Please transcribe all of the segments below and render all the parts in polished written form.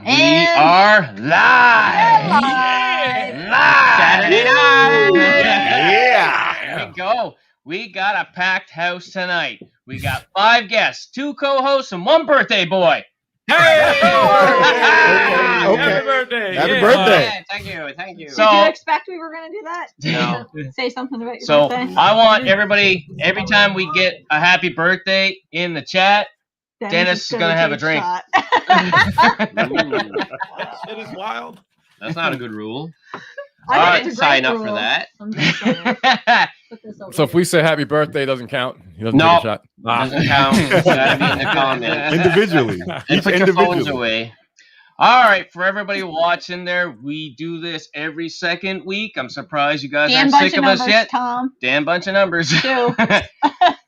We are live. Saturday night. Yeah. There we go. We got a packed house tonight. We got 5 guests, 2 co-hosts, and 1 birthday boy. Hey! Okay. Happy birthday! Happy birthday. Yeah, thank you. Did So, you expect we were going to do that? No. Say something about your so birthday? I want everybody, every time we get a happy birthday in the chat, Dennis is gonna have a drink. Shit is wild. That's not a good rule. I All think right, it's a great sign up rule. for that. I'm just saying. Put this over So if here. we say happy birthday, it doesn't count. He doesn't No. take a shot. Doesn't count. It's gotta be in the comments. Individually. And Each put your phones individually. away. All right, for everybody watching there, we do this every second week. I'm surprised you guys Damn aren't bunch sick of of us numbers, yet. Tom. Damn bunch of numbers. 2.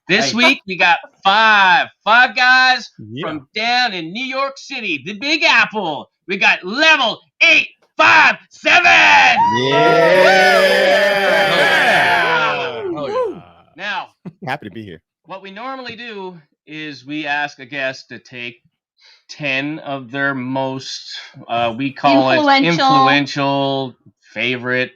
This week we got 5 guys from down in New York City, the Big Apple. We got level 857. Yeah. Now, Happy to be here. what we normally do is we ask a guest to take 10 of their most, we call it influential, favorite,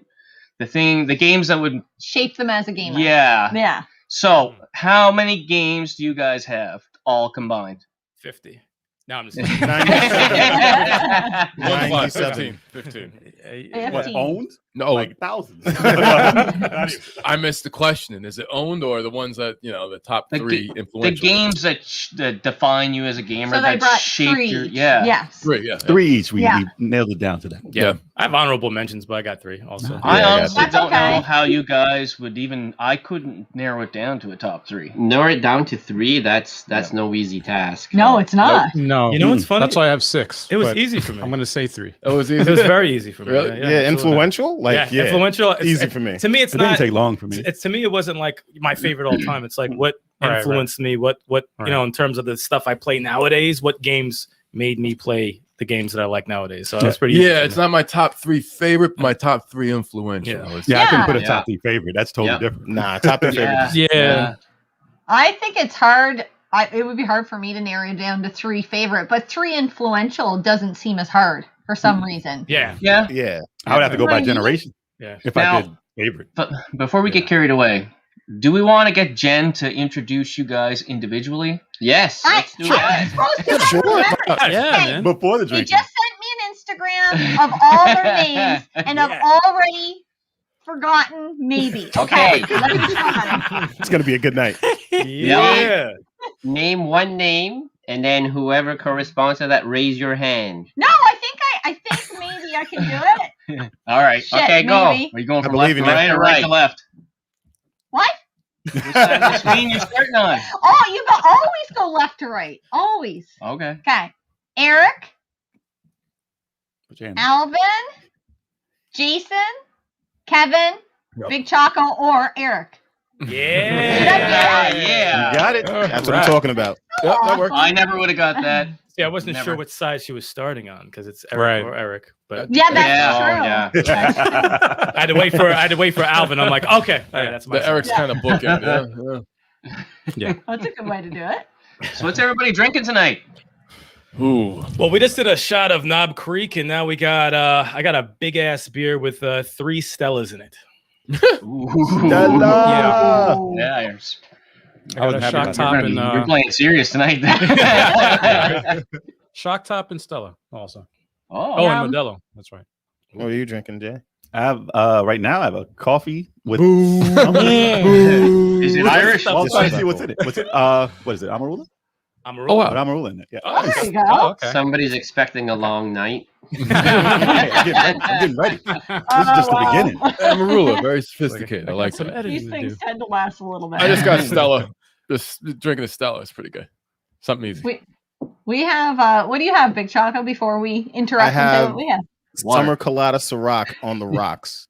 the games that would, Shape them as a gamer. yeah. Yeah. So, how many games do you guys have all combined? 50. No, I'm just kidding. 97. 15. What, owned? No, Like thousands. I missed the question. Is it owned or the ones that, the top The 3 the influential? games that define you as a gamer, So they that brought shape 3. your, yeah. Yes. 3, yeah. 3 each. We Yeah. nailed it down to that. Yeah. I have honorable mentions, but I got 3 also. I Yeah, I got honestly that. don't That's know okay. how you guys would even, I couldn't narrow it down to a top 3. Narrow it down to 3. That's no easy task. No, it's not. No. You know what's funny? That's why I have 6. It was but easy for me. I'm going to say 3. It was It easy. was very easy for me. Really? Yeah, Yeah, influential? Like, yeah. influential. It's Easy for me. To me, it's It not. didn't take long for me. It's to me, it wasn't like my favorite all time. It's like what Right, influenced me. What in terms of the stuff I play nowadays. What games made me play the games that I like nowadays. So that's pretty. easy Yeah, for it's me. not my top 3 favorite, but my top 3 influential. Yeah. It's- Yeah, I couldn't Yeah. put a Yeah. top 3 favorite. That's totally Yeah. different. Nah, top 3 favorite. Yeah. I think it's hard. It would be hard for me to narrow it down to 3 favorite, but 3 influential doesn't seem as hard for some reason. Yeah. Yeah. Yeah. I would have to go by Right. generation Yeah. if Now- I did favorite. But before we get carried away, do we want to get Jen to introduce you guys individually? Yes. Let's do that. Sure. Yeah, man. Before the He drinking. just sent me an Instagram of all their names, and I've already forgotten maybe. Okay. Let's try. It's going to be a good night. Yeah. Name one name, and then whoever corresponds to that, raise your hand. No, I think maybe I can do it. All right. Shit, okay, go. maybe. Are you going I from left believe to in you. right or right to left? What? Which side of the screen you're starting on? Oh, you always go left to right. Always. Okay. Okay. Eric, Put your hand. Alvin, Jason, Kevin, Big Choco, or Eric. Yeah. Yeah. You got it. That's what I'm talking about. Yep, that works. I never would have got that. Yeah, I wasn't Never. sure what side she was starting on because it's Eric Right. or Eric. But Yeah, that's Yeah, true. oh, yeah. I had to wait for Alvin. I'm like, okay, all right, that's my The side. Eric's kind of bookend. Yeah. That's a good way to do it. So what's everybody drinking tonight? Ooh. Well, we just did a shot of Knob Creek, and now we got I got a big ass beer with 3 Stellas in it. Stella. Yeah, you're, I got a shock top and you're playing serious tonight. shock top and Stella also. Oh, Oh, and Modelo. That's right. What are you drinking, Jay? I have right now. I have a coffee with. is it Irish? Well, I'm trying to see what's in it. What's it? What is it? Amarula? I'm Oh, wow. What Amarula in it? Yeah. There you go. Oh, okay. Somebody's expecting a long night. I'm getting ready. This is just the beginning. Amarula, very sophisticated. I like some that. editing These to do. things tend to last a little bit. I just got Stella. Just drinking a Stella is pretty good. Something easy. We have, what do you have, Big Choco, before we interrupt I and say have- what we have? Summer colada Ciroc on the rocks.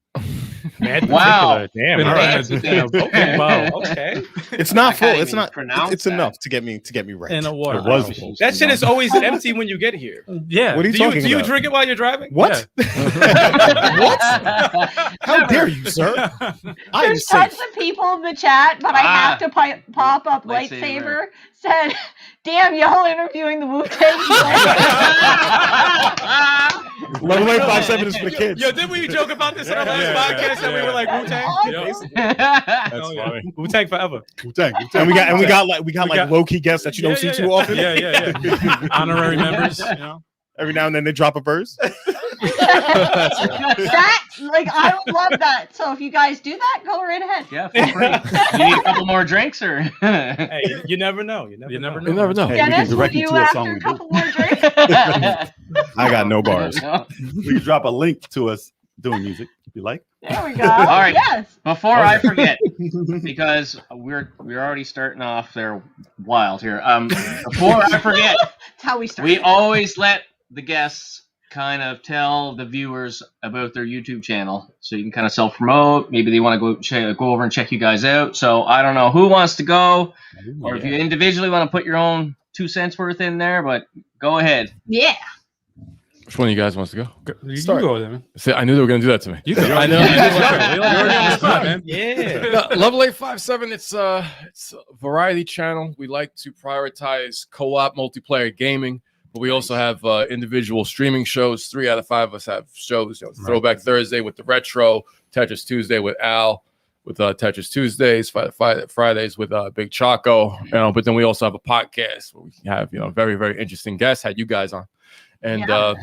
Mad Wow. particular. Damn. Been All right. fancy. Okay. Wow. Okay. It's not I full. can't It's even not. pronounce It's that. enough to get me right. In a water It was bottle. full. That shit is always empty when you get here. Yeah. What are you Do talking you about? drink it while you're driving? What? How dare you, sir? I am There's tons safe. of people in the chat, but I have to pop up lightsaber. Said, damn, y'all interviewing the Wu-Tang Clan. Level 857 is for the kids. Yo, didn't we joke about this on our last podcast that we were like Wu-Tang? That's funny. Wu-Tang forever. Wu-Tang. And we got like low-key guests that you don't see too often. Yeah. Honorary members, you know. Every now and then they drop a verse. That, like, I would love that. So if you guys do that, go right ahead. Yeah, feel free. You need a couple more drinks, or Hey, you never know. You never know. You never know. Hey, Dennis, we would can direct you you to a after song a we do. couple more drinks? I got no bars. We can drop a link to us doing music if you like. There we go. All right. Yes. Before I forget, because we're already starting off there wild here. Before I forget, That's how we start. we always let the guests kind of tell the viewers about their YouTube channel, so you can kind of self-promote. Maybe they want to go over and check you guys out. So I don't know who wants to go, or if you individually want to put your own 2 cents worth in there, but go ahead. Yeah. Which one of you guys wants to go? You Start. go there, man. See, I knew they were going to do that to me. You go. I know. Man. Yeah. Level 857, it's a variety channel. We like to prioritize co-op multiplayer gaming, but we also have individual streaming shows. 3 out of 5 of us have shows. You know, Throwback Thursday with the Retro, Tetris Tuesday with Al, with Tetris Tuesdays, Fridays with Big Choco. You know, but then we also have a podcast where we have very, very interesting guests. Had you guys on, and so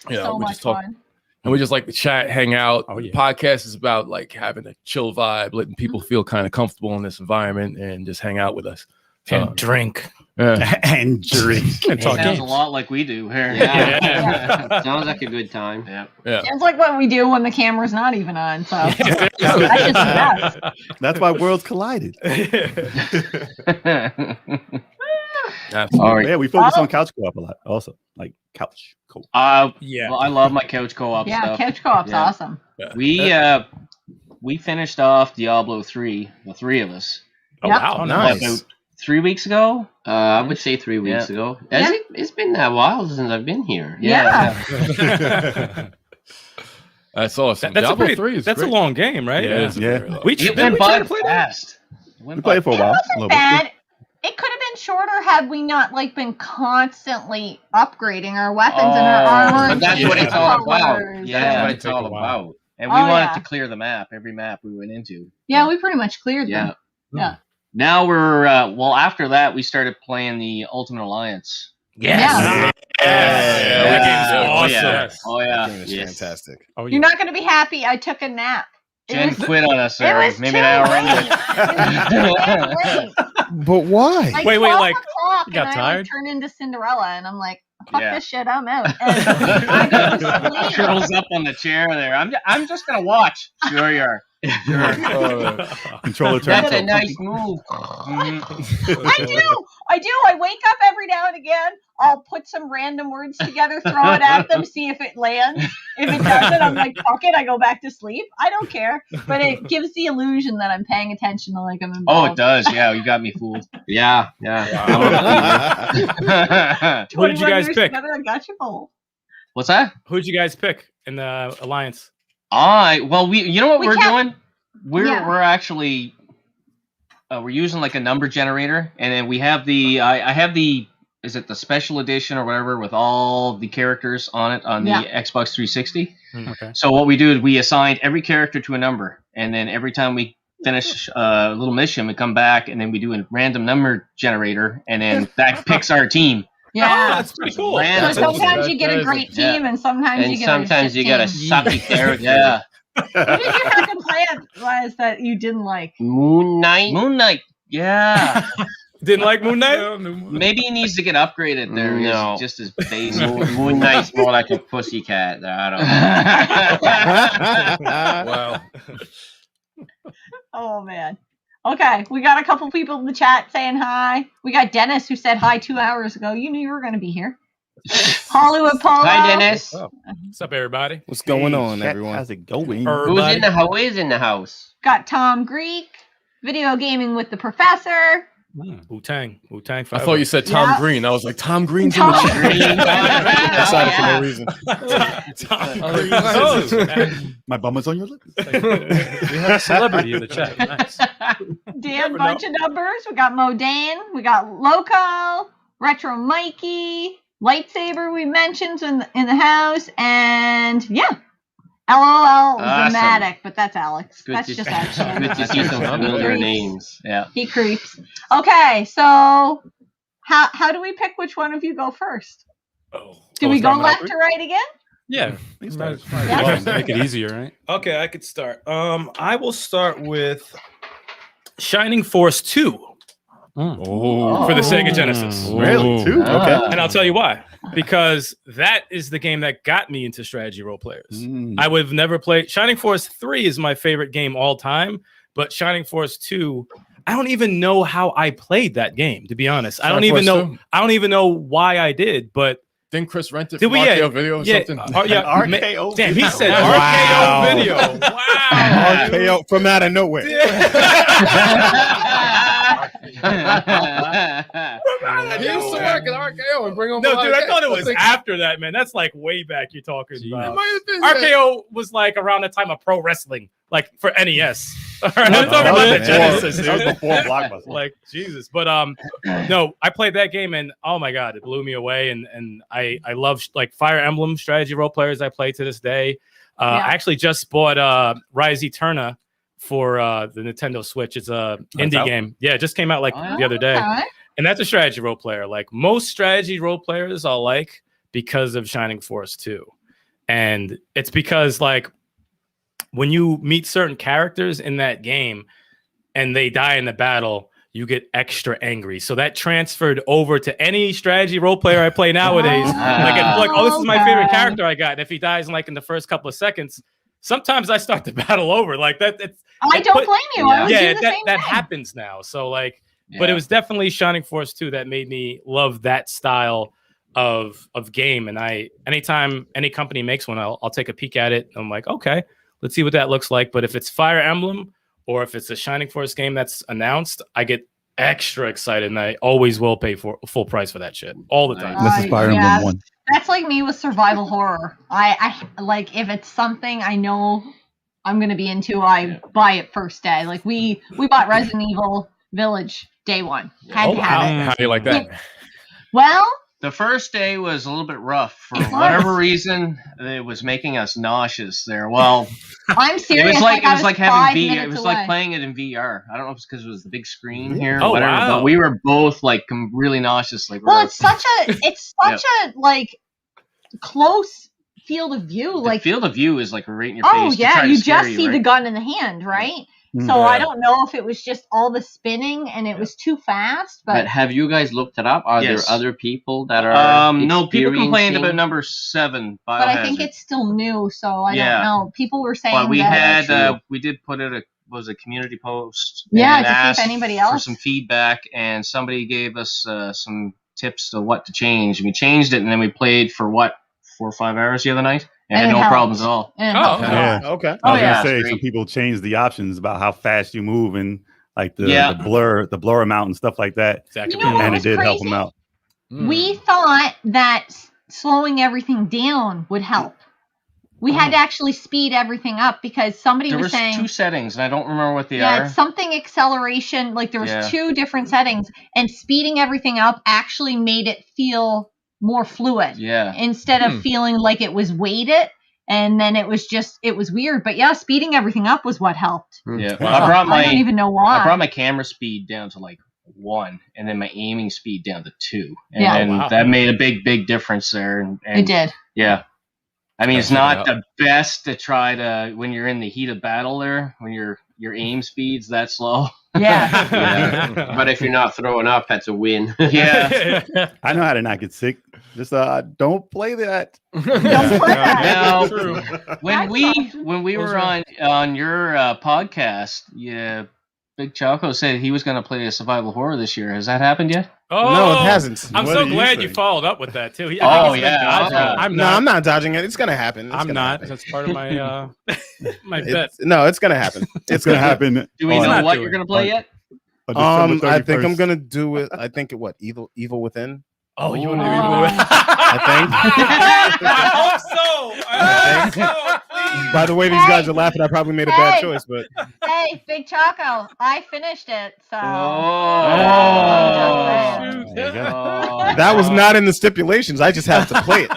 we much just talk. fun. And we just like to chat, hang out. Oh, yeah. Podcast is about like having a chill vibe, letting people feel kind of comfortable in this environment and just hang out with us. And drink. Yeah. And drink. And talk Sounds games. a lot like we do here. Yeah. Sounds like a good time. Yeah. Sounds like what we do when the camera's not even on. So that's just the best. That's why worlds collided. Absolutely. All right. Yeah, we focus on couch co-op a lot. Also, like couch co-op. Yeah. Well, I love my couch co-op Yeah, stuff. couch co-op's Yeah. awesome. We finished off Diablo 3, the 3 of us, Oh, Yep. wow. about Nice. 3 weeks ago. I would say 3 weeks ago. It's been that while since I've been here. Yeah. That's awesome. That's Diablo 3 is that's great. a long game, right? Yeah, it is a Yeah. very long- We It didn't went we try by to play that? fast. It went We by played for a It while. A wasn't little bit. bad. It could have been shorter had we not been constantly upgrading our weapons and our armor. but that's what it's all about. colors. Yeah. That's what It'd it's take all a while. about. And we Oh, wanted yeah. to clear the map, every map we went into. Yeah, we pretty much cleared Yeah. them. Yeah. Now we're after that we started playing the Ultimate Alliance. Yeah. That game's awesome. Oh yeah. Game is Yes. fantastic. Oh, You're not going to be happy. I took a nap. Jen quit on us It there. was Maybe too an hour late. into It was too late. But why? Like Wait, 12 like, o'clock, you got and tired? I turned into Cinderella, and I'm like, fuck Yeah. this shit, I'm out. And I go to sleep. curls up on the chair there. I'm just gonna watch. Sure you are. Controller turns That's a up. nice move. I do. I wake up every now and again. I'll put some random words together, throw it at them, see if it lands. If it doesn't, I'm like, fuck it, I go back to sleep. I don't care. But it gives the illusion that I'm paying attention to like I'm involved. Oh, it does. Yeah, you got me fooled. Yeah. Who did you 21 guys years pick? together, I got you fooled. What's that? Who did you guys pick in the alliance? You know what We we're can't- doing? Yeah. We're actually we're using like a number generator, and then we have I have the is it the special edition or whatever with all the characters on it on the Xbox 360. Okay. So what we do is we assign every character to a number, and then every time we finish a little mission, we come back and then we do a random number generator, and then that picks our team. Yeah. That's pretty cool. So Random. sometimes you get a great Yeah. team, and sometimes you And get sometimes a you get a shit team. sucky character. Yeah. What did you fucking play was that you didn't like? Moon Knight. Moon Knight. Yeah. Didn't like Moon Knight? Maybe he needs to get upgraded there. No. He's just as basic. Moon Knight's more like a pussycat. I don't know. Wow. Oh man. Okay, we got a couple people in the chat saying hi. We got Dennis who said hi 2 hours ago. You knew you were going to be here. Hollywood Polo. Hi, Dennis. What's up, everybody? What's going on, Chat, everyone? How's it going? Who's in the Who is in the house? Got Tom Greek. Video gaming with the professor. Wu-Tang. Wu-Tang I forever. thought you said Tom Yeah. Green. I was like, Tom Green's in Tom the chat. Green. Decided for no reason. Tom Oh, Green. nice. knows, man. My bum is on your lips. We have a celebrity in the chat. Nice. Damn bunch of numbers. We got Modane. We got Loco. Retro Mikey. Lightsaber we mentioned in the house, and yeah. LOL dramatic, but that's Alex. That's just action. Good to see some familiar names. Yeah. He creeps. Okay, so how do we pick which one of you go first? Do we go left to right again? Yeah. Yeah. Make it easier, right? Okay, I could start. I will start with Shining Force 2 for the Sega Genesis. Really? 2? Okay. And I'll tell you why. Because that is the game that got me into strategy role players. I would have never played. Shining Force 3 is my favorite game all time, but Shining Force 2, I don't even know how I played that game, to be honest. I don't even know why I did, but didn't Chris rent it from RKO Video or something? RKO Damn, he said Wow. RKO Video. Wow. RKO from out of nowhere. He used to work at RKO and bring him. No, dude, I thought it was after that, man. That's like way back you're talking about. Been RKO was like around the time of pro wrestling, like for NES. All right, I'm talking about the Genesis. That was before Blockbuster. Like Jesus, but no, I played that game and oh my god, it blew me away. And I love like Fire Emblem strategy role players. I play to this day. I actually just bought Rise Eterna for the Nintendo Switch. It's a indie game. Yeah, it just came out like the other day. And that's a strategy role player. Like most strategy role players I like because of Shining Force 2. And it's because like when you meet certain characters in that game and they die in the battle, you get extra angry. So that transferred over to any strategy role player I play nowadays. Oh, this is my favorite character I got. And if he dies in the first couple of seconds, sometimes I start the battle over. Like that. I don't blame you. I would do the same that thing. happens now. So like, but it was definitely Shining Force 2 that made me love that style of game. And anytime any company makes one, I'll take a peek at it. I'm like, okay, let's see what that looks like. But if it's Fire Emblem or if it's a Shining Force game that's announced, I get extra excited, and I always will pay for full price for that shit all the time. This is Fire Emblem 1. That's like me with survival horror. I like if it's something I know I'm gonna be into, I buy it first day. Like we bought Resident Evil Village day one. Had to have it. How do you like that? Well, the first day was a little bit rough for whatever reason. It was making us nauseous there. Well, I'm serious. It was like having it was away. like playing it in VR. I don't know if it's because it was the big screen here, Oh, or whatever. wow. But we were both like really nauseous. Like, well, it's such a like close field of view. The like field of view is like right in your face. Oh yeah, you just see the right? gun in the hand, right? So I don't know if it was just all the spinning and it was too fast. But have you guys looked it up? Are Yes. there other people that are no, people complained experiencing- about number 7, But I think it's still new, so I don't know. People were saying But we that had we did put it a community post. Yeah, and to see if asked anybody for else- some feedback, and somebody gave us some tips to what to change. We changed it, and then we played for 4 or 5 hours the other night, and had it no helped. problems at all. And it helped a lot. Yeah. Okay. I was yeah. gonna say Great. some people changed the options about how fast you move and like the blur amount and stuff like that. Exactly. You know what And it was did help crazy? them out. We thought that slowing everything down would help. We had to actually speed everything up because somebody There was was saying 2 settings, and I don't remember what they yeah, are. it's something acceleration. Like there was 2 different settings, and speeding everything up actually made it feel more fluid. Yeah. Instead of feeling like it was weighted, and then it was weird. But yeah, speeding everything up was what helped. Yeah. Wow. I don't even know why. I brought my camera speed down to like 1, and then my aiming speed down to 2, and Yeah. then that made a big difference there. And It did. Yeah. I mean, Gotta it's check it not out. the best to try to when you're in the heat of battle there, when your aim speed's that slow. Yeah. Yeah. But if you're not throwing up, that's a win. Yeah. I know how to not get sick. Just don't play that. Don't play that. Now, when we were on your podcast, Big Choco said he was going to play a survival horror this year. Has that happened yet? Oh, No, it hasn't. I'm What so do you glad think? you followed up with that too. I think Oh, he's been yeah. dodging it. I'm No, not. I'm not dodging it. It's gonna happen. It's I'm gonna not. happen. That's part of my my bet. No, it's gonna happen. It's gonna happen. Do we on- know not what doing you're going to play yet? on December I think I'm 31st. gonna do it. I think Evil Within. Oh, you want to Oh. do I I hope so. I hope so. Please. By the way, these guys are laughing. I probably made a bad choice, but Hey, Hey, Big Choco, I finished it. So. There you go. That was not in the stipulations. I just have to play it.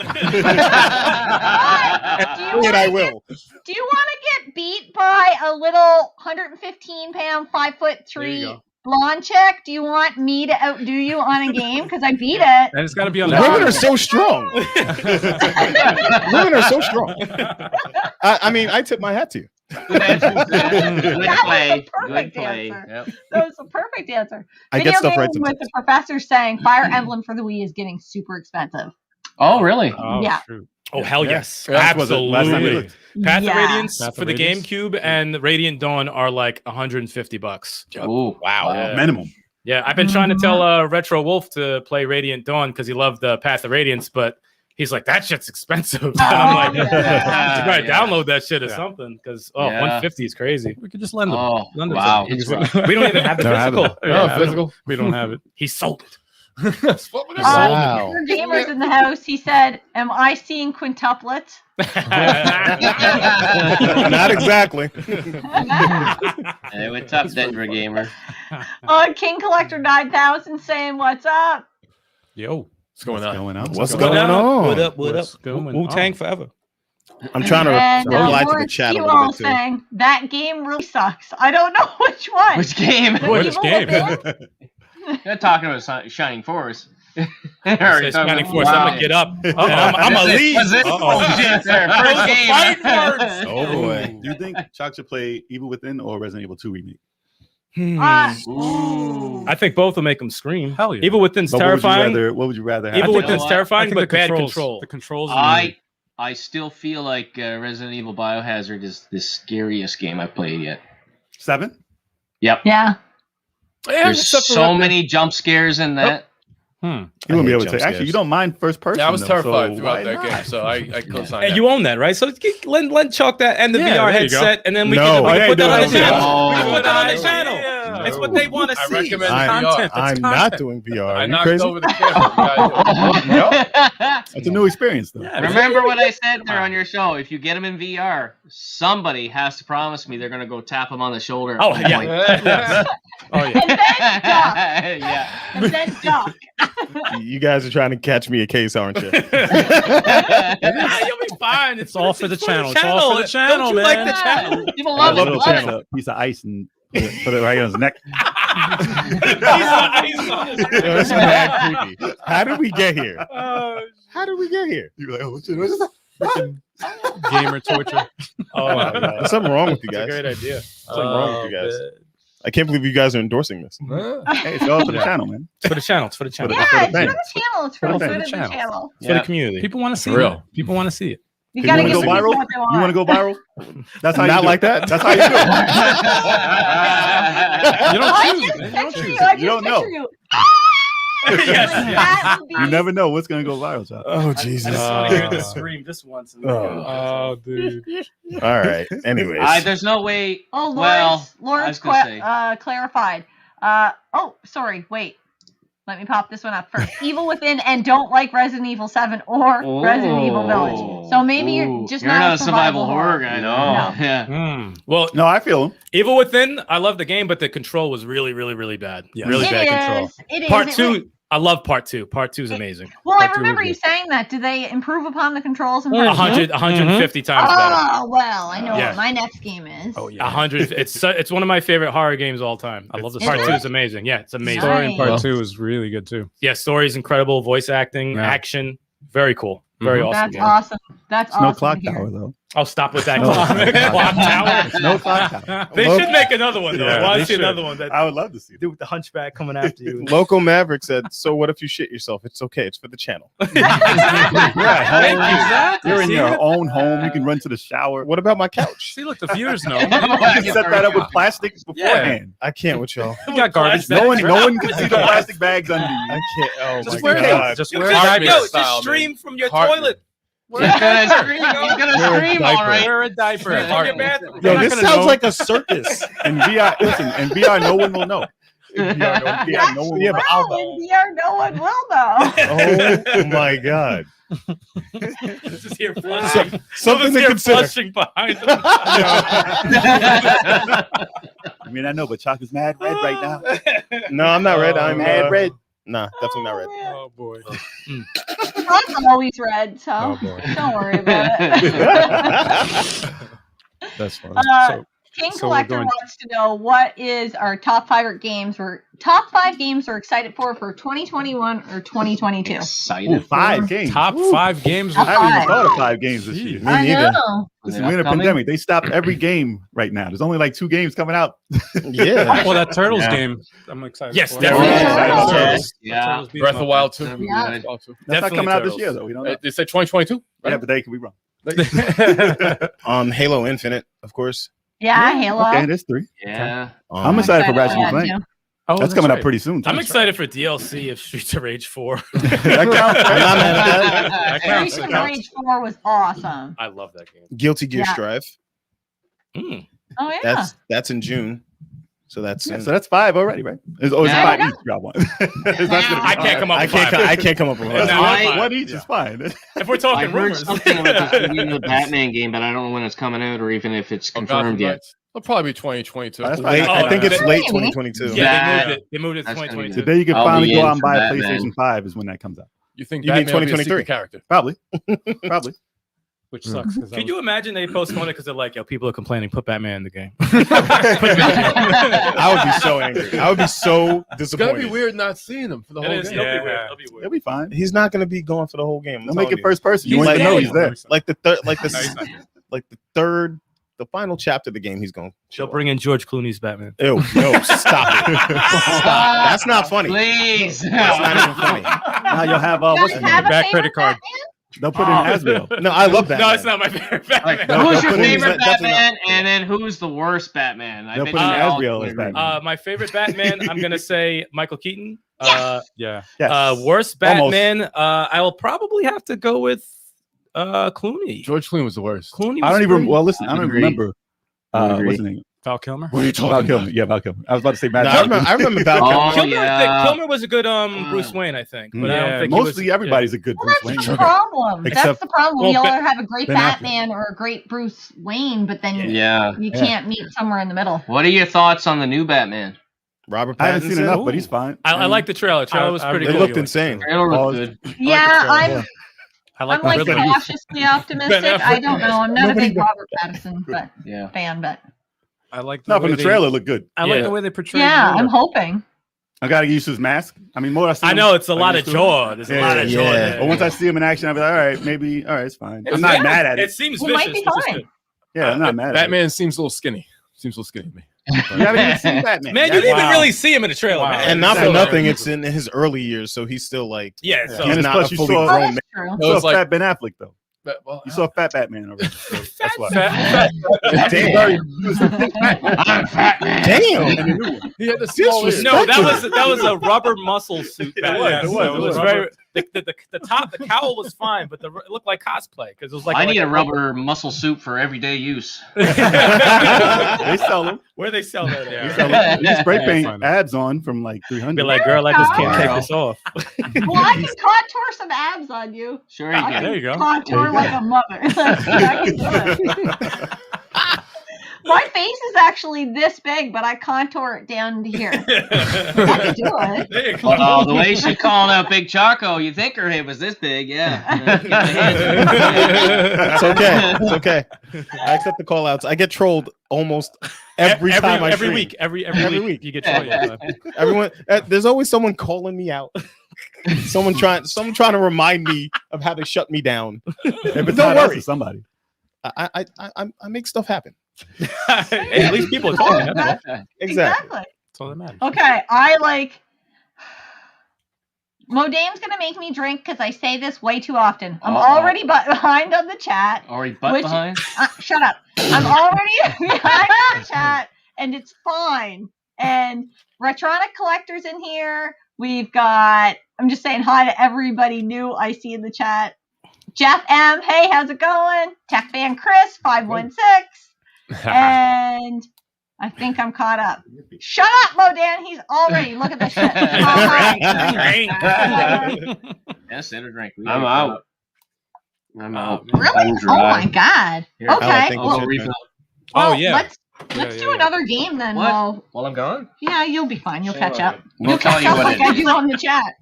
I will. Do you want to get beat by a little 115-pound, 5'3" blonde chick? Do you want me to outdo you on a game? Because I beat it. And it's got to be on the Women are so strong. Women are so strong. I mean, I tip my hat to you. Good play. Perfect Good play. answer. Yep. That was a perfect answer. I Video get stuff right gaming with the professor saying Fire Emblem for the Wii is getting super expensive. Oh, really? Oh, Yeah. shoot. Oh, hell yes. Last time we Absolutely. looked. Path Yeah. of Radiance Path of for the Radiance. GameCube and Radiant Dawn are like $150. Ooh, wow. Yeah. Minimum. Yeah, I've been trying to tell Retro Wolf to play Radiant Dawn because he loved the Path of Radiance, but he's like, that shit's expensive. And I'm like, you gotta download that shit or something because 150 is crazy. We could just lend them. Oh, Lend them wow. to It's them. rough. We don't even have the Don't have physical. Physical. We don't have it. He sold it. Wow. For gamers in the house, he said, "Am I seeing quintuplets?" Not exactly. Hey, what's up, Denver Gamer? King Collector 9000 saying, "What's up?" Yo. What's going on? What's going on? What up? What What's up? going Wu-Tang on? forever. I'm trying to And reply to the Lawrence chat a Ewell little bit too. saying that game really sucks. I don't know which one. Which game? Which Evil game? Within? You're talking about Shining Force. Says Shining Force. I'm gonna get up. And I'm a Was it- lead. was it? Oh, shit, sir. First game. Oh boy. Do you think Chuck should play Evil Within or Resident Evil 2 remake? Ooh. I think both will make them scream. Hell yeah. Evil Within's But terrifying. what would you rather have? Evil think- Within's I terrifying, think but the bad controls- control. The controls. I still feel like Resident Evil Biohazard is the scariest game I've played yet. 7? Yep. Yeah. There's so many jump scares in that. You wouldn't be able to. jump Actually, scares. you don't mind first person. Yeah, I was though, terrified so throughout why that not? game, so I co-signed And that. you own that, right? So let Chuck that and the Yeah, VR there you go. headset, and then we No. can, we Oh, can yeah, put that on the do it. channel. We can Oh, put that on the nice. channel. Yeah. It's what they want to I see. recommend I'm, VR. I'm not doing VR. I Are you knocked crazy? over the camera. It's a new experience, though. Remember what I said there on your show? If you get them in VR, somebody has to promise me they're going to go tap them on the shoulder. Oh, at one yeah. point. Oh yeah. And then duck. Yeah. And then duck. You guys are trying to catch me a case, aren't you? You'll be fine. It's all for the channel. It's all for the channel, Don't you man. like the channel? People I love love it. to Love take a piece of ice and put it right on his neck. Yo, this is mad creepy. How did we get here? How did we get here? You're like, oh, shit, what is that? Gamer torture. Oh my god. There's something wrong with you guys. Great idea. Something wrong with you guys. I can't believe you guys are endorsing this. Hey, it's all for the channel, man. It's for the channel. It's for the channel. Yeah, for the it's for thing. the channel. It's for the For the good of the channel. channel. It's for the community. People want to see For real. it. People want to see it. You You gotta want to give go people viral? what they You want to go viral? That's how Not you do like it. that. That's how you do it. You don't I choose just it, man. You don't picture choose you. it. I You don't just know. picture you. Yes. That would be You never know what's going to go viral, Chuck. Oh I Jesus. just want to hear the scream this once. And Oh, dude. All right. Anyways. There's no way. Oh, Well, Lawrence I was gonna clarified. Sorry. Wait. Let me pop this one up first. Evil Within and don't like Resident Evil 7 or Resident Evil Village. So maybe you're just You're not not a survival horror guy. No. Yeah. Well, No, I feel him. Evil Within, I love the game, but the control was really, really, really bad. Yeah. Really It bad control. is. It is. Part It two, was- I love part two. Part two is amazing. Well, I Part two remember was you good. saying that. Did they improve upon the controls in part 100, two? 150 times better. Oh, well, I know Yeah. what my next game is. Oh yeah. 100. It's one of my favorite horror games of all time. I love the Part story. two is amazing. Yeah, it's amazing. Story in part Nice. 2 is really good too. Yeah, story's incredible. Voice acting, Yeah. action, very cool. Very awesome. That's game. awesome. That's It's no awesome. clock to hear. tower, though. I'll stop with that No. clock tower. No clock tower. They should make another one though. Yeah, I want they to see should. another one. That I would love to see it. dude with the hunchback coming after you. Local Maverick said, "So what if you shit yourself? It's okay. It's for the channel." Yeah, you're in your own home. You can run to the shower. What about my couch? See, look, the viewers know. You can set that up with plastic beforehand. I can't with y'all. You got garbage. No one can see the plastic bags under you. I can't. Oh Just my wear god. it. Just You wear just- it. yo, Hartman style, just stream man. from your Hartman. toilet. He's gonna scream. He's gonna Wear a scream. diaper. All right. Wear a diaper. From your Hartman. bathroom. Yo, You're not this gonna sounds know. like a circus. In VR, listen, in VR, no one will know. In VR, no one will Yeah, but know. Well, in VR, no one will know. Oh my god. Just hear flushing. Something to Hear consider. flushing behind them. I mean, I know, but Chalk is mad red right now. No, I'm not red. I'm Mad red. Nah, definitely not red. Oh boy. I'm always red, so Oh, boy. don't worry about it. That's funny. King so we're Collector going- wants to know what is our top 5 games we're excited for 2021 or 2022. Excited. 5 games. Top Woo. 5 games. I haven't even Five. thought of 5 games this year. Me I neither. know. Listen, we're in a pandemic. They stopped every game right now. There's only like 2 games coming out. Yeah. Well, that Turtles Yeah. game, I'm excited. Yes, for. definitely. Yeah. Turtles beat Breath them of up. Wild 2. Yeah. That's not Definitely coming out this Turtles. year, though. We don't know. They said 2022. Yeah, but they could be wrong. Halo Infinite, of course. Yeah, Halo. Okay, there's 3. Yeah. I'm excited for Ratchet and for that Clank. too. Oh, That's coming out pretty soon. I'm excited for DLC of Streets of Rage 4. That counts. I'm not mad at that. That counts. Streets That of counts. Rage 4 was awesome. I love that game. Guilty Gear Yeah. Strive. Mm. Oh yeah. That's in June. So that's Yeah, so that's 5 already, right? It's There you 5 go. each. Got one. It's not gonna be I can't come up I with can't. 5. I can't come up with No, one. I- One each is fine. If we're I talking heard rumors. something about this being the Batman game, but I don't know when it's coming out or even if it's confirmed yet. It'll probably be 2022. That's Late, Oh, I think it's yeah. late Maybe. 2022. Yeah, That- they moved it to that's gonna be 2022. The day you can I'll finally be go in out and for buy a Batman. PlayStation 5 is when that comes out. You think You mean Batman will be a 2023? secret character? Probably. Probably. Which sucks. 'cause I Could was- you imagine they postponed it because they're like, yo, people are complaining, put Batman in the game. I would be so angry. I would be so It's gonna disappointed. be weird not seeing him for the It whole is. game. It'll be Yeah. weird. It'll be weird. It'll be fine. He's not going to be going for the whole game. I'm They'll make telling it first person. You He's won't even know dead. he's there. Like the third, like No, he's the not here. like the third, the final chapter of the game. He's going. They'll bring in George Clooney's Batman. Ew, no, stop it. Stop. That's not funny. Please. That's not even funny. Now you'll have You what's guys his have name? a Back favorite credit card. They'll put in Asriel. No, I love that. No, it's not my favorite Batman. No, Who's your Clooney's favorite definitely Batman, not. and then who's the worst Batman? They'll bet put in you all Asriel can as agree. Batman. My favorite Batman, I'm gonna say Michael Keaton. Yeah. Yes. Worst Almost. Batman, I will probably have to go with Clooney. George Clooney was the worst. Clooney. I don't was even. great. Well, listen, I don't even Agree. remember. Agree. What's his name? Val Kilmer. What are you Val talking Kilmer. about? Yeah, Val Kilmer. I was about to say Matt. No, Damon. I remember Val Oh, Kilmer. Kilmer, yeah. Kilmer was a good Bruce Wayne, I think. But I don't Yeah, think he Mostly was, everybody's a good Well, Bruce that's Wayne. the problem. Except- That's the problem. well, You Ben- either have a great Ben Affleck. Batman or a great Bruce Wayne, but then Yeah. you Yeah. can't meet somewhere in the middle. What are your thoughts on the new Batman? Robert Pattinson. I haven't seen enough, but he's fine. I like the trailer. Trailer was pretty It cool. looked insane. Trailer Pause. was good. Yeah, trailer. I like I'm like the Riddler. cautiously optimistic. Ben Affleck. I don't know. I'm not a Nobody big Robert Pattinson Yeah. fan, but I like No, the from way the trailer, looked good. I like Yeah. the way they portray. yeah, Riddler. I'm hoping. I gotta get used to his mask. I mean, more I see I him, know it's a like, lot of used to jaw. There's a Yeah, lot of yeah. jaw. Yeah. there. But once I see him in action, I'll be like, all right, maybe, all right, it's fine. It's I'm not very- mad at It it. seems He might vicious. be which is fine. good. Yeah, I'm not mad at Batman seems a little skinny. Seems a little skinny to me. it. You haven't even seen Batman. Man, you didn't even Wow. really see him in the trailer. Wow. Man. And not for Exactly. nothing, it's in his early years, so he's still like Yeah. So And he's it's not plus a you fully saw- Oh, grown that's man. true. You No, saw it's like Fat Ben Affleck though. well, You saw Fat Batman already. So that's why. Fat- I'm fat man. Damn. he had the small ears. No, that was a rubber muscle suit. Batman. it was, So it was. very the top, the cowl was fine, but it looked like cosplay because it was like I need a rubber muscle suit for everyday use. They sell them. Where they sell that? They At? sell them. You spray Yeah, paint fine. abs on from like 300. Be like, girl, I just can't Wow. take this off. Well, I can contour some abs on you. Sure you I can. There you go. Contour like a mother. I can do it. My face is actually this big, but I contour it down to here. I can do it. There you go. Oh, the way she called out Big Choco, you think her head was this big, yeah. It's okay. It's okay. I accept the call outs. I get trolled almost every time I every stream. week, every Every week week. you get trolled. Yeah. Everyone, there's always someone calling me out. Someone trying to remind me of how they shut me down. If it's Don't not us, worry. it's somebody. I make stuff happen. Hey, at least people are talking. That's all. Exactly. That's all that matters. Okay, I like. Modane's gonna make me drink because I say this way too often. I'm Uh-oh. already behind on the chat. Already butt Which- behind? Shut up. I'm already behind on the chat, and it's fine. And Retronic Collector's in here. We've got. I'm just saying hi to everybody new I see in the chat. Jeff M. Hey, how's it going? Tech Fan Chris 516. And I think I'm caught up. Shut up, Modan. He's already. Look at this shit. Yes, enter drink. I'm out. I'm out. Really? I'm Oh dry. my god. Here, Okay. think Oh, we Well, should refill. Oh well, yeah. Let's Let's do another game then. While I'm gone? Yeah, you'll be fine. You'll catch up. We'll You'll tell catch you up what like it I is. do on the chat.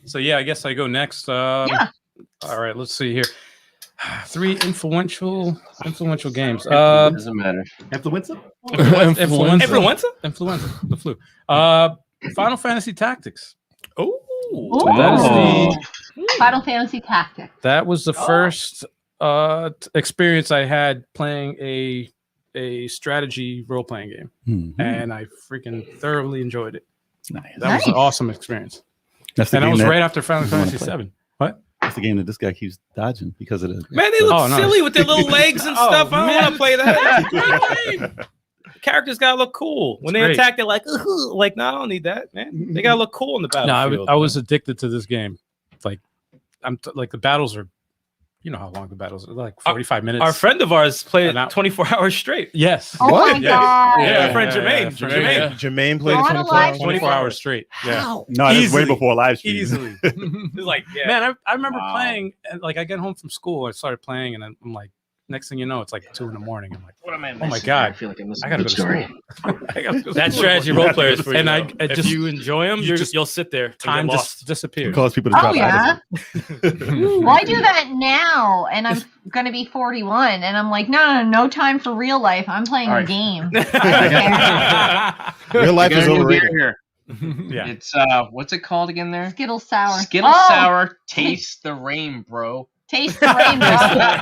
So yeah, I guess I go next. Yeah. All right, let's see here. 3 influential games. Doesn't matter. Influenza? Influenza. The flu. Final Fantasy Tactics. Ooh. That is the Final Fantasy Tactics. That was the first experience I had playing a strategy role-playing game, and I freaking thoroughly enjoyed it. Nice. That was an awesome experience. That's the And that game was that right after Final you wanna Fantasy play. VII. What? That's the game that this guy keeps dodging because of the Man, they look nice. silly with their little legs and stuff. I don't want to play that. Characters gotta look cool when they great. attack. They're like, no, I don't need that, man. They gotta look cool in the battlefield. No, I was addicted to this game. Like, like the battles are, you know how long the battles are, like 45 minutes. Our friend of ours played 24 hours straight. Yes. Oh my god. Yeah, friend Jermaine. Jermaine played Go on a live 24 hours straight. How? No, this is way before live stream. Easily. It's like, yeah. Man, I remember playing, and like I get home from school, I started playing, and I'm like, next thing you know, it's like 2 a.m. I'm like, What am I oh my missing? god, I feel like I'm missing I gotta a go good to story. school. I gotta go to That's school. strategy role players for you. And I if just, you enjoy them, you'll sit there. And time get just lost. disappears. Cause people to Oh drop yeah. items. Well, I do that now, and I'm gonna be 41, and I'm like, no time for real life. I'm playing All a right. game. Real life We got is a new overrated. beer here. Yeah. It's what's it called again there? Skittles sour. Skittles Oh, sour. Taste the rain, bro. Taste the rainbow. I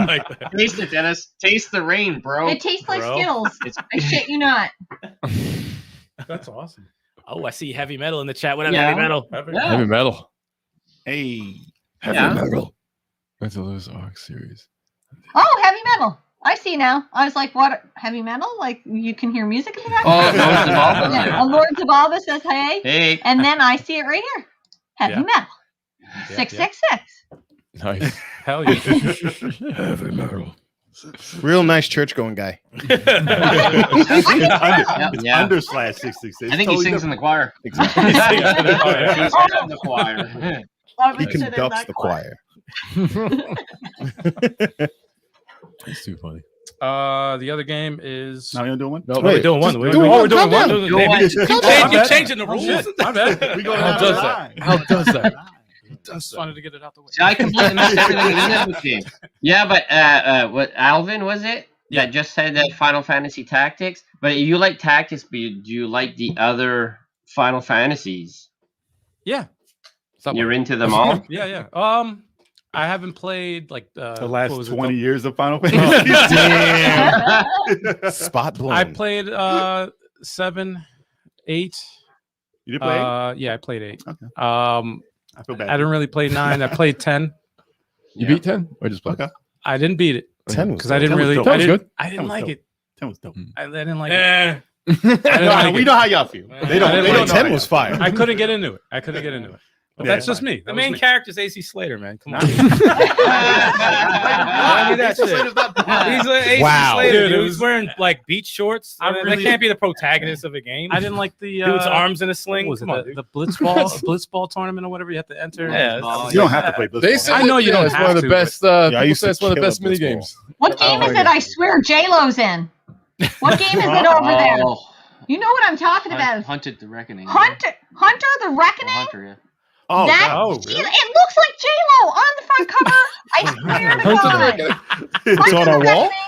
like that. Taste it, Dennis. Taste the rain, bro. It tastes like Bro. Skittles. It's I shit you not. That's awesome. Oh, I see heavy metal in the chat. What up, Yeah. heavy metal? Yeah. Heavy metal. Hey. Heavy Yeah. metal. That's a Lewis Arc series. Oh, heavy metal. I see now. I was like, what? Heavy metal? Like, you can hear music in the Oh, background? Lords of Alba. Yeah. Lord Zabalba says hey. Hey. And then I see it right here. Heavy Yeah. metal. Yeah, 666. Nice. Hell yeah. Heavy metal. Real nice church going guy. It's Yeah. under slash 666. I think he sings in the choir. Exactly. He's in the choir. He conducts the choir. That's too funny. The other game is. Now you don't do one? No, We're Wait, doing one. just We're do doing one. we're doing Calm one. down. We're Go doing on. one. You're changing the rules. My bad. We go How down does the that? line. How does that? Just wanted to get it out the way. See, I completely missed everything in this game. Yeah, but what Alvin was it? Yeah. That just said that Final Fantasy Tactics. But you like Tactics, but do you like the other Final Fantasies? Yeah. You're into them all? Yeah. I haven't played like The what last was it, 20 the- years of Final Fantasy. Damn. Spot blown. I played 7, 8. You did play? Yeah, I played 8. Okay. I I feel bad. didn't really play 9. I played 10. You beat 10 or just play? Okay. I didn't beat it 10 was because I dope. didn't 10 was really. dope. I 10 was didn't. good. I didn't 10 was like dope. it. 10 was dope. I didn't like it. Eh. I didn't like We it. know how y'all feel. They don't. I They didn't don't like know. 10 how was y'all fire. I couldn't get into it. But Yeah, that's just me. The That main was me. character is AC Slater, man. Come on. I I that shit. He's an AC Wow. Slater, Dude, dude. it He's was- wearing like beach shorts. I That really- can't be the protagonist of a game. I didn't like the Dude's arms in a sling. What was it, Come on, the dude. blitzball tournament or whatever you have to enter. Yeah, You don't have to play Blitzball. They say I know you don't it's one have of the to, best. Yeah, I People used say to it's one of the kill best at mini Blitzball. games. What game is it? I swear J-Lo's in. What game is it over there? Oh, You know what I'm talking about. Hunted the Reckoning. Hunter the Reckoning? Hunter, yeah. Oh, That, God. Oh, really? It looks like J-Lo on the front cover. I swear to God. It's Hunter on the our wall? Reckoning.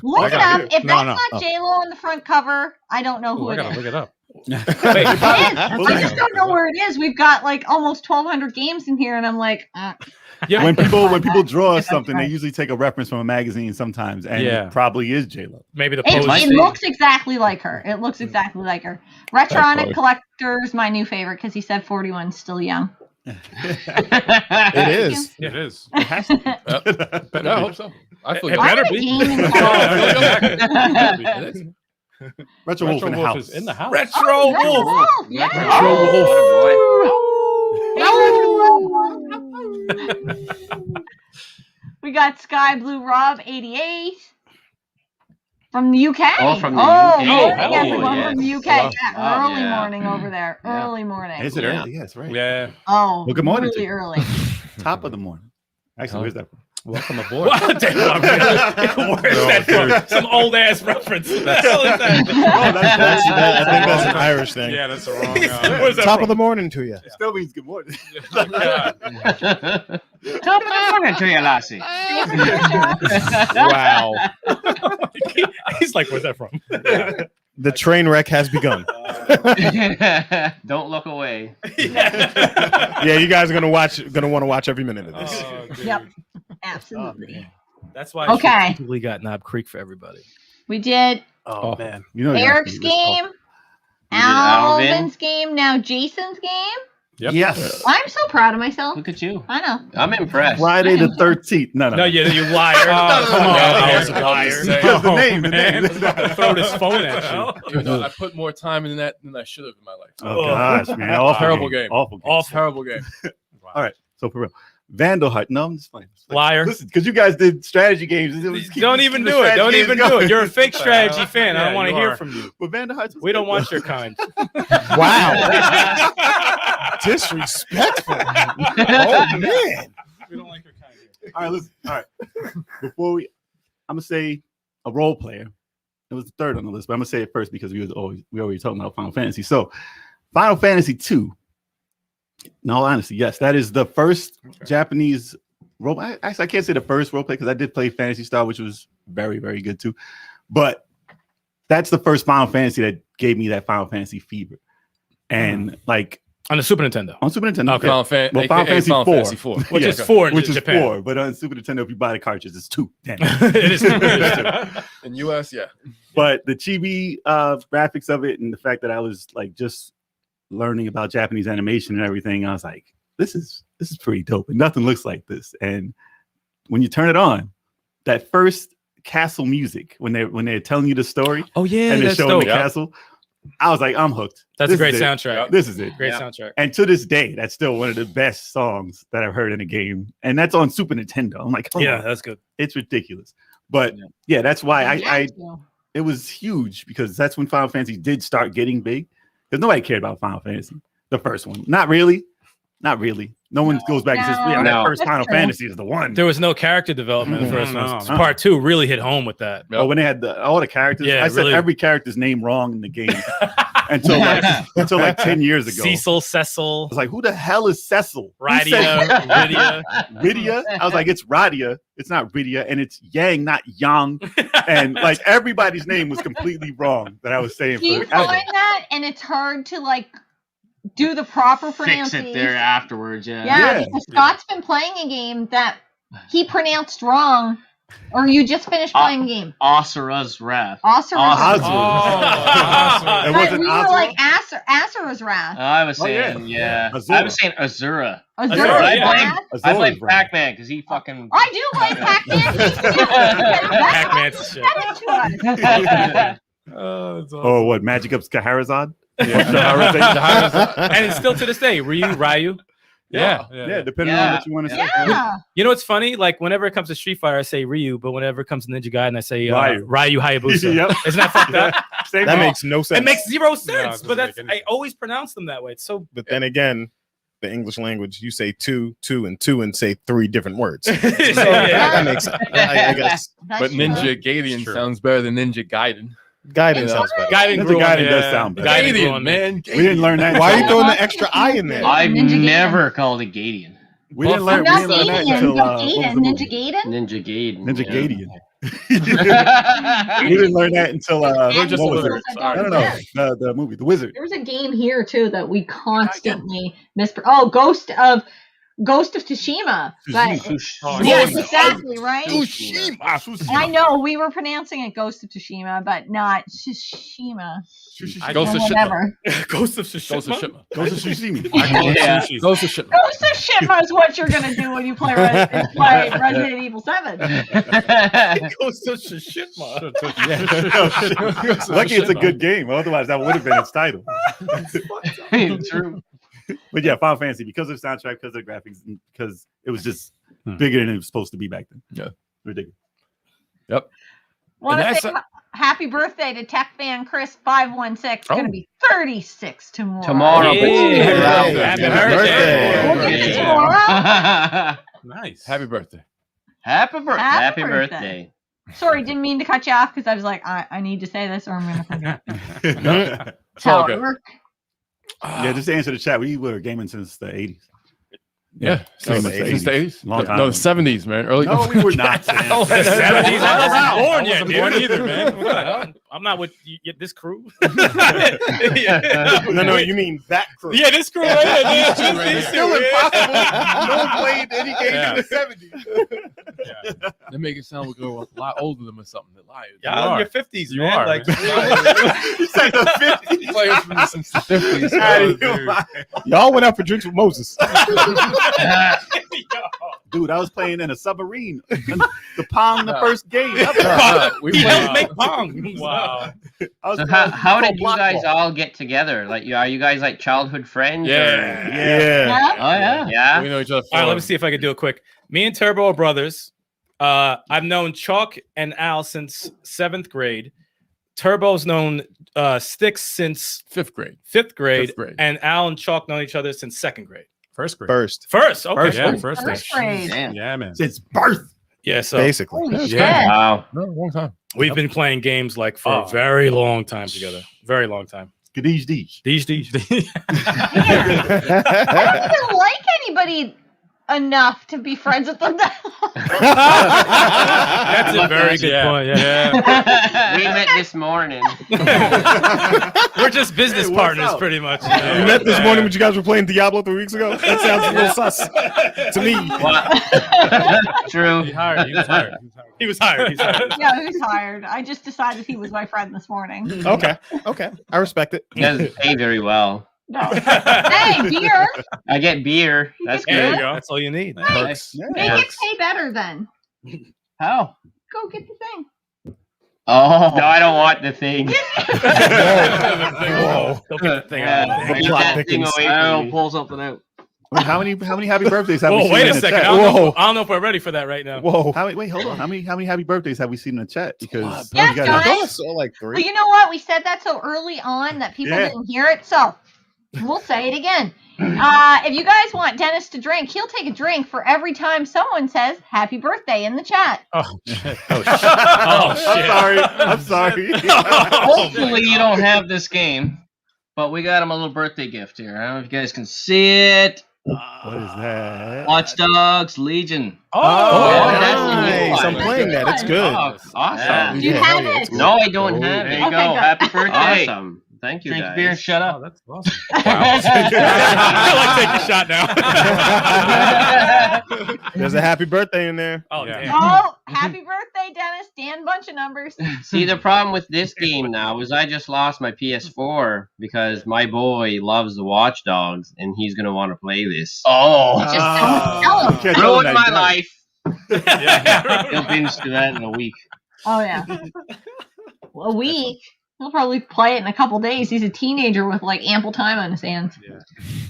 Look I it got up. it. If No, that's no. not J-Lo on the front cover, I don't know who I it gotta is. look it up. Wait, It is. I just don't know where it is. We've got like almost 1,200 games in here, and I'm like, Yeah. When people draw something, they usually take a reference from a magazine sometimes, and Yeah. it probably is J-Lo. maybe the it, pose. might it be. looks exactly like her. It looks exactly like her. Retronic Collector's my new favorite because he said 41 is still young. It is. It is. It has to be. But I hope so. I feel It good. I better have a be. game in the Retro Wolf in the house. is in the house. Retro Oh, Wolf. Wolf. Yeah. Retro We got Sky Blue Rob 88 from the UK. Oh, from the oh, UK. morning, Oh, everyone yes. from the UK. Wow. Yeah, Oh, early yeah. morning over there. Yeah. Early morning. Is it Yeah. early? Yes, right. Yeah. Oh, Well, good morning to really you. early. Top of the morning. Actually, where's that from? Welcome aboard. Where's that from? Some old ass reference. What the hell is that? I think that's an Irish thing. Yeah, that's the wrong. Where's that Top from? of the morning to you. It still means good morning. Top of the morning to you, Lassie. Wow. He's like, where's that from? The train wreck has begun. Don't look away. Yeah, you guys are gonna want to watch every minute of this. Oh, dude. Yep. Absolutely. That's why Okay. we got Knob Creek for everybody. We did Oh man, you know Eric's game, Alvin's game, now Jason's game. Yep. Yes. I'm so proud of myself. Look at you. I know. I'm impressed. Friday the 13th. No. No, you liar. Oh, Come on. I You're was a about to liar. say. Because the name. Man, throw this phone at you. Even though I put more time in that than I should have in my life. Oh gosh, man. Awful Terrible game. Awful game. Awful. Terrible game. All right. So for real, Vandal Heart. No, I'm just fine. Liar. Listen, because you guys did strategy games. It was Don't even the do it. strategy Don't games even do going. it. You're a fake strategy fan. I Yeah, don't want to you hear are. from you. But Vandal Hearts. We don't want your kind. Wow. Disrespectful. Oh man. We don't like your kind. All right, listen. All right. Before I'm gonna say a role player. It was the third on the list, but I'm gonna say it first because we already talking about Final Fantasy. So, Final Fantasy 2. In all honesty, yes, that is the first Japanese role. Actually, I can't say the first role play because I did play Phantasy Star, which was very, very good too. But that's the first Final Fantasy that gave me that Final Fantasy fever. And like On the Super Nintendo. on Super Nintendo, Okay. Final Fantasy Final Fantasy 4. 4, Which Yeah. is 4 in which is Japan. 4. But on Super Nintendo, if you buy the cartridge, it's 2. Damn. It is 2. It is 2. In US, yeah. But the chibi graphics of it and the fact that I was like just learning about Japanese animation and everything, I was like, this is pretty dope. And nothing looks like this. And when you turn it on, that first castle music, when they're telling you the story Oh, yeah. and they're That's showing dope. the castle, I was like, I'm hooked. That's This a great is it. soundtrack. This is it. Great Yeah. soundtrack. And to this day, that's still one of the best songs that I've heard in a game. And that's on Super Nintendo. I'm like, come Yeah, on. that's good. It's ridiculous. But yeah, that's why I Yeah. it was huge because that's when Final Fantasy did start getting big. Because nobody cared about Final Fantasy, the first one. Not really. No one goes back and says, yeah, that No. first That's Final true. Fantasy is the one. There was no character development in the first No, one. no. Part 2 really hit home with that. Oh, when they had all the characters, Yeah, I said really. every character's name wrong in the game until like 10 years ago. Cecil, I Cecil, was like, who the hell is Cecil? Who said- Radia, Rydia. Rydia? I was like, it's Radia. It's not Rydia, and it's Yang, not Yang. And like everybody's name was completely wrong that I was saying. Do you forever. find that and it's hard to like do the proper Fix pronunciation? it there afterwards. Yeah. Yeah, because Scott's been playing a game that he pronounced wrong, or you just finished playing a game. Asura's Wrath. Asura's Asura. Wrath. It But wasn't we were Asura? like Asura's Wrath. I was Oh, yeah. saying, yeah. Azura. I was saying Azura. Azura's Azura, yeah. Wrath. I Azura's played Wrath. Pac-Man because he fucking. I do play Pac-Man. Pac-Man's shit. Send it to us. Or what? Magic of Scheherazade? And it's still to this day, Ryu. Yeah, depending on what you want to say. Yeah. You know what's funny? Like whenever it comes to Street Fighter, I say Ryu, but whenever it comes to Ninja Gaiden, I say Ryu Hayabusa. Yep. Isn't that fucked up? Same That thing. makes no sense. It makes zero sense, doesn't but that's make any I always pronounce them that way. It's so. But then again, the English language, you say two, and say 3 different words. So, yeah. That makes sense. I guess That's But true. Ninja Gaiden true. sounds better than Ninja Gaiden. Gaiden sounds better. Gaiden Ninja grew on Gaiden me. does sound better. Gaiden grew Gaiden, on me. man. We didn't learn that. Why are you until- throwing the extra I in there? I've Ninja Gaiden. never called it Gadian. We didn't learn, I'm we not didn't learn that Gaiden. until Not what was Gaiden. the movie? Ninja Gaiden. Ninja Gaiden. Ninja yeah. Gaiden. We didn't learn that until We're just what was illiterate. it? I don't know. The movie, The Wizard. There's a game here too that we constantly mispronounce. Oh, Ghost of Tsushima. But yes, exactly right. I know we were pronouncing it Ghost of Tsushima, but not Tsushima. Ghost of Shipma. Whatever. Ghost of Ghost of Tsushima. Shipma. Ghost of Tsushima. Yeah. Ghost of Shipma. Ghost of Tsushima is what you're gonna do when you play Resident Evil 7. Ghost of Tsushima. Lucky it's a good game. Otherwise, that would have been its title. True. But yeah, Final Fantasy, because of the soundtrack, because of the graphics, and because it was just bigger than it was supposed to be back then. Yeah. Ridiculous. Yep. Want to And say happy birthday to Tech Fan Chris 516. Going to be 36 tomorrow. Tomorrow. Yeah. Happy birthday. We'll get to tomorrow. Nice. Happy birthday. Happy birthday. Sorry, didn't mean to cut you off because I was like, I need to say this or I'm going to forget. It's all How it good. worked. Yeah, just to answer the chat, we were gaming since the 80s. Yeah, since the 80s. Long time. No, the 70s, man. Early. No, we were not. The 70s. I wasn't born yet, born dude. either, man. I'm not with this crew. No, you mean that crew. Yeah, this crew right here. These two, It's still impossible. No one played any games in the 70s. They make it sound like we're a lot older than them or something. They're liars. Y'all in your 50s, You man. are. Like, You said the 50s. Players from the 50s. Y'all went out for drinks with Moses. Dude, I was playing in a submarine. The Pong, the first game. We he played. helped make Pong. Wow. So how did you guys all get together? Like, are you guys like childhood friends? Yeah. Yeah. Oh yeah. Yeah. We know each other. All right, let me see if I can do it quick. Me and Turbo are brothers. I've known Chalk and Al since 7th grade. Turbo's known Sticks since 5th grade. 5th grade. 5th grade. And Al and Chalk known each other since 2nd grade. First grade. First, First, okay. Yeah, cool. first First grade. grade. Yeah, man. Since birth. Yeah, so basically. Holy shit. Yeah. Wow. No, long time. we've been playing games like for a very long time together. Very long time. These. These. I don't like anybody enough to be friends with them. That's a very good point. Yeah. We met this morning. We're just business Hey, what's partners, up? pretty much. You met this morning when you guys were playing Diablo 3 weeks ago? That sounds a little sus to me. True. He was hired. He was hired. Yeah, who's hired? I just decided he was my friend this morning. Okay. I respect it. He doesn't pay very well. No. Hey, beer. I get beer. That's There you good. go. That's all you need. Nice. Make it pay better then. How? Go get the thing. Oh no, I don't want the thing. Whoa. Don't get the thing Yeah, out. get plot that thing thickens. away from me. Pull something out. Wait, how many happy birthdays have we Whoa, seen wait in a the second. chat? I don't know if we're ready for that right now. Whoa. Wait, hold on. How many happy birthdays have we seen in the chat? Because Yeah, you guys- I guys. thought I saw like Well, 3. you know what? We said that so early on that people Yeah. didn't hear it, so we'll say it again. If you guys want Dennis to drink, he'll take a drink for every time someone says happy birthday in the chat. Oh, shit. Oh, I'm sorry. Hopefully you don't have this game, but we got him a little birthday gift here. I don't know if you guys can see it. What is that? Watch Dogs Legion. Oh, yeah, that's the new nice. one. I'm playing that. It's good. Oh, awesome. Yeah. Do you Yeah, have hell yeah, it? it's good. No, I don't have There it. you Okay, go. good. Happy birthday. Awesome. Thank you, Drink guys. beer and shut Oh, up. that's awesome. I like taking a shot now. There's a happy birthday in there. Oh, Yeah. damn. Oh, happy birthday, Dennis. Dan, bunch of numbers. See, the problem with this game now is I just lost my PS4 because my boy loves the Watch Dogs and he's going to want to play this. Oh. Just tell him. Can't tell Ruined him my that. life. He'll binge to that in a week. Oh, yeah. A week. He'll probably play it in a couple days. He's a teenager with like ample time on his hands.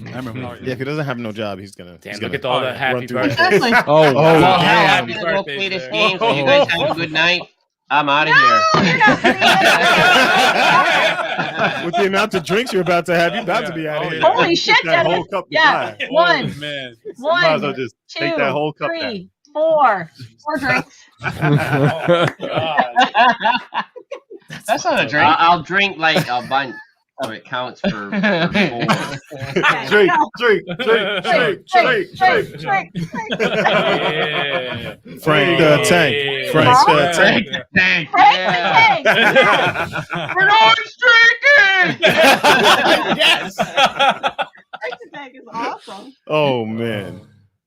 I remember. Yeah, if he doesn't have no job, he's gonna. Damn, he's look gonna at all that run happy through birthday. Exactly. Oh, Oh, Well, damn. I'm going to go play this game so you guys have a good night. I'm out of No, here. you're not putting With the amount of drinks you're about to have, you're about to be out of here. Holy shit, That Dennis. whole cup Yeah. goodbye. One, Man. Might as well one, just two, take that whole cup 3, 4. 4 drinks. That's not a drink. I'll drink like a bunch so it counts for 4. Drink. Yeah. Frank the Tank. Frank the Tank. Thank Frank the Tank. We're not drinking. Yes. Frank the Tank is awesome. Oh man.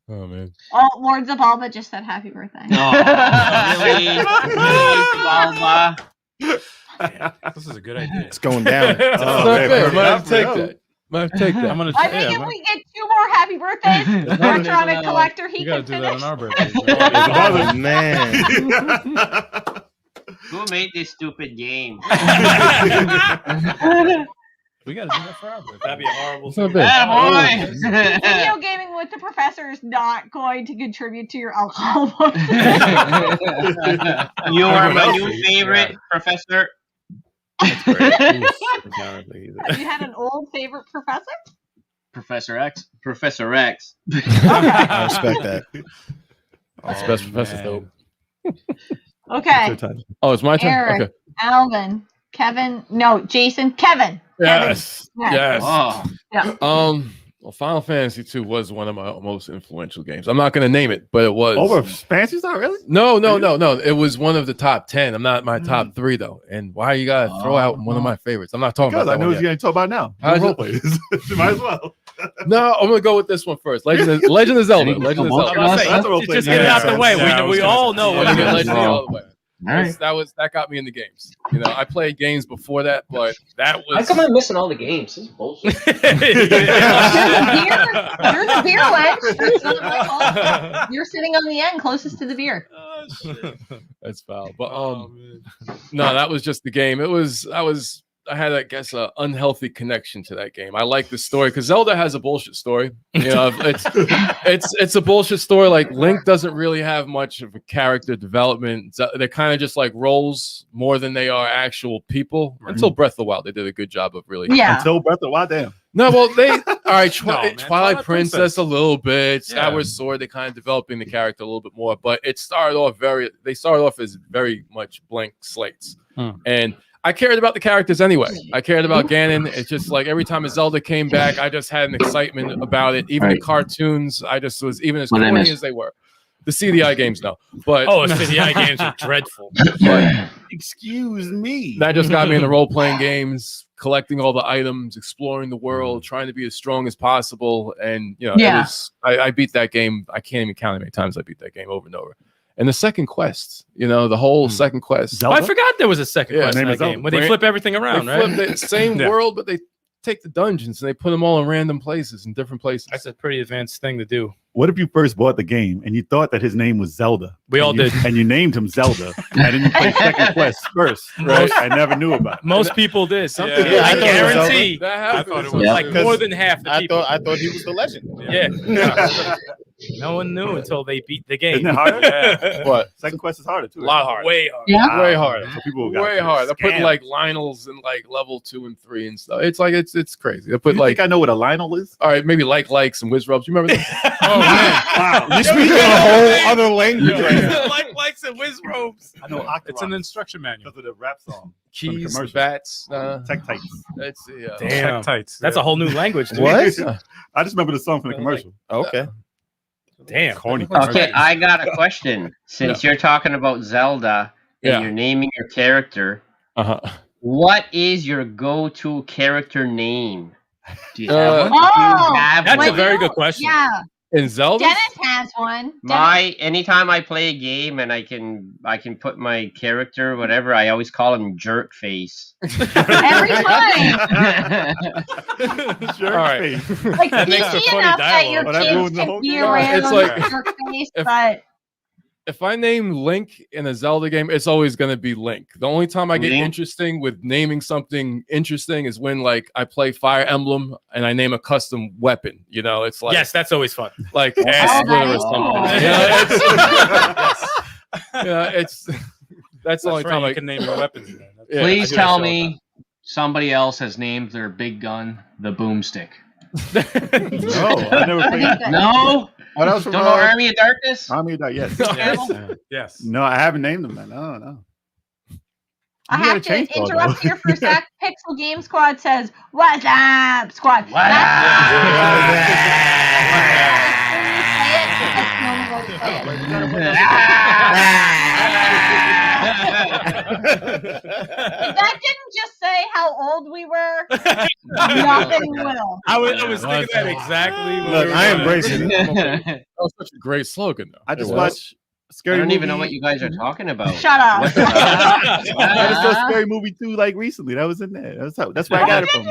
Oh man. Oh, Lords of Alba just said happy birthday. Really? Alba? This is a good idea. It's going down. That's not man, fair. Might have to perfect. take that. Might have to take that. I'm gonna. I think if we get 2 more happy birthdays, electronic collector, he You gotta can do that finish. on our birthday. Oh man. Who made this stupid game? We gotta do that for our birthday. That'd be a horrible It's not thing. bad. Video gaming with the professor is not going to contribute to your alcohol. You are my new favorite, Professor. Have you had an old favorite professor? Professor X. Professor X. I respect that. That's the best professor though. Okay. Oh, it's my turn. Eric, Okay. Alvin, Kevin. No, Jason. Kevin. Yes. Kevin. Yes. Oh. Yeah. Well, Final Fantasy II was one of my most influential games. I'm not going to name it, but it was. Over Fantasy Star, really? No. It was one of the top 10. I'm not my top 3 though. And why you gotta throw out one of my favorites? I'm not talking Because about I that know one what you're yet. going to talk about now. How's Role it- players. Might as well. No, I'm gonna go with this one first. Legend of Zelda. Legend of Zelda. That's a role play. Just get it out the way. Yeah, We all know I'm what gonna it get is. Legend of Zelda. All right. That got me in the games. You know, I played games before that, but that How was. come I'm missing all the games? This is bullshit. You're the beer wench. That's not my fault. You're sitting on the end closest to the beer. That's foul. But no, that was just the game. I had, I guess, an unhealthy connection to that game. I like the story because Zelda has a bullshit story. You know, it's a bullshit story. Like Link doesn't really have much of a character development. They're kind of just like roles more than they are actual people. Until Breath of the Wild, they did a good job of really. Yeah. Until Breath of the Wild, damn. No, well, they all right. man. Twilight Princess a little bit. Yeah. Skyward Sword, they kind of developing the character a little bit more, but it started off They started off as very much blank slates, and I cared about the characters anyway. I cared about Ganon. It's just like every time a Zelda came back, I just had an excitement about it. Even the cartoons, I just was even as corny as they were. The CDI games, no, but CDI games are dreadful. Excuse me. that just got me into role-playing games, collecting all the items, exploring the world, trying to be as strong as possible. And you know, Yeah. it was I beat that game. I can't even count how many times I beat that game over and over. And the second quest, you know, the whole second quest. Oh, I forgot there was a second quest in name that is Zelda. game where they flip everything around, They right? flip the same Yeah. world, but they take the dungeons and they put them all in random places in different places. That's a pretty advanced thing to do. What if you first bought the game and you thought that his name was Zelda? We all did. And you named him Zelda. And then you played second quest first. Right? I never knew about it. Most people did. Yeah, I I thought it was guarantee. That I happened. thought it was Like more than half the people. I thought he was the legend. Yeah. No one knew until they beat the game. Isn't it harder? Yeah. What? Second quest is harder too. A lot harder. Way hard. Yeah. Way harder. So people got Way hard. They're putting scammed. like Lionels in like level 2 and 3 and stuff. It's like it's crazy. They put You like think I know what a Lionel is? all right, maybe likes and whiz rubs. You remember that? Oh man. Wow. You speak in a whole other language right now. Likes and whiz robes. I know It's an instruction manual. because of the rap song. Keys, commercial. bats. Tech Tights. That's Damn. Tech tights. That's a whole new language. Dude. What? I just remember the song from the commercial. Okay. Damn. Corny. Okay, I got a question. Since you're talking about Zelda and Yeah. you're naming your character, what is your go-to character name? Do you have one? Oh, That's like, a very good question. Yeah, In Zelda? Dennis has one. Anytime I play a game and I can put my character, whatever, I always call him Jerk Face. Every time. Sure. All right. Like That makes for PC funny enough that dialogue. your Well, that kids ruins the can whole be game. around It's like- your face, if- but If I name Link in a Zelda game, it's always going to be Link. The only time I get Link? interesting with naming something interesting is when like I play Fire Emblem and I name a custom weapon. You know, it's like Yes, that's always fun. like Ass splitter or is something. cool. It's that's the only That's time right, I you can name your weapons. Man. That's- Yeah, Please I do that tell shit all the me somebody else has named their big gun the boomstick. No, I never I played. think that- No? What else Don't from know Army of Darkness? Army of Dark, yes. Yes. No, I haven't named them. Man. No. I You got have a to chainsaw, interrupt though. here for a sec. Pixel Game Squad says, "What's up, Squad?" What If that didn't just say how old we were, nothing will. I was thinking that exactly. when Look, we were I doing embrace it. it. That was such a great slogan though. I just It was. watched I Scary don't Movie. even know what you guys are talking about. Shut up. What the- I just saw Scary Movie 2 like recently. That was in there. That's where I got it from.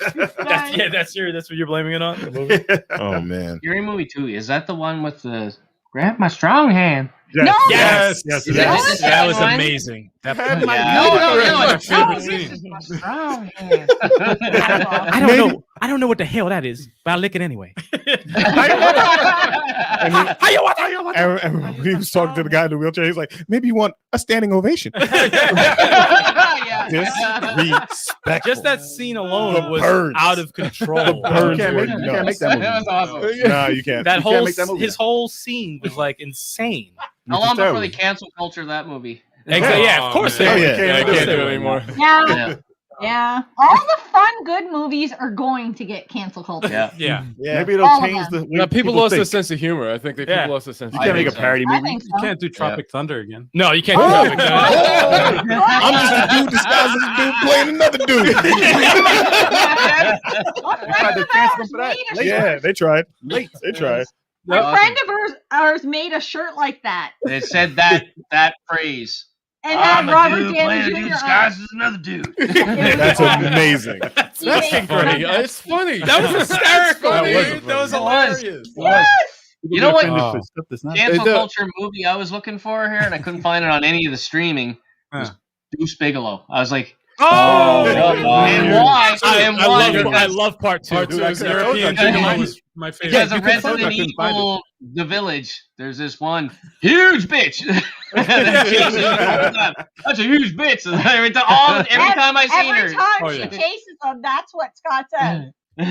That's what you're blaming it on. The movie? Oh man. Scary Movie 2, is that the one with the grab my strong hand? Yes. No! Yes. Yes. Is yes. that That was one? amazing. That, Had my- Yeah. That's my favorite this scene. is my strong hand. I don't know. I don't know what the hell that is, but I'll lick it anyway. And when he was talking to the guy in the wheelchair, he's like, maybe you want a standing ovation. Yeah. Disrespectful. Just that scene alone The was burns. out of control. The burns You can't were make nuts. that movie. That was awesome. No, you can't. That You whole can't make that movie. his whole scene was like insane. How long before terrible. they cancel culture that movie? Exactly. Yeah, of course. man. they Oh, would. yeah. I can't do it anymore. Yeah. Yeah. All the fun, good movies are going to get cancel culture. Yeah. Yeah. Maybe it'll All of change the way Now, people lost their think. sense of humor. I think people Yeah. lost their sense. You of can't humor. make a parody I movie. think You so. can't do Tropic Thunder again. No, you can't do Tropic Thunder. I'm just a dude disguised as a dude playing another dude. Tried to cancel for that. Yeah, they tried. They tried. A friend of ours made a shirt like that It said that phrase. and had Robert Downey dude Jr. on it. disguised as another dude. That's amazing. That's Yeah. funny. It's funny. That was hysterical. That was dude. That was It was. hilarious. Yes. You know what? Offended for stuff that's not- Cancel They do. culture movie I was looking for here, and I couldn't find it on any of the streaming. Was Deuce Bigelow. I was like, Oh, and why? And why? I love part two. Part two is European Because- Gigolo was my favorite. Because of you can find it, I Resident couldn't find Evil, The Village, there's this one huge bitch. That chases you all the time. That's a huge bitch. Every time I see Every her. time Oh, she yeah. chases them, that's what Scott says. Oh,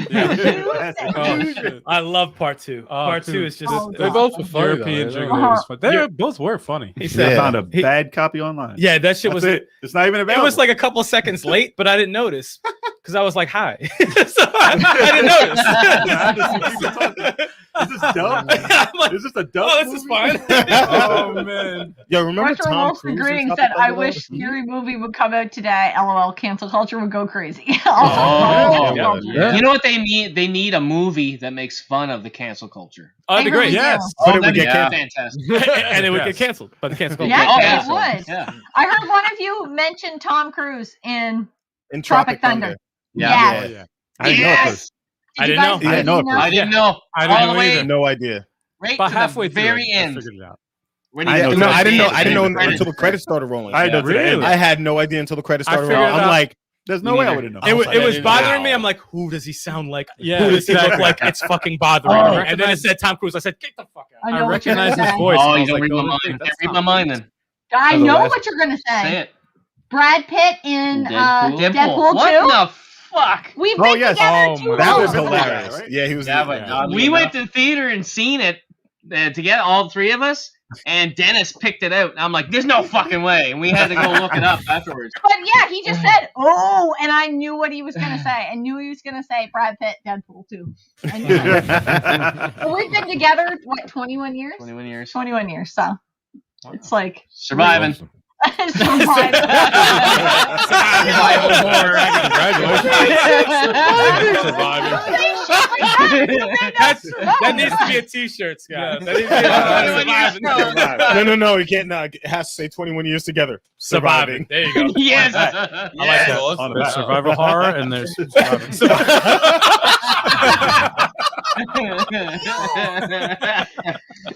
shit. I love part two. Oh, Part two. two is just. Oh, They both were funny. European though. Gigolo was fun. They both were funny. He I said, found a He- bad copy online. "Yeah, that shit That's was. it. It's not even It available. was like a couple seconds late, but I didn't notice because I was like, "Hi," so I didn't notice. Is this dumb? I'm like, Is this a dumb? oh, this is movie? fine. Oh man. Yo, remember Arthur Tom Wilson Cruise? Green and said, stuff I like wish that? Scary Movie would come out today. LOL, cancel culture would go crazy. Oh, yeah. culture. Yeah. You know what they need? They need a movie that makes fun of the cancel culture. Oh, that'd be great. Yes. But it would that'd get be canceled. fantastic. And it would Yes. get canceled. But the cancel culture. Yeah, Oh, it yeah. would. Yeah. I heard one of you mention Tom Cruise in In Tropic Thunder. Yeah. Yes. I didn't know it first. I Did you didn't guys know. I didn't know it first. I didn't know. I All didn't the know way either. No idea. right About to halfway the through, very I end. figured it out. When I he know gets No, to I the didn't know. end, I didn't know and until the credits. credits started rolling. I know to the Really? end. I had no idea until the credits I started figured rolling. it I'm out. like, There's no Me way I neither. would have known. It was Wow. bothering me. I'm like, who does he sound like? Yeah, Who does he look exactly. like? It's fucking bothering Oh. me. And then it said Tom Cruise. I said, get the fuck out. I know what you're recognize going to his say. voice. Oh, I you was don't like, read my oh, mind. that's Can't read Tom my mind Cruise. then. I Otherwise- know what you're going to Say say. it. Brad Pitt in Deadpool 2. What the fuck? We've Oh, been yes. together Oh, too my that long. was Oh, hilarious. right? Yeah, he was. Yeah, but we went to the theater and seen it together, all three of us, and Dennis picked it out. And I'm like, there's no fucking way. And we had to go look it up afterwards. But yeah, he just said, oh, and I knew what he was going to say. I knew he was going to say Brad Pitt, Deadpool 2. I knew it. But we've been together, what, 21 years? 21 years. 21 years, so it's like Surviving. surviving. Survival horror. That needs to be a t-shirt, Scott. That needs to be surviving. No. You can't. No, it has to say 21 years together. Surviving. There you go. Yes. I like Yes. that. On the There's back. survival horror and there's surviving.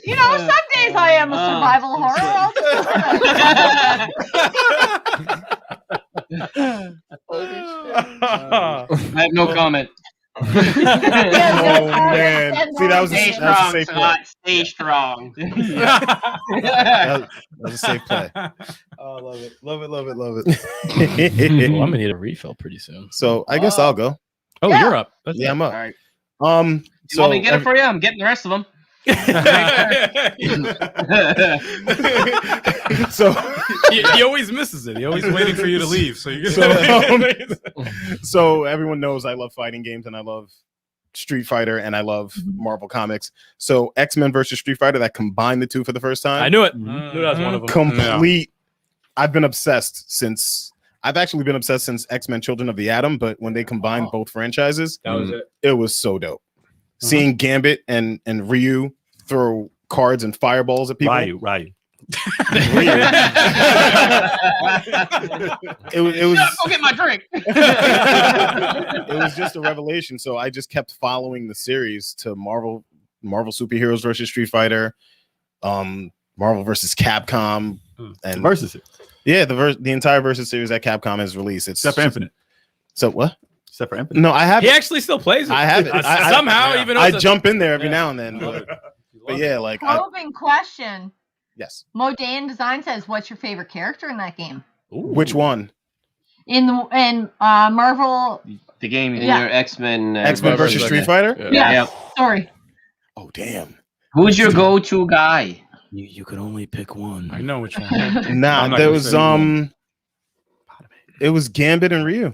You know, some days I am a survival horror. I'll just I have no comment. Oh man, see that was Stay a strong, safe play. Scott. Stay strong. That was a safe play. Oh, love it. Well, I'm gonna need a refill pretty soon. So I guess I'll go. Oh, Yeah. you're up. Yeah, I'm up. All right. So You want me to get it for you? I'm getting the rest of them. so he always misses it. He always waiting for you to leave. So you so everyone knows I love fighting games and I love Street Fighter and I love Marvel Comics. So X-Men versus Street Fighter, that combined the two for the first time. I knew it. Knew that was one of them. Complete. I've been obsessed since. I've actually been obsessed since X-Men Children of the Atom, but when they combined both franchises, That was it. it was so dope. Seeing Gambit and Ryu throw cards and fireballs at people. Ryu. It was Go get my drink. it was just a revelation. So I just kept following the series to Marvel Superheroes versus Street Fighter, Marvel versus Capcom, and Versus it. yeah, the entire versus series that Capcom has released. It's Except for Infinite. So what? Except for Infinite. No, I have. He actually still plays it. I have it. Somehow, even though I it's a- jump in there every now and then, but yeah, like probing question. yes. Modan Design says, what's your favorite character in that game? Which one? in Marvel. The game in Yeah. your X-Men. X-Men versus Street Fighter. Yeah. Sorry. Oh damn. Who's your go-to guy? You could only pick one. I know which one. Nah, there was it was Gambit and Ryu.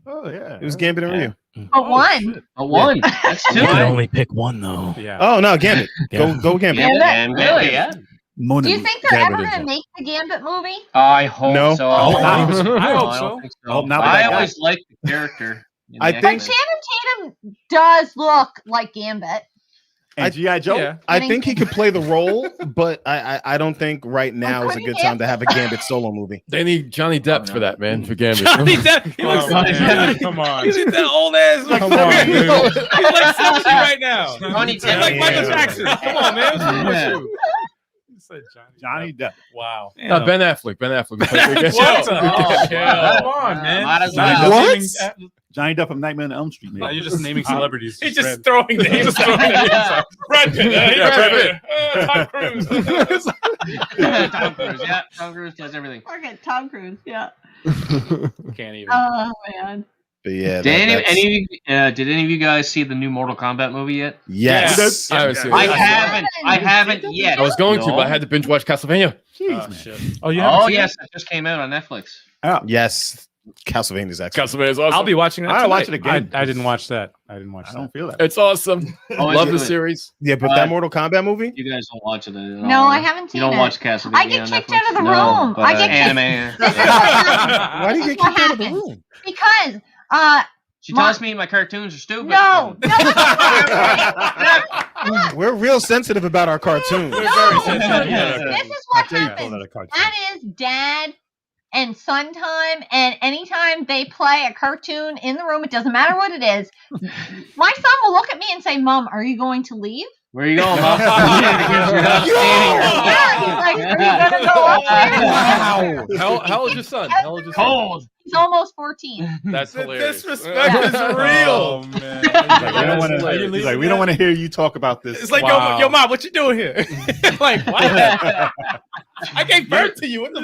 Oh yeah. It was Gambit and Ryu. But one. A one. That's two. You can only pick one though. Yeah. Oh no, Gambit. Go Gambit. Gambit. Really? Yeah. Do you think they're ever going to make the Gambit movie? I hope No. so. I hope I so. don't think so. Oh, not with I that guy. always liked the character. in I the think- But X-Men. Channing Tatum does look like Gambit. And G.I. Joe. Yeah. I think he could play the role, but I don't think right now is a good time to have a Gambit solo movie. They need Johnny Depp for that, man. For Gambit. Johnny Depp. He looks Oh, man. Come on. He's that old ass. Come on, dude. He's like 70 right now. Johnny He's like Depp. Michael Jackson. Come on, man. What's wrong with Yeah. you? You said Johnny Depp. Wow. No, Ben Affleck. Ben Affleck. What the hell? Come on, man. Might as Now well. you're What? just naming- Johnny Depp from Nightmare on Elm Street. now Man. you're just naming celebrities. He's just throwing names. He's just throwing names out. Brad Pitt. Yeah, Brad Pitt. Tom Cruise. Tom Cruise. Yeah, Tom Cruise does everything. Forget Tom Cruise. Yeah. Can't even. Oh man. But yeah, Did any of you guys see the new Mortal Kombat movie yet? yes. I haven't seen I it. haven't yet. I was going to, No. but I had to binge watch Castlevania. Oh, shit. Oh, you haven't Oh seen yes, it just came out on Netflix. Yes. Castlevania's excellent. Castlevania's awesome. I'll be watching that. I watch it tonight. again. I didn't watch that. I didn't watch I that. don't feel that. It's awesome. Oh, Love the it's good. series. Yeah, but that Mortal Kombat movie? You guys don't watch it. No, I haven't seen You don't it. watch Castlevania. I get on kicked Netflix? out of the No, room. but, I get kicked- anime. Why do you get What kicked out of the happened? room? Because She tells me my cartoons are stupid. no. We're real sensitive about our cartoons. We're very sensitive. Yeah. This is what Call happens. that a cartoon. That is dad and son time, and anytime they play a cartoon in the room, it doesn't matter what it is. My son will look at me and say, "Mom, are you going to leave?" Where are you going, Mom? Yeah, he's like, "Are you gonna go upstairs?" Wow. How old is your son? How old is your son? Cold. He's almost 14. That's The hilarious. disrespect is real. Oh, man. He's like, we don't That's wanna- hilarious. he's like, we don't want to hear you talk about this. It's like, Wow. yo, mom, what you doing here? Like, what? I gave birth to you. What the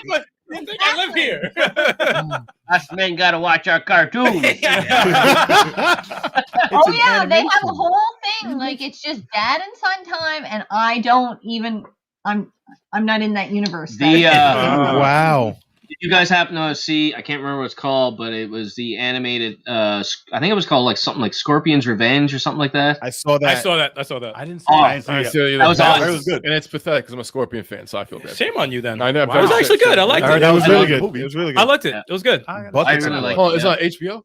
fuck? You think I live here? Us men gotta watch our cartoons. Oh yeah, they have a whole thing. Like it's just dad and son time, and I don't even. I'm not in that universe. The Wow. did you guys happen to see? I can't remember what it's called, but it was the animated. I think it was called like something like Scorpion's Revenge or something like that. I saw that. I saw that. I didn't see Oh, that. I I see see you That was there. awesome. It was good. And it's pathetic because I'm a Scorpion fan, so I feel bad. Shame on you then. I know. Wow. It was actually good. I liked I heard it. that It was I really love good. movie. It was really I good. liked it. It was good. I Buckets really of like blood. Oh, it's on HBO?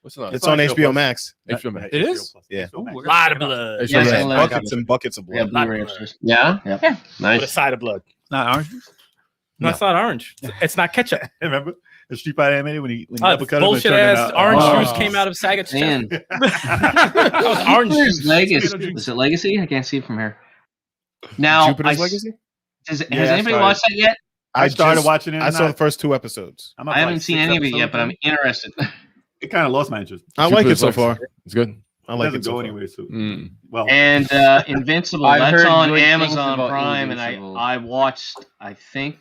What's it on? It's on HBO Max. HBO Max. It is? Yeah. Lot of blood. HBO Yes, Max. I like Buckets and buckets of Yeah, blood. Blu-ray upstairs. Yeah. Yeah. With a Nice. side of blood. Not orange. No, it's not orange. It's not ketchup. Remember the Street Fighter animated when he uppercut him and Bullshit turned ass it out? orange Oh. juice came out of Saget's chest. Man, That was orange Jupiter's juice. Legacy. Is it Legacy? I can't see it from here. Now, Jupiter's I- Legacy? Has Yeah, anybody started. watched that yet? I started just- watching it. I saw the first 2 episodes. I'm up I to haven't like seen 6 any of it yet, episodes but I'm in. interested. It kind of lost my interest. I like it Jupiter's so Legacy. far. It's good. I It like doesn't it so go far. anywhere soon. Mm. Well, And Invincible, I've that's heard on good things Amazon about Prime, Invincible. and I watched, I think,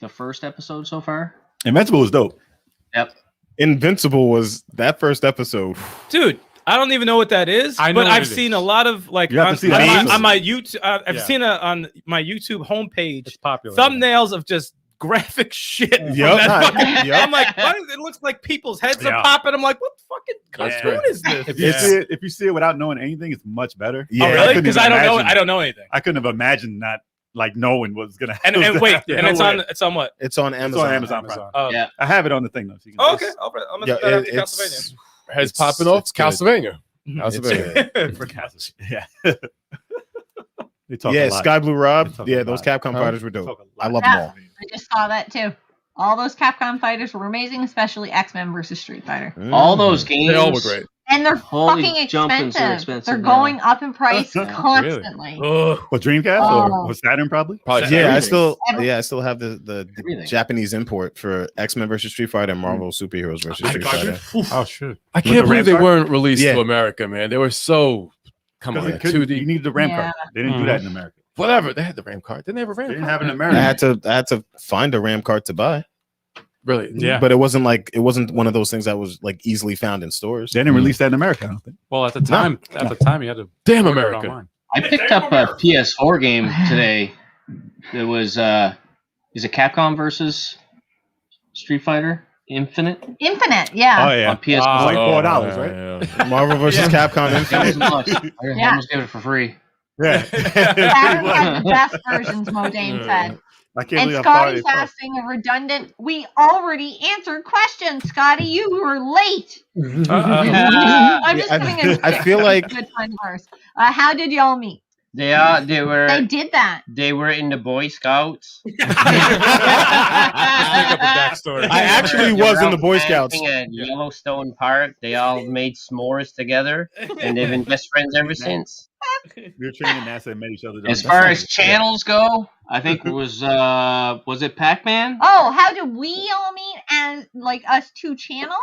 the first episode so far. Invincible was dope. Yep. Invincible was that first episode. Dude, I don't even know what that is, I know but what I've it is. seen a lot of like You have on, to see the on names. my YouTube. I've Yeah. seen on my YouTube homepage It's popular. thumbnails of just graphic shit. from Yep. that fucking- Yep. I'm like, why does it looks like people's heads Yeah. are popping? I'm like, what fucking That's cartoon great. is this? If you see it without knowing anything, it's much better. Yeah. Oh, I really? couldn't Because even I don't know. imagine- I don't know anything. I couldn't have imagined not like knowing what was gonna happen. And wait, Yeah, and no it's way. on. It's on what? It's on It's Amazon. on Amazon Prime. Oh, Yeah. I have it on the thing though. So you can Oh, okay. I'm gonna Yeah, put that out to it's, Castlevania. Heads It's- popping off. it's good. Castlevania. It's Castlevania. good. for Castle. Yeah. They talk Yeah, a lot. Sky Blue Rob. They talk Yeah, a those lot. Capcom Huh? fighters were They dope. talk a lot. I love them Yeah. all. I just saw that too. All those Capcom fighters were amazing, especially X-Men versus Street Fighter. All those games. They all were great. And they're Holy fucking jumpins, expensive. they're expensive They're now. going up in price Yeah. constantly. Ugh. What Dreamcast Oh. or Saturn probably? Probably Yeah, I everything. still have the Everything. Japanese import for X-Men versus Street Fighter and Marvel Superheroes versus Street Fighter. Oh, sure. I With can't the believe they Ramstar? weren't released Yeah. to America, man. They were so. Come on, Because they couldn't- 2D. you needed the RAM Yeah. card. They didn't do that in America. Whatever. They had the RAM card. Didn't they have a RAM They didn't card? have it in I America. had to find a RAM card to buy. Really? Yeah. But it wasn't one of those things that was like easily found in stores. They didn't release that in America, I don't think. Well, at the time, you had to. Damn order it America. online. I picked up a PS4 game today. It was is it Capcom versus Street Fighter Infinite Infinite, yeah. Oh yeah, on PS4? like $4, right? Yeah. Marvel versus Capcom That was Infinite. much. I Yeah. almost gave it for free. Yeah. Saturn had the best versions, Modane said. I can't And believe how far they Scotty's asking a redundant. We already answered questions, Scotty. You were late. I'm just giving a I feel like good time first. How did y'all meet? They were They did that. they were in the Boy Scouts. Make up a backstory. I actually They was were in the out Boy Scouts. camping at Yellowstone Park. They all made s'mores together, and they've been best friends ever since. We were training NASA and met each other. As far as channels go, I think it was it Pac-Man? Oh, how did we all meet as like us two channels?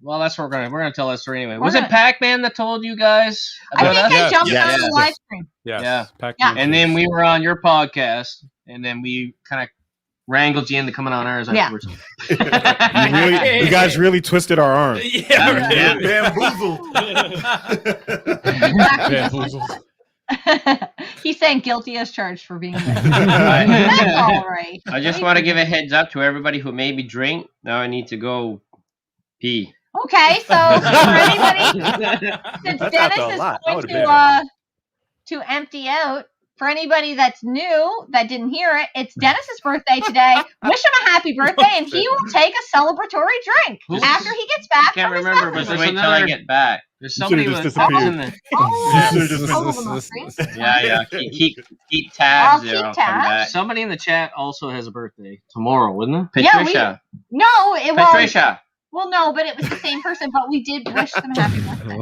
Well, that's what we're gonna tell that story anyway. We're Was gonna- it Pac-Man that told you guys I about think us? I jumped Yes. on the live stream. Yes. Yeah. Pac-Man. And then we were on your podcast, and then we kind of wrangled you into coming on ours Yeah. afterwards. you guys really twisted our arm. Yeah. Bamboozled. He's saying guilty as charged for being late. That's all right. I just want to give a heads up to everybody who made me drink. Now I need to go pee. Okay, so for anybody, since That's Dennis not a is lot. I going would've been to empty out, for anybody that's new that didn't hear it, it's Dennis's birthday today. Wish him a happy birthday, and he will take a celebratory drink after he gets back. Can't from his remember, but festival. just wait till I get back. There's You somebody should've with just disappeared. in the Yeah. Keep tabs. I'll keep I'll come tabs. back. somebody in the chat also has a birthday tomorrow, wouldn't it? Yeah, Patricia. No, it was. Patricia. Well, no, but it was the same person, but we did wish them happy birthday.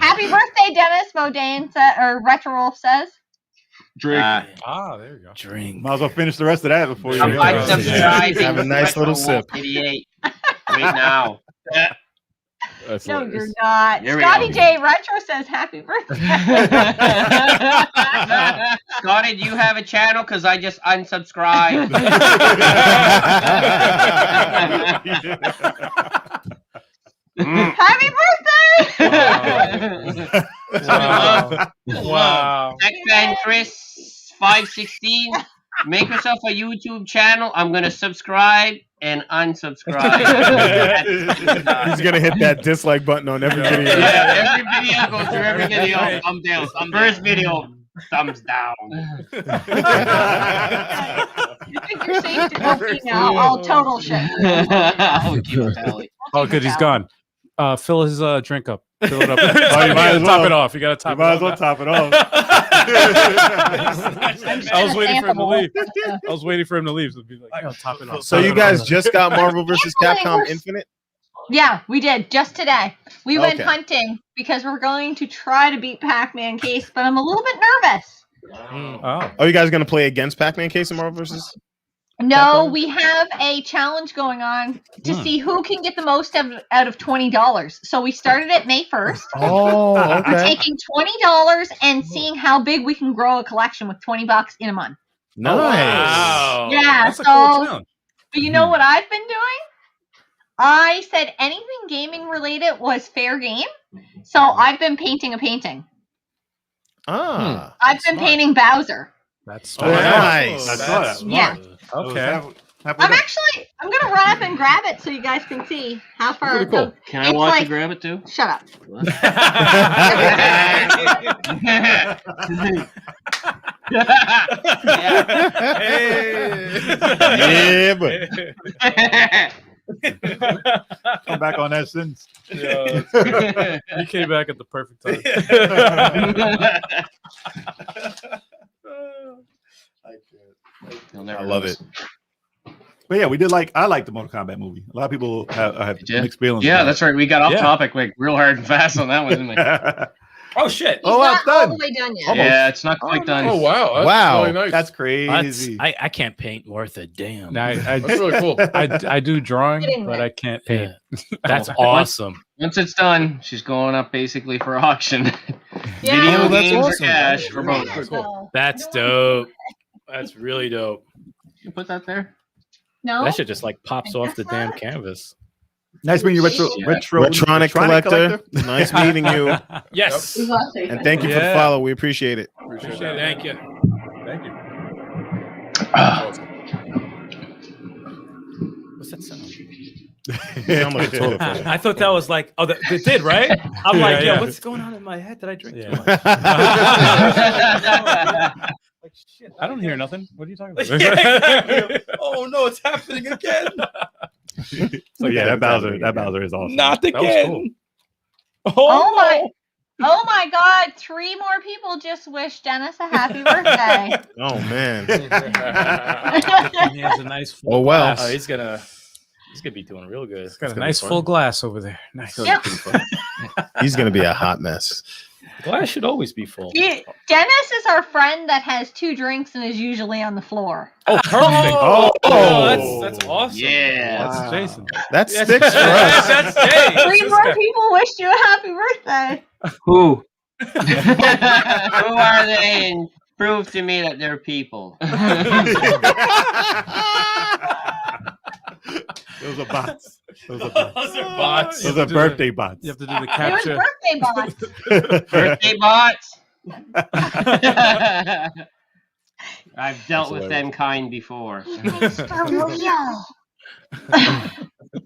Happy birthday, Dennis, Modane or Retro Wolf says. Drink. There you go. Drink. Might as well finish the rest of that before you I'm realize. unsubscribing. Have a nice Retro little Wolf sip. 88. Wait now. That's No, hilarious. you're not. Here we Scotty go. J. Retro says happy birthday. Scotty, do you have a channel? Because I just unsubscribed. Happy birthday! Wow. Tech Fan Chris 516. Make yourself a YouTube channel. I'm gonna subscribe and unsubscribe. He's gonna hit that dislike button on every video. Yeah, every video, go through every video. Thumb down. First video, thumbs down. You think you're safe to go pee now? All total shit. I'll keep a tally. Oh, good. He's gone. Fill his drink up. Fill it up. you might gotta as top well. it off. You gotta You top might as it well off. top it off. I was waiting for him to leave. I was waiting for him to leave. So be like, I gotta top it off. So you guys just got Marvel vs. Capcom Infinite? Yeah, we did just today. We went Okay. hunting because we're going to try to beat Pac-Man Case, but I'm a little bit nervous. Oh. Are you guys gonna play against Pac-Man Case in Marvel vs. No, Capcom? we have a challenge going on to see who can get the most out of $20. So we started at May 1st. Oh, We're okay. taking $20 and seeing how big we can grow a collection with $20 in a month. Nice. Wow. Yeah, That's a so- cool challenge. But you know what I've been doing? I said anything gaming related was fair game. So I've been painting a painting. Ah. I've been painting Bowser. That's Oh, nice. That's Yeah. Okay. I'm gonna run up and grab it so you guys can see how far. Pretty cool. Can I It's watch like- you grab it too? Shut up. Yeah, but Come back on that sentence. You came back at the perfect time. You'll never I love know. it. But yeah, we did I like the Mortal Kombat movie. A lot of people have Yeah. mixed feelings. Yeah, about that's right. We got off Yeah. topic like real hard and fast on that one, didn't we? it. Oh shit! Oh, He's it's not all done. the way done yet. Almost. Yeah, it's not quite done. Oh wow! That's Wow. really nice. That's That's, crazy. I can't paint worth a damn. Now, That's really cool. I do drawing, Getting but there. I can't paint. Yeah. That's awesome. Once it's done, she's going up basically for auction. Yeah. Video Oh, that's games awesome. or cash for both. Pretty cool. That's dope. That's really dope. You put that there? No. That shit just like pops off the damn canvas. Nice meeting you, Retronic Collector. Nice meeting you. Yes. And thank you for the follow. We appreciate it. Appreciate it. Thank you. Thank you. What's that sound? I thought that was like, oh, it did, right? I'm like, yeah. what's going on in my head? Did I drink too much? Like, shit, I don't hear nothing. What are you talking about? Exactly. Oh no, it's happening again. So yeah, that Bowser is awesome. Not again. Oh my God! 3 more people just wished Dennis a happy birthday. Oh man. He has a nice full Oh well. Oh, he's gonna be doing real good. Got a nice full glass over there. Nice. Yep. He's gonna be a hot mess. Glass should always be full. Dennis is our friend that has 2 drinks and is usually on the floor. Oh, perfect. That's awesome. Yeah. That's Jason. That sticks for us. That's Jay. 3 more people wished you a happy birthday. Who? Who are they? And prove to me that they're people. Those are bots. Those are bots. Those are bots. Those are birthday bots. You have to do the It was capture. birthday bots. Birthday bots. I've dealt with them kind before. Mr. Real.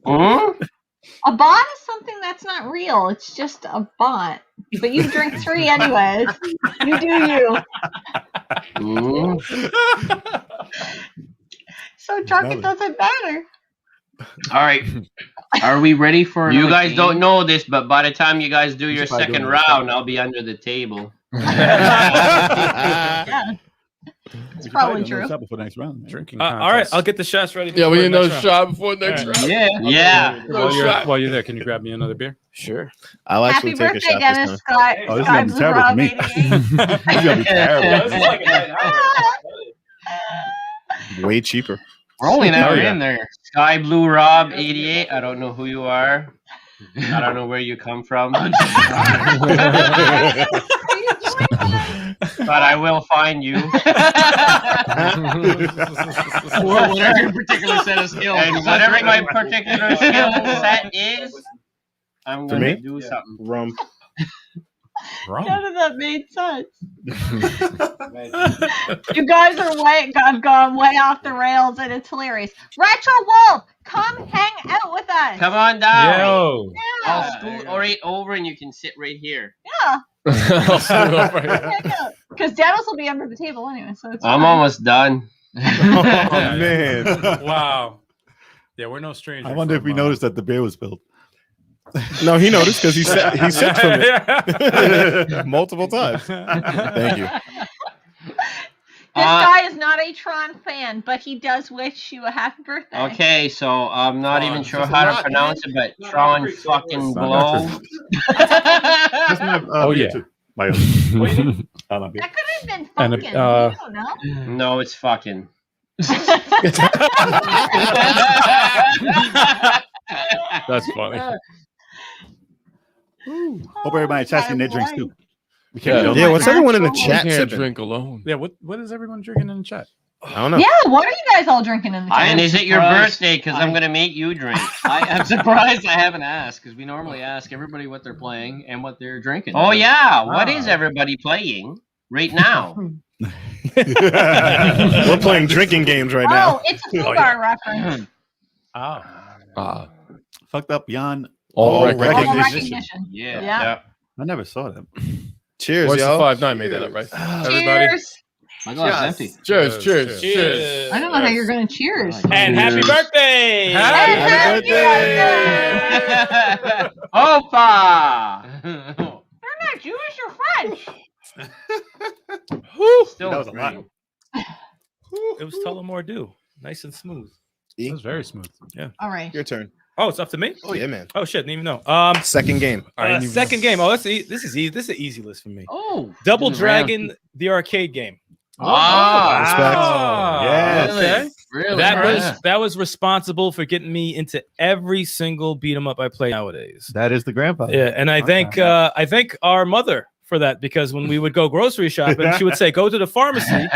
Hmm? A bot is something that's not real. It's just a bot. But you drink 3 anyways. You do you. Hmm? So drunk it doesn't matter. All right. Are we ready for you guys? Don't know this, but by the time you guys do your second round, I'll be under the table. Yeah. It's probably true. Before next round, Drinking All right, I'll get the shots ready. Yeah, we need before another next shot before next round. Yeah. While you're there, can you grab me another beer? Sure. I'll actually Happy take a birthday, shot this Dennis time. Scott. Oh, this is gonna be terrible for me. This is gonna be terrible. Way cheaper. We're only an hour yeah. in there. Sky Blue Rob 88. I don't know who you are. I don't know where you come from. But I will find you. Or whatever your particular set of skills. And whatever my particular skill set is, I'm For going to me? do something. Rum. None of that made sense. You guys have gone way off the rails, and it's hilarious. Retro Wolf, come hang out with us. Come on down. Yo. I'll scoot right over and you can sit right here. Yeah. Because Dennis will be under the table anyway, so it's I'm fine. almost done. Oh man. Wow. Yeah, we're no strangers. I wonder if we noticed that the beer was spilled. No, he noticed because he sipped from it multiple times. Thank you. This guy is not a Tron fan, but he does wish you a happy birthday. Okay, so I'm not even sure how to pronounce it, but Tron fucking Blow. Oh yeah. My own. That could have been And, fucking. I don't know. No, it's fucking. That's funny. Hope everybody's asking their drinks too. We Yeah. can't Yeah, what's everyone in the I chat can't sipping? drink alone. Yeah, what is everyone drinking in the chat? I don't know. Yeah, what are you guys all drinking in the And chat? is it your surprised. birthday? Because I'm going to make you drink. I'm surprised I haven't asked because we normally ask everybody what they're playing and what they're drinking. Oh, So- yeah. What is everybody playing right now? We're playing drinking games right now. Oh, it's a Fubar reference. Oh. Fucked up beyond All All recognition. recognition. Yeah. Yeah. I never saw that. Cheers, What's the y'all. 5-9 made that up, right? Everybody. Cheers. My glass is empty. Cheers, cheers, cheers. I don't know how you're going to cheers. And happy birthday! Happy birthday! Opa! You're not Jewish, you're French. Still That was a lot. It was Tullamore Dew. Nice and smooth. That was very smooth. Yeah. All right. Your turn. Oh, it's up to me? Oh yeah, man. Oh shit, didn't even know. Second game. Second game. Oh, this is easy. This is an easy list for me. Oh. Double this is round. Dragon, the arcade game. Ah. Yes. Okay. Really? That was responsible for getting me into every single beat 'em up I play nowadays. That is the grandfather. Yeah, and I thank our mother for that, because when we would go grocery shopping, she would say, "Go to the pharmacy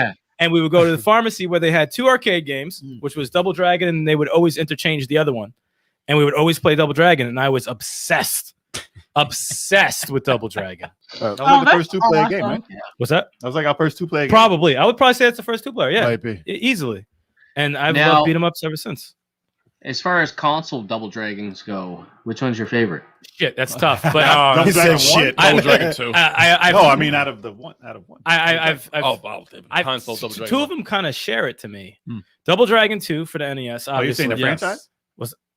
And we would go to the pharmacy where they had 2 arcade games, which was Double Dragon, and they would always interchange the other one. And we would always play Double Dragon, and I was obsessed with Double Dragon. That was like the first 2-player game, right? What's that? That was like our first 2-player game. Probably. I would probably say it's the first 2-player. Yeah, Might be. Easily. And I've Now- loved beat 'em ups ever since. As far as console Double Dragons go, which one's your favorite? Shit, that's tough. But Double Dragon shit. Double Dragon 2. I mean out of one. I've console Double Dragon 2 of them kind of share it to me. Double Dragon 2 for the NES. Are you saying the obviously. franchise?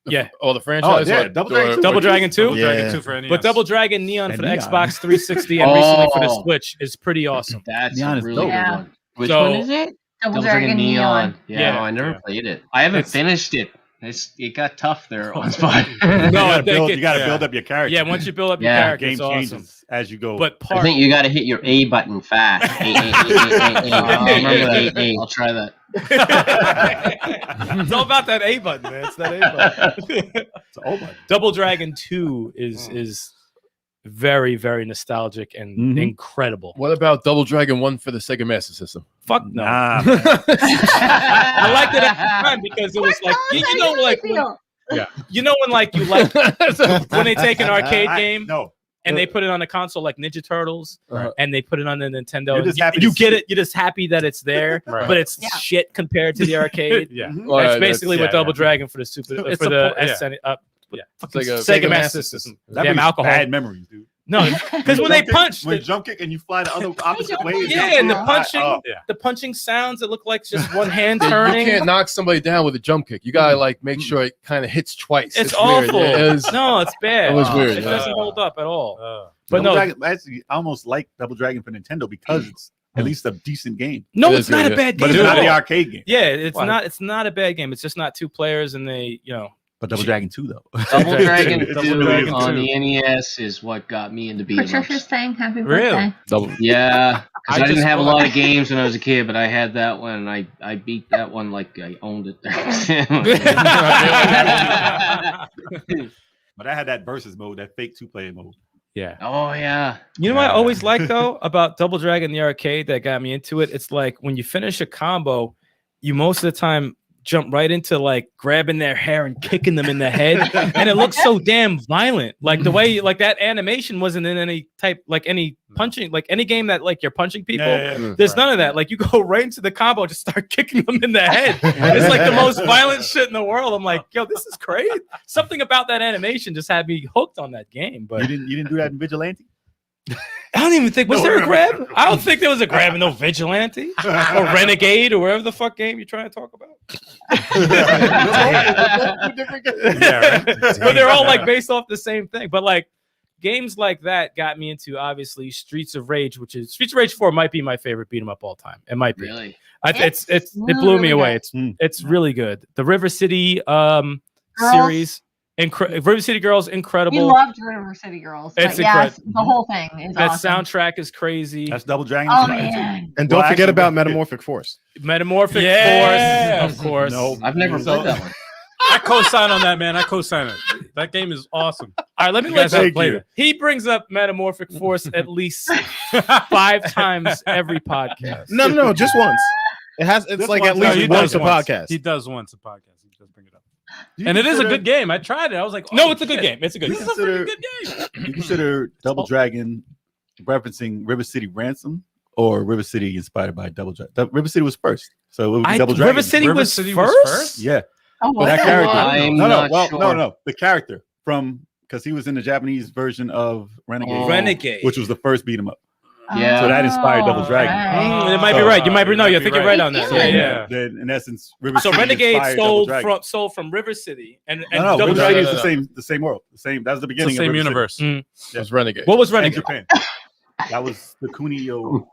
Yeah. Oh, the franchise? yeah, Double Dragon 2. Double Dragon 2? Double Dragon Yeah. 2 for NES. But Double Dragon Neon for the Neon. Xbox 360 and recently for the Switch is pretty awesome. That's Neon a is really dope. good Yeah. one. Which So- one is it? Double Dragon Neon. Yeah, Yeah. no, I never played it. I haven't finished it. It got tough there on spot. No, I You gotta think build up your character. Yeah, once you build up your Yeah. character, game it's awesome. changes as you go. But I think you got to hit your A button fast. I'll try that. It's all about that A button, man. It's that A button. it's all button. Double Dragon 2 is very, very nostalgic and Mhm. incredible. What about Double Dragon 1 for the Sega Master System? Fuck no. Nah, I liked it at the time because it was like you know, like you know when like you like when they take an arcade game No. and they put it on a console like Ninja Turtles Uh-huh. and they put it on the Nintendo. You're just and happy you to get see it. You're just happy that it's there, Right. but it's Yeah. shit compared to the arcade. Yeah. Well, That's that's- basically what yeah, Double yeah. Dragon for the Super It's for the a po- yeah. SN, Yeah. It's like a Sega Master System. That Damn brings alcohol. bad memories, dude. No, because when they punch, when jump kick and you fly the other opposite way. yeah, and the punching, Yeah. the punching sounds that look like just one hand You turning. can't knock somebody down with a jump kick. You gotta like make sure it kind of hits twice. It's weird. awful. It is- No, it's bad. It was weird. It doesn't hold up at all. But But no, Dragon, actually, I almost like Double Dragon for Nintendo because it's at least a decent game. no, It it's is not good, a bad But game. it's at not the all. arcade game. Yeah, it's Why? not. It's not a bad game. It's just not 2 players, and they, But Double Dragon 2 though. Double Dragon It's 2 really on good. the NES is what got me into beat 'em Patricia's ups. saying happy Really? birthday. Double. Yeah, because I I didn't just have a bought- lot of games when I was a kid, but I had that one, and I beat that one like I owned it there. But I had that versus mode, that fake 2-player mode. Yeah. Oh yeah. You know what I always like though about Double Dragon the arcade that got me into it? It's like when you finish a combo, you most of the time jump right into like grabbing their hair and kicking them in the head, and it looks so damn violent. Like the way like that animation wasn't in any type like any punching like any game that like you're punching people. There's none of that. Like you go right into the combo, just start kicking them in the head. It's like the most violent shit in the world. I'm like, yo, this is crazy. Something about that animation just had me hooked on that game. But You didn't do that in Vigilante? I don't even think was there a grab? I don't think there was a grab in no Vigilante or Renegade or whatever the fuck game you're trying to talk about. But they're all like based off the same thing. But like games like that got me into obviously Streets of Rage, which is Streets of Rage 4 might be my favorite beat 'em up all time. It might be. Really? It blew me away. It's really good. The River City series. River City Girls, incredible. We loved River City Girls. It's But yes, incredible. the whole thing is That awesome. soundtrack is crazy. That's Double Dragon. Oh man. And don't forget about Metamorphic Force. Metamorphic Yes! Force, of course. No, I've never played that one. I co-sign on that, man. I co-sign it. That game is awesome. All right, let me You let guys have you played it. He brings up Metamorphic Force at least 5 times every podcast. No, just once. It's This like one- at no, least he once does a once. podcast. He does once a podcast. He does bring it up. Do you And it is a consider- good game. I tried it. I was like, No, oh, it's a good shit. game. It's a good This game. is a freaking good game. You consider Double Dragon referencing River City Ransom or River City inspired by Double Dragon? River City was first, so it would be Double Dragon. River City River was City was first? first? Yeah, Oh, but that wow. character. I'm no, not well, sure. no, the character from because he was in the Japanese version of Renegade, Oh. Renegade. which was the first beat 'em up. Yeah. So that inspired Double Dragon. Mm, it might be right. You might be no. I think you're right on that. Yeah. Yeah. Then in essence, River So City Renegade inspired Double Dragon. sold from River City and No, Double River City Dragon. is the same world. The same. That was the It's beginning. the same of River universe. City. It was Renegade. What was And Renegade? Japan. That was the Kunio.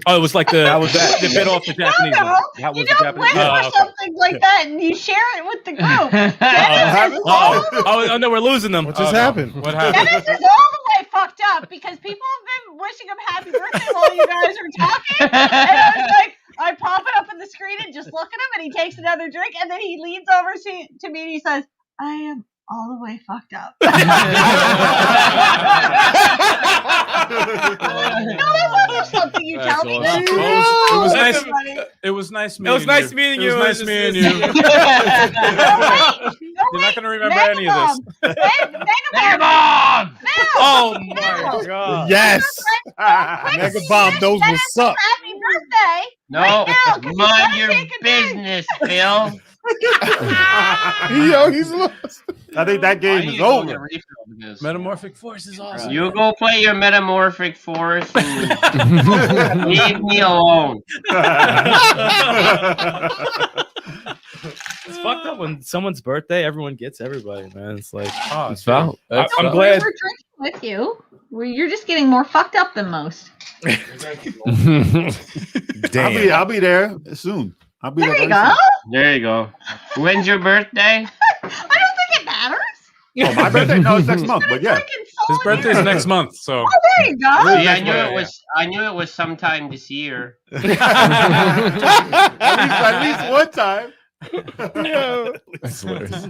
Oh, it was like That was that. the bit off the Japanese one. That You was the don't Japanese. wait for okay. something like that and you share it with the group. Dennis is all Oh, no, we're losing them. What just happened? What happened? Dennis is all the way fucked up because people have been wishing him happy birthday while you guys are talking. And I was like, I pop it up on the screen and just look at him and he takes another drink and then he leans over to me and he says, I am all the way fucked up. No, that wasn't something you tell me. Awesome. It was nice. It was nice meeting you. It was nice meeting you. It was nice meeting you. You're not gonna remember any of this. Mega Bomb! Oh my god! Yes, Mega Bomb knows what's up. Happy birthday! No, Right now, 'cause mind you your gotta take a business, Phil. Yo, he's lost. I think that game is over. Metamorphic Force is awesome. You go play your Metamorphic Force and leave me alone. It's fucked up when someone's birthday, everyone gets everybody, man. It's like, oh, It's valid. I'm We're glad. drinking with you. You're just getting more fucked up than most. Damn. I'll be there soon. I'll be There there. you very go. soon. There you go. When's your birthday? I don't think it matters. Oh, my birthday? No, it's next month. But yeah, His birthday's next month, so Oh, there you go. See, I knew it was sometime this year. at least one time. That's hilarious.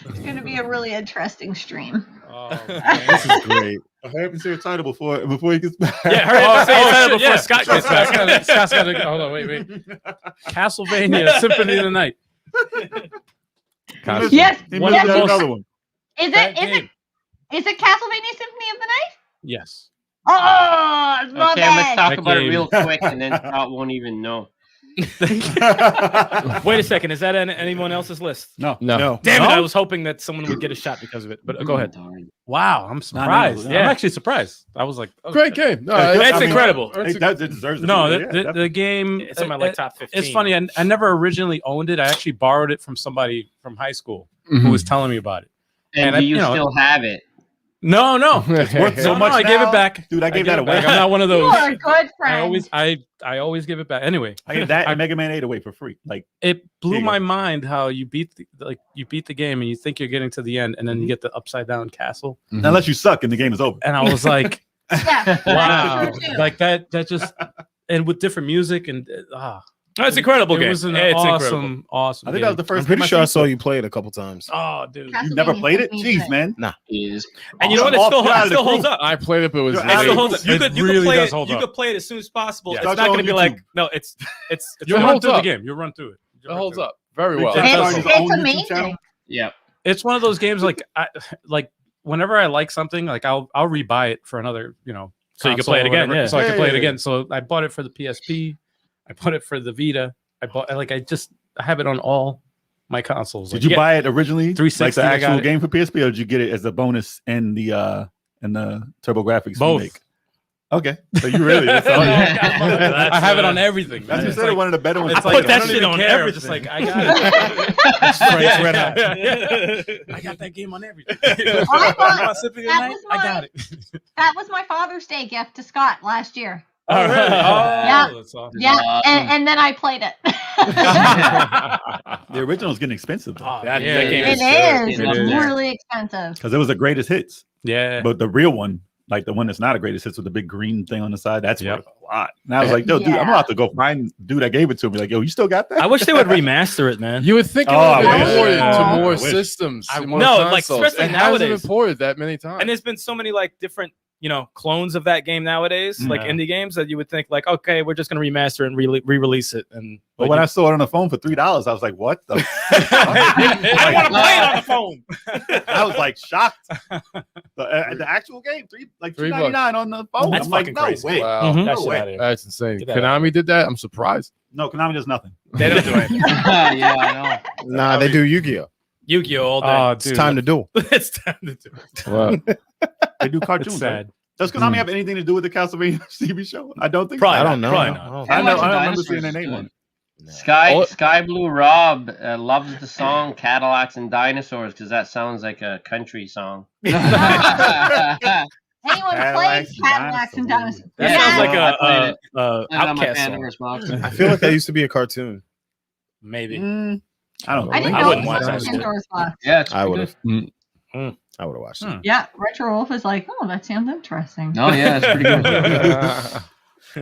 It's going to be a really interesting stream. oh, This is great. I hope you say your title before he gets back. Yeah, hurry up and say it shit, before yeah. Scott gets back. Scott's gotta go. Hold on, wait. Castlevania Symphony of the Night. Yes. He One missed of the most- another one. Is That it game. Castlevania Symphony of the Night? Yes. Oh, I love Okay, let's it. talk That about it game. real quick, and then Scott won't even know. Wait a second, is that on anyone else's list? No. No. Damn it! No? I was hoping that someone would get a shot because of it. But go ahead. Wow, I'm surprised. Yeah. I'm actually surprised. I was like, oh, Great game. No, It's incredible. It deserves it. No, Yeah, the game. It's in my like top 15. It's funny. I never originally owned it. I actually borrowed it from somebody from high school who was telling me about it. And And do you still have it? No, It's worth so no, much I gave now. it back. Dude, I gave that it away. back. I'm not one of You those. are a good friend. I always give it back. Anyway, I gave that and Mega Man 8 away for free. Like, it blew There you my go. mind how you beat the game and you think you're getting to the end and then you get the upside down castle. unless you suck and the game is over. And I was like, Yeah. wow, That's true, too. like that just and with different music and It's an incredible it game. was an It's awesome I think game. that was the first I'm pretty game sure I seen. saw you play it a couple times. Oh, dude. You never played it? Symphony of the Jeez, man. Is And you know what? It All still, out of it the still holds crew. up. I played it, but it was You're It still It holds up. You could really play does it. hold You up. could play it as soon as possible. Yeah. It's It's not going on to be like YouTube. no. It's You'll It run holds through the up. game. You'll run through it. It holds up very well. Big Jeff Darn's It's own YouTube amazing. channel. yeah. It's one of those games like whenever I like something, like I'll rebuy it for another, So you can console play it or again, whatever, yeah. so I can Yeah, play it yeah, again. So I bought it for the PSP. I bought it for the Vita. I have it on all my consoles. Did you buy it originally? 360, like the I got actual it. game for PSP, or did you get it as a bonus in the TurboGrafx Both. remake? Okay, so you really that's Oh, all- yeah. I have it on everything. That's man. considered one of the better ones. It's to like, play that on. shit on everything. Just like I got Straight red hot. it. I got that game on everything. I bought- Symphony of the that Night, was I my- got it. That was my Father's Day gift to Scott last year. Oh, really? Yeah. That's awesome. Yeah, Awesome. and then I played it. The original is getting expensive Oh, That yeah, game It is is. good. It is. It's really expensive. because it was the greatest hits. Yeah. But the real one, like the one that's not a greatest hits with the big green thing on the side, that's Yep. worth a lot. And I was like, yo, dude, I'm gonna have to go find dude that gave it to me. Like, yo, you still got that? I wish they would remaster it, man. You would think it Oh, would I be wish. ported Yeah. to I more wish. systems. I- more no, like, consoles. especially it hasn't been nowadays. ported that many times. And there's been so many like different, clones of that game nowadays, like Yeah. indie games that you would think like, okay, we're just gonna remaster it and re-release it. And But when I saw it on the phone for $3, I was like, what the? I want to play it on the phone. I was like shocked. The actual game, $3.99 on the phone. That's I'm like, fucking no crazy. way. Wow. Mhm. No That shit way. outta here. That's insane. Get that Konami did that. I'm surprised. No, Konami does nothing. They don't do anything. Yeah, I know. Nah, they do Yu-Gi-Oh. Yu-Gi-Oh all day. Oh, It's dude. time to duel. It's time to do it. Wow. They do It's cartoons. sad. Right? Does Konami have anything to do with the Castlevania TV show? I don't think Probably so. I don't know. Probably I not. don't- I don't remember Dinosaurs seeing their is name good. on it. Sky Blue Rob loves the song Cadillacs and Dinosaurs because that sounds like a country song. Anyone Cadillacs plays and Cadillacs and Dinosaurs. Dinosaurs? That Yeah. sounds like I played it. a I got my Outcast song. Pandora's box. I feel like that used to be a cartoon. Maybe. I don't I didn't think I know wouldn't it watch was that shit. Pandora's box. Yeah, it's I pretty would good. have. I would have watched it. Yeah, Retro Wolf is like, oh, that sounds interesting. Oh yeah, it's pretty good.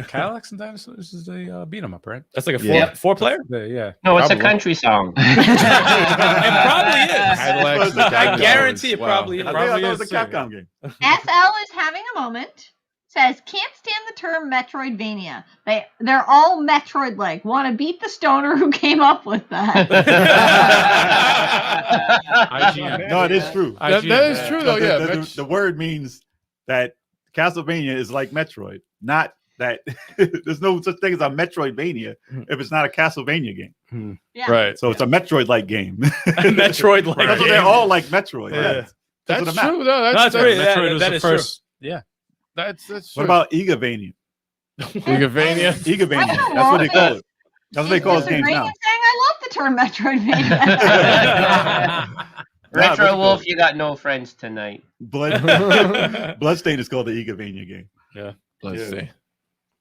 Cadillacs and Dinosaurs is a beat 'em up, right? That's like a Yeah. four player. Yeah. No, it's a Probably. country song. It probably is. Cadillacs and I Dinosaurs. guarantee it Wow. probably I probably thought it was is. a Capcom game. SL is having a moment. Says can't stand the term Metroidvania. They're all Metroid-like. Want to beat the stoner who came up with that. IGN. No, it is true. That is true though. Yeah, The word means that Castlevania is like Metroid, not that there's no such thing as a Metroidvania if it's not a Castlevania game. Yeah. right. So it's a Metroid-like game. Metroid-like That's what they're all like Metroid. Yeah. Yes. That's what I'm true though. That's great. Metroid was that the is first. Yeah. That's true. What about Igavania? Igavania? Igavania. I don't That's what know. they call it. That's what they call his games Disagreeing now. and saying I love the term Metroidvania. Retro Wolf, you got no friends tonight. Bloodstain is called the Igavania game. Let's see.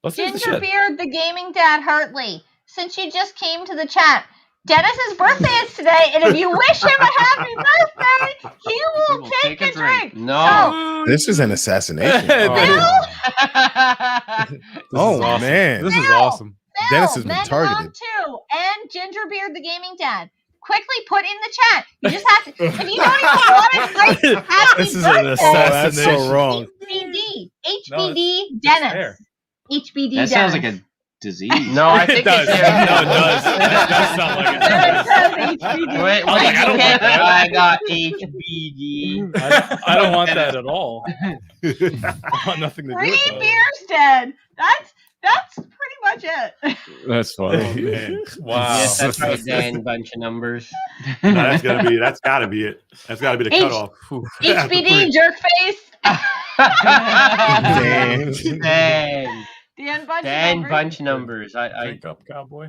Let's see the shit. Gingerbeard, the gaming dad Hartley. Since you just came to the chat, Dennis's birthday is today, and if you wish him a happy birthday, he will take a drink. No. This is an assassination. So, Oh man, This is awesome. Dennis has been Men targeted. Mom 2 and Gingerbeard, the gaming dad. Quickly put in the chat. You just have to. If you don't even want to type happy This is an birthday, that's so wrong. HBD. No, HBD it's Dennis. fair. HBD That Dennis. sounds like a disease. No, I think It does. it's No, it does. That does sound like it. Wait, I was like, I don't want that. I got HBD. I don't want that at all. I want nothing to do Three with that. beers dead. That's pretty much it. That's funny. Oh, man. Wow. Yes, that's right, Dan. Bunch of numbers. No, that's gotta be it. That's gotta be the cutoff. HBD jerk face. Damn. Dan. Dan bunch Dan numbers. bunch numbers. I Drink up, cowboy.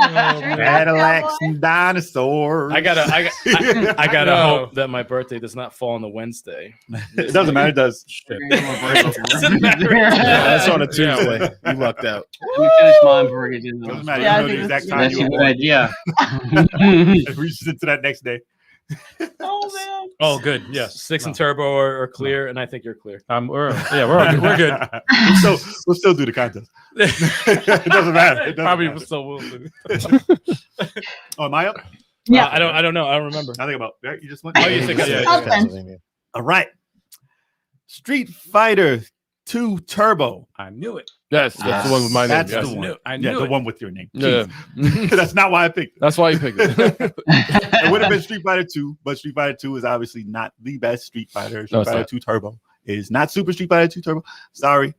Cadillacs and dinosaurs. I gotta No. hope that my birthday does not fall on a Wednesday. It doesn't matter. It does. Doesn't matter. That's on a Tuesday. You lucked out. We finished mine before we get into Doesn't this. matter. Yeah, I You know the think exact that's- time That's you a were good born. idea. If we just into that next day. Oh man. Oh, good. Yes, 6 and turbo are clear, and I think you're clear. We're all good. We're good. We'll still do the contest. It doesn't matter. It doesn't Probably matter. still will do. Oh, am I up? Yeah. I don't know. I don't remember. I think about. Right? You just went. Oh, you think I did. Something. All right. Street Fighter 2 Turbo. I knew it. Yes, that's the one with my name. That's Yes. the one. I Yeah, knew the it. one with your name. Yeah. Jeez. That's not why I picked it. That's why you picked it. It would have been Street Fighter 2, but Street Fighter 2 is obviously not the best Street Fighter. Street No, it's Fighter not. 2 Turbo is not Super Street Fighter 2 Turbo. Sorry,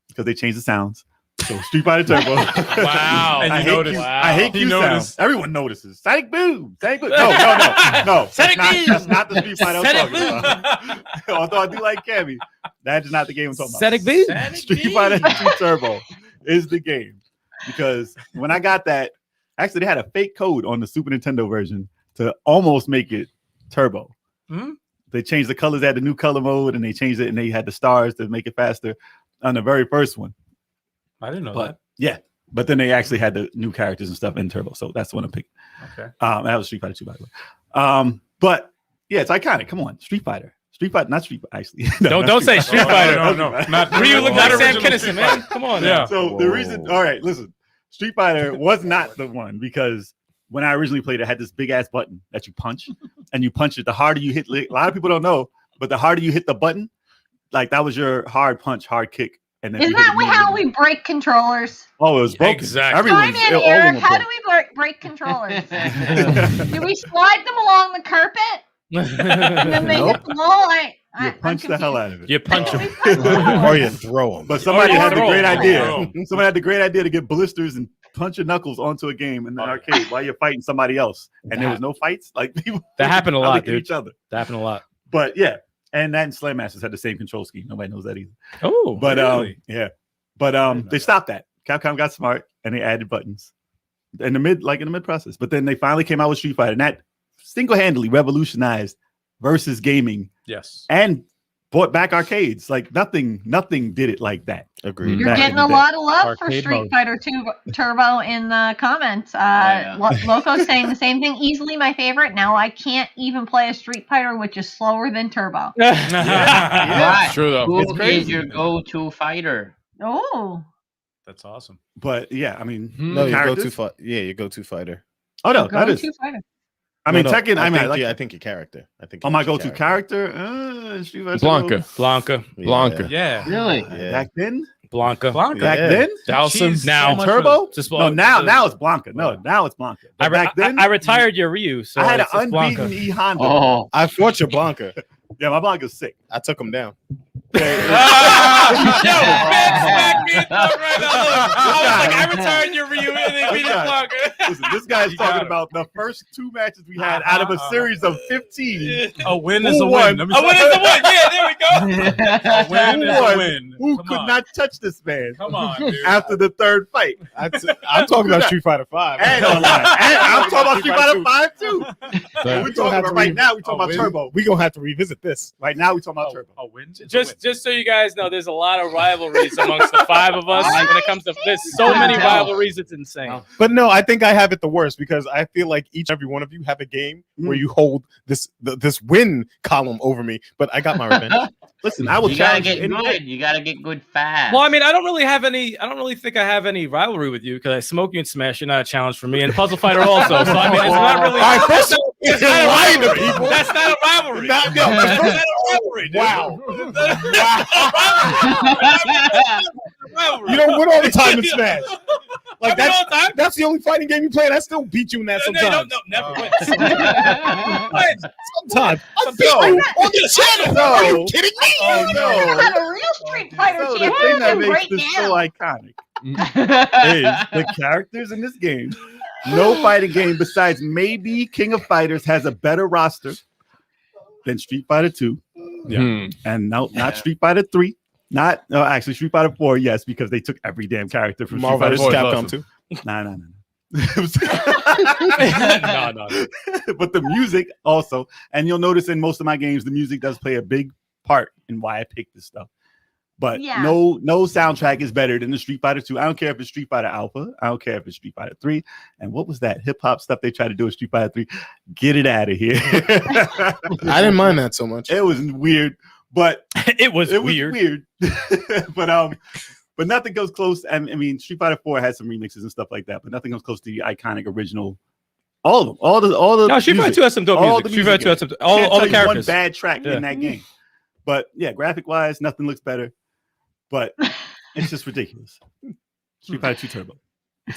because they changed the sounds. So Street Fighter Turbo. Wow. I And you hate noticed. Q- Wow. I hate You Q sounds. noticed. Everyone notices. Sonic Boom. Sonic Boom. No. Sonic Boom. That's not the Street Fighter I'm Sonic talking about. Although I do like Cammy, that is not the game I'm talking about. Sonic Boom. Street Fighter 2 Turbo is the game, because when I got that, actually they had a fake code on the Super Nintendo version to almost make it turbo. Hmm? They changed the colors, they had the new color mode, and they changed it, and they had the stars to make it faster on the very first one. I didn't know But yeah, but then they actually had the new characters and stuff in turbo, so that's the one I picked. that. Okay. That was Street Fighter 2, by the way. But yeah, it's iconic. Come on, Street Fighter. Not Street Fighter, actually. No, not Don't say Street Fighter. No, no, no. Not Ryu look like not Sam original Kinison, Street man. Fighter. Come on. Yeah. Now. So the reason, all right, listen, Street Fighter was not the one, because when I originally played it, had this big ass button that you punch, and you punch it. The harder you hit, a lot of people don't know, but the harder you hit the button, like that was your hard punch, hard kick. And then Isn't you hit that it how immediately. we break controllers? Oh, it was broken. Exactly. Chime in, all of them Eric. were How do broken. we break controllers? Do we slide them along the carpet and then they hit the wall? You punch the hell out of it. You punch him. Or you throw them. But somebody you had the throw great 'em. idea. Throw 'em. Somebody had the great idea to get blisters and punch your knuckles onto a game in the arcade while you're fighting somebody else, and there was no fights. Like people, That happened a lot, looking at dude. each other. That happened a lot. But yeah, and that and Slam Masters had the same control scheme. Nobody knows that either. Oh, But really? yeah, but they stopped that. Capcom got smart and they added buttons in the mid process. But then they finally came out with Street Fighter, and that single-handedly revolutionized versus gaming Yes. and brought back arcades. Like nothing did it like that. Agreed. You're Back getting in a the day. lot of love for Arcade Street mode. Fighter 2 Turbo in the comments. yeah. Loco's saying the same thing. Easily my favorite. Now I can't even play a Street Fighter which is slower than Turbo. Right. True though. Who It's is crazy. your go-to fighter? Oh. That's awesome. But yeah, I mean, No, the you go characters- to fight. Yeah, you go to fighter. Oh no, that is. Go-to fighter. I mean, No, Tekken. I mean, I think your character. I think. Oh, my go-to character. Street Fighter Blanca. Blanca. Yeah. Blanca. Yeah. Really? Yeah. Back then. Blanca. Blanca. Back Yeah. then. Dowson. Now Turbo. Just No, now it's Blanca. No, now it's Blanca. But back then, I retired your Ryu, so I had an it's Blanca. unbeaten E Honda. Oh. I fought your Blanca. Yeah, my Blanca's sick. I took him down. Yo, man smacked me in the throat right now. Look, I was like, I retired your Ryu and they beat his Blanca. Listen, this guy's talking about the first 2 matches we had out of a series of 15. A win is a Who win. won? Let me A win is a win. Yeah, there we go. A win is a win. Who Come could on. not touch this man Come on, dude. after the 3rd fight? I'm talking about Street Fighter 5. And online. And I'm talking about Street Fighter 5 too. We're talking about right now. We're talking about Turbo. We're gonna have to revisit this. Right now, we're talking about Turbo. A win. Is a win. Just so you guys know, there's a lot of rivalries amongst the 5 of us when it comes to. There's so many rivalries, it's insane. But no, I think I have it the worst because I feel like each and every one of you have a game where you hold this win column over me. But I got my revenge. Listen, I will You gotta challenge get any good. You gotta get good fast. Well, I mean, I don't really think I have any rivalry with you because I smoke you and smash. You're not a challenge for me, and Puzzle Fighter also. So I mean, it's not really. All right, first of all, It's not a rivalry. That's not a rivalry. Not- That's no, not a rivalry. Dude. Wow. Rivalry. You don't win all the time in Smash. Like I win all the time. that's the only fighting game you play, and I still beat you in that sometimes. No, never win. Sometimes. I beat you on the channel. No. Are you kidding me? Oh no! Not a real Street Fighter So the champion thing that makes right this now. so iconic is the characters in this game. No fighting game besides maybe King of Fighters has a better roster than Street Fighter 2. Yeah. And no, not Street Fighter 3. Actually Street Fighter 4, yes, because they took every damn character from Marvel Street vs. Fighter 4. Capcom 2. No. No. But the music also, and you'll notice in most of my games, the music does play a big part in why I pick this stuff. But Yeah. no soundtrack is better than the Street Fighter 2. I don't care if it's Street Fighter Alpha. I don't care if it's Street Fighter 3. And what was that hip hop stuff they tried to do with Street Fighter 3? Get it out of here. I didn't mind that so much. It was weird, but It was weird. But nothing goes close. And I mean, Street Fighter 4 had some remixes and stuff like that, but nothing goes close to the iconic original. All of them. All the No, Street Fighter 2 has some dope all music. the Street Fighter 2 has some all Can't the tell you characters. one bad track Yeah. in that game. But yeah, graphic wise, nothing looks better. But it's just ridiculous. Street Fighter 2 Turbo.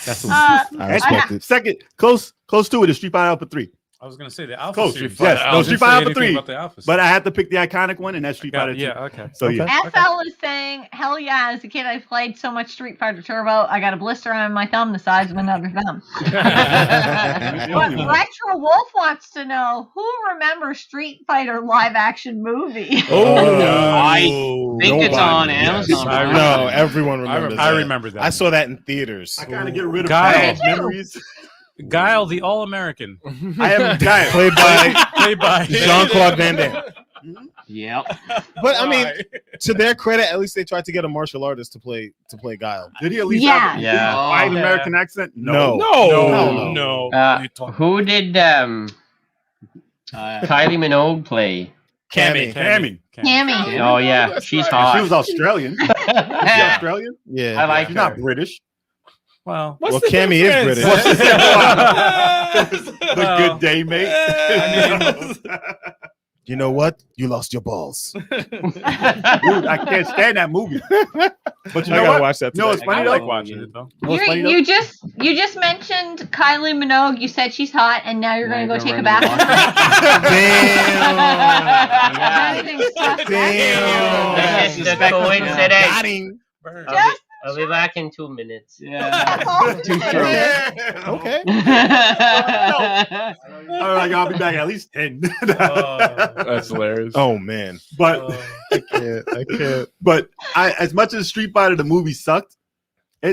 That's what I respect it. Second, close to it is Street Fighter Alpha 3. I was gonna say the Alpha Close. series. Yes, I no, was Street gonna Fighter say Alpha 3. anything about the Alpha But I series. had to pick the iconic one, and that's Street Fighter 2. Yeah, okay. So yeah. FL is saying, hell yeah, as a kid I played so much Street Fighter Turbo, I got a blister on my thumb the size of another thumb. But Retro Wolf wants to know, who remembers Street Fighter live action movie? I think it's on Yes. Amazon. I No, everyone remembers I that. remember that. I saw that in theaters. I kind of get rid of Guile. bad memories. Guile, the All-American, I am Guile. Played by played by Jean-Claude Van Damme. Yep. But I mean, to their credit, at least they tried to get a martial artist to play Guile. Did he at least Yeah. have Yeah. a fine American accent? No. No. Who did Kylie Minogue play? Cammy. Cammy. Cammy. Oh yeah, she's She hot. was Australian. Is she Australian? Yeah. I like She's her. not British. well, Well, Cammy is British. The good day, mate. You know what? You lost your balls. Dude, I can't stand that movie. But you I know gotta what? watch that. No, it's today. funny I though. like watching it though. What's funny though? You just mentioned Kylie Minogue. You said she's hot, and now you're Now gonna go you're take a gonna bath. Damn. It's just a coincidence. Got him. I'll be back in 2 minutes. Yeah. Okay. All right, I'll be back at least 10. That's hilarious. Oh man. But I can't. But as much as Street Fighter the movie sucked,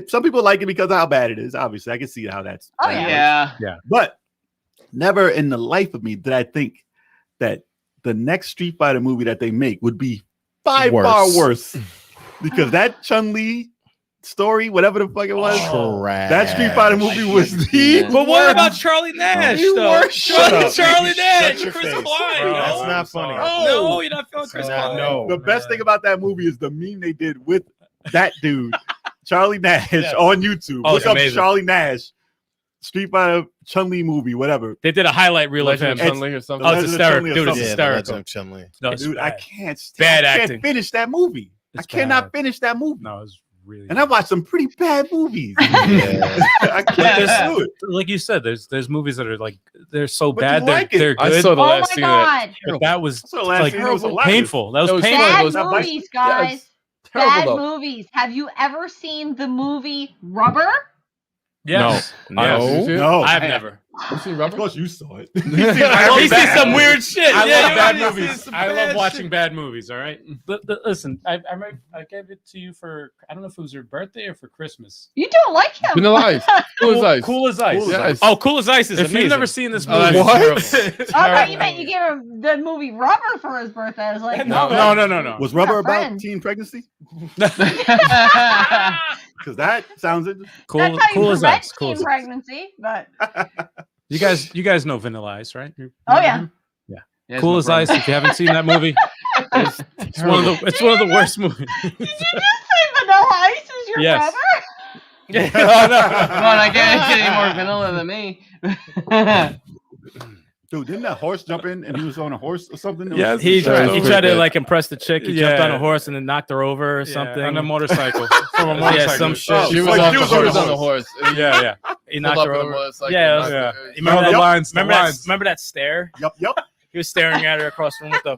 some people like it because of how bad it is. Obviously, I can see how that's. Oh, yeah. Yeah. But never in the life of me did I think that the next Street Fighter movie that they make would be far worse. Because that Chun-Li story, whatever the fuck it was, Trash. that Street Fighter movie was the But what worst. about Charlie Nash, You though? worst. Shut up. Charlie Nash, Shut your Chris face. Klein. Bro, No, that's not funny. no, you're not feeling Chris Nah, Klein. no. The best thing about that movie is the meme they did with that dude, Charlie Nash, on YouTube. Oh, Look up amazing. Charlie Nash, Street Fighter Chun-Li movie, whatever. They did a highlight reel of him. Legend of Chun-Li or something. Oh, it's hysterical, dude. It's Yeah, the hysterical. Legend of Chun-Li. No, it's Dude, I bad. can't Bad I acting. can't finish that movie. It's I cannot bad. finish that movie. No, it's really. And I watched some pretty bad movies. Yeah. I can't do it. Like you said, there's movies that are like they're so But bad you they're, like it. they're I good. saw the Oh my last scene of that. god. But that was So the last like scene was hilarious. painful. That was That was painful. Bad those- movies, guys. Terrible, Bad though. movies. Have you ever seen the movie Rubber? Yes. No. Yes. No, I've never. You seen Of Rubber? course, you saw it. He sees some weird shit. I Yeah, love you bad know, he movies. sees some I love bad watching shit. bad movies. All right. Listen, I gave it to you for I don't know if it was your birthday or for Christmas. You don't like him. Vanilla Ice. Cool as ice. Cool as ice. Cool as Yes. Oh, Cool as Ice is If amazing. you've never seen this Oh, movie, that's terrible. Oh, I thought you meant you gave him the movie Rubber for his birthday. I was like, no, no. no. Was Rubber Our about friend. teen pregnancy? Because that sounds interesting. cool, That's how you cool as prevent ice. Cool teen as ice. pregnancy. But You guys know Vanilla Ice, right? oh yeah, Yes, Cool my as friend. Ice. If you haven't seen that movie, it's one of the worst movies. did you just say Vanilla Ice is your Yes. brother? Come on, I can't get any more vanilla than me. Dude, didn't that horse jump in and he was on a horse or something? It was- Yes, He That was tried pretty to bad. like impress the chick. He jumped on Yeah. a horse and then knocked her over or something. on a motorcycle. From a Yeah, motorcycle. some shit. Oh, She was like on she the was on horse. the On the horse. And he Yeah. He pulled knocked up her on the over. motorcycle Yeah, and knocked yeah. her- You remember Yep. that? lines. Remember that? Remember that stare? Yup. He was staring at her across the room with the.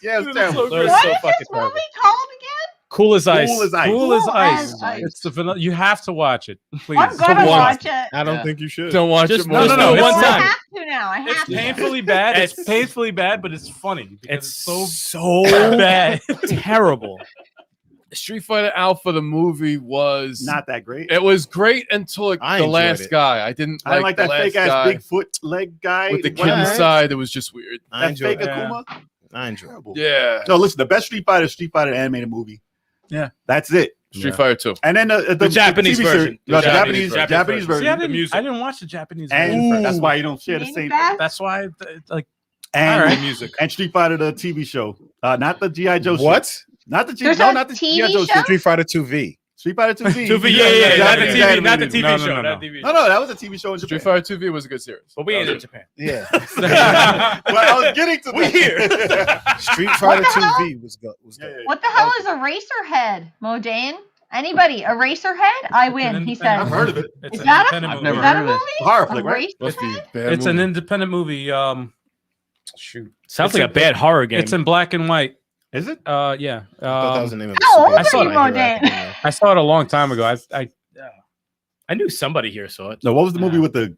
Yeah, it's terrible. It was What so is fucking this terrible. movie called again? Cool as ice. Cool as ice. Cool as Cool ice. as ice. It's the vanilla. You have to watch it, please. I'm gonna watch it. I don't think you should. Don't watch Just- it more. no, no, no, one I time. have to now. I have It's to. painfully bad. It's It's- painfully bad, but it's funny. because It's so bad, terrible. Street Fighter Alpha, the movie was Not that great. It was great until like, I the enjoyed last it. guy. I didn't I like the that last fake ass guy Bigfoot leg guy with the What? kid inside. It was just weird. I That enjoyed fake it. Akuma. I enjoyed it. Yeah. No, listen. The best Street Fighter animated movie. Yeah. That's it. Street Fighter 2. And then the Japanese TV series- version. no, the The Japanese Japanese version. See, I The didn't, music. I didn't watch the Japanese And version. that's why you don't share the Maybe same. fast? That's why, like, And all right. music. and Street Fighter the TV show, not the GI Joe. show. What? Not the There's no, a not the TV GI Joe. show? Street Fighter 2V. Street Fighter 2V. Yeah, not the Japanese TV, animated not the movie. TV No, show. no, not no. TV No, that was a TV show in Street Japan. Fighter 2V was a good series. But we ain't in Japan. Yeah. Well, I was getting to We here. Street Fighter 2V was good. What the hell is Eraserhead, Modane? Anybody? Eraserhead? I win. He said. I've heard of it. It's Is an that a, independent I've movie. never is that a heard of it. movie? Horror flick, right? Must be Eraserhead? bad. It's an movie. independent movie. Shoot. Sounds It's like a bad horror game. It's in black and white. Is it? Yeah. I thought that was the name of How old the are Super you, Hero Modane? Academia. I saw it a long time ago. I knew somebody here saw it. No, what was the movie with the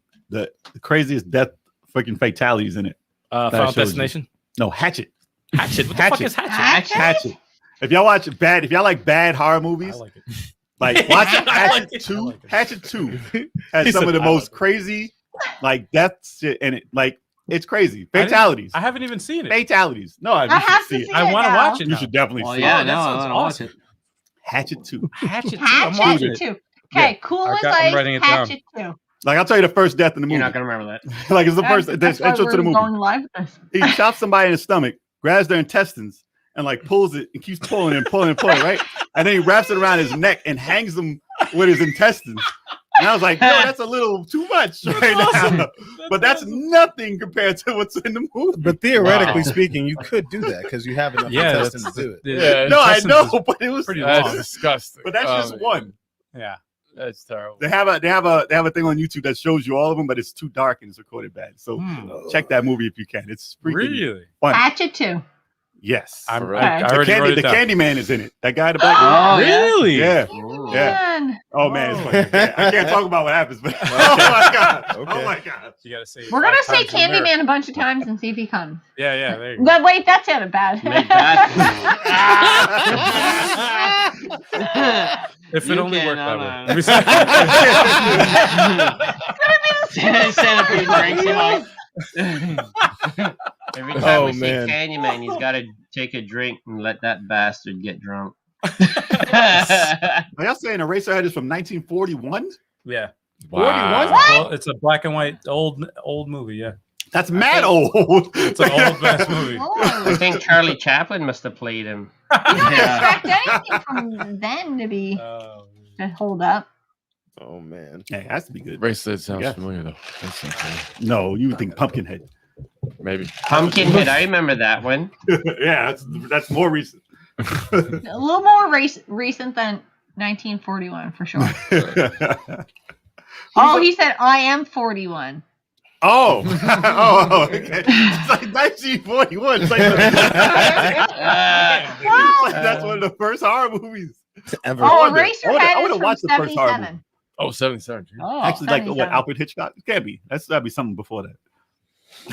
craziest death freaking fatalities in it? Final shows you. Destination. No, Hatchet. Hatchet. What the fuck is Hatchet? Hatchet. If y'all like bad horror I movies, like it. like watch I Hatchet like it. 2. I like it. Hatchet 2 has He some said, of the "I most like it." crazy like death shit in it. Like it's crazy. Fatalities. I haven't even seen it. Fatalities. No, I have to see I it want to now. watch it. You now. should definitely Well, see yeah, that no, sounds I want to watch awesome. it. Hatchet 2. Hatchet. Too. I'm watching Hatchet it. 2. Okay, Cool I as got- I'm Ice. writing it down. Hatchet 2. Like I'll tell you the first death in the movie. You're not gonna remember that. Like it's the first That's why intro to the we're movie. going live with this. He chops somebody in the stomach, grabs their intestines, and like pulls it and keeps pulling and pulling and pulling, right? And then he wraps it around his neck and hangs them with his intestines. And I was like, yo, that's a little too much right now. But that's nothing compared to what's in the movie. But theoretically speaking, you could do that because you have enough Yeah, intestines to do it. Yeah, No, I intestines know, is but it was pretty That's long. disgusting. But that's just man. one. Yeah. That's terrible. They have a thing on YouTube that shows you all of them, but it's too dark and it's recorded bad. So check that movie if you can. It's freaking Really? fun. Hatchet 2. Yes. I Okay. already wrote it The down. Candyman is in it. That guy in the back. Oh, Really? yeah. Ooh. Yeah. Man, Oh man, it's funny. I can't talk about what happens, but oh my god. Okay. Oh my god. You gotta say. it we're gonna 5 say times in a minute. Candyman a bunch of times and see if he comes. Yeah, yeah. There you go. But wait, that sounded bad. Make that. If it You only worked cannot, that way. Centipede drinks him out. Every time Oh, we see man. Candyman, he's got to take a drink and let that bastard get drunk. Are y'all saying Eraserhead is from 1941? Yeah. 41? Wow. Well, it's a black and white old movie. Yeah. That's mad old. It's an old best movie. I think Charlie Chaplin must have played him. You don't expect anything from them to be to hold up. Oh man, Hey, it has to be good. Bracelet sounds Yeah. familiar though. That's not familiar. No, you would think Pumpkinhead. Maybe. Pumpkinhead, I remember that one. Yeah, that's more recent. A little more recent than 1941 for sure. Oh, he said I am 41. Oh, okay. It's like 1941. It's like, that's one of the first horror movies ever. Oh, Eraserhead I is would have from watched the first horror movie. 77. Oh, 77. Oh, Actually, like what, Alfred Hitchcock? It can't be. That'd be something before that.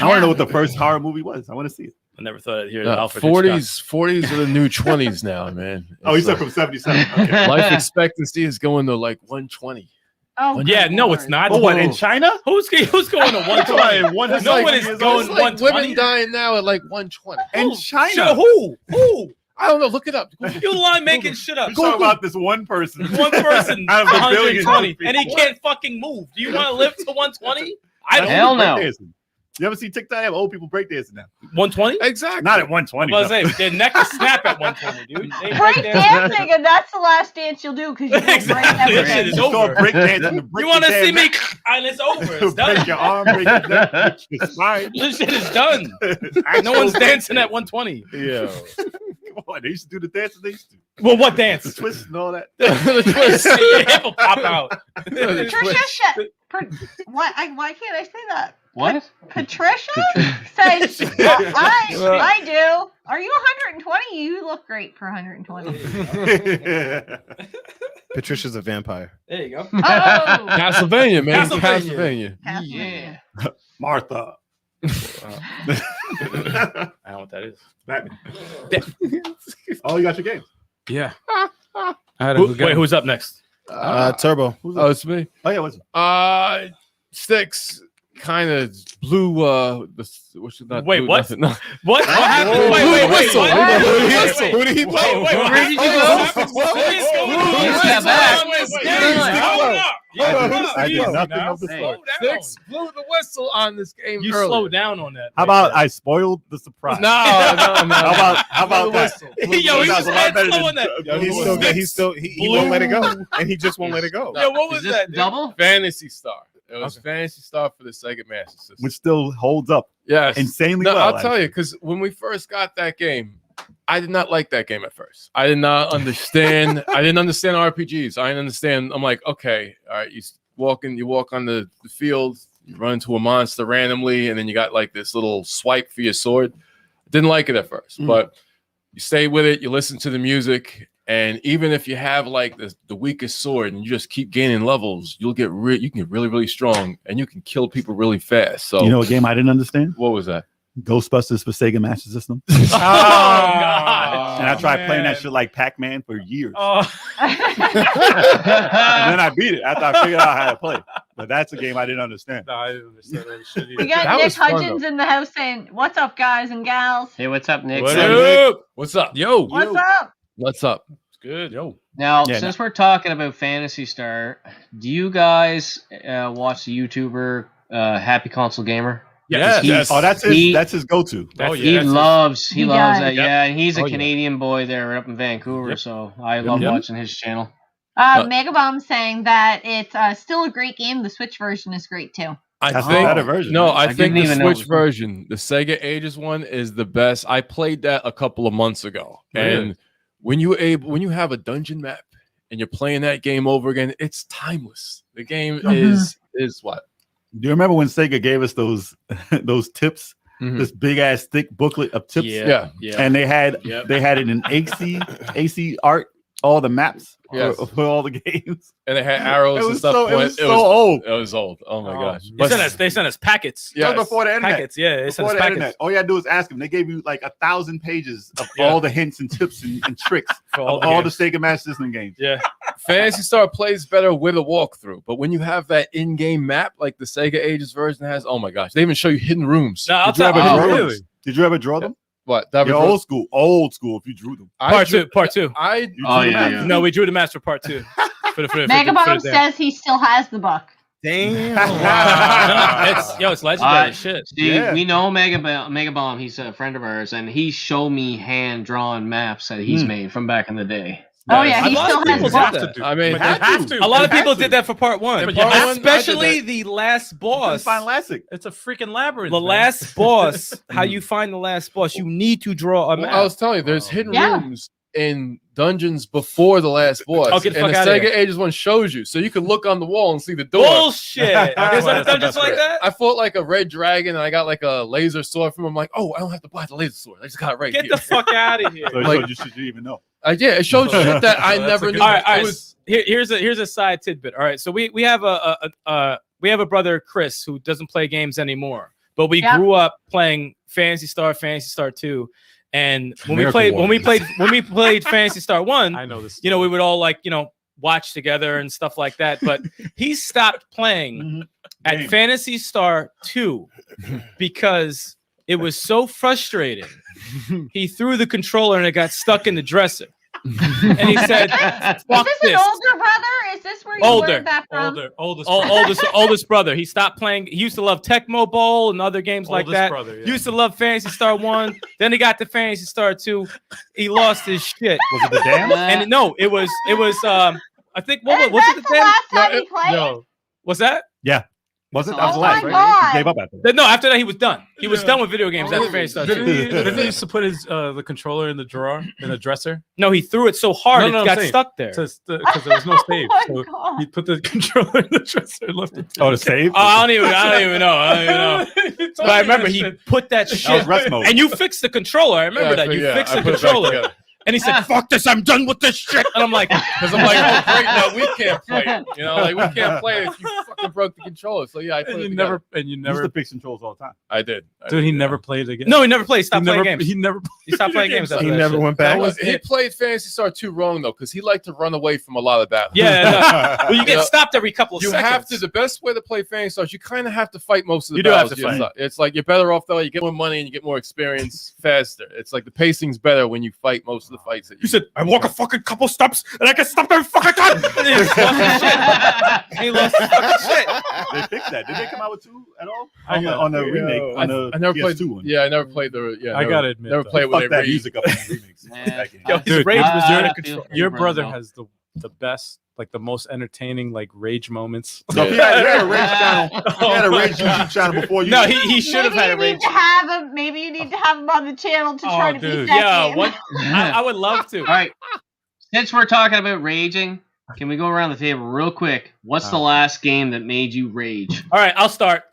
I want to know what the first horror movie was. I want to see it. I never thought I'd hear No, Alfred 40s are the new 20s now, man. Oh, you It's said from 77. Okay. life expectancy is going to like 120. Oh, Yeah, good no, Lord. it's not. Oh, what, in China? Who's going to 120? Like, one- No like- one is it's going It's like 120. women dying now at like 120. In China? Shut- who? I don't know. Look it up. You line making shit up. We're talking about this one person. One person Out of a billion 120, people. and he can't fucking move. Do you want to live to 120? I don't. Hell no. Breakdancing. You ever see TikTok? They have old people breakdancing now. 120? Exactly. Not at 120. I was though. gonna say their neck is snap at 120, dude. They Break break dancing, and that's the last dance you'll do because you will break Exactly. This shit everything. is It's called over. breakdancing. To break You want to your see damn me? neck. And it's over. It's break done. your arm, break your neck, break your spine. This shit is done. No one's dancing at 120. Yeah. Come on, they used to do the dances they used to. Well, what dance? The twists and all that. The twist. Your hip will pop out. Patricia, why can't I say that? What? Patricia says, I do. Are you 120? You look great for 120. Patricia's a vampire. There you go. Oh, Castlevania, man. Castlevania. Castlevania. Yeah. Martha. I don't know what that is. Batman. Oh, you got your games. Yeah. I had a good game. Wait, who's up next? Turbo. Oh, it's me. Oh, yeah, what's Sticks kind of blew what should not Wait, blew what? nothing. No. What? What happened? Whoa, Wait, whistle. what? Who did he whistle? Wait, where did you go? What is going on? Use that back. I did nothing of the Slow sort. down. Sticks blew the whistle on this game. You earlier. slow down on that. How about I spoiled the surprise? No. How about that? Yo, he was mad slow on that. He won't let it go, and he just won't let it go. Yo, what was Is this that? dude? double? Fantasy Star. It was Fantasy Star for the Sega Master System. Which still holds up Yes. insanely No, well. I'll tell you, because when we first got that game, I did not like that game at first. I did not understand. I didn't understand RPGs. I didn't understand. I'm like, okay, all right, you walk on the field, you run into a monster randomly, and then you got like this little swipe for your sword. Didn't like it at first, but you stay with it, you listen to the music, and even if you have like the weakest sword and you just keep gaining levels, you can get really, really strong, and you can kill people really fast. So You know a game I didn't understand? what was that? Ghostbusters for Sega Master System. Oh, God. And I tried playing that shit like Pac-Man for years. Oh. And then I beat it after I figured out how to play. But that's a game I didn't understand. No, I didn't understand that shit we either. got That Nick was fun, Hudgens in the house saying, "What's up, guys and gals? Hey, what's up, Nick? What So- up? What's up? Yo. What's up?" What's up? Good. Yo. Now, Yeah, since we're talking about Fantasy Star, do you guys watch the YouTuber Happy Console Gamer? Yes. Oh, that's his go-to. Oh, He yeah. loves He that. does. Yeah, and he's a Oh, yeah. Canadian boy there up in Vancouver, so I love watching his channel. Megabomb saying that it's still a great game. The Switch version is great too. That's the better version. No, I I think didn't the even know it Switch was- version, the Sega Ages one, is the best. I played that a couple of months ago, and when you have a dungeon map and you're playing that game over again, it's timeless. The game is what? Do you remember when Sega gave us those tips? Mhm. This big ass thick booklet of tips. Yeah. And they had it in AC art, all the maps for all the games. And it had arrows It and was stuff. so- it was so old. It was old. Oh my gosh. They sent us packets. That was before the internet. Packets, yeah. They sent Before us the packets. internet, all you had to do is ask them. They gave you like 1,000 pages of all the hints and tips and tricks For of all the all the games. Sega Master System games. Yeah. Fantasy Star plays better with a walkthrough, but when you have that in-game map like the Sega Ages version has, oh my gosh, they even show you hidden rooms. No, Did you ever draw them? What? You're old school. If you drew them, Part two. You drew them. No, we drew the master part 2. For the Megabomb day. says he still has the book. Damn. It's legendary shit. See, we know Mega Bomb. He's a friend of ours, and he showed me hand drawn maps that he's made from back in the day. Oh yeah, he still has that. I mean, a lot of people did that for part one, especially the last boss. Find Lassic. It's a freaking labyrinth. The last boss, how you find the last boss, you need to draw a map. I was telling you, there's hidden rooms in dungeons before the last boss. Oh, get the and fuck the outta Sega here. Ages one shows you, so you can look on the wall and see the door. Bullshit! There's other dungeons like that. I fought like a red dragon, and I got like a laser sword from him. I'm like, oh, I don't have to buy the laser sword. I just got it right Get here. the fuck out of here! So Like- you should even know. Yeah, it showed shit that I never knew. All right. It was Here's a side tidbit. All right, so we have a brother, Chris, who doesn't play games anymore, but we grew up playing Phantasy Star 2, and when we played Phantasy Star 1, I know this. we would all watch together and stuff like that. But he stopped playing at Phantasy Star 2 because it was so frustrating. He threw the controller and it got stuck in the dresser. And he said, "Fuck Is this an older brother? Is this where you learned that from? Oldest brother. He stopped playing. He used to love Tecmo Bowl and other games like that. Brother, yeah. Used to love Phantasy Star 1. Then he got to Phantasy Star 2. He lost his shit. Was it the dam? And no, it was I think Was it the the last time he played? No. What's that? Yeah. Was it? That was Oh the last, my right? God. He gave up after that. No, after that he was done. He was done with video games after Phantasy Star 2. Didn't he used to put his the controller in the drawer in a dresser? No, he threw it so hard No, it I'm got saying, stuck there. Because there was no save. Oh my So God. he put the controller in the dresser and left it. Oh, to save? I don't even know. But I remember he put that That was shit, rest mode. and you fixed the controller. I remember that you fixed the controller, and he said, "Fuck this, I'm done with this shit." And I'm like, because I'm like, oh great, now we can't play it. Like we can't play it if you fucking broke the controller. So yeah, I put And it you Used never, to fix controls all the time. I did. dude. He never played again. "No, he never played. He he stopped never. playing games. He never. He stopped playing games. after He that never shit. went back. He played Phantasy Star 2 wrong though, because he liked to run away from a lot of battles. Yeah, no. Well, you get know, stopped every couple of You seconds. have to. The best way to play Phantasy Stars, you kind of have to fight most of the You do have battles. to fight. It's like you're better off though. You get more money and you get more experience faster. It's like the pacing's better when you fight most of the fights. That He said, "I walk a fucking couple steps and I can stop every fucking time." And he lost his shit. He lost his fucking shit. They fixed that. Did they come out with 2 at all? On the remake. On the I never played PS2 one. Yeah, I never played the. Yeah, I gotta admit, never though. played with Fuck that a music up in the remakes. Yo, his Dude, rage was during the I control. feel Your for brother him, though. has the best, like the most entertaining, like rage moments. So he had a rage channel. He had a rage YouTube channel before you. No, he should have Maybe had a you rage. need to have him. Maybe you need to have him on the channel to try to beat that Yeah, game. what? I would love to. All right. Since we're talking about raging, can we go around the table real quick? What's the last game that made you rage? All right, I'll start.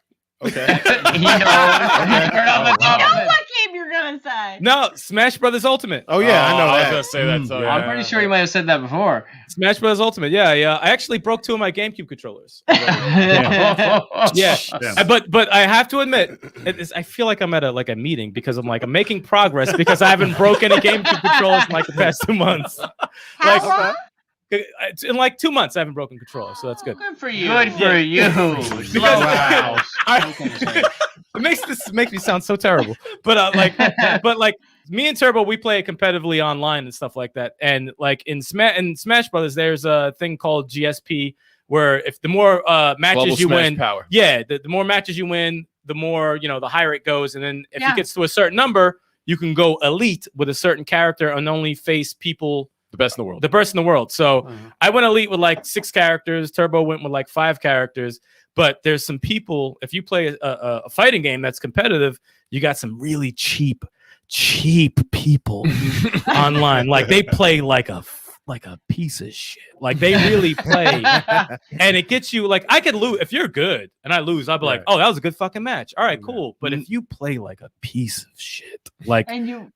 Okay. He knows. Right off the top I of know it. what game you're gonna say. No, Smash Brothers Ultimate. Oh yeah, I know I was that. gonna say that. So I'm pretty sure you might have said that before. Smash Brothers Ultimate. Yeah. I actually broke 2 of my GameCube controllers. Yeah. Damn. But I have to admit, I feel like I'm at a meeting because I'm making progress because I haven't broken any GameCube controllers in the past 2 months. How long? In 2 months, I haven't broken controllers, so that's good. Good for you. Good for you. Because it makes me sound so terrible. But me and Turbo, we play competitively online and stuff like that. And in Smash Brothers, there's a thing called GSP where if the more matches Global you Smash win, power. yeah, the more matches you win, the more the higher it goes. And then if it gets to a certain number, you can go elite with a certain character and only face people. The best in the world. The best in the world. So I went elite with 6 characters. Turbo went with 5 characters. But there's some people, if you play a fighting game that's competitive, you got some really cheap people online. They play like a piece of shit. They really play. And it gets you I could lose. If you're good and I lose, I'll be like, oh, that was a good fucking match. All right, cool. But if you play like a piece of shit, and you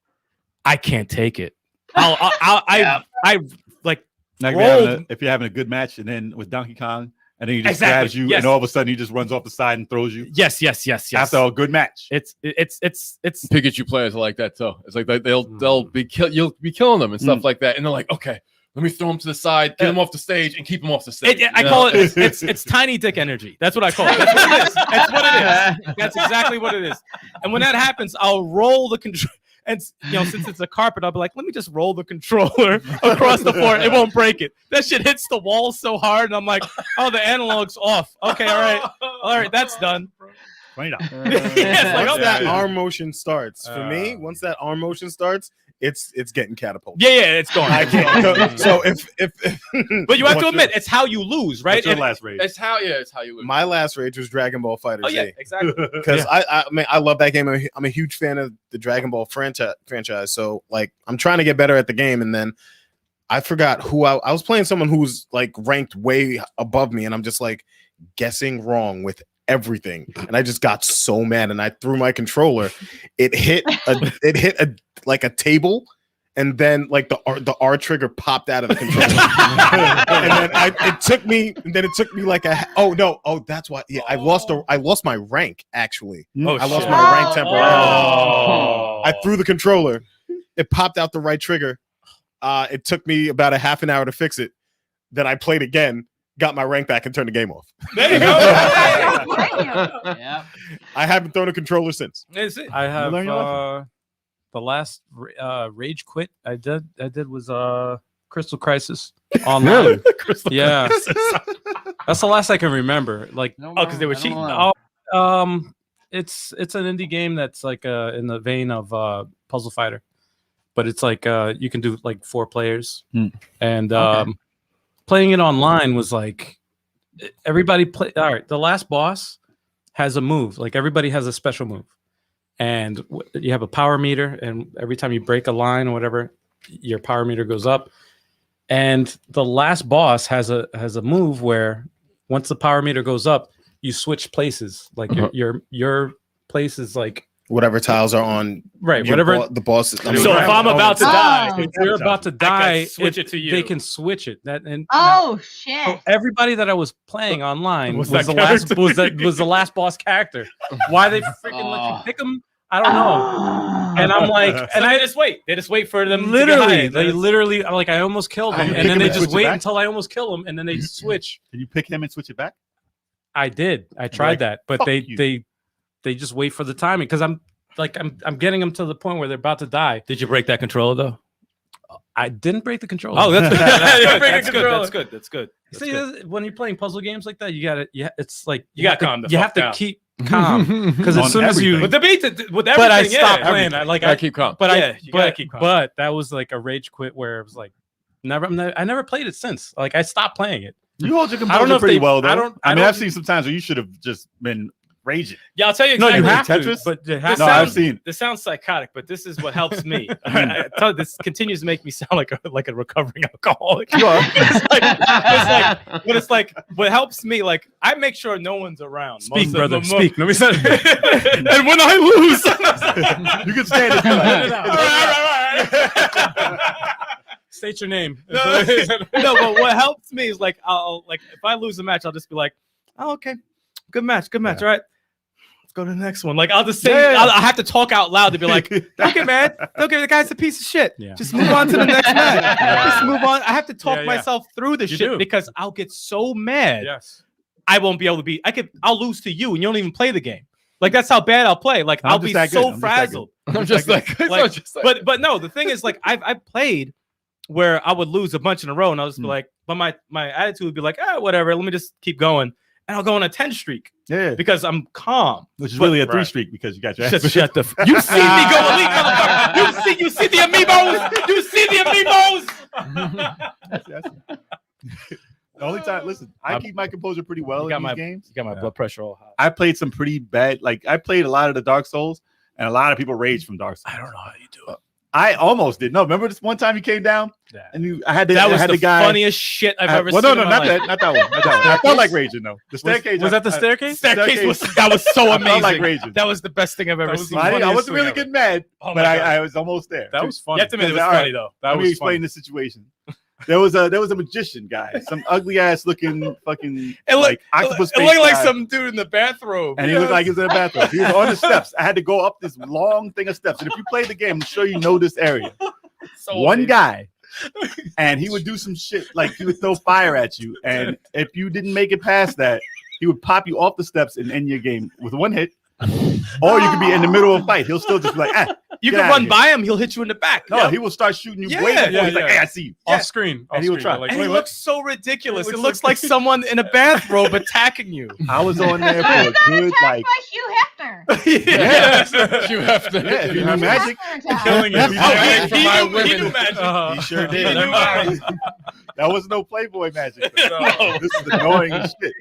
I can't take it. I Now, rolled. if you're having a good match, and then with Donkey Kong, and then he just Exactly, grabs you, yes. and all of a sudden he just runs off the side and throws you. Yes. After a good match. It's Pikachu players are like that too. It's like they'll be you'll be killing them and stuff like that, and they're like, okay, let me throw him to the side, get him off the stage, and keep him off the stage. I call it it's tiny dick energy. That's what I call it. That's what it is. That's what it is. That's exactly what it is. And when that happens, I'll roll the control. And since it's a carpet, I'll be like, let me just roll the controller across the floor. It won't break it. That shit hits the wall so hard, and I'm like, oh, the analog's off. Okay, all right, that's done. $20. Once that arm motion starts, for me, once that arm motion starts, it's getting catapulted. Yeah, it's going. I can't. So if but you have to admit, it's how you lose, right? What's your last rage? It's how you lose. My last rage was Dragon Ball FighterZ. Oh yeah, exactly. Because I love that game. I'm a huge fan of the Dragon Ball franchise. So like, I'm trying to get better at the game, and then I forgot who I was playing. Someone who's like ranked way above me, and I'm just like guessing wrong with everything, and I just got so mad, and I threw my controller. It hit a table, and then like the R trigger popped out of the controller. And then it took me like that's why. Yeah, I lost my rank actually. I lost my rank temporarily. I threw the controller. It popped out the right trigger. It took me about a half an hour to fix it. Then I played again, got my rank back, and turned the game off. There you go. Yeah. I haven't thrown a controller since. I have the last rage quit I did was Crystal Crisis online. Really? Yeah, that's the last I can remember. Like, because they were cheating. It's an indie game that's like in the vein of Puzzle Fighter, but it's like you can do like 4 players, and playing it online was like everybody play. All right, the last boss has a move. Like everybody has a special move, and you have a power meter, and every time you break a line or whatever, your power meter goes up. And the last boss has a move where once the power meter goes up, you switch places. Like your place is like whatever tiles are on, right? Whatever the boss. So if I'm about to die, if you're about to die, switch it to you. They can switch it. Shit! So everybody that I was playing online was the last boss character. Why they freaking let you pick them? I don't know. And I'm like, and I just wait. They just wait for them. Literally, they literally like I almost killed them, and then they just wait until I almost kill them, and then they switch. Can you pick him and switch it back? I did. I tried that, but they just wait for the timing because I'm getting them to the point where they're about to die. Did you break that controller though? I didn't break the controller. Oh, that's good. That's good. See, when you're playing puzzle games like that, it's like you have to keep calm because as soon as you with everything, but I stopped playing. I keep calm. But you gotta keep calm. But that was like a rage quit where it was like I never played it since. Like I stopped playing it. You hold your composure pretty well, though. I've seen some times where you should have just been raging. Yeah, I'll tell you exactly. No, you have Tetris, but I've seen. This sounds psychotic, but this is what helps me. This continues to make me sound like a recovering alcoholic. You are. It's like what helps me. Like I make sure no one's around. Speak, brother. Speak. Let me say. And when I lose, you can stand it. All right. State your name. No, but what helps me is like I'll like if I lose a match, I'll just be like, oh, okay, good match. All right, let's go to the next one. Like I'll just say, I have to talk out loud to be like, don't get mad. Don't get the guy's a piece of shit. Yeah. Just move on to the next match. Just move on. I have to talk myself through the shit because I'll get so mad. Yes. I won't be able to be. I'll lose to you, and you don't even play the game. Like that's how bad I'll play. Like I'll be so frazzled. I'm just like, but no. The thing is, like I've played where I would lose a bunch in a row, and I'll just be like, but my attitude would be like, whatever. Let me just keep going, and I'll go on a 10 streak. Yeah, because I'm calm. Which is really a 3 streak because you got your ass. Shut the. You see me go elite, motherfucker. You see the amiibos. You see the amiibos. The only time, listen, I keep my composure pretty well in these games. You got my blood pressure all high. I played some pretty bad. Like I played a lot of the Dark Souls, and a lot of people rage from Dark Souls. I don't know how you do it. I almost did. No, remember this one time you came down and I had that was the guy. Funniest shit I've ever seen. Well, no, not that one. I felt like raging though. The staircase was that the staircase? Staircase was so amazing. I felt like raging. That was the best thing I've ever seen. I wasn't really getting mad, but I was almost there. That was funny. You have to admit it was funny though. Let me explain the situation. There was a magician guy, some ugly ass looking fucking octopus. It looked like some dude in the bathroom, and he looked like he was in the bathroom. He was on the steps. I had to go up this long thing of steps, and if you play the game, I'm sure you know this area. One guy, and he would do some shit like he would throw fire at you, and if you didn't make it past that, he would pop you off the steps and end your game with one hit. Or you could be in the middle of a fight. He'll still just be like, You Get can out run of by him, he'll hit you in the back. No, he will start shooting you way before. He's like, hey, I see you. Off screen. And he will try. Like, And wait, it what? looks so ridiculous. It looks like someone in a bathrobe attacking you. I was on there for a good, like, by Hugh Hefner. You have to. yeah, if you knew magic. Killing you. He He my knew women. magic. He sure did. That was no Playboy magic. No. This is annoying as shit.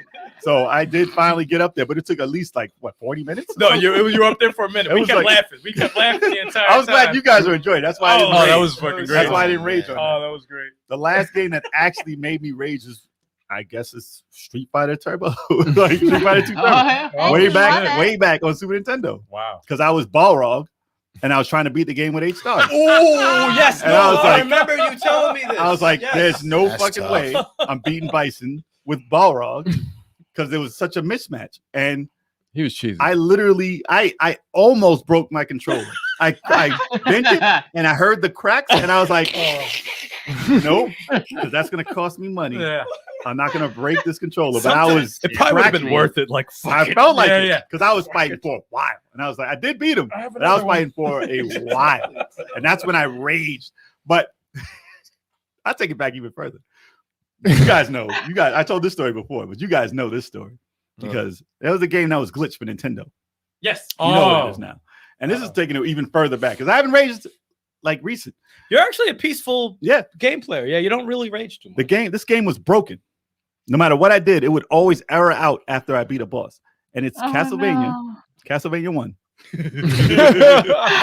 So I did finally get up there, but it took at least like what 40 minutes. No, you were up there for a minute. It We was kept like- laughing. We kept laughing the entire time. I was glad you guys were enjoying it. That's why I didn't Oh, rage. that was fucking great. That's why I didn't rage on Oh, that was great. The last game that actually made me rage is, I guess, it's Street Fighter Turbo, like Street Fighter 2 Turbo. yeah. Way I back, love it. way back on Super Nintendo. Wow. Because I was Balrog, and I was trying to beat the game with 8 stars. Oh, yes. And I was I like- remember you telling me this. I was like, Yes. there's no That's fucking tough. way I'm beating Bison with Balrog because there was such a mismatch. And He was cheesy. I literally, I almost broke my controller. I bent it and I heard the cracks and I was like, nope, because that's gonna cost me money. Yeah. I'm not gonna break this controller. But I was, It probably would have been tracking worth it. Like, fuck I it. felt like Yeah, it yeah. because I was fighting for a while, and I was like, I did beat him, but I was fighting for a while, and that's when I raged. But I'll take it back even further. You guys know, I told this story before, but you guys know this story because there was a game that was glitched for Nintendo. Yes. You know what it is now, and this is taking it even further back because I haven't raged like recent. You're actually a peaceful Yeah, game player. Yeah, you don't really rage too much. this game was broken. No matter what I did, it would always error out after I beat a boss, and it's Castlevania. Castlevania 1.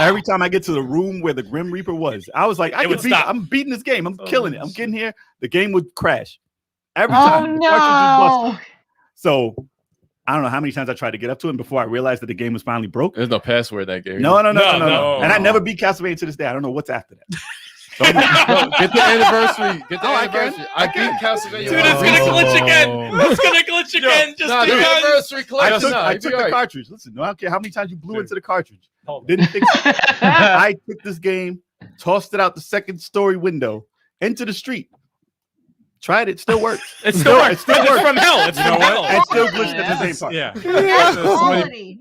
Every time I get to the room where the Grim Reaper was, I was like, I'm beating this game. I'm killing it. I'm getting here. The game would crash. Every time. The cartridge was busted. So I don't know how many times I tried to get up to it before I realized that the game was finally broke. There's no password in that game. No. No. And I never beat Castlevania to this day. I don't know what's after that. Don't- No, get the anniversary. Get the Oh, I can. anniversary. I beat Castlevania. Dude, it's gonna glitch again. It's gonna glitch again. Just Nah, the because. anniversary I collection. took, Nah, I it'd be took the alright. cartridge. Listen, I don't care how many times you blew into the cartridge. Hold on. Didn't fix it. I took this game, tossed it out the second story window into the street. Tried it, still works. It still works. It still It's works. from hell. It's from hell. And still glitched at the same time. Yeah. That's Somebody quality.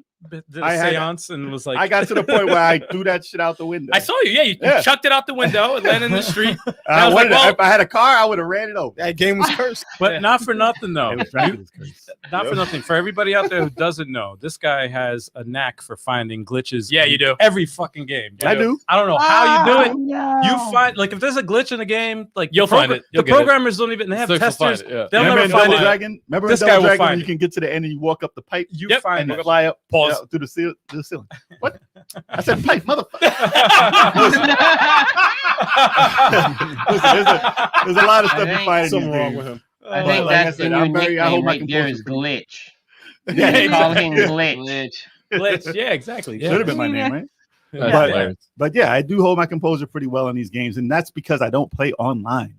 did I a had- seance and was like, I got to the point where I threw that shit out the window. I saw you. Yeah, you Yeah. chucked it out the window and landed in the street. I was wanted like, well- if I had a car, I would have ran it over. That game was cursed. but not for nothing though. It was Dracula's curse. Not for nothing. For everybody out there who doesn't know, this guy has a knack for finding glitches. Yeah, in you do. every fucking game. I do. I don't know how you do it. No. You find like if there's a glitch in a game, like You'll the find it. You'll the get it. programmers don't even they have Six will find testers. it, yeah. They'll Remember never in find Double it. Dragon? Remember This in guy Double will Dragon when find you it. can get to the end and you walk up the pipe? You Yep. find And you it. fly up Pause. through the ceiling. What? I said pipe, motherfucker. Listen, there's a lot of stuff you think find in Something these wrong games. with him. I But think like I that's said, the I'm new very- I hold nickname my right there composure is pretty- Glitch. Yeah, They call him exactly. Glitch. Glitch. Yeah, exactly. Should have been my name, right? That's But- hilarious. But yeah, I do hold my composure pretty well in these games, and that's because I don't play online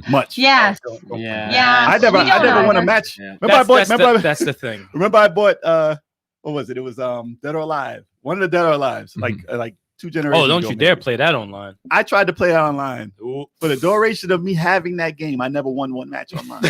much. Yes. Yeah. Yeah. I never We don't won a either. match. Yeah. That's the thing. Remember I bought what was it? It was Dead or Alive. One of the Dead or Alives, like 2 generations. Oh, don't ago, you dare maybe. play that online. I tried to play it online. For the duration of me having that game, I never won one match online.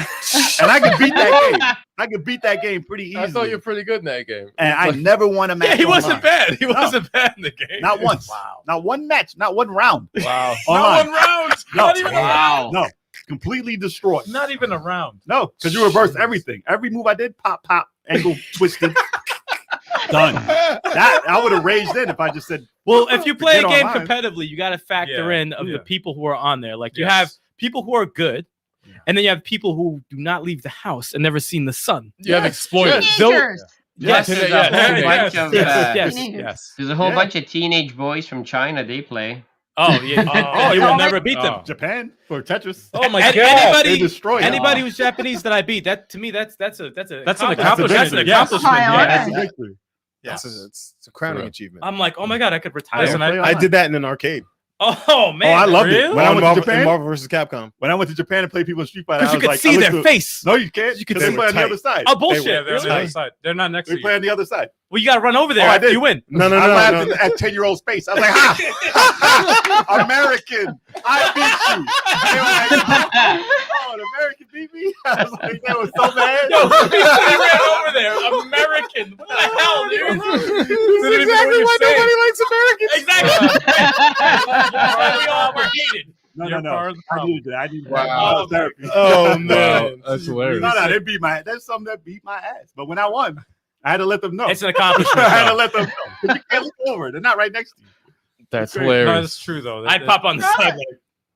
And I could beat that game. I could beat that game pretty easily. I thought you were pretty good in that game. And I never won a match. Yeah, he wasn't online. bad. He No. wasn't bad in the game. Not once. Wow. Not one match. Not one round. Wow. Online. Not one round. No. Not even a round. No. Completely destroyed. Not even around. No, because you reversed everything. Every move I did, pop, ankle twisted. Done. That I would have raged in if I just said, Well, if you play a Forget game online. competitively, you got to factor Yeah. in of Yeah. the people who are on there. Like you Yes. have people who are good, and then you have people who do not leave the house and never seen the sun. You have exploiters. Teenagers. Yes, There's yeah, a whole yeah, bunch of yes, Teenagers. yes. there's a whole Yeah. bunch of teenage boys from China. They play. Oh yeah. Oh, you will never beat them. Japan for Tetris. Oh my God. They Anybody, destroyed it. anybody who's Japanese that I beat, that to me, that's an That's an accomplishment. accomplishment. That's an Yes. accomplishment. High Yeah. honor. That's a victory. Yes, it's a crowning Real. achievement. I'm like, oh my god, I could retire. Listen, I did that in an arcade. Oh man, Oh, I loved it. really? When I went to Marvel, Japan? in Marvel vs. Capcom. When I went to Japan and played people in Street Fighter, Because I you was could like, see I their looked face. No, you can't. You could Because they see play on the tight. other side. Oh They bullshit! were- Yeah, they're on the Really? other side. They're not next We to play you. on the other side. Well, you got to run over there Oh, I after did. you win. No, I laughed no. at 10-year-old's face. I was like, ha! American, I beat you. They were like, oh, an American beat me? I was like, that was so bad. Yo, he ran over there. American. What the hell, dude? This is exactly why nobody likes Americans. Exactly. hated. No. part of the I problem. needed that. I needed Wow. therapy. Oh Wow, man, that's hilarious. No, they beat my. That's something that beat my ass. But when I won, I had to let them know. It's an accomplishment. I had to though. let them know. 'Cause you can't look forward. They're not right next to you. That's great. No, hilarious. that's true though. I'd pop on the Brother. side. Like,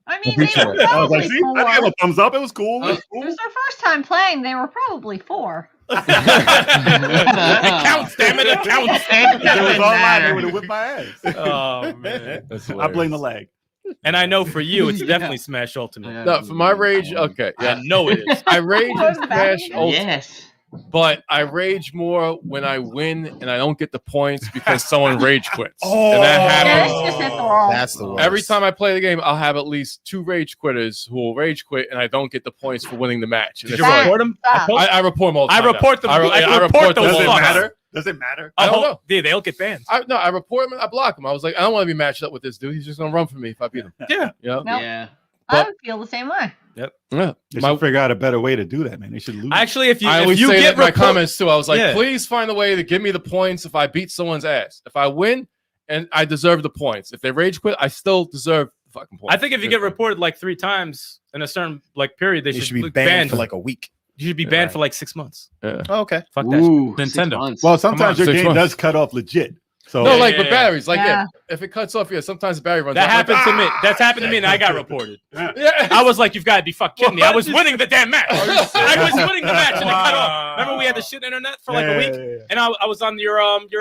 I mean, they were I was like, probably see, I gave 4. a thumbs up. It was cool. It was It cool. was their first time playing. They were probably 4. it counts, damn it, it counts. If it was online, they would have whipped my ass. Oh man. That's I blame the hilarious. lag. And I know for you, it's definitely Smash Ultimate. No, for my rage, okay, I yeah, know it is. I rage in What about Smash you? Ultimate, Yes. but I rage more when I win and I don't get the points because someone rage quits. Oh. And that Yeah, happens. it's just hit the wall. that's the worst. Every time I play the game, I'll have at least 2 rage quitters who will rage quit, and I don't get the points for winning the match. And Did it's you like- report them? Stop. I report them all the I time. report them. now. I report those Does it fucks. matter? Does it matter? I don't know. Dude, they'll get banned. No, I report him and I block him. I was like, I don't want to be matched up with this dude. He's just gonna run from me if I beat him. Yeah. Yeah. Nope. Yeah. I would feel the same way. Yeah. They should figure out a better way to do that, man. They should lose. Actually, if you I if always you say get that in my report- comments too. I was like, Yeah. please find a way to give me the points if I beat someone's ass. If I win and I deserve the points. If they rage quit, I still deserve the fucking points. I think if you get reported like 3 times in a certain like period, they you should, should be like, banned for like a week. You should be banned Right. for like 6 months. Yeah. Oh, okay. Fuck that. Ooh, shit. 6 Nintendo. months. Well, sometimes Come on, your 6 game months. does cut off legit. So No, like Yeah, with yeah, batteries. Like, yeah. if it cuts off, sometimes the battery runs That out. happened Like, to me. That's happened to me, and I got reported. Yeah. I was like, "You've got to be fucking kidding me!" I was winning the damn match. Are you I serious? was winning the match, and it cut off. Wow. Remember, we had the shit internet for like Yeah, a week, yeah, yeah. and I was on your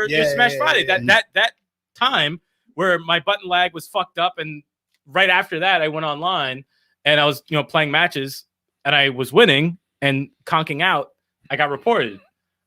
Yeah, Smash yeah, Friday. yeah, That time where my button lag was fucked up, and right after that, I went online and I was playing matches, and I was winning and conking out. I got reported,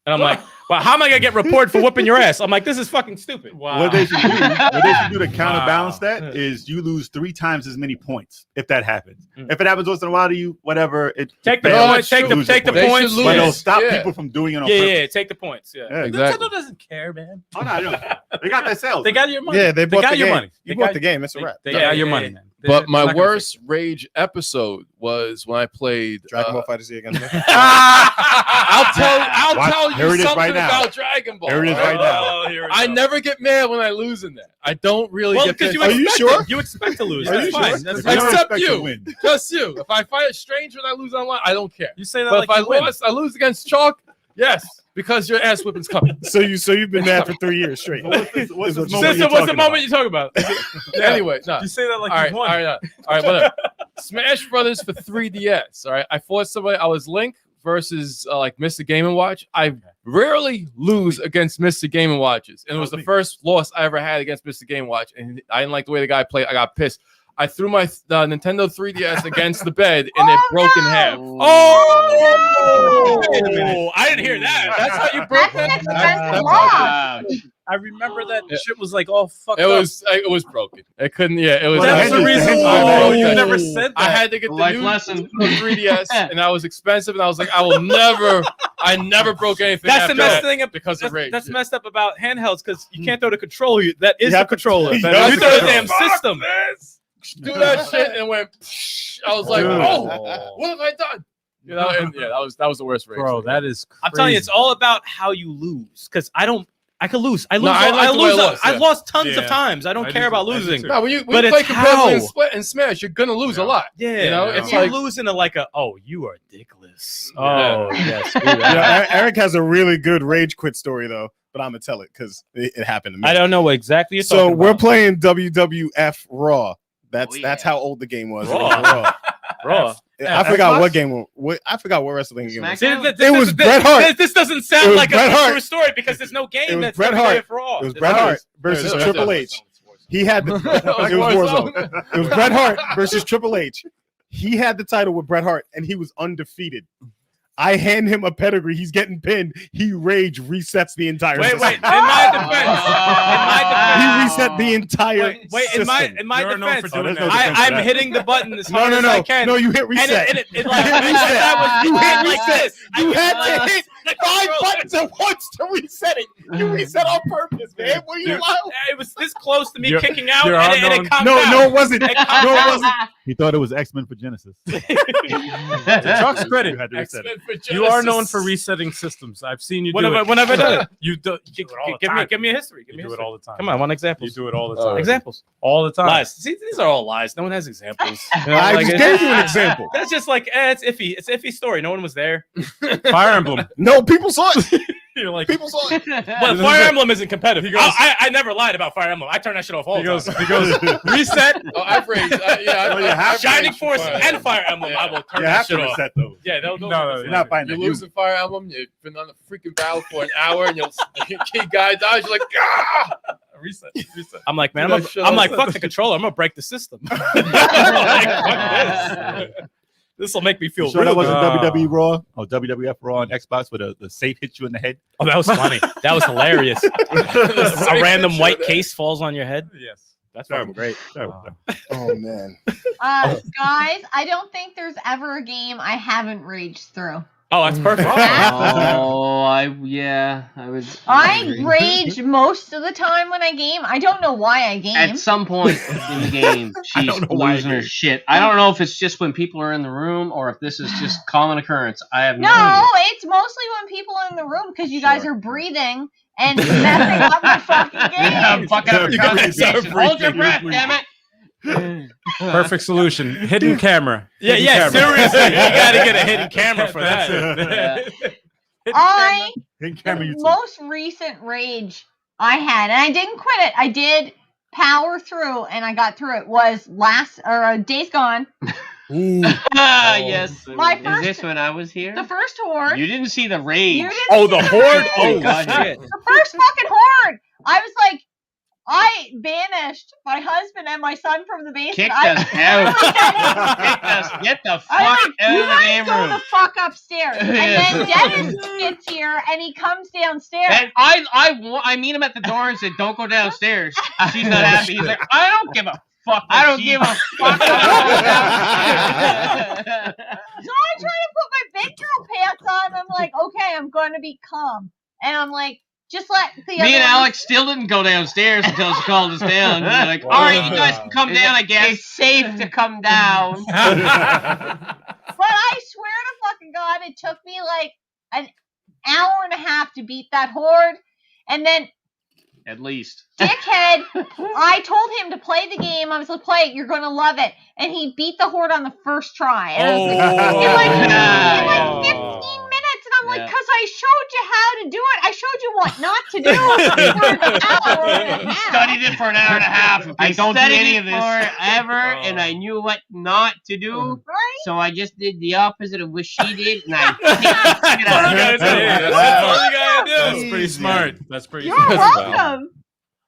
and I'm like, "Well, how am I gonna get reported for whooping your ass?" I'm like, "This is fucking stupid." Wow. What they should do to counterbalance that is you lose 3 times as many points if that happens. Mm. If it happens once in a while to you, whatever. Take the fails, points. Take the lose take the points. They points. should But it'll lose. stop Yeah. people from doing it on Yeah, purpose. yeah. Take the points. Yeah. Yeah. Exactly. Nintendo doesn't care, man. Oh, no, I know. They got their sales. They got your money. Yeah, they bought got the your game. money. You They bought got- the game. It's a wrap. They They got your money, man. But They're my not gonna worst rage episode was when I played Dragon Ball Fighter Z against me. I'll Watch- tell here you it is something right now. about Dragon Ball. Here it is right now. Oh, here we I go. never get mad when I lose in that. I don't really Well, get because pissed. you Are you expect sure? it. You expect to lose. Are That's you fine. sure? That's If fine. you don't Except expect to you. win. Just you. If I fight a stranger and I lose online, I don't care. You say that But like if I you win. lose, I lose against Chalk. Yes, because your ass whipping's coming. So you've been mad for 3 years straight. What's this moment Sister, you're what's the talking moment you talk about? Anyway, no. You say that like All right, you all won. right, all right, whatever. Smash Brothers for 3DS. All right, I fought somebody. I was Link versus like Mr. Game & Watch. I rarely lose against Mr. Game & Watches, and it was the first loss I ever had against Mr. Game & Watch, and I didn't like the way the guy played. I got pissed. I threw my Nintendo 3DS against the bed, and it broke in half. Oh, wait a minute. I didn't hear that. That's how you broke That's an that. expensive loss. I remember that shit was like all fucked It up. was broken. It couldn't. Yeah, it was. That's the the reason reason why why broke you that. never said that. I had to get the Life new lesson. 3DS, and that was expensive. And I was like, I never broke anything. That's the after messed that thing. because of rage. That's messed up about handhelds because you can't throw the controller. That is You the have to- controller. you You have to throw the control. damn system. Do that shit and went. I was like, Dude. oh, what have I done? You know, and yeah, that was the worst rage. Bro, that is crazy. I'm telling you, it's all about how you lose. Because I could lose. I lose. No, I like the way I lost, I've yeah. lost tons of Yeah. times. I don't I care do about too. I do losing. too. No, when you But play it's competitively how. and Smash, you're gonna lose a Yeah. lot. Yeah, You know, if it's you like- lose in a oh, you are dickless. Oh, yes. do that. Yeah, Eric has a really good rage quit story though, but I'm gonna tell it because it happened to me. I don't know what exactly you're So talking we're about. playing WWF Raw. That's Oh, that's yeah. how old the game was. Raw. Raw. Raw. I forgot what game. I forgot what wrestling game. Smack- It was. It It was Bret Hart. This doesn't It sound was like Bret a Hart. true story because there's no game It was that's Bret Hart. WWF Raw. It was There's Bret not. Hart versus There it is. Triple H. He had the it was Warzone. It was Bret Hart versus Triple H. He had the title with Bret Hart, and he was undefeated. I hand him a pedigree. He's getting pinned. He rage resets the entire Wait, system. wait. In my defense, He reset the entire wait. system. In my You're known defense, for doing there's no that. defense for I'm that. hitting the button as No, hard no, as I no. can. No, you hit And reset. it like, You hit reset. that was You hit like reset. this. You I had can to hit the 5 controller. buttons at once to reset it. You reset on purpose, man. What are you allowed? It was this close to me You're- kicking out, you're and it unknown. calmed No, down. no, it wasn't. It No, calmed it down. wasn't. He thought it was X-Men for Genesis. To Chuck's credit, You had to reset it. you are known for resetting systems. I've seen you do it. When have I done it? You do it all the time. Give me a history. Give me You a do it history. all the time. Come on, one example. You do it all the time. Examples. All the time. Lies. See, these are all lies. No one has examples. You know, I like, just it's- gave you an example. That's just like it's iffy. It's an iffy story. No one was there. Fire Emblem. No, people saw it. You're like, People saw it. But Fire Emblem isn't competitive. He goes- I never lied about Fire Emblem. I turn that shit off all the time. he goes, reset. Oh, I've raised. I've Shining raised Force Fire and Emblem. Fire Emblem. I will turn You that have shit to off. reset those. Yeah, they'll No, You're not finding You that. lose in Fire Emblem, you've been on a freaking battle for an hour, and your key guy dies. You're like, ah! Reset. I'm like, man, You I'm know, shut like, up. fuck the controller. I'm gonna break the system. Like, fuck this. This will make me feel You sure that real wasn't good. WWE Raw or WWF Raw on Xbox where the safe hits you in the head? Oh, that was funny. That was hilarious. A random white case falls on your head. Yes. That's Terrible. fucking great. Terrible. Oh man. Guys, I don't think there's ever a game I haven't raged through. Oh, that's perfect. Oh, I was. I rage most of the time when I game. I don't know why I game. At some point in the game, she's don't know why losing her shit. I don't know if it's just when people are in the room or if this is just common occurrence. I have no idea. No, it's mostly when people are in the room because you guys are breathing and messing up my fucking game. Yeah, fucking up your concentration. Hold your breath, damn it. Perfect solution. Hidden camera. Yeah, Hidden yeah. camera. Seriously, you gotta get a hidden camera for that. Hidden camera YouTube. Most recent rage I had, and I didn't quit it. I did power through, and I got through it. Was Days Gone. Yes. My Is first- this when I was here? The first horde. You didn't see the rage. You didn't Oh, see the horde. Oh, God, shit. The first fucking horde. I was like, I banished my husband and my son from the basement. Kicked us out. Kicked us. Get the fuck out of the game go the room. fuck upstairs. And then Dennis gets here and he comes downstairs. And I meet him at the door and said, "Don't go downstairs." She's not happy. He's like, "I don't give a fuck. I don't give a fuck." So I try to put my big girl pants on. I'm like, okay, I'm going to be calm. And I'm like, just let the Me and Alex still didn't go downstairs until she called us down. We're like, "All right, you guys can come down, I guess. It's safe to come down." But I swear to fucking God, it took me like an hour and a half to beat that horde. And then, At least. dickhead, I told him to play the game. I was like, play it, you're going to love it. And he beat the horde on the first try. And I was like, in like 15 minutes. And I'm like, Yeah. because I showed you how to do it. I showed you what not to do for an hour and a half. Studied it for an hour and a half. I don't do studied any it of this forever, and I knew what not to do. Right? So I just did the opposite of what she did, and I That's all you gotta do. That's pretty smart. That's pretty You're smart. welcome.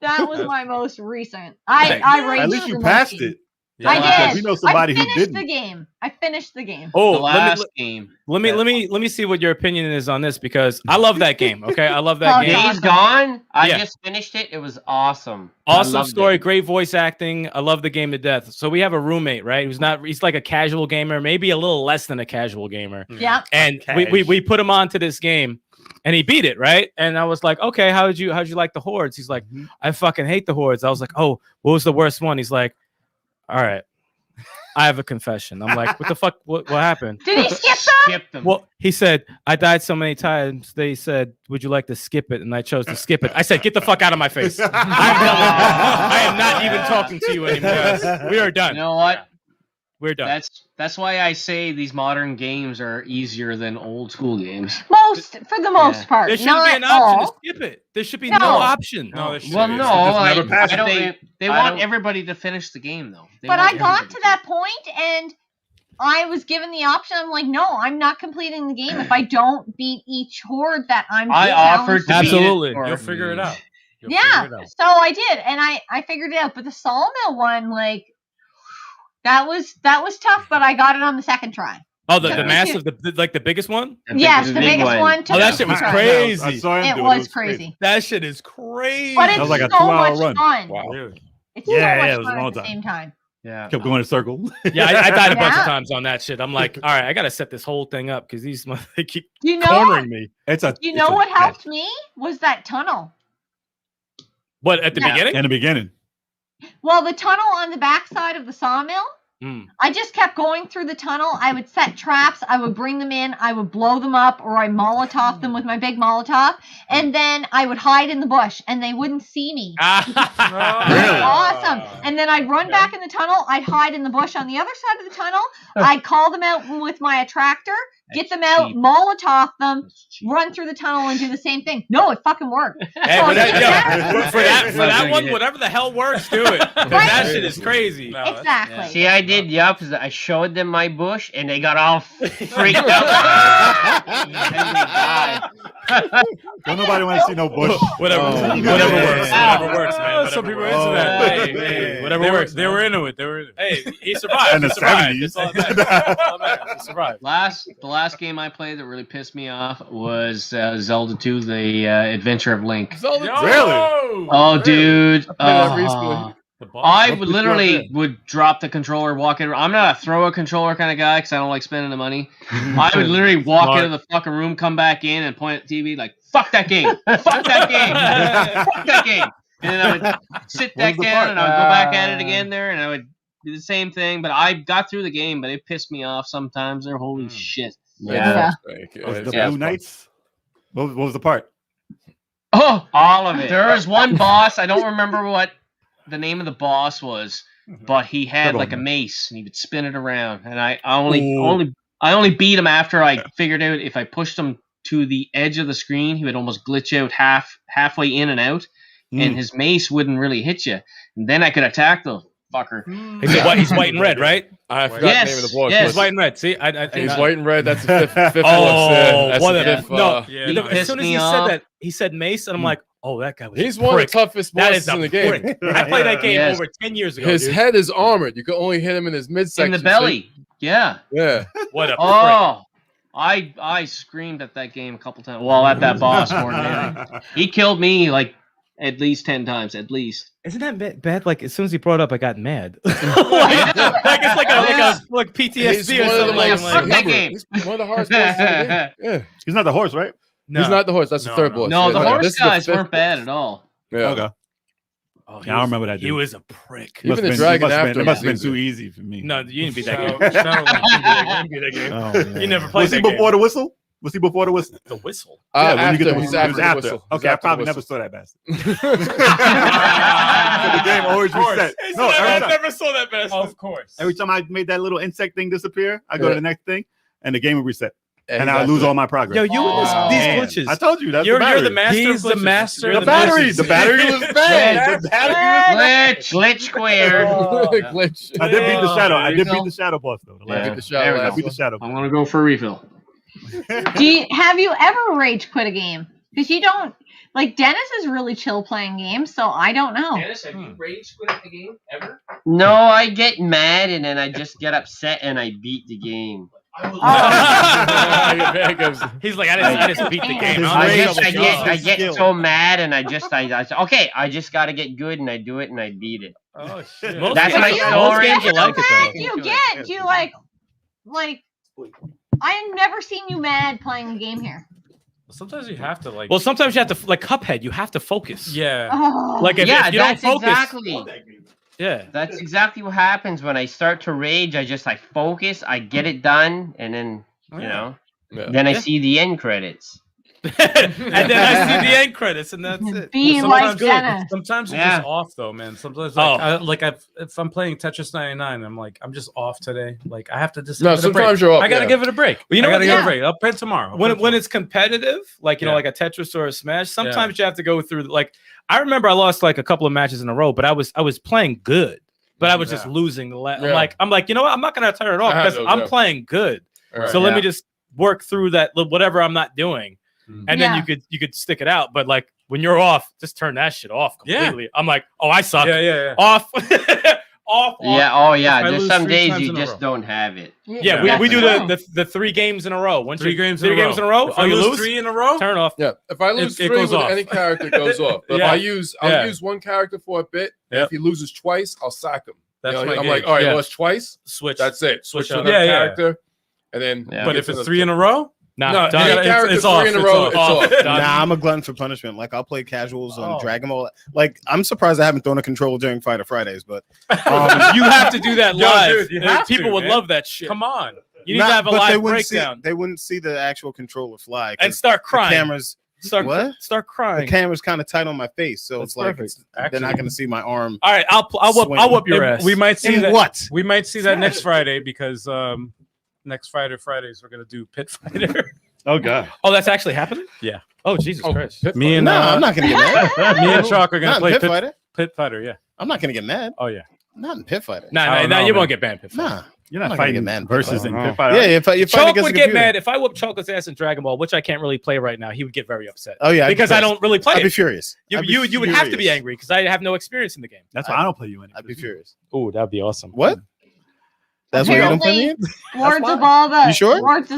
That was my most recent. I raged At least through you the passed most game. it. I Because did. we know somebody I who finished didn't. the game. I finished the game. Oh, The last game. let me see what your opinion is on this because I love that game. Okay, I love that Oh, game. yeah. Days Gone. I Yeah. just finished it. It was awesome. I Awesome loved story, it. great voice acting. I love the game to death. So we have a roommate, right? He's like a casual gamer, maybe a little less than a casual gamer. Yeah. And we put him onto this game and he beat it, right? And I was like, okay, how'd you like the hordes? He's like, I fucking hate the hordes. I was like, oh, what was the worst one? He's like, all right, I have a confession. I'm like, what the fuck? What happened? Did he skip them? Skip them. Well, he said, I died so many times. They said, would you like to skip it? And I chose to skip it. I said, get the fuck out of my face. I'm done with you. I am not even talking to you anymore. We are done. You know what? We're done. That's why I say these modern games are easier than old school games. For the most Yeah. part. There shouldn't Not be an option all. to skip it. There should be No. no option. No, there should Well, be. no, just I, never pass I it. don't, they I want don't- everybody to finish the game though. They But want I got everybody to that point and I was given the option. I'm like, no, I'm not completing the game if I don't beat each horde that I'm I offered to beat Absolutely. it for- You'll figure it out. You'll Yeah, figure it out. so I did, and I figured it out. But the Sawmill one, like, that was tough, but I got it on the second try. Oh, the Yeah. massive, the biggest one? Yes, the biggest one. Oh, that shit was took crazy. I saw him It do was crazy. That shit is crazy. But it's That was like a so 2-hour much run. fun. Wow. Really? It's Yeah, so yeah, much it was a fun long at the time. same time. Yeah. Kept going in a circle. Yeah, I died a bunch Yeah. of times on that shit. I'm like, all right, I gotta set this whole thing up because they keep You know, cornering me. It's a. you it's know a what mess. helped me was that tunnel. What at the Yeah. beginning? In the beginning. Well, the tunnel on the backside of the Sawmill, I just kept going through the tunnel. I would set traps. I would bring them in. I would blow them up, or I Molotov them with my big Molotov, and then I would hide in the bush, and they wouldn't see me. Really? Awesome. And then I'd run back in the tunnel. I'd hide in the bush on the other side of the tunnel. I'd call them out with my attractor, get them out, Molotov them, run through the tunnel, and do the same thing. No, it fucking worked. Hey, for that one, whatever the hell works, do it. 'Cause that shit is crazy. Exactly. See, I did the opposite. I showed them my bush, and they got all freaked out. Don't nobody want to see no bush. Whatever works. Whatever works, man. Some people are into that. Hey, whatever works. They were into it. They were into it. Hey, he survived. In the He survived. 70s. It's all that matters. He survived. The last game I played that really pissed me off was Zelda 2: The Adventure of Link. Zelda Really? Oh, dude. I What's would the literally would drop the controller, walk in. I'm not a throw a controller kind of guy because I don't like spending the money. I would literally walk into the fucking room, come back in, and point at the TV like, "Fuck that game! Fuck that game! Fuck that game!" And then I would sit back down and I would go back at it again there, and I would do the same thing. But I got through the game, but it pissed me off sometimes. There, holy shit! Yeah. Was the Blue Knights? What was the part? Oh, all of it. There was one boss. I don't remember what the name of the boss was, but he had like a mace and he would spin it around. And I only beat him after I figured out if I pushed him to the edge of the screen, he would almost glitch out halfway in and out, and his mace wouldn't really hit you. And then I could attack the fucker. He's white and red, right? I forgot the name of the boss. Yes, white and red. See, he's white and red. That's the fifth Oh, boss. what That's a the fifth, no! As soon as he said that, he said mace, and I'm like, oh, that guy was. He's a one of the prick. toughest That bosses is in the game. I played that game over 10 years ago. His dude. head is armored. You can only hit him in his midsection. In the belly. Yeah. Yeah. What a Oh, I screamed at that game a couple times. Well, at that boss more than anything. He killed me like at least 10 times, at least. Isn't that bad? Like as soon as he brought it up, I got mad. like it's like PTSD or something. He's one of the hardest bosses in the game. Yeah. He's not the horse, right? No. He's not the horse. That's the third boss. No, Yeah, the horse guys the weren't bad at all. Yeah. Okay. Oh, I don't remember that. Dude. He was a prick. Even the dragon after it must have been too easy for me. No, you didn't beat that game. You didn't beat that game. Oh, You never played was that he game. before the whistle? Was he before the whistle? The whistle. Yeah, when you get the He's whistle. after It was the after. whistle. Okay, I After the probably whistle. never saw that bastard. The game always reset. No, I never saw that bastard. Of course. Every time I made that little insect thing disappear, I go to the next thing, and the game would reset. And I Exactly. lose all my progress. Yo, you and these glitches. I told you that's You're the battery. the master. He's of the glitches. master. You're The battery. The battery was bad. The battery Glitch squared. Glitch. I did beat the shadow. I did beat the shadow boss though. Yeah. Beat the shadow. I beat the shadow. I'm gonna go for a refill. Have you ever rage quit a game? Because you don't like Dennis is really chill playing games, so I don't know. Dennis, have you rage quit a game ever? No, I get mad and then I just get upset and I beat the game. He's like, I just beat the game. I get so mad and I okay, I just gotta get good and I do it and I beat it. Oh shit! That's my story. Games are like it, though. You get you like I've never seen you mad playing a game here. Sometimes you have to like. Well, sometimes you have to like Cuphead. You have to focus. Yeah. Oh. Like if you don't focus. Exactly. Yeah. That's exactly what happens when I start to rage. I just like focus, I get it done, and then then I see the end credits. And then I see the end credits, and that's it. Being like Dennis. Sometimes you're just off though, man. Sometimes like if I'm playing Tetris 99, I'm like I'm just off today. Like I have to just. No, give it a break. sometimes you're off. I gotta give it a break. Well, you know I gotta what? give it a break. I'll play tomorrow. When it's competitive, like you know, like a Tetris or a Smash, sometimes you have to go through. Like I remember I lost like a couple of matches in a row, but I was playing good, but I was just losing. I'm like, you know what? I'm not gonna turn it off because I'm playing good. Right. So let me just work through that whatever I'm not doing. And then you could stick it out, but like when you're off, just turn that shit off completely. Yeah. I'm like, oh, I suck. Yeah. Off. off. Yeah. Oh yeah. I There's lose some 3 days times you in a just row. don't have it. Yeah, we do the 3 games in a row. Once 3 games in a row. If I lose 3 in a row, turn off. Yeah. If I lose it 3 goes with off. any character, it goes off. But Yeah. if I'll use one character for a bit. And if he loses twice, I'll sack him. That's my I'm gauge. like, all right, he lost twice. Switch. That's it. Switch to up. another character. And then, Yeah. But if it's 3 in a row, Nah, No, done. any character It's three off. in a It's row, off. it's off. Done. Nah, I'm a glutton for punishment. Like I'll play casuals on Dragon Ball. Like I'm surprised I haven't thrown a controller during Fighter Fridays, but You have to do that Yo, live. dude, you have People to, would man. love that shit. Come on. You need to have a live See, breakdown they wouldn't see the actual controller fly and start crying. The cameras. Start The crying. camera's kind of tight on my face, so That's it's like perfect. they're not going to see my arm. All right, I'll whoop your ass. We might see In that. what? We might see that next Friday because next Fridays we're gonna do Pit Fighter. Oh god. Oh, that's actually happening? Yeah. Oh, Jesus Christ. Me and No, I'm not going to get mad. me and Chalk are gonna Not in play Pit Fighter. Pit Fighter. Yeah. I'm not going to get mad. Oh yeah. Not in Pit Fighter. Nah, I nah, don't nah, know, you man. won't get banned. Pit Fighter. Nah. You're I'm not not gonna fighting get mad in versus Pit in Fighter. Pit Fighter. Yeah, if I Chalk against would the get computer. mad if I whooped Chalk's ass in Dragon Ball, which I can't really play right now. He would get very upset. Oh yeah, because I don't really play I'd be it. furious. You, I'd be you would have to be furious. angry because I have no experience in the game. That's why I don't play you anymore. I'd be furious. Oh, that'd be awesome. What? That's why you don't play me? Lords of Alba. You sure? Lords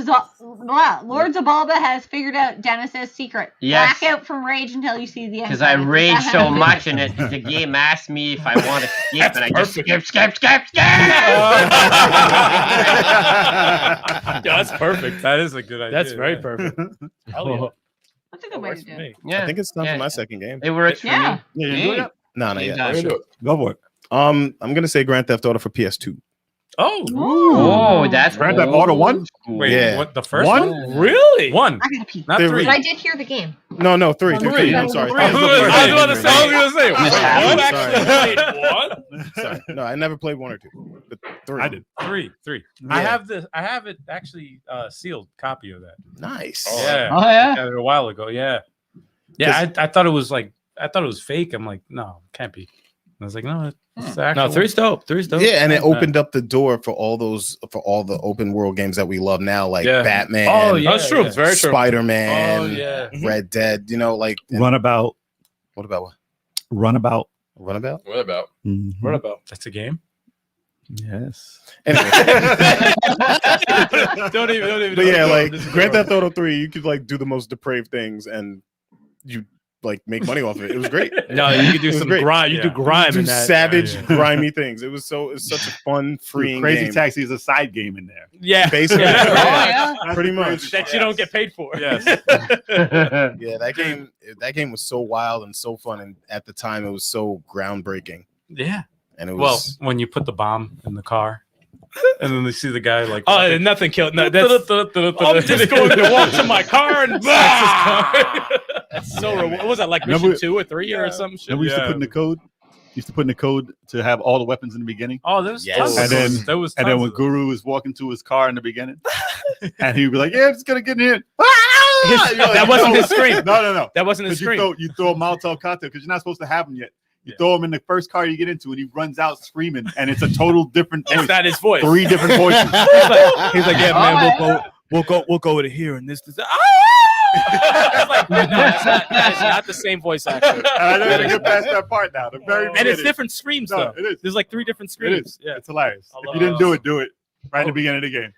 of Alba has figured out Dennis's secret. Yes. Black out from rage until you see the end. Because I rage so much in it, the game asks me if I want to skip, and I just skip. Yeah, that's perfect. That is a good idea. That's very perfect. Hell yeah. That's a good way to do it. Yeah, I think it's time yeah. for my second game. It works for Yeah. me. Yeah, you do it? No, not yet. Go for it. I'm gonna say Grand Theft Auto for PS2. Oh, Oh, that's Grand Theft Auto 1? Wait, Yeah. what? The first One? one? really? One, I gotta pee. not They three. were- But I did hear the game. No, three. I'm sorry. I was about to say, Missed one half. actually played one? Sorry. No, I never played one or two. But three. I did. Three. I have it actually sealed copy of that. Nice. Yeah. Oh, yeah? I got it a while ago. Yeah. Yeah. I thought it was fake. I'm like, no, it can't be. I was like, no, it's actual. No, three's dope. Three's dope. Yeah, and it opened up the door for all the open world games that we love now, like Yeah. Batman. Oh, yeah. That's true. It's very true. Spider-Man. Oh, yeah. Red Dead. You know, like Runabout. what about what? Runabout. Runabout? What about? Mhm. What about? That's a game. Yes. Anyway. Don't even. But yeah, like Grand Theft Auto 3, you could like do the most depraved things and you like make money off of it. It was great. No, you could do It was some great. grime. You do grime Do in that. savage, Yeah. grimy things. It's such a fun, freeing Crazy game. Taxi is a side game in there. Yeah, Basically. Yeah. yeah. That's Pretty the much. crazy that part. you don't get paid for. Yes. Yeah, that game was so wild and so fun, and at the time it was so groundbreaking. Yeah. And it Well, was when you put the bomb in the car, and then they see the guy like, Oh, nothing killed. No, that's, I'm just going to walk to my car and that's so. What was that like? Mission Remember- 2 or 3 or some shit? And we used to put in the code. Used to put in the code to have all the weapons in the beginning. Oh, there's Yes. tons of And then- those. There was And then tons when of those. Guru was walking to his car in the beginning, and he'd be like, "Yeah, I'm just gonna get in here." That wasn't his scream. No. That wasn't his 'Cause scream. you throw a Molotov cocktail because you're not supposed to have them yet. You throw him in the first car you get into, and he runs out screaming, and it's a total different voice. It's not his voice. 3 different voices. He's like, yeah, man, we'll go over to here and this. It's like, no, that is not the same voice actor. And I don't even get past that part now. The very And it's beginning. different screams No, though. it is. There's like 3 different It screams. is. Yeah. It's hilarious. I If love you didn't it. do it right in the beginning of the game.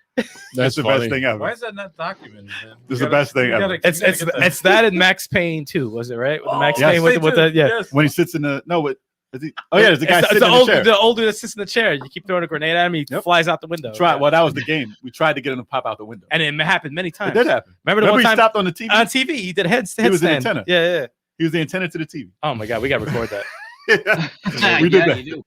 That's the funny. best thing ever. Why is that not documented? Man? This is the best thing ever. It's that in Max Payne 2, was it right? With the Max yes. Payne with the yeah. When he sits in the is he? Oh yeah, there's the guy It's sitting in the chair. the old dude that sits in the chair. You keep throwing a grenade at him, he flies out the window. Well, that was the game. We tried to get him to pop out the window. And it happened many times. It did happen. Remember the one he time stopped on the TV? on TV? He did a headstand. He was the antenna. Yeah. He was the antenna to the TV. Oh my god, we gotta record that. We did Yeah, that. you do.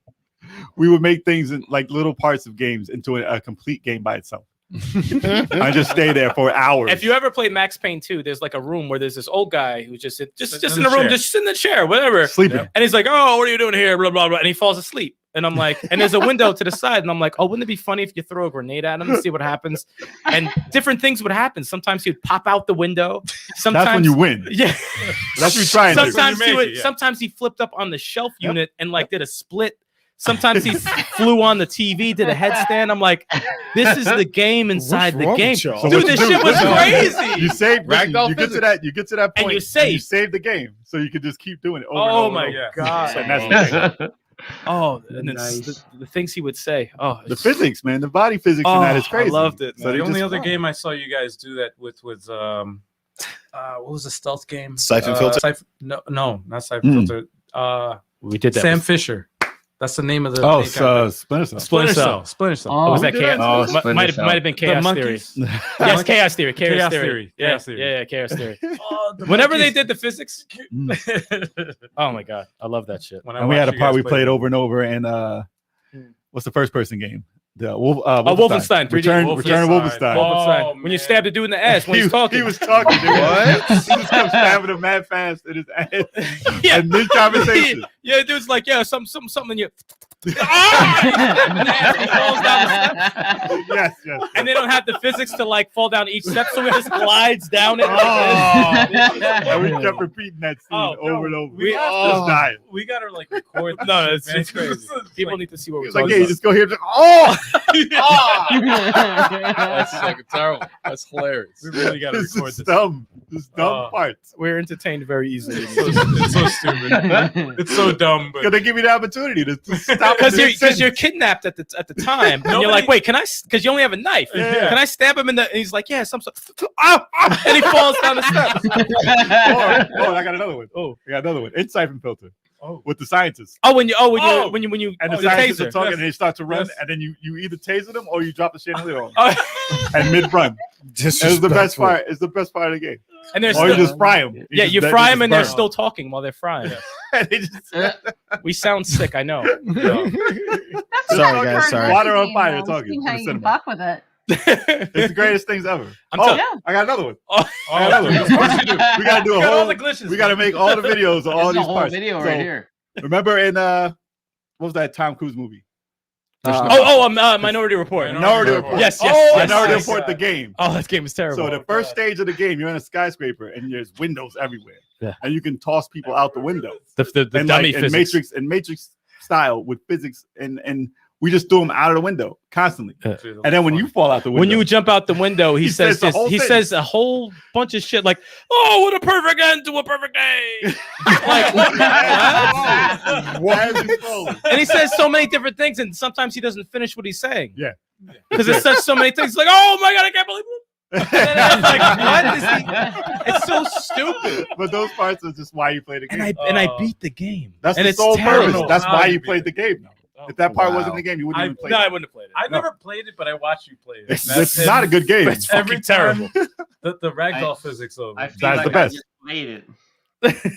We would make things in like little parts of games into a complete game by itself. I just stay there for hours. If you ever played Max Payne 2, there's like a room where there's this old guy who's just in in the the room, chair. just in the chair, whatever. Sleeping. And he's like, "Oh, what are you doing here?" Blah blah blah, and he falls asleep. And I'm like, and there's a window to the side, and I'm like, oh, wouldn't it be funny if you throw a grenade at him and see what happens? And different things would happen. Sometimes he'd pop out the window. Sometimes That's when you win. Yeah. That's what you're trying to do. Sometimes When you make it, yeah. sometimes he flipped up on the shelf unit and like did a split. Sometimes he flew on the TV, did a headstand. I'm like, this is the game inside the game. y'all? So Dude, what you this do- shit was crazy. You save. Ragdoll You get to that. You get to that point. And you save. You save the game, so you can just keep doing it. Over Oh and over my and over. God. And that's the game. Oh, and it's the things he would say. Oh, The physics, man. The body physics in that is crazy. I loved it. So the they only just- other game I saw you guys do that with was what was the stealth game? Siphon Filter? No, not Siphon Filter. We did that. Sam Fisher. That's the name of the. Oh, main character. Splinter Cell. Splinter Cell. Splinter Cell. Oh, was that chaos? Splinter might Cell. have been chaos theory. monkeys? Yes, chaos theory. Chaos Theory. theory. Yeah, Chaos theory. yeah, chaos theory. The Whenever monkeys. they did the physics, oh my god, I love that shit. When I And we had a watched you part guys we play played it. over and over in what's the first person game? The Wolfenstein, 3D Return of Wolfenstein. Wolfenstein. When you stab the dude in the ass when he's talking. He was talking. Dude. What? He just kept stabbing him mad fast in his ass. Yeah. And mid conversation. Yeah, dude's like, yeah, something in you. Yes. And they don't have the physics to like fall down each step, so it just glides down it. And we kept repeating that scene over and over. We just dying. We gotta like record. No, it's man. crazy. People need to see what we're It's like, talking yeah, you about. just go here. That's fucking terrible. That's hilarious. We really gotta This record is this. dumb. This dumb parts. We're entertained very easily. It's so stupid. It's so dumb, Because but they give you the opportunity to stop. Because you're kidnapped at the time, and you're like, wait, can I? Because you only have a knife. Yeah. Can I stab him in the? And he's like, yeah, some. And he falls down the steps. I got another one. I got another one. In Siphon Filter. With the scientists. When you And the the scientists taser. are talking and they start to run, Yes. and then you either taser them or you drop the chandelier on them. And mid run. It's the best part. It's the best part of the game. And there's Or you just fry them. Yeah, you fry them and they're still talking while they're frying. They just, We sound sick, I know. Sorry, guys. Sorry. Water on fire talking. How to the you can cinema. fuck with it. It's the greatest things ever. I'm telling- I got another one. Oh, I got another one. We gotta do a got all whole. the glitches. We gotta make all the videos of all This is a these whole parts. video So, right here. Remember in what was that Tom Cruise movie? Minority Report. Minority Report. Yes. Minority Report. The game. Oh, that game is terrible. So the first stage of the game, you're in a skyscraper and there's windows everywhere. Yeah. And you can toss people out the window. The And dummy in physics. Matrix style with physics and we just threw them out of the window constantly. And then when you fall out the window, When you jump out the window, he says the this. whole He thing. says a whole bunch of shit like, "Oh, what a perfect end to a perfect day!" Like, what? As he's falling. And he says so many different things, and sometimes he doesn't finish what he's saying. Yeah. Because it says so many things. Like, "Oh my god, I can't believe it." And then I'm like, what is he? It's so stupid. But those parts are just why you play the game. And I beat the game. That's and the it's sole terrible. purpose. That's How why you you beat played it. the game. Now. If that part Wow. wasn't in the game, you wouldn't even play No, I it. wouldn't have played it. I never played it, but I watched you play it. It's not a good game. It's fucking terrible. The ragdoll physics of I it. feel That's like the best. I just played it.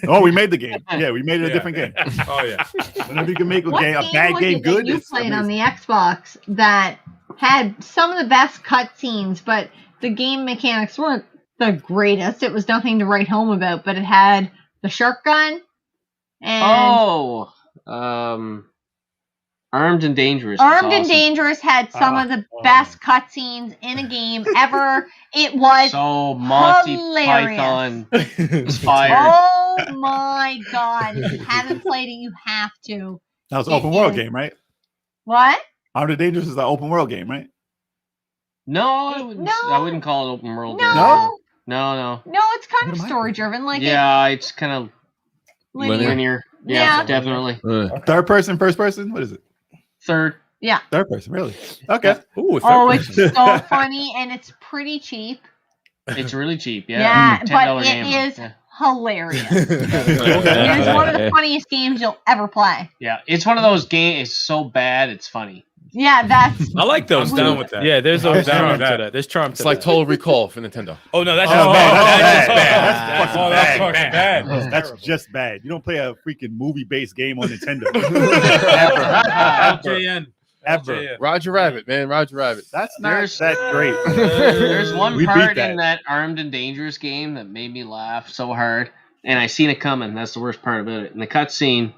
Oh, we made the game. Yeah, we made it a Yeah. different game. Oh yeah. Whenever you can make a What game, a bad was game it that good, you it's played on amazing. the Xbox that had some of the best cutscenes, but the game mechanics weren't the greatest. It was nothing to write home about, but it had the shark gun and Armed and Dangerous. Armed It's and awesome. Dangerous had some of the best cutscenes in a game ever. It was So Monty hilarious. Python inspired. Oh my god! If you haven't played it, you have to. That was an open world game, right? What? Armed and Dangerous is an open world game, right? No, No. I wouldn't call it open world. No. No? No. No, it's kind What of am I story driven, like Yeah, it's kind of linear. linear. Yeah, Yeah. definitely. Third person, first person? What is it? Third. Yeah. Third person, really? Okay. Ooh, Oh, it's so funny and it's pretty cheap. It's really cheap. Yeah. Yeah, $10 but game. it is Yeah. hilarious. It is one of the funniest games you'll ever play. Yeah, it's one of those games. It's so bad, it's funny. Yeah, that's I like those. I'm down with that. Yeah, there's I'm a down charm with to that. that. There's charm to It's like that. Total Recall for Nintendo. Oh no, that's Oh, just man, bad. that's That's just bad. bad. That's Oh, that's fucking bad. That's just bad. You don't play a freaking movie-based game on Nintendo. LJN. Ever. LJN. Roger Rabbit, man. Roger Rabbit. That's not There's- that great. There's one We beat part that. in that Armed and Dangerous game that made me laugh so hard, and I seen it coming. That's the worst part about it. In the cutscene,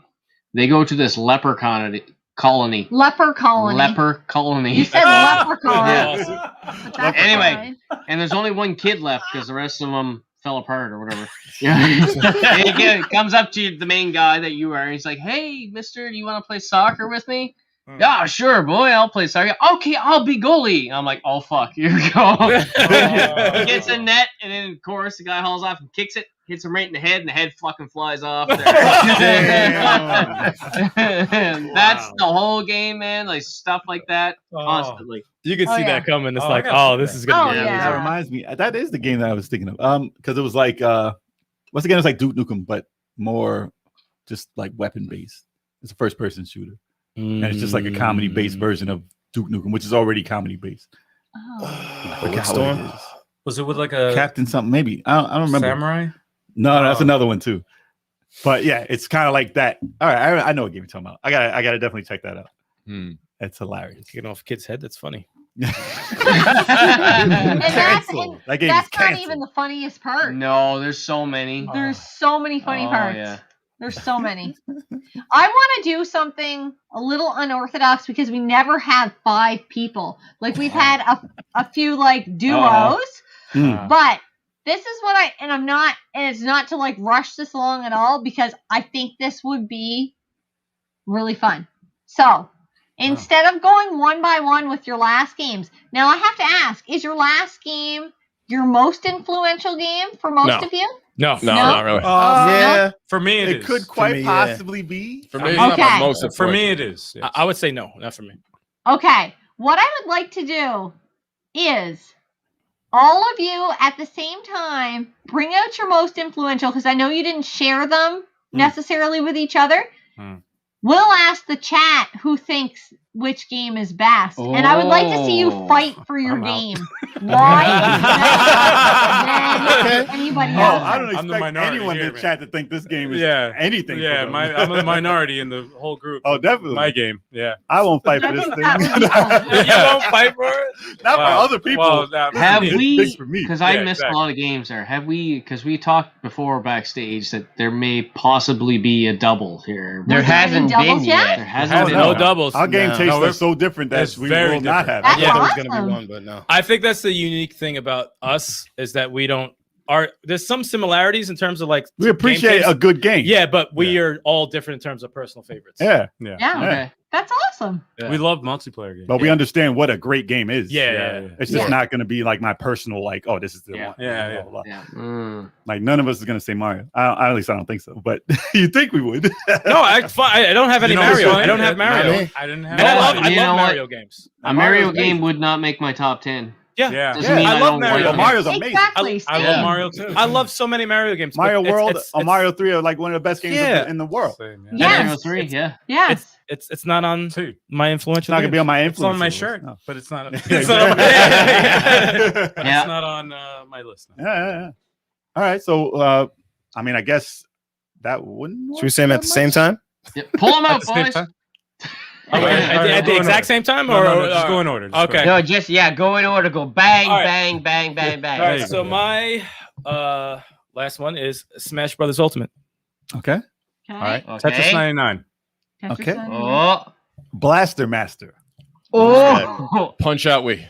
they go to this leper colony. Leper Colony. Leper colony. You said leprechaun. Yeah. But that's Anyway. fine. And there's only one kid left because the rest of them fell apart or whatever. Yeah. And he comes up to the main guy that you are, and he's like, "Hey, mister, do you want to play soccer with me?" Yeah, sure, boy, I'll play soccer. Okay, I'll be goalie. I'm like, oh, fuck, here we go. He gets a net, and then, of course, the guy hauls off and kicks it, hits him right in the head, and the head fucking flies off. And that's the whole game, man. Like, stuff like that constantly. You can Oh, see yeah. that coming. It's Oh, I like, gotta oh, see this that. is gonna Oh, be. yeah. That reminds me. That is the game that I was thinking of. Because it was like once again, it's like Duke Nukem, but more just like weapon based. It's a first person shooter. and it's just like a comedy-based version of Duke Nukem, which is already comedy-based. Oh. Wicked Storm? Was it with like a Captain something? Maybe I don't remember. samurai? No, that's another one too. But yeah, it's kind of like that. All right, I know what game you're talking about. I gotta definitely check that out. That's hilarious. Getting off a kid's head. That's funny. And that's That not even the funniest part. No, there's so many. There's so many funny parts. Yeah. There's so many. I want to do something a little unorthodox because we never have 5 people. Like we've had a few like duos, but this is what and it's not to like rush this along at all because I think this would be really fun. So instead of going one by one with your last games, now I have to ask, is your last game your most influential game for most of you? No, not really. Yeah. For me, it could quite possibly be. For me, it's not my most for me, it is. Yes. I would say no, not for me. Okay. What I would like to do is all of you at the same time bring out your most influential because I know you didn't share them necessarily with each other. We'll ask the chat who thinks which game is best. And I would like to see you fight for your game. Why than anybody else? I don't expect anyone in the chat to think this game is anything. Yeah, I'm a minority in the whole group. Oh, definitely. My game. Yeah. I won't fight for this thing. You won't fight for it? Not for other people. Have we, because I missed a lot of games there, have we, because we talked before backstage that there may possibly be a double here. There hasn't been yet. There hasn't been no doubles. Our game tastes are so different that we will not have. That's Yeah, awesome. there's gonna be one, but no. I think that's the unique thing about us is that we don't there's some similarities in terms of like We appreciate a good game. Yeah, but we are all different in terms of personal favorites. Yeah. Yeah. Okay. That's awesome. Yeah. We love multiplayer games. But we understand what a great game is. Yeah. It's just not going to be like my personal, like, oh, this is the one. Yeah. Blah, blah, blah. Mm. Like, none of us is going to say Mario. At least I don't think so. But you think we would. No, I don't have any Mario. I don't have Mario. I didn't have. And I love You know what? Mario games. A Mario game would not make my top 10. Yeah. Doesn't mean I love don't Mario. like it. Mario's amazing. Exactly. I love Mario too. I love so many Mario games. but Mario it's- World it's- or Mario 3 are like one of the best games in the world. Same, Yes. Mario 3, yeah. Yes. It's not on Two. my It's influential. not going to be on my It's influence. on my list. shirt, No. but it's not. Yeah, It's not on my, Yeah. it's not on my list. Yeah. All right. So, I mean, I guess that wouldn't. Should we say them at the same time? Yeah. Pull them out, At the same boys. time? At the exact same time, or No, just go in order. Just Okay. go. No, just go in order. Go bang, All right. bang, bang, bang, bang. All right, so my last one is Smash Brothers Ultimate. Okay. Okay. All right. Okay. Tetris 99. Tetris Okay. 99. Oh, Blaster Master. oh, Punch out, we.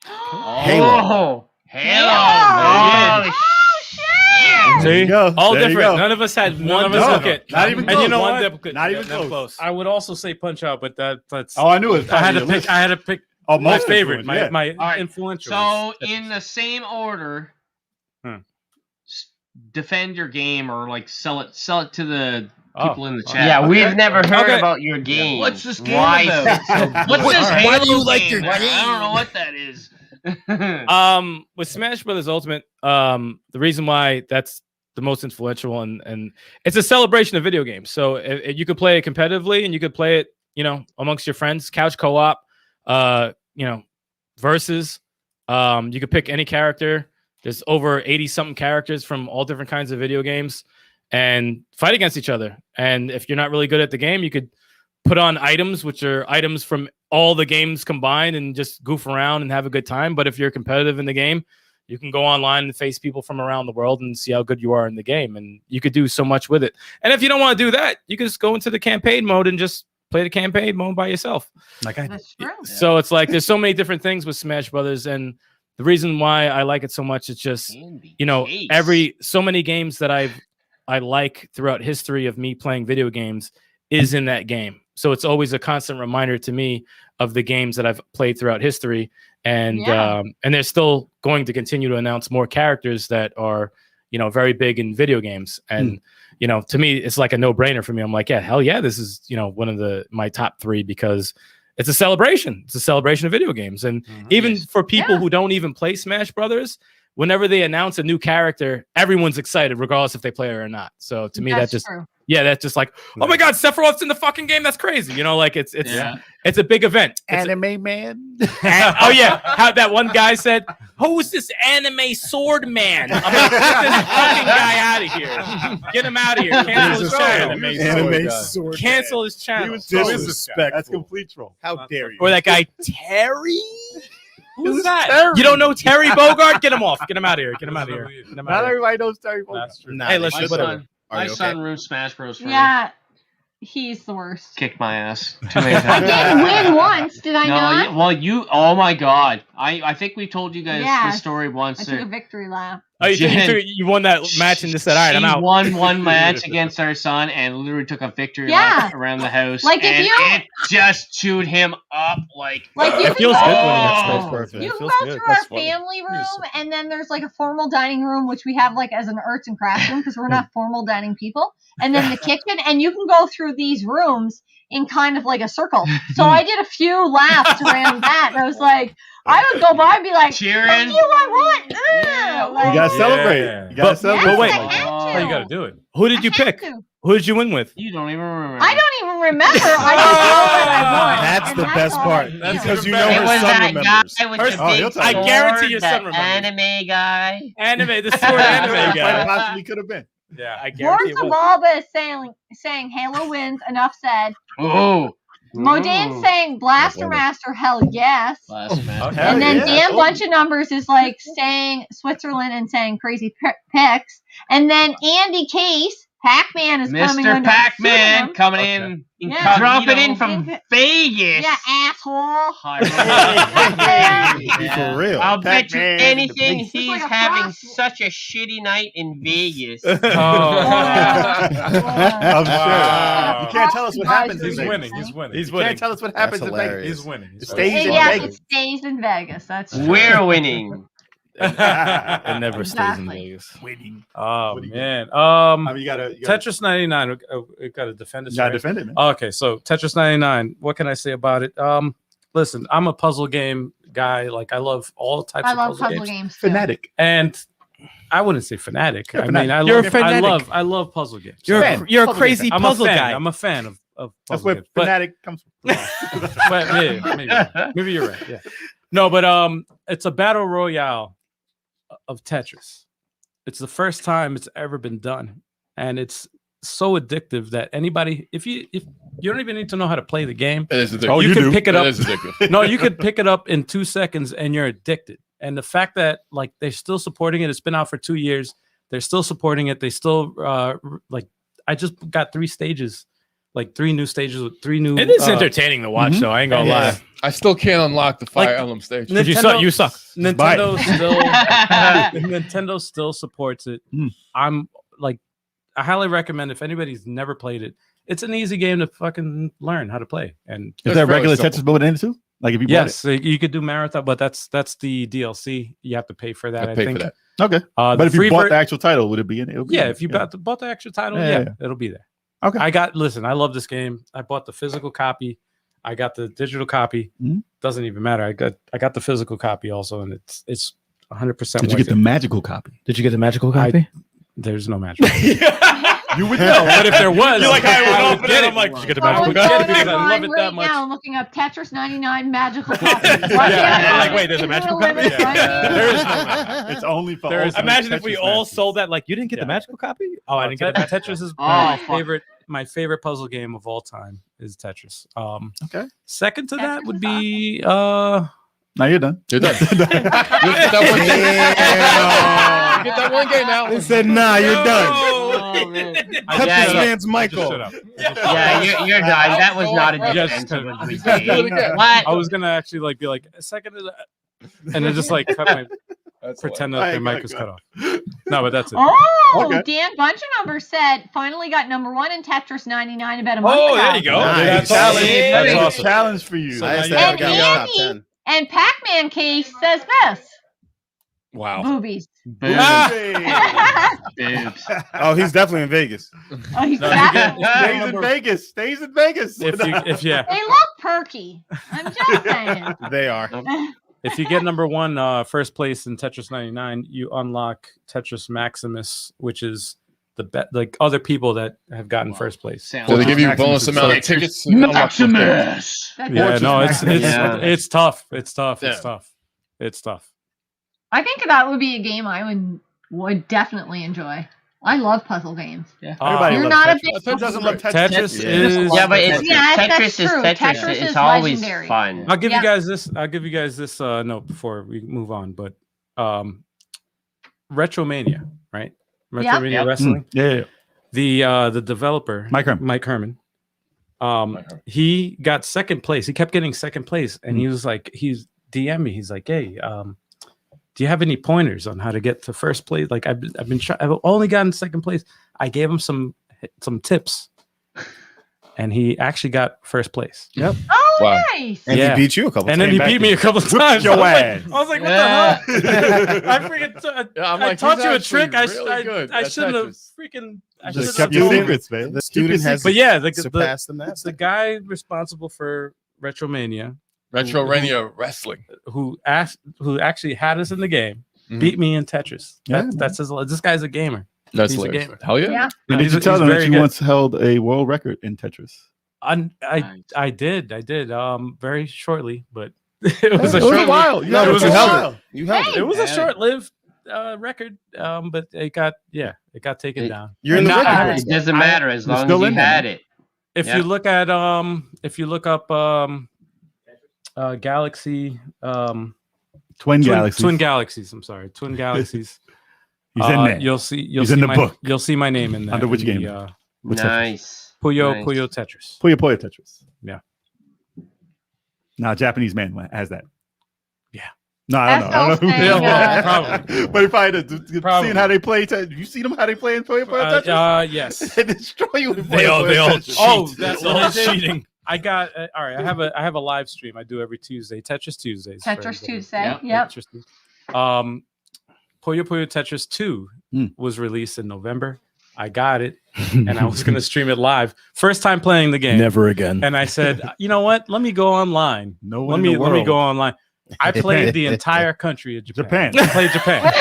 Halo. Halo. Halo. Oh, Oh, shit. There you See, go. all There you different. go. None of us had None one of us had- duplicate. Not even And you close. know One what? Duplicate. Not even Not close. I would also say Punch Out, but that's. Oh, I knew it. I had to pick. I had to pick Oh, my most favorite, influence, my yeah. All right. influential. So, is in the same order, Hmm. defend your game or like sell it to the people in the chat. Yeah, we've never heard Okay. about your game. What's this game Why about? What's this Why Halo do you like game? your I game? don't know what that is. With Smash Brothers Ultimate, the reason why that's the most influential and it's a celebration of video games. So you could play it competitively and you could play it, amongst your friends, couch co-op, versus. You could pick any character. There's over 80 something characters from all different kinds of video games and fight against each other. And if you're not really good at the game, you could put on items, which are items from all the games combined and just goof around and have a good time. But if you're competitive in the game, you can go online and face people from around the world and see how good you are in the game. And you could do so much with it. And if you don't want to do that, you can just go into the campaign mode and just play the campaign mode by yourself. Like I That's true. So it's like there's so many different things with Smash Brothers, and the reason why I like it so much is just so many games that I like throughout history of me playing video games is in that game. So it's always a constant reminder to me of the games that I've played throughout history, and they're still going to continue to announce more characters that are very big in video games. And to me, it's like a no-brainer for me. I'm like, yeah, hell yeah, this is one of my top 3 because it's a celebration. It's a celebration of video games. And even for people who don't even play Smash Brothers, whenever they announce a new character, everyone's excited, regardless if they play it or not. So to me, That's that just true. Yeah, that's just like, oh my God, Sephiroth's in the fucking game. That's crazy. You know, like it's a big event. Anime man. Oh yeah, how that one guy said, "Who's this anime sword man?" I'm like, get this fucking guy out of here. Get him out of here. Cancel his channel. Anime sword. Cancel his channel. He was so disrespectful. That's complete troll. How dare you? Or that guy Terry. Who's that? Terry? You don't know Terry Bogard? Get him off. Get him out of here. Get him out of here. Get him out Not of here. everybody knows Terry Bogard. Nah, Hey, let's My just son, Are my you son okay? ruined Smash Bros. For me. Yeah, he's the worst. Kicked my ass too many I times. did win once, did I not? Well, oh my God. I think we told you guys Yes. the story once. I took a victory lap. Oh, you won that match and just said, all right, I'm out. She won one match against our son and literally took a victory lap around the house. Like, if and you- it just chewed him up like you It can feels go, good when it gets That's close. perfect. You It can feels go good. through That's our funny. family room, and then there's like a formal dining room, which we have like as an arts and crafts room because we're not formal dining people. And then the kitchen, and you can go through these rooms in kind of like a circle. So I did a few laps around that, and I was like, I would go by and be like, cheering. "Fuck you, I won!" Yeah. Like, You gotta celebrate. Yeah. You gotta But celebrate. yes, wait. I had to. Oh, you got to do it. Who did you I had pick? to. Who did you win with? You don't even remember. I don't even remember. I just know that I won. That's and the best all part. I knew. Because you know It her was son that remembers. guy with First- the oh, big he'll tell I you. sword, guarantee your that son remembers. anime guy. Anime, the sword anime Quite guy. possibly could have been. Yeah, I Horns guarantee it of was. Alba is saying Halo wins. Enough said. Oh. Modane saying Blaster Master. Hell yes. Last match. Okay. And then yeah. Dan Bunch of Numbers is like saying Switzerland and saying crazy picks. And then Andy Case, Pac-Man is coming Mr. under Pac-Man pseudonym. coming Okay. in. Yeah. Dropping in from Yeah. Vegas. Yeah, asshole. Be for real. I'll bet you Pac-Man anything is he's like a having prostitute. such a shitty night in Vegas. Oh, I'm sure. You can't tell us what happens. he's in Vegas. winning. He's winning. You He's can't winning. tell us what That's happens in hilarious. Vegas. He's winning. It He's stays in Yeah, Vegas. it stays in Vegas. That's true. We're winning. It never Exactly. stays in Vegas. Winning. Oh What do you man. I mean, you gotta Tetris 99. We got to defend it. You gotta defend it, man. Okay, so Tetris 99. What can I say about it? Listen, I'm a puzzle game guy. Like I love all types I of love puzzle puzzle games. games. Too. Fanatic. And I wouldn't say fanatic. You're a I mean, I fanatic. love, You're a fanatic. I love puzzle games. You're a So, fan. You're a puzzle crazy game. I'm puzzle a fan. guy. I'm a fan of That's puzzle where games. But, fanatic comes from. but maybe you're right. Yeah. No, but it's a battle royale of Tetris. It's the first time it's ever been done, and it's so addictive that anybody, if you don't even need to know how to play the game, It is addictive. Oh, you you can do. pick it It up. is addictive. No, you could pick it up in 2 seconds and you're addicted. And the fact that like they're still supporting it, it's been out for 2 years. They're still supporting it. They still like I just got 3 stages, like 3 new stages with 3 new. It is entertaining to watch, though. I ain't gonna lie. I still can't unlock the Fire Like, Emblem stage. You suck. You suck. Nintendo still Nintendo still supports it. I'm like, I highly recommend if anybody's never played it. It's an easy game to fucking learn how to play. And Is there regular Tetris mode in it too? Like if you bought yes, so you could do marathon, but that's the DLC. You have to pay for that. I pay think. for that. it? Okay. The But if you free bought the actual title, would it be in it? It'll be yeah, in if you it. bought the actual title, Yeah, yeah, yeah. it'll be there. Okay. Listen, I love this game. I bought the physical copy. I got the digital copy. Mhm. Doesn't even matter. I got the physical copy also, and it's 100%. Did you get the magical copy? Did you get the magical copy? There's no magic. You would know. But if there was, You're like, I would get it. I'm like, did you get the Someone's magical Someone copy? get it because I online love it that right much. now looking up Tetris 99 magical copy. Yeah, like, wait, there's a magical copy? Limit, right? There is no magic. It's only for There is- ultimate Imagine if we Tetris all masters. sold that. Like, you didn't get Yeah. the magical copy? Oh, I didn't get the magical Tetris is Oh, my fuck. favorite puzzle game of all time is Tetris. Okay. Second to that Tetris would is be Now you're done. You're done. You get that one game. Get that one game out. They said, nah, you're done. Oh, man. Cut Yeah, this yeah. man's Michael. Shut up. Yeah, you're done. That was not a Yes. defense of a good Do it game. again. What? I was gonna actually be like a second to that, and then just like cut my pretend that the mic was cut off. No, but that's it. Oh, Okay. Dan Bunch of Numbers said finally got #1 in Tetris 99 about a month Oh, ago. there you go. Nice. That's awesome. That's That's a awesome. challenge for you. So Highest now they you ever got in the top Andy- 10. And Pac-Man Case says this. Wow. Boobies. Boom. Boobs. Oh, he's definitely in Vegas. Oh, he's No, fat. Stays in Vegas. Stays in Vegas. If yeah, They look perky. I'm just saying. They are. if you get #1, first place in Tetris 99, you unlock Tetris Maximus, which is like other people that have gotten first place. So they give you a bonus amount of tickets. Maximus. Yeah, no, it's tough. It's tough. Yeah. It's tough. It's tough. I think that would be a game I would definitely enjoy. I love puzzle games. Yeah, everybody You're loves not Tetris. a big Who doesn't love Tetris? Tetris is Yeah, but that's Tetris true. is Tetris It's is always legendary. fun. I'll give you guys this. I'll give you guys this note before we move on. But Retromania, right? Retromania Wrestling. Yeah. The developer Mike Herman. He got second place. He kept getting second place, and he was like, he's DM me. He's like, hey, do you have any pointers on how to get to first place? Like I've only gotten second place. I gave him some tips, and he actually got first place. Yep. Oh, Wow. nice. And he beat you a couple And times. then he beat me a couple of times. your I ass. was like, what the hell? I freaking I'm I like, taught he's you a actually trick. really good I at shouldn't have Tetris. freaking. I Just shouldn't kept have your told him. secrets, man. The student has But yeah, surpassed the master. the guy responsible for Retromania, Retromania Wrestling. who actually had us in the game, Mhm. beat me in Tetris. Yeah, That's this guy's a gamer. That's He's a hilarious. gamer. Hell yeah. Yeah. And did you tell them that you once held a world record in Tetris? I did very shortly, but it was a It was short a while. No, it but was you a held while. it. You held It it. was a short-lived record, but it got taken down. You're in the And record now- books. It doesn't matter as You're long still as you in there, had man. it. If Yeah. you look at if you look up Galaxy Twin Galaxies. Twin Galaxies. I'm sorry, Twin Galaxies. He's in there. You'll see He's in the book. You'll see my name in there. Under which in game? the, What's Nice. Puyo Nice. Puyo Tetris. Puyo Puyo Tetris. Yeah. Now, Japanese man has that. Yeah. No, I don't know. I don't know. That's all Yeah, saying, probably. But he probably does. Probably. Seeing how they play Tetris. You see them how they play in Puyo Puyo Tetris? Yes. They destroy you. in They all Puyo Puyo Tetris. cheat. Oh, that's They're all what I did. cheating. I got all right. I have a live stream I do every Tuesday. Tetris Tuesdays. for Tetris everybody. Tuesday. Yep. Tetris Tuesday. Puyo Puyo Tetris 2 was released in November. I got it, and I was gonna stream it live. First time playing the game. Never again. And I said, you know what? Let me go online. No Let one me in the world. go online. I played the entire country of Japan. Japan. I played Japan.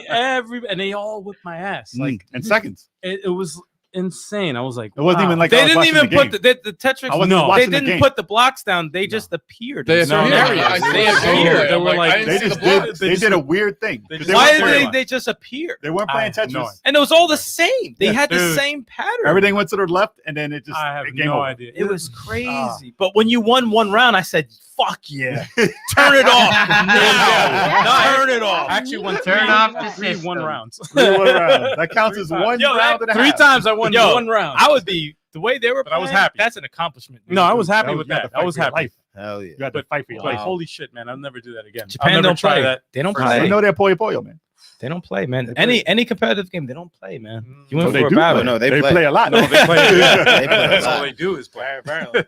Everybody, and they all whipped my ass. Like in seconds. it was insane. I was like, It wasn't wow. even like They I was didn't watching even the put game. the Tetris. I wasn't No, they watching the didn't game. put the blocks down. They just appeared. They in some appeared. areas. I They saw it. appeared. They I'm were like, I like, didn't They see just the block. did. They did a weird thing. They 'Cause just- Why weren't did playing- they just appear? They weren't playing I have no Tetris. idea. And it was all the same. They had the Dude. same pattern. Everything went to the left, and then it just I have game no over. idea. It was crazy. But when you won one round, I said, "Fuck yeah, turn it off now, turn it off." I actually won Turn three, off the three system. one rounds. 3-1 round. That counts as one Yo, round and a Three half. times I won Yo, one round. I would be the way they were. But I was playing, happy. That's an accomplishment. No, I was That happy was- with you had that. to I fight was for your happy. life. Hell yeah. You got to fight for your Like, life. holy shit, man! I'll never do that again. Japan I'll never don't try play. that. They don't I play. know they're Puyo Puyo, man. They don't play, man. They Any competitive game, they don't play, man. You No, went they for a do. battle. No, They play. play a lot. No, they play. They play a That's all lot. they do is play. Apparently.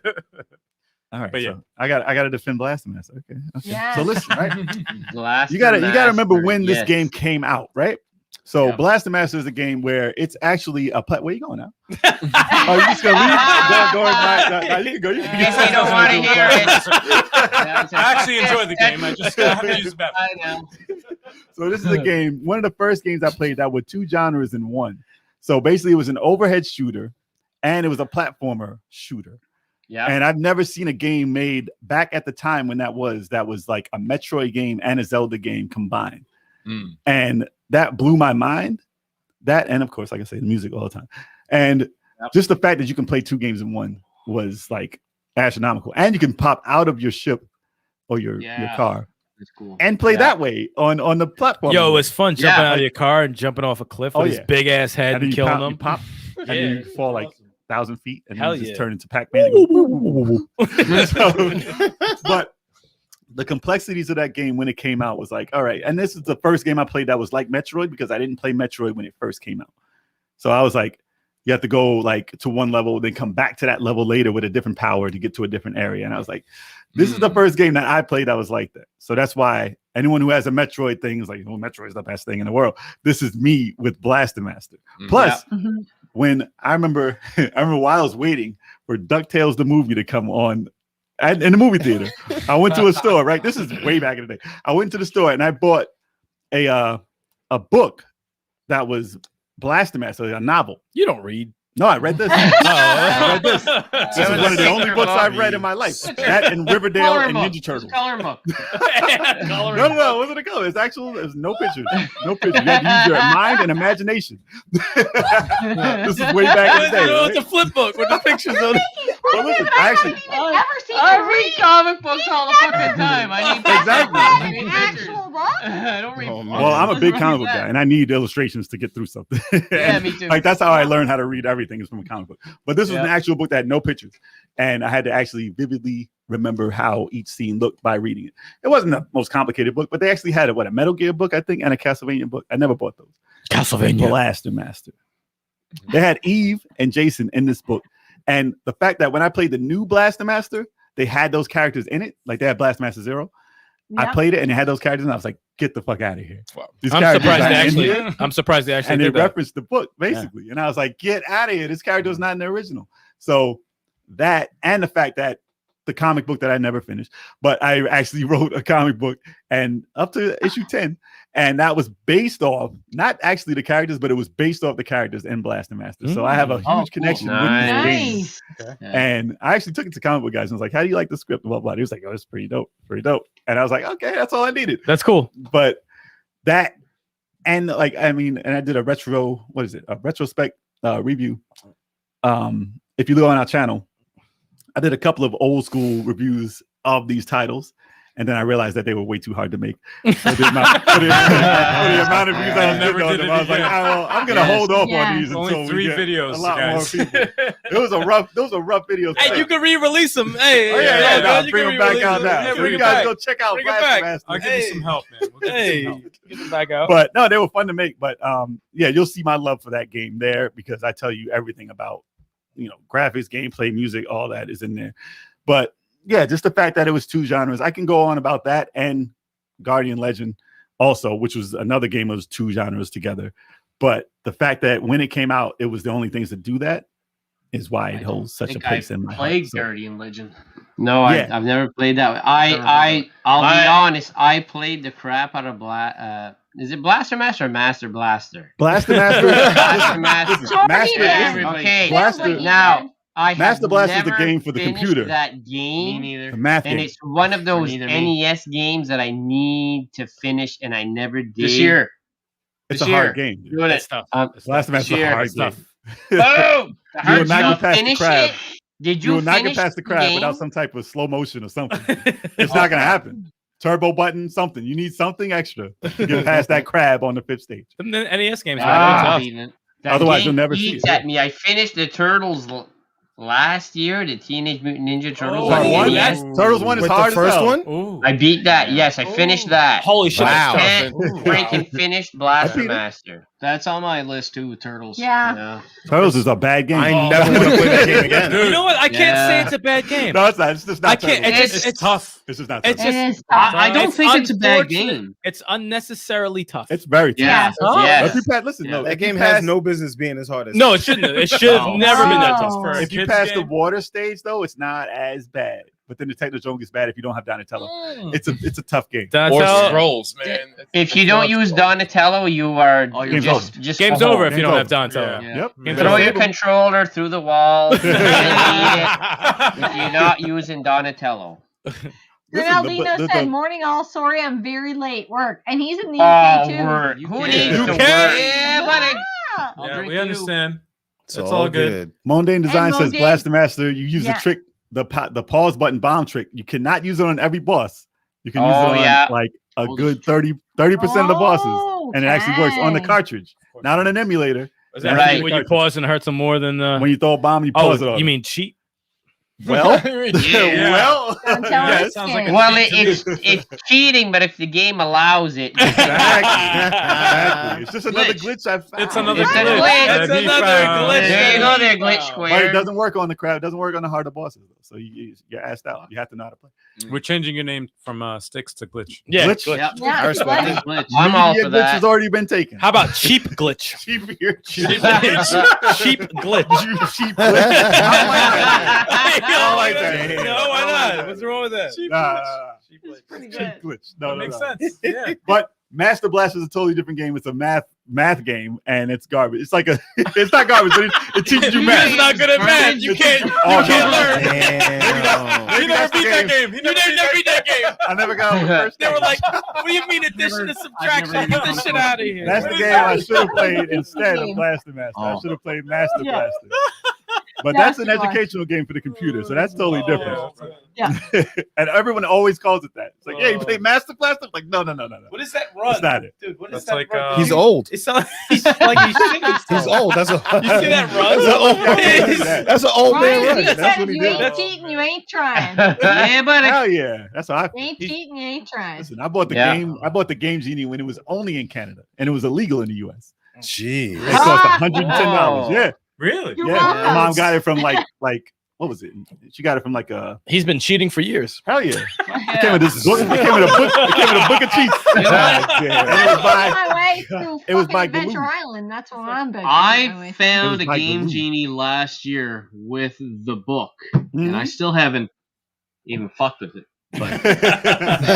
All right, But yeah. so I got to defend Blastomaster. Okay. Yeah. So listen, right? Blast you gotta remember Master, when this yes. game came out, right? So Yeah. Blastomaster is a game where it's actually a play. Where you going now? Oh, you just gonna leave? Go. No, you can go. You can If you don't want to hear it. I actually enjoyed the game. I just have to use the bathroom. I know. So this is a game. One of the first games I played that were two genres in one. So basically, it was an overhead shooter, and it was a platformer shooter. Yeah. And I've never seen a game made back at the time when that was like a Metroid game and a Zelda game combined. And that blew my mind. That, and of course, like I say, the music all the time. And just the fact that you can play two games in one was like astronomical. And you can pop out of your ship or your car That's cool. and play that way on the platform. Yo, it's fun jumping Yeah. out of your car and jumping off a cliff Oh, with his yeah. big ass head and and, then killing you them. pop, and then you fall like 1,000 feet and Hell then you just yeah. turn into Pac-Man. But the complexities of that game when it came out was like, all right. And this is the first game I played that was like Metroid because I didn't play Metroid when it first came out. So I was like, you have to go like to one level, then come back to that level later with a different power to get to a different area. And I was like, this is the first game that I played that was like that. So that's why anyone who has a Metroid thing is like, oh, Metroid is the best thing in the world. This is me with Blastomaster. Plus, when I remember while I was waiting for DuckTales the movie to come on in the movie theater, I went to a store, right? This is way back in the day. I went to the store and I bought a book that was Blaster Master, a novel. You don't read. No, I read this. I read this. This is one of the only books I've read in my life. That and Riverdale and Ninja Turtles. Coloring book. No, it wasn't a color. It's actual. There's no pictures. No pictures. You have to use your mind and imagination. This is way back in the day. It's a flip book with the pictures on it. Well, listen, I actually. I read comic books all the fucking time. I need Exactly. Actual book? I don't read. Well, I'm a big comic book guy, and I need illustrations to get through something. Yeah, me too. Like that's how I learned how to read everything is from a comic book. But this was an actual book that had no pictures, and I had to actually vividly remember how each scene looked by reading it. It wasn't the most complicated book, but they actually had a Metal Gear book, I think, and a Castlevania book. I never bought those. Castlevania. Blaster Master. They had Eve and Jason in this book, and the fact that when I played the new Blaster Master, they had those characters in it, like they had Blaster Master Zero. I played it and it had those characters, and I was like, "Get the fuck out of here!" Wow. I'm surprised they actually and did they referenced the book basically, and I was like, "Get out of here! This character was not in the original." So that, and the fact that the comic book that I never finished, but I actually wrote a comic book and up to issue 10, and that was based off not actually the characters, but it was based off the characters in Blaster Master. So I have a huge connection with this game. Okay. And I actually took it to comic book guys and was like, "How do you like the script?" Blah blah. He was like, "Oh, it's pretty dope, pretty dope." And I was like, "Okay, that's all I needed." That's cool. But that, and like, I mean, and I did a retrospect review. If you look on our channel, I did a couple of old school reviews of these titles, and then I realized that they were way too hard to make. For the amount of views I was getting on them, I was like, I'm gonna hold off on these Only until 3 we get videos, a lot guys. more people. Those are rough videos. Hey, you can re-release them. Hey, I'll bring them back out now. So you guys go check out Blaster Master. I'll give you some help, man. We'll get them back out. But no, they were fun to make. But you'll see my love for that game there, because I tell you everything about, graphics, gameplay, music, all that is in there. But yeah, just the fact that it was 2 genres. I can go on about that and Guardian Legend also, which was another game that was 2 genres together. But the fact that when it came out, it was the only things to do that is why it holds such a place in my heart. Played Guardian Legend. No, I've never played that. I'll be honest. I played the crap out of is it Blaster Master or Master Blaster? Blaster Master. Blaster Master. Okay. Blaster. Now, Master Blaster is the game for the computer. That game, Me neither. The math and game. it's one of those Neither me. NES games that I need to finish, and I never did. This year. It's This a year. hard game. Dude. Doing it. Blaster Master is a hard game. Boom! The You will hard not get stuff. past the Finish crab. it? Did You you will not get finish past the crab game? without some type of slow motion or something. It's not going to happen. Turbo button, something. You need something extra to get past that crab on the 5th stage. The NES games. Ah. Tough. That Otherwise, game you'll never see eats it. at me. I finished the Turtles last year, the Teenage Mutant Ninja Turtles. Part on one? NES. Turtles 1 is With hard the first as hell. one? Ooh. I beat that. Yes, I finished that. Holy shit! Wow. that's tough. Can't freaking finish Blaster beat it. Master. That's on my list too with Turtles. Yeah. Turtles is a bad game. I never want to play that game again. You know what? I can't Yeah. say it's a bad game. No, it's not. It's just not. I can't. Turtles. It's tough. It's just not. It's Turtles. just. It is tough. I don't think it's a bad unfortunate. game. It's unnecessarily tough. It's very tough. Yeah. Yes. If you pass, listen, no, That if you game pass- has no business being as hard as No, it shouldn't have. It should have No. never been that No. tough. For a If you kid's pass the game. water stage, though, it's not as bad. But then the Technodrome gets bad if you don't have Donatello. It's a tough game. Or Donatello, scrolls, man. If you don't use Donatello, you are Oh, you're just game's over if you Game's don't have over. Donatello. Yeah. Yep. Game's throw over. your controller through the wall. You don't need it if you're not using Donatello. Ronaldinho said, "Morning all. Sorry, I'm very late. Work." And he's in the UK too. Word. You Who can. needs You to can. work? Yeah, buddy. Yeah. I'll Yeah, drink we you. understand. It's It's all good. Mundane Design says Mundane- Blaster Master, you use Yeah. the trick, the pause button bomb trick. You cannot use it on every boss. You can use Oh, it on yeah. like a Oh, good 30% of the bosses. Oh, And it actually works on the dang. cartridge, not on an emulator. Is that Right. when you pause and it hurts them more than the? When you throw a bomb, you pause it on. you mean cheat? well, Yeah. well, Don't tell yes. us sounds like scared. Well, it's cheating, but if the game allows it, Exactly. It's just another glitch I found. It's another It's a glitch. glitch. It's That he another found. glitch. there you go, there, glitch But it square. doesn't work on the crowd. It doesn't work on the harder bosses, though. So you're asked out. You have to know how to play. We're changing your name from Sticks to Glitch. Yeah, Glitch? glitch. Yep. Yeah, I respect glitch. it. Glitch. I'm all Media for glitch that. has already been taken. How about cheap glitch? Cheap here. cheap glitch. Cheap glitch. I like that. No, why not? What's wrong with that? Nah, Cheap glitch. Pretty cheap good. glitch. No, That makes no. sense. Yeah. But Master Blaster is a totally different game. It's a math game, and it's garbage. It's like it's not garbage, but it teaches you math. He's not good at math. You can't learn. Damn. He never beat that game. He never beat that game. I never got over the first. They were like, "What do you mean addition and subtraction? Get this shit out of here." That's the game I should have played instead of Blaster Master. I should have played Master Blaster. But that's an educational game for the computer, so that's totally different. Yeah. And everyone always calls it that. It's like, yeah, you play Master Blaster? I'm like, no. What is that run? That's not it. Dude, what is That's that like, run? He's old. It's like he's shitting. He's old. That's a. You see that run? That's an old man Ryan, run. you That's said what he you did. ain't cheating, you ain't trying. Yeah, buddy. Hell yeah. That's how I You feel. ain't cheating, you ain't trying. Listen, I bought the game. I bought the Game Genie when it was only in Canada and it was illegal in the US. Jeez. It cost $110. Oh. Yeah. Really? You're Yeah. welcome. My mom got it from like what was it? She got it from like a He's been cheating for years. hell yeah. It came with this book. It came with a book. It came with a book of cheats. It was by Adventure Galoob. Island. That's what I'm betting. I found It a was by Game Galoob. Genie last year with the book, and I still haven't even fucked with it.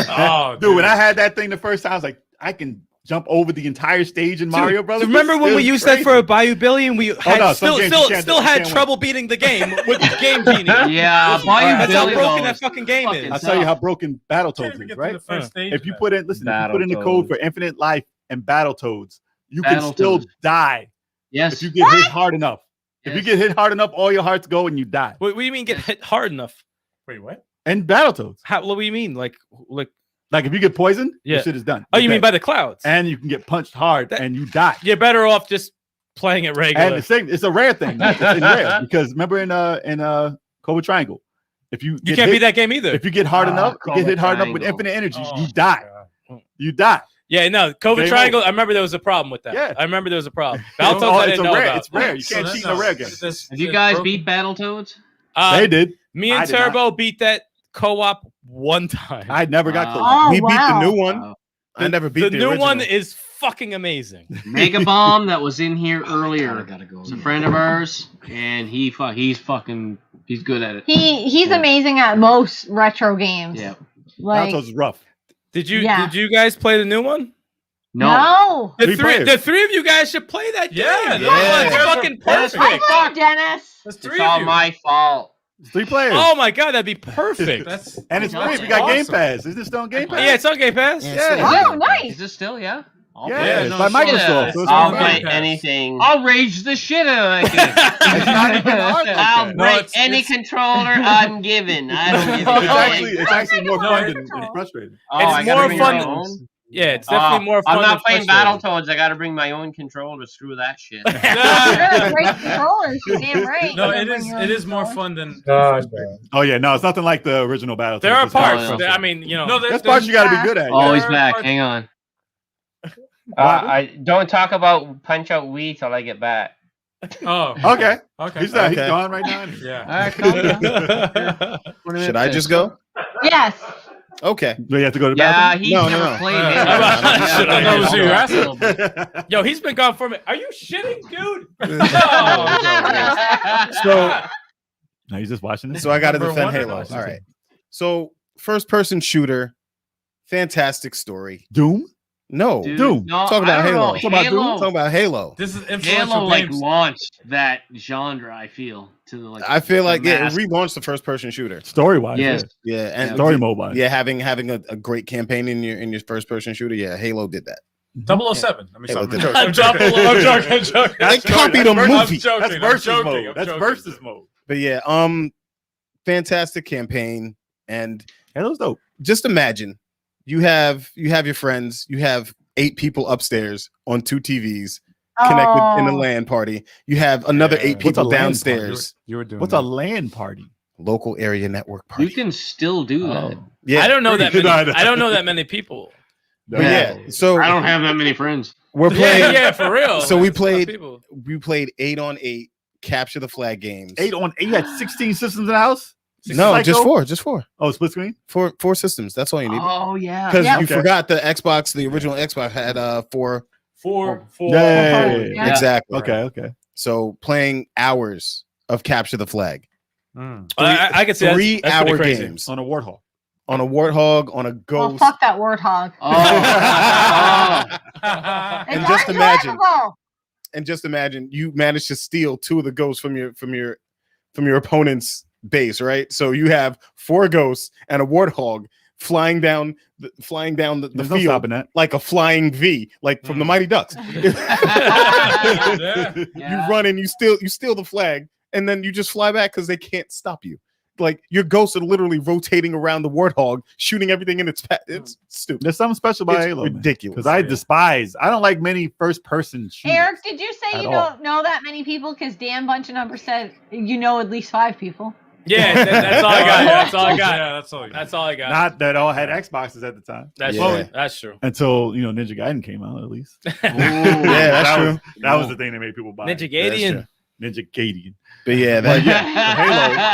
Oh, Dude, when I had that thing the first time, I was like, I can jump over the entire stage in Mario Brothers. Remember when It we was used crazy. that for a Bayou Billy and we had no, some games you still can't had win. trouble beating the game with the Game Genie. Yeah, Bayou That's how Billy broken though that is fucking game fucking is. I'll tell you how broken Battletoads is, right? Stage, If you put in, listen, if you put in the Battletoads. code for Infinite Life and Battletoads, you can still Battletoads. die Yes. if you get hit hard enough. If you get hit hard enough, all your hearts go and you die. What do you mean get hit hard enough? Wait, what? And Battletoads, How? What do you mean? Like like if you get poisoned, Yeah. your shit is done. oh, you You're mean by dead. the clouds? And you can get punched hard and you die. You're better off just playing it regular. And the thing, it's a rare thing. It's rare because remember in Cobra Triangle, if you you can't beat that game either. if you get hard enough, you get Cobra hit hard enough with Triangle. infinite energy, Oh, you die. God. You die. Yeah, no, COVID Game Triangle. over. I remember there was a problem with that. Yeah. I remember there was a problem. Oh, Battletoads I it's didn't a know rare. about. It's rare. You can't cheat in a rare game. Have you guys beat Battletoads? They did. Me I and did not. Turbo beat that co-op one time. I never got close. Oh, We beat the wow. new one. Wow. I never beat the the new original. one is fucking amazing. Mega Bomb that was in here earlier. Gotta go. It's a friend of ours, and he's good at it. He's amazing at most retro games. Yeah. Like Battletoads is rough. Did you Yeah. guys play the new one? No. The Three three players. of you guys should play that game. Yeah, Oh, it's fucking That's perfect. I played Dennis. That's It's three all of you. my fault. It's 3 players. Oh my god, that'd be perfect. That's And it's That's free. We got Game awesome. Pass. Is this still on Game Pass? Yeah, it's on Game Pass. Yeah. Oh, nice. Is it still? Yeah. I'll Yeah, play it. it's by Microsoft. So it's I'll on play Game Pass. anything. I'll rage the shit out of that It's not even hard like I'll that. break it's- any it's- controller I'm given. I don't give a It's actually more No, fun it's- than frustrating. Oh, It's I gotta more bring fun my than- own? Yeah, it's definitely more fun. I'm not than playing frustrating. Battletoads. I got to bring my own controller. Screw that shit. You're gonna break controllers. You're damn right. No, You're it gonna is. bring your It own is more controller. fun than. Oh yeah, no, it's nothing like the original Battletoads. There are It's not parts. frustrating. I mean, you know, No, That's parts you got to be good at. Oh, yeah. he's back. Hang on. I don't talk about Punch Out Wii till I get back. Oh, Okay. okay. He's Okay. gone right now. Yeah. All right, cool. Should I just go? Yes. Okay. Do you have to go to the Yeah, he's No, never no. played Should it. I know who you're asking? bathroom? yo, he's been gone for a minute. Are you shitting, dude? So No, he's just watching this. So I got to Number defend one Halo. or no? All right. So first person shooter, fantastic story. Doom. No, Dude, Doom. no, Talk about I don't Halo. know. Talk about Halo, Talking about Halo. This is influential Halo like games. launched that genre. I feel to the like. I feel like the it mass. relaunched the first person shooter. Story wise. Yes. Yeah, and Story mode wise. yeah, having a great campaign in your first person shooter. Yeah, Halo did that. 007. I mean, Halo something. did that. I'm joking. They copied a I'm movie. joking. That's I'm versus joking, mode. I'm That's joking. versus mode. But yeah, fantastic campaign. And Halo's dope. just imagine you have your friends, you have 8 people upstairs on 2 TVs connected in a Oh. LAN party. You have another 8 What's a people LAN downstairs. You were doing What's a LAN party? Local area network You party. can still do that. Yeah, I don't know that Pretty many. good. I don't know that many people. but yeah. So I don't have that many friends. we're playing. Yeah, for real. So we That's a lot of played- people. We played 8-on-8 capture the flag games. 8 on 8. You had 16 systems in the house? No, Psycho? just four. Oh, split screen? Four systems. That's all you need. Oh yeah. Because Yeah. you Okay. forgot the Xbox, the original Xbox had 4. Four. Yeah. Yeah. Exactly. Okay. So playing hours of capture the flag. I could say 3 that's pretty hour crazy. games. On a Warthog. on a warthog, on a ghost. Oh, fuck that warthog. And just imagine you managed to steal 2 of the ghosts from your opponent's base, right? So you have 4 ghosts and a warthog flying down the field like a flying V, like from the Mighty Ducks. You run and you steal the flag, and then you just fly back because they can't stop you. Like your ghosts are literally rotating around the warthog, shooting everything in its path. It's stupid. There's something special about Halo. Ridiculous. Because I don't like many first-person shooters. Eric, did you say you don't know that many people? Because Dan Bunch of Numbers said you know at least 5 people. Yeah, that's all I got. That's all I got. Yeah, that's all I got. Not that all had Xboxes at the time. That's true. Until Ninja Gaiden came out, at least. That's true. That was the thing that made people buy Ninja Gaiden. Ninja Gaiden. But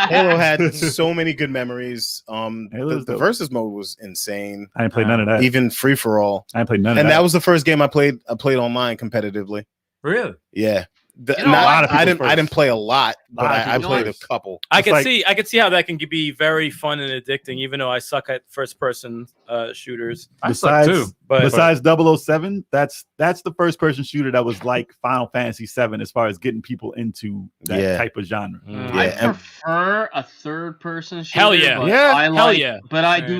Halo had so many good memories. The versus mode was insane. I didn't play none of that. Even free for all. I didn't play none of that. And that was the first game I played online competitively. Really? Yeah. I didn't play a lot, but I played a couple. I could see how that can be very fun and addicting, even though I suck at first-person shooters. I suck too. Besides 007, that's the first-person shooter that was like Final Fantasy VII as far as getting people into that type of genre. I prefer a third-person shooter. Hell yeah, But I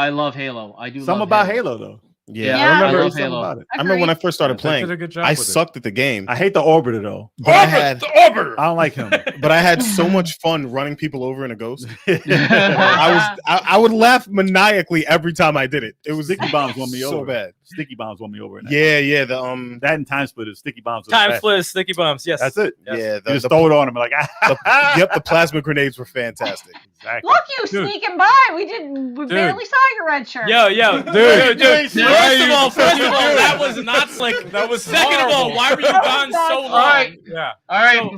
love Halo. I do. Something about Halo though. Yeah, I remember something about it. I remember when I first started playing. I sucked at the game. I hate the Orbiter though. The Orbiter. I don't like him. But I had so much fun running people over in a ghost. I would laugh maniacally every time I did it. It was Sticky Bombs won me so over. bad. Sticky Bombs won me over. Yeah. That and Time Splitters. Sticky Bombs. Time Splitters, Sticky Bombs. Yes, that's it. Yes. Yeah, you just throw it on him like. The plasma grenades were fantastic. Exactly. Look, you sneaking by. We barely saw your red shirt. Yo, dude. First of all, that was not slick. That was second of all, why were you gone so long? All right.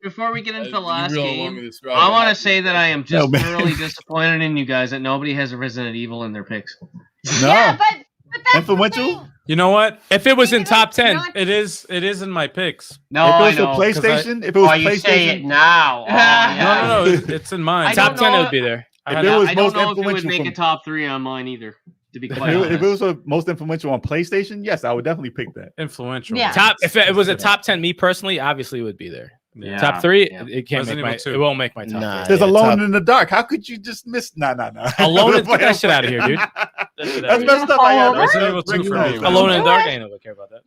Before we get into the last game, I want to say that I am just thoroughly disappointed in you guys that nobody has a Resident Evil in their picks. No. Yeah, but that's influential. You know what? If it was in top 10, it is in my picks. No, if it was for PlayStation, if it was PlayStation, you say it now. No, it's in mine. Top 10, it would be there. If it was I most don't know if it would influential make a top 3 on mine either. To be quite if it was the most influential on PlayStation, yes, I would definitely pick that. Influential. Yeah. If it was a top 10, me personally, obviously it would be there. Yeah. Top 3, Yeah. it can't Resident make Evil 2. it won't make my top. Nah. There's Alone in the Dark. How could you just miss? Nah. Alone in, get that shit out of here, dude. That's messed up. Resident Evil 2 for me. Alone in the Dark, ain't nobody care about that.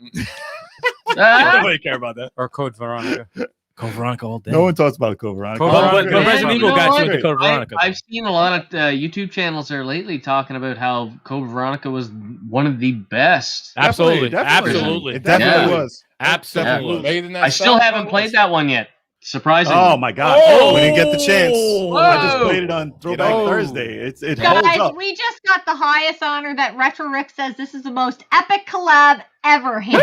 Nobody care about that. Or Code Veronica. Code Veronica all day. No one talks about Code Veronica. But Yeah. Resident Evil got you with Code Veronica. I've seen a lot of YouTube channels there lately talking about how Code Veronica was one of the best. Absolutely. It definitely was. Absolutely. I still haven't played that one yet. Surprisingly. Oh my god! We didn't get the chance. I just played it on Throwback Thursday. It holds Guys, up. we just got the highest honor that Retro Rick says this is the most epic collab ever. Hell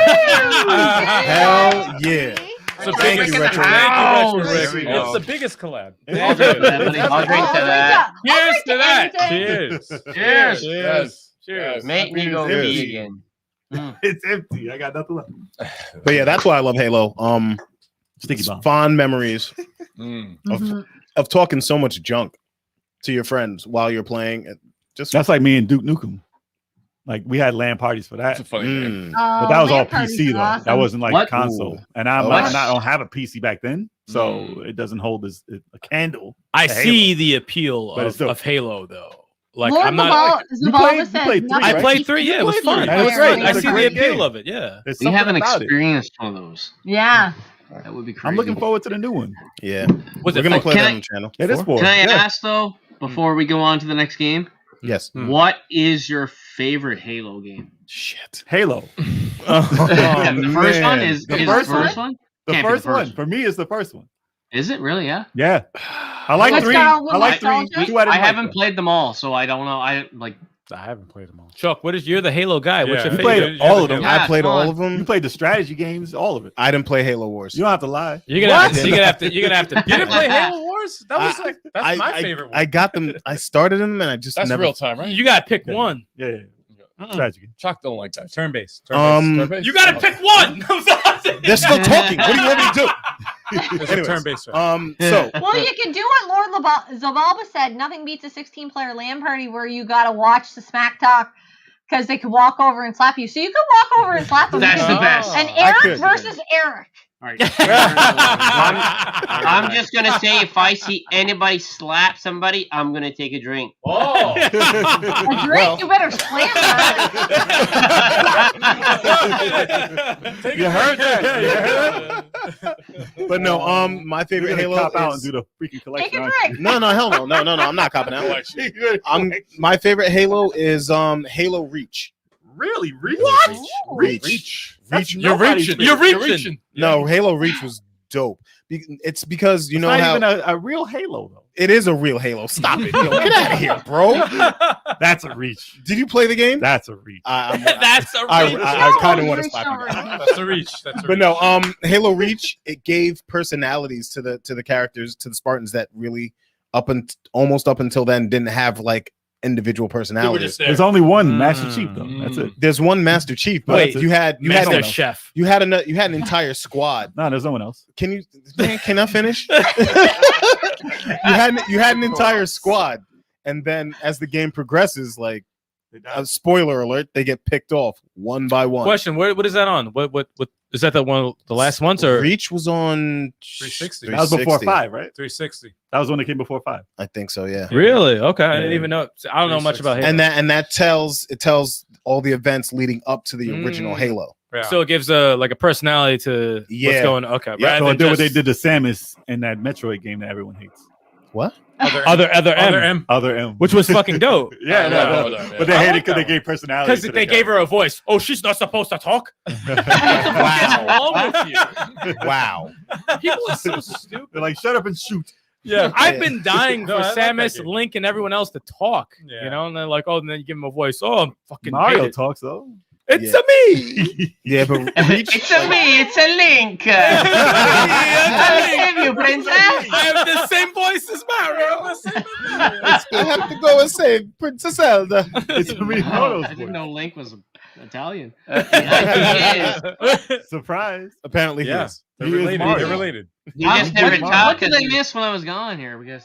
yeah! Thank you, Retro Rick. It's the biggest collab. I'll drink to that. Cheers to that. Cheers. Make me go pee again. It's empty. I got nothing left. But yeah, that's why I love Halo. Sticky bomb. Fond memories of talking so much junk to your friends while you're playing. That's like me and Duke Nukem. Like we had LAN parties for that. That's a funny game. But that was all PC though. Awesome. That wasn't like console. Ooh. And I don't have a PC back then, so it doesn't hold as a candle. I to see Halo. the appeal But it's still- of Halo, though. Like Lord I'm not. Zavala says played three, nothing. I played 3. Yeah, it was fun. three. It was It's great. great. I It's a see the great appeal game. of it. Yeah. There's We something haven't about it. experienced one of those. Yeah. That would be crazy. I'm looking forward to the new one. Yeah, Was we're it gonna fun? play Can that I- on the channel. It is for. Can I yeah. ask though, before we go on to the next game, Yes. what is your favorite Halo game? Shit. Halo. The first one is The the first first one? one. The Can't be first the one first for me is the first one. Is it really? Yeah. Yeah, I like Let's 3. go with I like 3. nostalgia. 2 I didn't I haven't like, played them all, so I don't know. I like. I haven't played them all. Chuck, you're the Halo guy. What's Yeah. your You played favorite? all of them. Yeah, I played come all on. of You them. played the strategy games, all of it. I didn't play Halo Wars. You don't have to lie. You're gonna have to. You didn't play Halo Wars? That was like that's my favorite one. I got them. I started them, and I just That's never. real time, right? You gotta pick one. Yeah. Strategy. Chuck don't like that. Turn based. Um, Turn-based? You gotta pick one. They're still talking. What do you want me to do? Anyways, turn-based. So Well, you can do what Lord Zabalba said. Nothing beats a 16-player LAN party where you got to watch the smack talk because they could walk over and slap you. So you could walk over and slap them. That's the best. And Eric versus Eric. All right. I'm just gonna say, if I see anybody slap somebody, I'm gonna take a drink. Oh. A drink, you better slam that. You heard that? but no, my favorite You're gonna Halo cop out and is do the freaking collection. Take a aren't drink. you? no, hell no, I'm not copping out. My favorite Halo is Halo Reach. Really? Reach. You're reaching. No, Halo Reach was dope. It's because you know It's how not even a real Halo though. it is a real Halo. Stop it. Yo, get out of here, bro. That's a reach. Did you play the game? That's a reach. That's a reach. I kind of want to slap you. That's a reach. But no, Halo Reach, it gave personalities to the characters, to the Spartans that really almost up until then didn't have like individual personalities. There's only one Master Chief though. That's it. There's one Master Chief, but Wait, you had Chef. you had an entire squad. No, there's no one else. Can I finish? you had an entire squad, and then as the game progresses, like spoiler alert, they get picked off one by one. Question: What is that on? What is that? The last ones or Reach was on 360? That was before 5, right? 360. That was when it came before 5. I think so. Yeah. Really? Okay, I didn't even know. I don't know much about Halo. And that tells all the events leading up to the original Halo. Yeah. So it gives a personality to what's going. Okay, yeah. So it did what they did to Samus in that Metroid game that everyone hates. What? Other M, which was fucking dope. Yeah, no. But they hated because they gave personality. Because they gave her a voice. Oh, she's not supposed to talk. Wow. People are so stupid. They're like, shut up and shoot. Yeah, I've been dying for I like Samus, that game. Link, and everyone else to talk. Yeah. You know, and then like, and then you give them a voice. Oh, I'm fucking Mario hate it. talks though. It's Yeah. a me. Yeah, but Reach, It's a me. It's a Link. It's I'll a me. save you, princess. I have the same voice as Mario. I have to go and save Princess Zelda. It's me. I didn't know Link was Italian. Surprise. Apparently, Yeah. yes. They're He is related. Mario. They're related. You just never What talk. did I miss when I was gone here? Because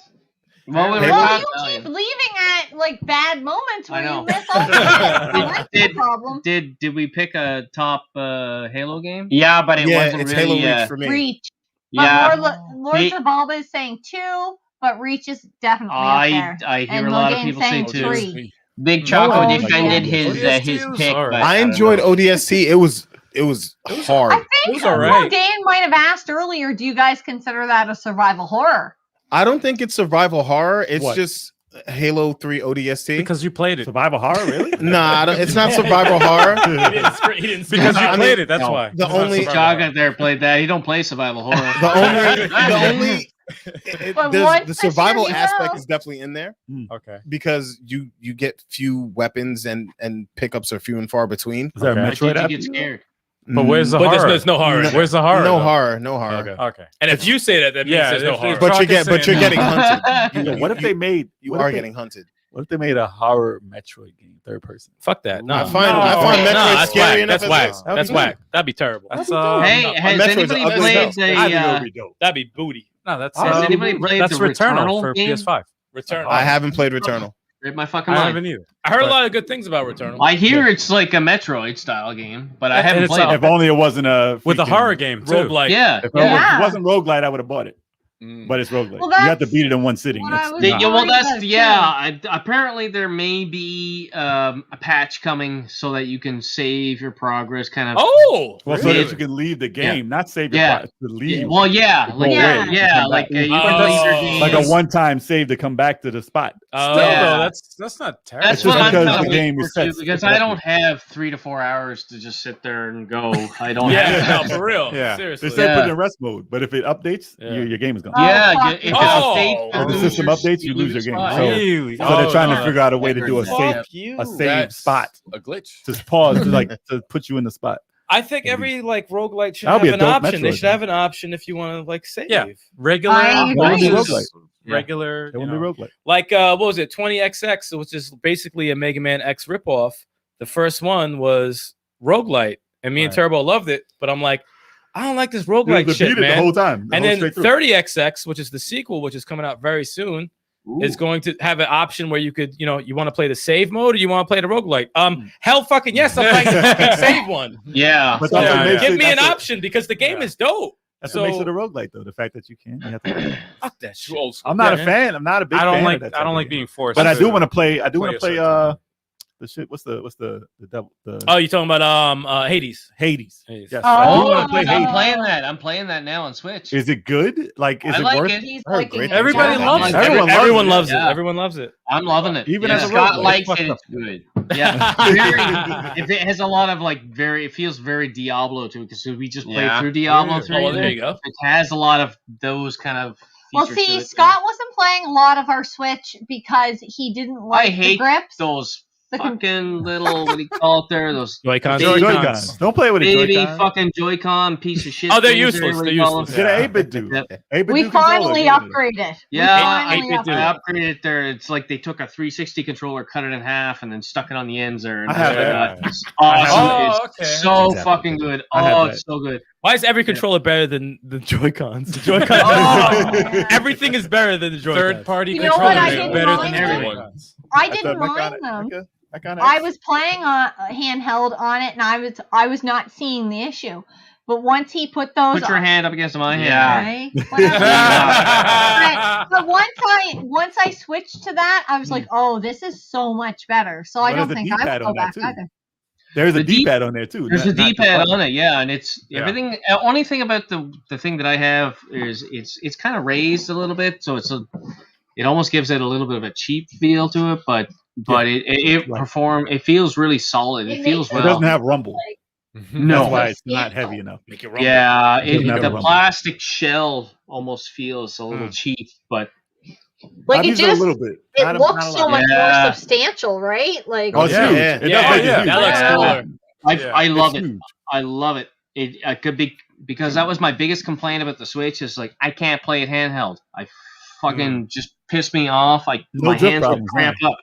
we Well, were you Well, talking you Italian. keep leaving at like bad moments where I know. you miss all the That's the problem. Did we pick a top Halo game? Yeah, but it Yeah, wasn't it's really. Halo Reach for me. Reach. Yeah. But Lord He- Zabalba is saying 2, but Reach is definitely up I there. hear And a lot of Logan's people say saying 2. 3. Big Choco No, defended yeah. his pick. Sorry. But I don't enjoyed know. ODST. It was hard. I think was all right. Dan might have asked earlier, do you guys consider that a survival horror? I don't think it's survival horror. It's What? just Halo 3 ODST. Because you played it. Survival horror, really? Nah, it's not survival horror. Because you I played mean, it. That's no. why. The only Jog out there played that. He don't play survival horror. the only But there's- once the this year survival you aspect will. is definitely in there Okay. because you get few weapons and pickups are few and far between. Is that a Okay. Metroid Did you app? get scared? But where's the But horror? there's no horror. No- Where's the horror? No though? horror, no horror. Okay. Okay. And if you say that, that means Yeah, there's no if horror. there's- But Chalk is you're saying getting no. hunted. What if they made? You what are if they- getting hunted. What if they made a horror Metroid game, third person? Fuck that. No. I find Metroid that's scary whack. enough That's as whack. is. That's whack. That'd be terrible. That's Hey, no, has Metroid's anybody ugly played as the? I think it would be dope. That'd be booty. no, that's Has anybody played that's the Returnal Returnal for game? PS5. Return. I haven't played Returnal. Read my fucking I mind. haven't either. I heard a lot of good things about Returnal. I hear it's like a Metroid style game, but I haven't it's played If it. only it wasn't a With a freaking- horror game too. Roguelike. Yeah. If Yeah. it wasn't roguelite, I would have bought it. But it's roguelite. Well, You have to that's beat it in one sitting. what I It's was not- Yeah, well, worried that's about, yeah. Apparently, there may be a patch coming so that you can save your progress. Kind of. Oh. Well, so Really? that you can leave the game, not save your Yeah. to leave. Well, yeah, To like go Yeah. away, yeah, to come like back. you can Oh. leave your game. like a one-time save to come back to the spot. Oh, Yeah. no, that's not terrible. That's It's what just I'm because kind the of game waiting for resets. too, because I don't have 3 to 4 hours to just sit there and go. I don't Yeah, have. no, for real. Yeah, Seriously. they said put it Yeah. in rest mode, but if it updates, Yeah. your game is gone. Oh, Yeah, fuck. if it Oh. updates, If the lose system your- updates, you lose your game. spot. So, Really? so they're trying to no, figure out a way to do a Fuck safe, you. a save That's spot. a glitch. Just pause, to put you in the spot. I think every like roguelite should That'll have be a an dope option. They Metroid should game. have an option if you want to like save. Yeah. Regular I agree. versus Yeah. regular. It you won't be know. roguelite. Like what was it? 20XX, which is basically a Mega Man X ripoff. The first one was roguelite, and me and Right. Turbo loved it. But I'm like, I don't like this You have roguelike to shit, beat it man. the whole time. And then 30XX, which is the sequel, which is coming out very soon, is going to have an option where you could, you want to play the save mode or you want to play the roguelike. Hell fucking yes, I'm playing the fucking save one. Yeah. But So that's give me an option because the game is dope. That's what makes it a roguelike, though. The fact that you can. You have to fuck that shit. I'm not a fan. I'm not a big fan. I of that don't like game. being forced. But I do to want to play. I do want to play play. a The shit. What's the devil? Oh, you talking about Hades? Hades. Hades. Yes. I do want to play I'm Hades. playing that. I'm playing that now on Switch. Is it good? Like, is I it like worth? it. He's I heard liking great it. Everybody Yeah. loves it. Everyone loves it. Yeah. Everyone loves it. I'm loving it. Even yeah. as a Scott roguelike. likes Fucked it. up. It's good. Yeah. If it has a lot of it feels very Diablo to it because we just played through Diablo 3. Oh, well, there you go. It has a lot of those kind of. Well, features to see, it. Scott wasn't playing a lot of our Switch because he didn't like I hate the grips. those fucking little what do you call it there? Those Joy-Cons. Joy-Cons. Don't play with a baby Joy-Con. fucking Joy-Con piece of shit. Oh, they're things useless. what They're do you call useless. them? Get an 8-bit dude. Yep. 8-bit We dude controller. finally upgraded. Yeah, We finally I upgraded. upgraded there. It's like they took a 360 controller, cut it in half, and then stuck it on the ends there. And I have that. that. It's awesome. Oh, It's okay. so Exactly. fucking good. I have Oh, that. it's so good. Why is every controller better than the Joy-Cons? The Joy-Cons. Oh. Everything is better than the Joy-Cons. third-party You know what? I controllers didn't are better mind than them. everyone. I didn't mind them. I was playing handheld on it, and I was not seeing the issue. But once he put those, Put your hand up against my hand. right? Yeah. But once I switched to that, I was like, oh, this is so much better. So I Well, don't there's a think I D-pad would go on that, back too. either. There's a The D- D-pad on there too. There's not- a not D-pad button. on it, yeah, and it's Yeah. everything. Only thing about the thing that I have is it's kind of raised a little bit, so it almost gives it a little bit of a cheap feel to it, but it Right. feels really solid. It feels It well. doesn't have rumble. No. That's why it's not heavy enough. Make it rumble. Yeah, Doesn't have a the rumble. plastic shell almost feels a little cheap, but Like I've it used it a just little bit. it Not a looks lot. so much Yeah. more substantial, right? Like Oh, it's Yeah. huge. Yeah. It does Yeah, make it yeah, huge. that looks Yeah. cooler. I love It's it. huge. I love it. It could be because that was my biggest complaint about the Switch is like I can't play it handheld. I fucking just piss me off. Like No my drip hands will problems, cramp up.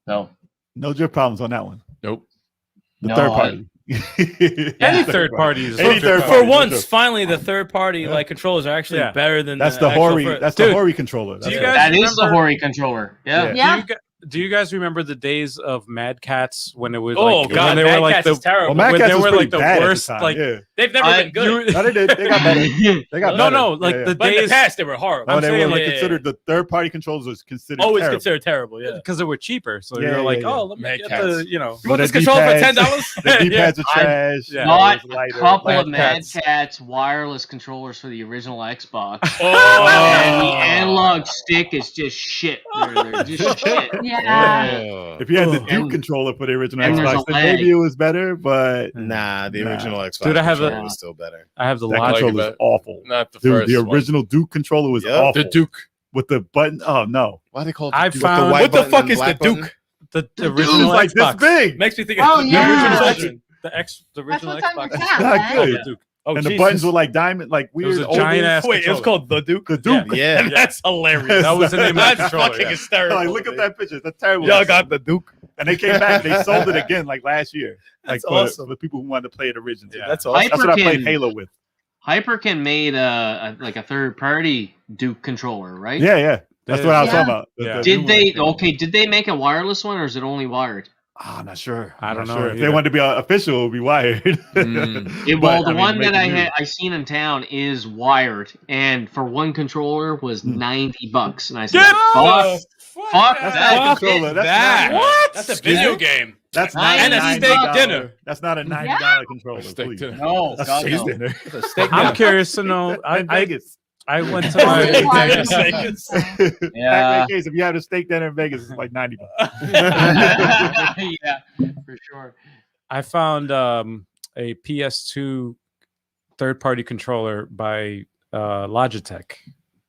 So No drip problems on that one. Nope. The No, third I- party. Any third party is Any third For party. once, finally, the third party like controllers are actually Yeah. better than That's the actual Hori. fir- That's Dude, the Hori controller. do you That's guys that is the remember- Hori controller. Yeah. Yeah. Do you guys remember the days of Mad Cats when it was Oh like god, when they Mad were like Cat's the is terrible. Well, Mad when Cats they was were pretty like the bad at worst time, like yeah. They've never been good. No, they did. They got better. They got no better. no like Yeah, the yeah. But in the days past, they were horrible. Oh, I'm they saying, were yeah, considered the third party controllers was considered always terrible. considered terrible. Yeah. because they were cheaper so Yeah, you're yeah, like yeah. oh let me Mad get Cats. the You But want this the controller for D-pads- $10? The D-pads are I've trash. Yeah. Got It was lighter. a couple Mad of Mad Cats. Cats wireless controllers for the original Xbox. Oh, And the analog stick is just shit. They're just shit. yeah. If you had the Duke And- controller for the original and there's Xbox, a then maybe lag. it was better, but Nah, the Nah. original Xbox Dude, I have controller a- was still better. I have the that like logic it controller was better. awful. Not the Dude, first the one. original Duke controller was Yep. awful. The Duke. With the button. Oh, no. Why they call it? I the Duke? found- With What the white fuck button is and the black button? Duke? the Dude, original it's like Xbox this big. Makes me think Oh, of yeah. the original That's- Children. the That's original what's on your Xbox tab, Not man. good. the Duke. Oh, And the Jesus. buttons were like diamond, like weird. was a oval. giant ass Wait, it was controller. called the Duke. The Duke. Yeah. That's hilarious. That was the name of the That's controller. fucking yeah. hysterical. Like, look at that picture. That's terrible. Y'all got the Duke. And they came back. They sold it again like last year. Like That's for awesome. the people who wanted to play it originally. Yeah. That's awesome. That's what I played Hyperkin- Halo with. Hyperkin made a third party Duke controller, right? Yeah, yeah. That's what I was Yeah. talking about. Yeah. Did they make a wireless one or is it only wired? Ah, not sure. I don't Not know sure. If they either. wanted to be official, it would be wired. Well, But, the I mean, one make that it new. I seen in town is wired, and for one controller was $90, and I said, Get "Fuck, off! fuck That's that!" not a controller. That's that. not. What? That's a Excuse video me? game. That's not And a a steak $90 dinner. That's not a $90 controller. Steak please. dinner. No, That's God, steak no. dinner. I'm curious to know. In Vegas. I went to Only my wireless. Yeah. Case, if you have a steak dinner in Vegas, it's like $90. Yeah, for sure. I found a PS2 third-party controller by Logitech,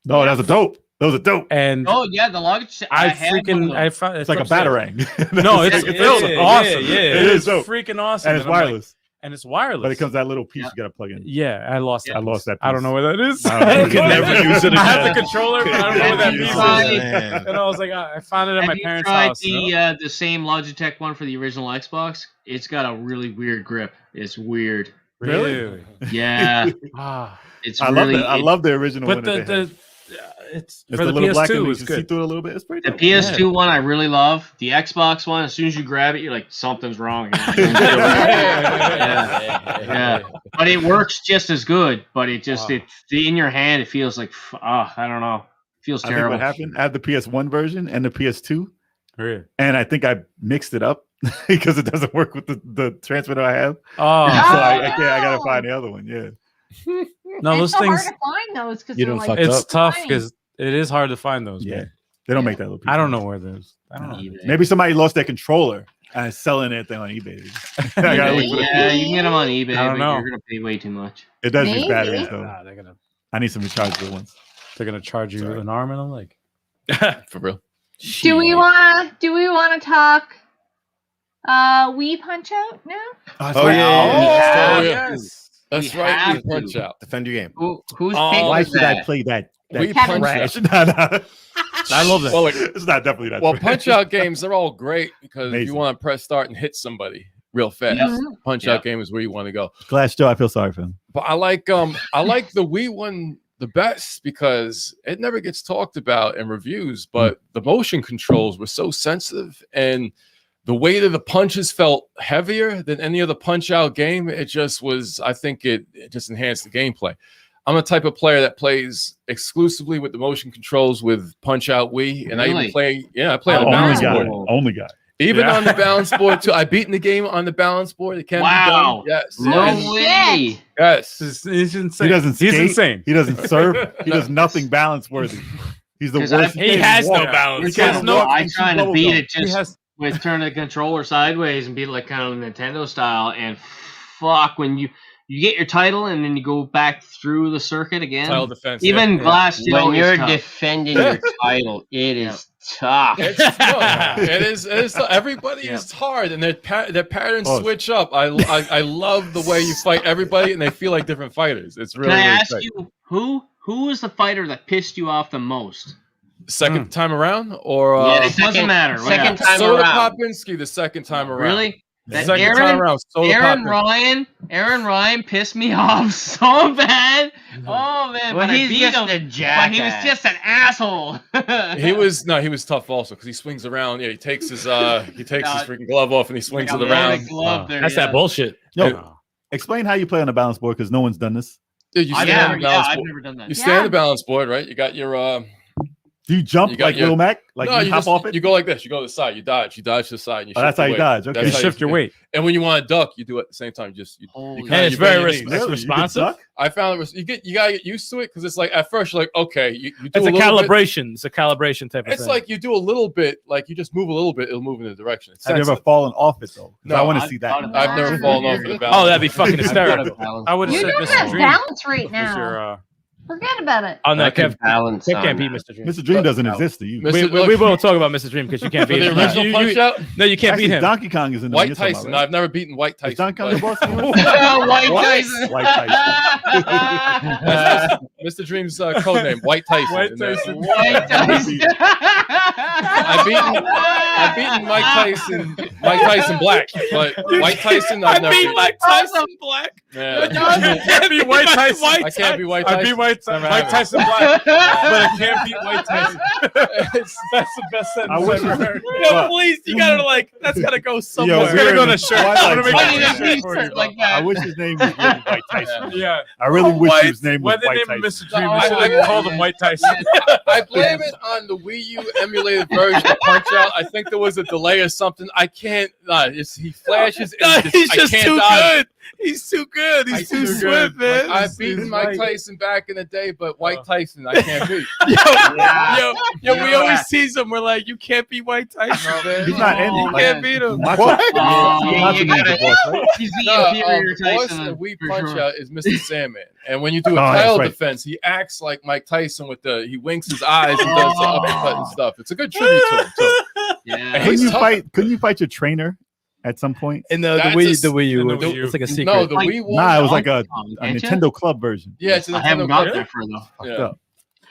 No, that's a dope. Those are dope. and Oh yeah, the luggage. I had one of freaking those. I found It's like a upstairs. batarang. No, it's like, it's awesome. yeah. It It is is dope. freaking awesome, and it's I'm like- wireless. and it's wireless. But it comes that little piece Yeah. you gotta plug in. Yeah, I lost Yeah. that. I lost that I don't piece. know where that is. I don't know. I can never use it. I have again. the controller, but I don't know where that Have you piece tried- is. Man. And I was like, I found it at Have my you parents' tried house. the same Logitech one for the original Xbox? It's got a really weird grip. It's weird. Really? Yeah. It's really. I love the original But one. it's for for the little black and PS2 you was can see good. through it a little bit. It's pretty The dope. PS2 one I really love. The Xbox one, as soon as you grab it, you're like, something's wrong here. Yeah. But it works just as good. But it just it's in your hand. It feels like I don't know. It feels terrible. I think what happened, I have the PS1 version and the PS2, Really? and I think I mixed it up because it doesn't work with the transmitter I have. Oh, so I gotta find the other one. Yeah. No, it's those so things. hard to find those because You don't like, fuck It's up. tough because it is hard to find those. Yeah. Man. They don't make that little piece. I don't know where those. I don't know. Maybe somebody lost their controller and is selling it on eBay. I gotta look for Yeah, you can get them on eBay, I don't but know. you're gonna pay way too much. It does use Maybe. batteries though. Nah, they're gonna I need some rechargeable ones. charge you an arm and a leg. For real. do we wanna talk Wii Punch Out now? Oh, yeah. Yes. That's We right. have We punch to. out. Defend your game. Who's Oh, pick Why was should that? I play that? We Kevin. punch Trash. No. I love that. Well, like, It's not definitely not. well, trash. punch out games, they're all great because if you Amazing. want to press start and hit somebody real fast, punch out game is where you want to go. Glass Joe, I feel sorry for him. But I like the Wii one the best because it never gets talked about in reviews, but the motion controls were so sensitive and the weight of the punches felt heavier than any other punch out game. It just was, I think it just enhanced the gameplay. I'm a type of player that plays exclusively with the motion controls with Punch Out Wii, and I even play. Yeah, I play on the balance board. Only guy. Even on the balance board too. I've beaten the game on the balance board. It can be done. Yes. No way. Yes. He's insane. He doesn't skate. He's insane. He doesn't surf. He does nothing balance worthy. He's the 'Cause worst. He has no balance. He has no. I trying to beat it He just has. with turning the controller sideways and beat it like kind of Nintendo style. And fuck, when you get your title and then you go back through the circuit again. Title defense. Even Glass Joe When you're is tough. defending your title, it is tough. It's tough. It is tough. Everybody is hard, and their patterns switch up. I love the way you fight everybody, and they feel like different fighters. It's really. Can I really ask great. you who was the fighter that pissed you off the most? Second time around, or it doesn't matter. Second time Soda around. Popinski the second time around. Really? The second time around. Soda Popinski. Aaron Ryan pissed me off so bad. Oh man, Well, but he's I beat just him. a But jackass. he was just an asshole. He was tough also because he swings around. Yeah, he takes his freaking glove off and he swings it Like a around. loaded glove there, That's that bullshit. Yo, explain how you play on a balance board because no one's done this. Dude, you I've stand on the balance I've board. never done that. You stand on the balance board, right? You got your Do you jump You got like your- Lil Mac? Like no, you hop off it? You go like this. You go to the side. You dodge. You dodge to the side. And you Oh, that's shift how your you weight. dodge. Okay. That's You how shift your weight. And when you want to duck, you do it at the same time. You Holy kinda- And it's you bend very your knees. Really? You can responsive. duck? I found you gotta get used to it because it's like at first you're like, okay, you do It's a little bit. calibration. It's a calibration type of It's thing. like you do a little bit, like you just move a little bit, it'll move in a direction. It's Have you ever sensitive. fallen off it though? 'Cause No, I want to I've see that. thought about I've never fallen off of the balance. Oh, that'd be fucking hysterical. I would have You said don't Mr. have Dream. balance right Was now. your, Forget about it. Oh no, I can Kev, balance Kev on can't beat that. Mr. Dream. Mr. Dream doesn't exist to you. Mr. We won't talk about Mr. Dream because you can't For beat the him. original Punch Out, No, you can't Actually, beat him. Donkey Kong is in the White you're talking Tyson. about, No, right? I've never beaten White Is Tyson. Donkey Kong the boss? White What? Tyson. White Tyson. That's Mr. Dream's code name, White Tyson. White And that's- Tyson. White Tyson. I've beaten Mike Tyson Black, but White Tyson I've never beaten. Mike Tyson Black. Yeah. You can't beat White Tyson. I can't be White Tyson. I beat Mike Never Tyson Black, but I can't beat White Tyson. That's the best sentence I wish I've ever heard. Yo, please, you gotta that's gotta go somewhere. Yo, It's gonna go on a shirt. Why I'm gonna like make Why a did shirt he for insert you. like I that? wish his name was really White Tyson. Yeah. I really wish White- his name was When they White named Tyson. Mr. Dream, No, they should I- have called him White Tyson. I blame it on the Wii U emulated version of Punch Out. I think there was a delay or something. I can't. He flashes. And He's I just can't too dodge. good. He's too good. He's too He's swift, man. I've beaten Mike Tyson back in the day, but White Tyson I can't beat. Yo, we always tease him. We're like, you can't beat White Tyson. He's not You in. can't beat him. What? You gotta- He's the inferior boss Tyson. of Wii for Punch sure. Out is Mr. Sandman, and when you do a Oh, that's title right. defense, he acts like Mike Tyson with he winks his eyes and does the uppercut and stuff. It's a good tribute to him too. Yeah. He's Couldn't you fight your trainer at some point? And the That's Wii, a- the Wii U, in the Wii U. it's like a secret. No, the Like, Wii one. Nah, it was like a Can't ya? Nintendo Club version. Yeah, it's a I haven't Nintendo got Club. there for though. Yeah. Up.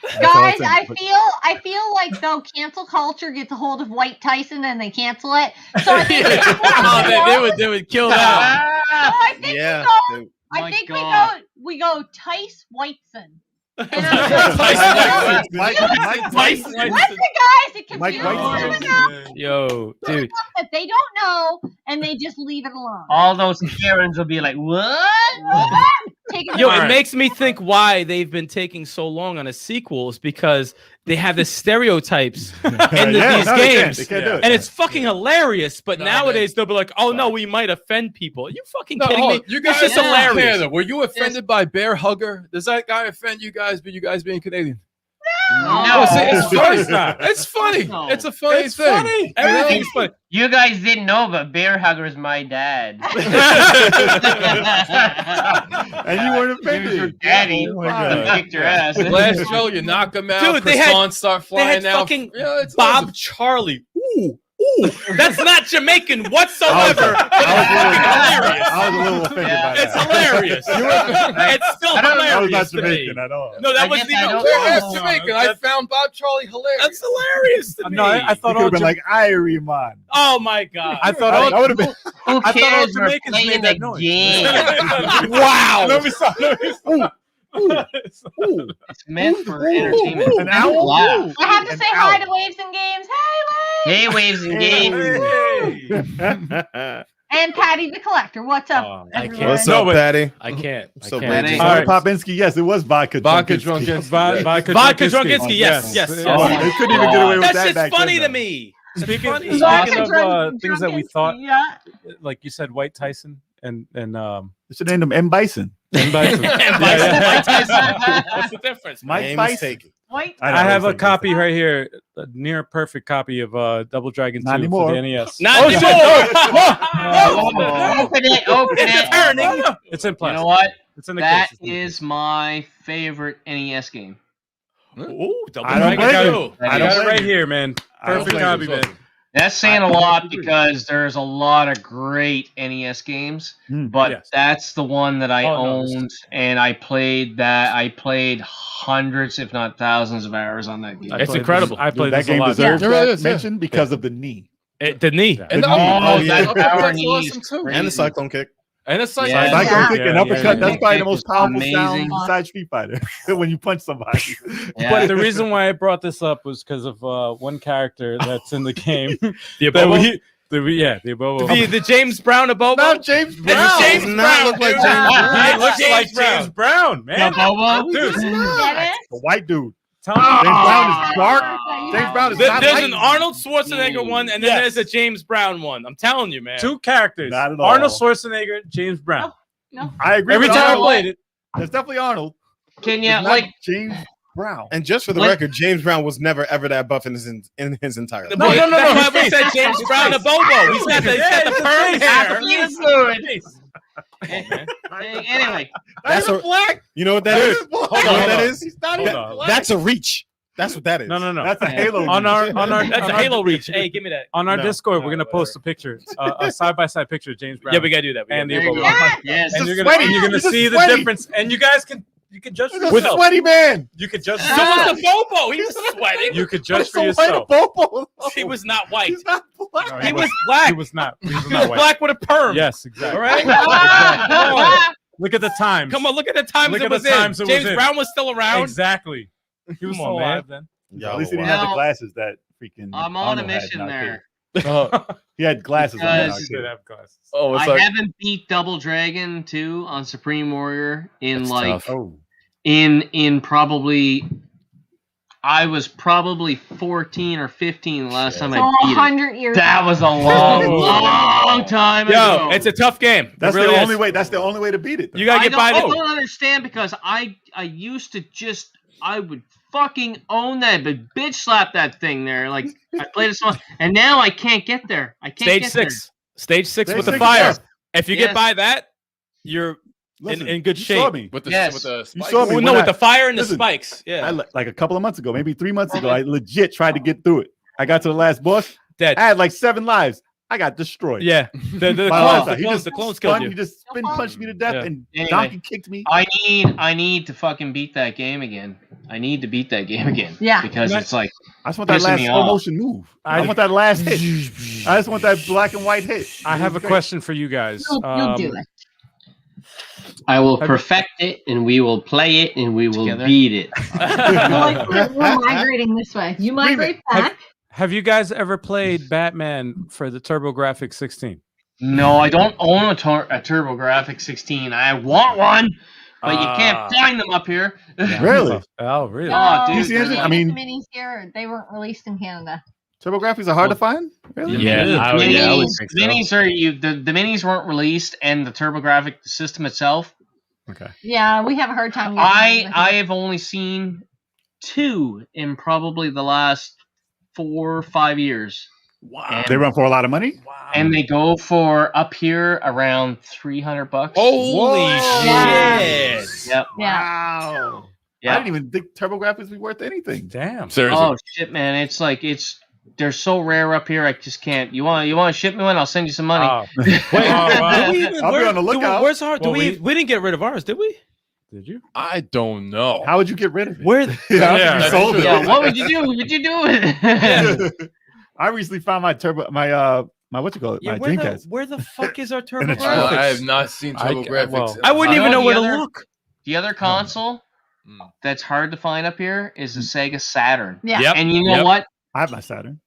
That's all Guys, I'm saying. I feel like though cancel culture gets a hold of White Tyson and they cancel it. So I think they would kill that. I think Yeah. we go I think God. we go Tice Whiteson. Mike What's the guys that Mike confuse them enough Yo, dude. that they don't know and they just leave it alone? All those Karens will be like, what? Yo, it makes me think why they've been taking so long on a sequel is because they have the stereotypes in these games. They can't do it. And it's fucking hilarious. But nowadays they'll be like, oh no, we might offend people. Are you fucking kidding me? You guys, it's just hilarious. Canada, were you offended by Bear Hugger? Does that guy offend you guys? But you guys being Canadian? No, it's funny. It's funny. No. It's a funny thing. Funny. Everything's funny. You guys didn't know, but Bear Hugger is my dad. And you weren't He was your offended. daddy. Oh my God. He kicked your ass. Last show, you knock him out. Dude, they had- croissants start They had flying out. fucking Yeah, it's Bob awesome. Charlie. Ooh. That's not Jamaican whatsoever. I was a little offended by It's that. hilarious. It's still I was hilarious not to me. Jamaican at all. No, that I wasn't guess I even don't We're half know. Jamaican. I found Bob Charlie hilarious. That's hilarious to me. No, I I thought could all have been like Irie man. Oh my god. I thought all I would have been. Who I thought all cares? We're Jamaicans playing made the that noise. game. Wow. Let me stop. It's meant for entertainment. An owl? Laugh. I have to An say hi owl. to Waves and Games. Hey, Hey, Waves and Games. Waves! And Patty the Collector. What's up, I everyone? can't. What's No, up, but- Patty? I can't. I So can't. bad. Hey. All All right, right. Popinski, yes, it was vodka. Vodka Drunkinsky. Drunkinsky. Vodka Drunkinsky, yes, yes. Oh, they couldn't even get away with That's that just back funny then, to though. me. Speaking Funny. of things that we thought, Yeah. like you said, White Tyson and They should name them M. Bison. and Bison. And Yeah, yeah. Mike Tyson. What's the difference? Mike Name is Bison. taken. White. I know, I have it's a like- copy right here, a near perfect copy of Double Dragon 2 Not anymore. for the NES. Not shit. anymore. Open it, open it. Turning. It's in You plastic. know what? It's in the That case. It's in the is my favorite NES game. Ooh, Double I don't Dragon blame 2. you. I I don't got it blame right you. here, man. I don't Perfect blame copy, you. man. That's saying a I lot agree. because there's a lot of great NES games, Mm, but yes. that's the one that I Oh, no, owned, and I played that. I played hundreds, if not thousands, of hours on that game. I It's played incredible. I played That this a game lot. deserves It really that is, yeah. mention because of the knee. The knee. And the Oh, uppercut. that The uppercut's power knees. awesome too. Crazy. And the cyclone kick. And it's like Yeah. Cyclone Yeah. kick and Yeah, uppercut. yeah, That's yeah. probably the most powerful Amazing. sound besides Street Fighter when you punch somebody. Yeah. But the reason why I brought this up was because of one character that's in the game. The that Abobo? the Abobo. The James Brown Abobo? Not James It's Brown. James Does not Brown. look like dude. James Brown. He looks James like Brown. James Brown, man. Bobo? Dude, Dennis? The white dude. tell me. James Brown is dark. James Brown is not There's light. an Arnold Schwarzenegger one, and then Yes. there's a James Brown one. I'm telling you, man. Two characters. Not at all. Arnold Schwarzenegger, James Brown. I agree. Every with time I Arnold. played it, It's definitely Arnold. Can you, It's not like, James Brown. And just for the What? record, James Brown was never ever that buff in his entire life. No. That's why we His said face. James His Brown face. Abobo. He's got the perm hair. He's good. Anyway, That's a, black. you know what that is? Hold You know what that is? He's not Hold even on. black. That's a reach. That's what that is. no. That's a Halo. On our That's a Halo reach. Hey, give me that. on our No. Discord, we're gonna post a picture, a side by side picture of James Brown. Yeah, we gotta do that. and the there you Abobo. go. Yes. And He's you're sweaty. gonna He's see the sweaty. difference, and you guys can judge for He's a yourself. sweaty man. You could judge. So was the Bobo. He was sweating. You could judge He's for so yourself. white Bobo. He was not white. He's not black. No, He was black. He was not. He was He not was white. black with a perm. Yes, exactly. All right. Look at the times. Come on, look at the times Look it at the was in. times it was James in. Brown was still around. Exactly. He was Come still on, man. alive then. At least he didn't Now- have the glasses that freaking. I'm on a Arnold had mission in there. arcade. He had glasses on that Because- He did arcade. have glasses. Oh, it's I like haven't beat Double Dragon 2 on Supreme Warrior in That's like tough. Oh, in probably I was probably 14 or 15 the last time I So beat it. 100 years. That was a long time ago. Yo, it's a tough game. It that's really the is. only way. That's the only way to beat it. though. You gotta I get don't, by I the. don't understand because I used to just I would fucking own that but bitch slap that thing there like I played it so much, and now I can't get there. I can't Stage get 6. Stage 6 Stage with the six, fire. yes. If you Yes. get by that, you're Listen, in good you shape. saw me. with the Yes. with the You spikes. saw me. Well, when no, I- with the fire and the listen, spikes. Yeah. like a couple of months ago, maybe 3 months ago, I legit tried to get through it. I got to the last boss. Dead. I had like 7 lives. I got destroyed. Yeah. The By clones, the the he clones, just the clones spun, killed He you. just spin punched me to death Yeah. and Anyway. donkey kicked me. I need to fucking beat that game again. I need to beat that game again. Yeah. Because it's like I just want that pissing last me slow off. motion move. I want that last hit. I just want that black and white hit. I have a Great. question for you guys. You'll do it. I will perfect it, and we will play it, and we will beat it. We're migrating this way. You migrate back. Have you guys ever played Batman for the TurboGrafx 16? No, I don't own a TurboGrafx 16. I want one, but you can't find them up here. Really? Oh, really? No, dude, I mean, the minis here, they weren't released in Canada. TurboGrafx are hard to find. Really? I would think so. The minis weren't released, and the TurboGrafx system itself. Okay. Yeah, we have a hard time. I have only seen 2 in probably the last 4 or 5 years. Wow. And they run for a lot of money? Wow. And they go for up here around $300. Holy shit. Yep. Wow. Yeah. I didn't even think TurboGrafx would be worth anything. Damn. Seriously. Oh shit, man. It's like they're so rare up here. I just can't. You want to ship me one? I'll send you some money. Wait, I'll be on the lookout. Where's ours? We didn't get rid of ours, did we? Did you? I don't know. How would you get rid of it? Where? You sold it. Yeah, what would you do? Would you do it? I recently found my what you call it? Yeah, my Dreamcast. where the fuck is our In a TurboGrafx? trunk. I have not seen TurboGrafx. I wouldn't even know where to look. The other console that's hard to find up here is the Sega Saturn. Yeah. Yep. And you know what? I have my Saturn.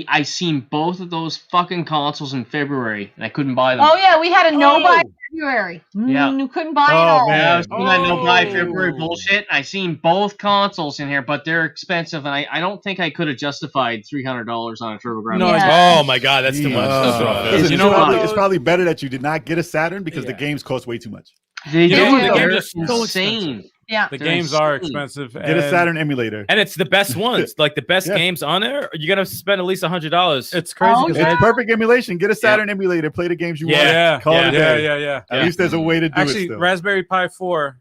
I seen both of those fucking consoles in February, and I couldn't buy them. Oh yeah, we had a no buy February. Yeah. You couldn't buy it all. man. I was doing that no buy February bullshit. I seen both consoles in here, but they're expensive, and I don't think I could have justified $300 on a TurboGrafx. No, oh my god, that's too much. Listen, You know what? it's probably better that you did not get a Saturn because the games cost way too much. They You know what? The they're games are so insane. Yeah. The They're games are insane. expensive. Get a Saturn emulator. And it's the best ones, like the best games on there. You gotta spend at least $100. It's crazy. Oh, It's yeah. perfect emulation. Get a Saturn emulator. Play the games you want. Yeah, Call it a day. yeah. At least there's a way to do it Actually, still. Raspberry Pi 4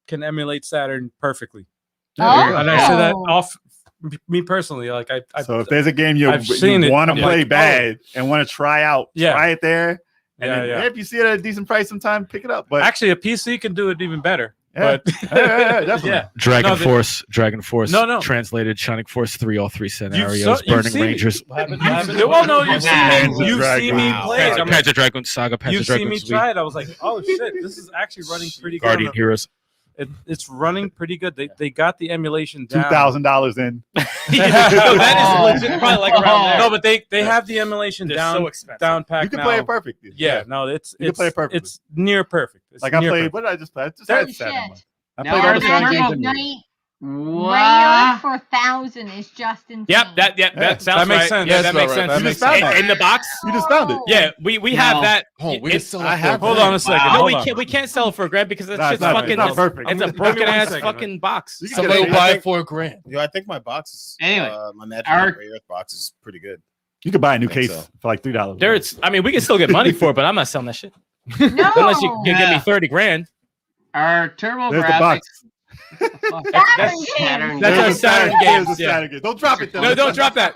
can emulate Saturn perfectly. Oh. And I say that off me personally. Like So if there's a game you I've seen it. want to I'm play like, bad and want to try out, try it there. And Yeah, then, yeah. if you see it at a decent price sometime, pick it up. But actually, a PC can do it even better. Yeah. But definitely. yeah. Dragon No, Force No. translated, Shining Force 3, all 3 You've scenarios, you've Burning seen Rangers. Well, no, you've seen me play it. Panzer Dragon Saga, Panzer You've Dragon seen me Suite, try it. I was like, oh shit, this is actually running pretty good. Guardian Heroes. It's running pretty good. They got the emulation down. $2,000 in. That is legit, probably like around there. No, but they have the emulation They're down so expensive. down packed. You can now. play it perfect. Yeah, no, You can play it perfectly. It's near perfect. It's Like I near played. perfect. What did I just play? I just Holy had shit. Saturn one. I Now, played are all the they Saturn turbo- games. Night What? regular for 1,000 is just insane. Yep, that sounds That makes right. sense. Yeah, Yeah, that that's makes about sense. right. You just found that. In the box. You just found it. Yeah, we have that. Oh, we It- can sell it. I have Hold on a second. No, hold on. we can't sell it for $1,000 because that Nah, shit's it's not- fucking. it's not perfect. It's a Give me broken one ass second. fucking box. You can Somebody get will it. buy it for $1,000. Yo, I think my box is Anyway, my Magic our- Rare Earth box is pretty good. You could buy a new I think case so. for like $3. I mean, we can still get money for it, but I'm not selling that shit No. unless you give Yeah. me $30,000. Our There's the TurboGrafx. box. That's Saturn That's our Saturn There's games. the Yeah. Saturn games. Don't drop it though. No, don't drop that.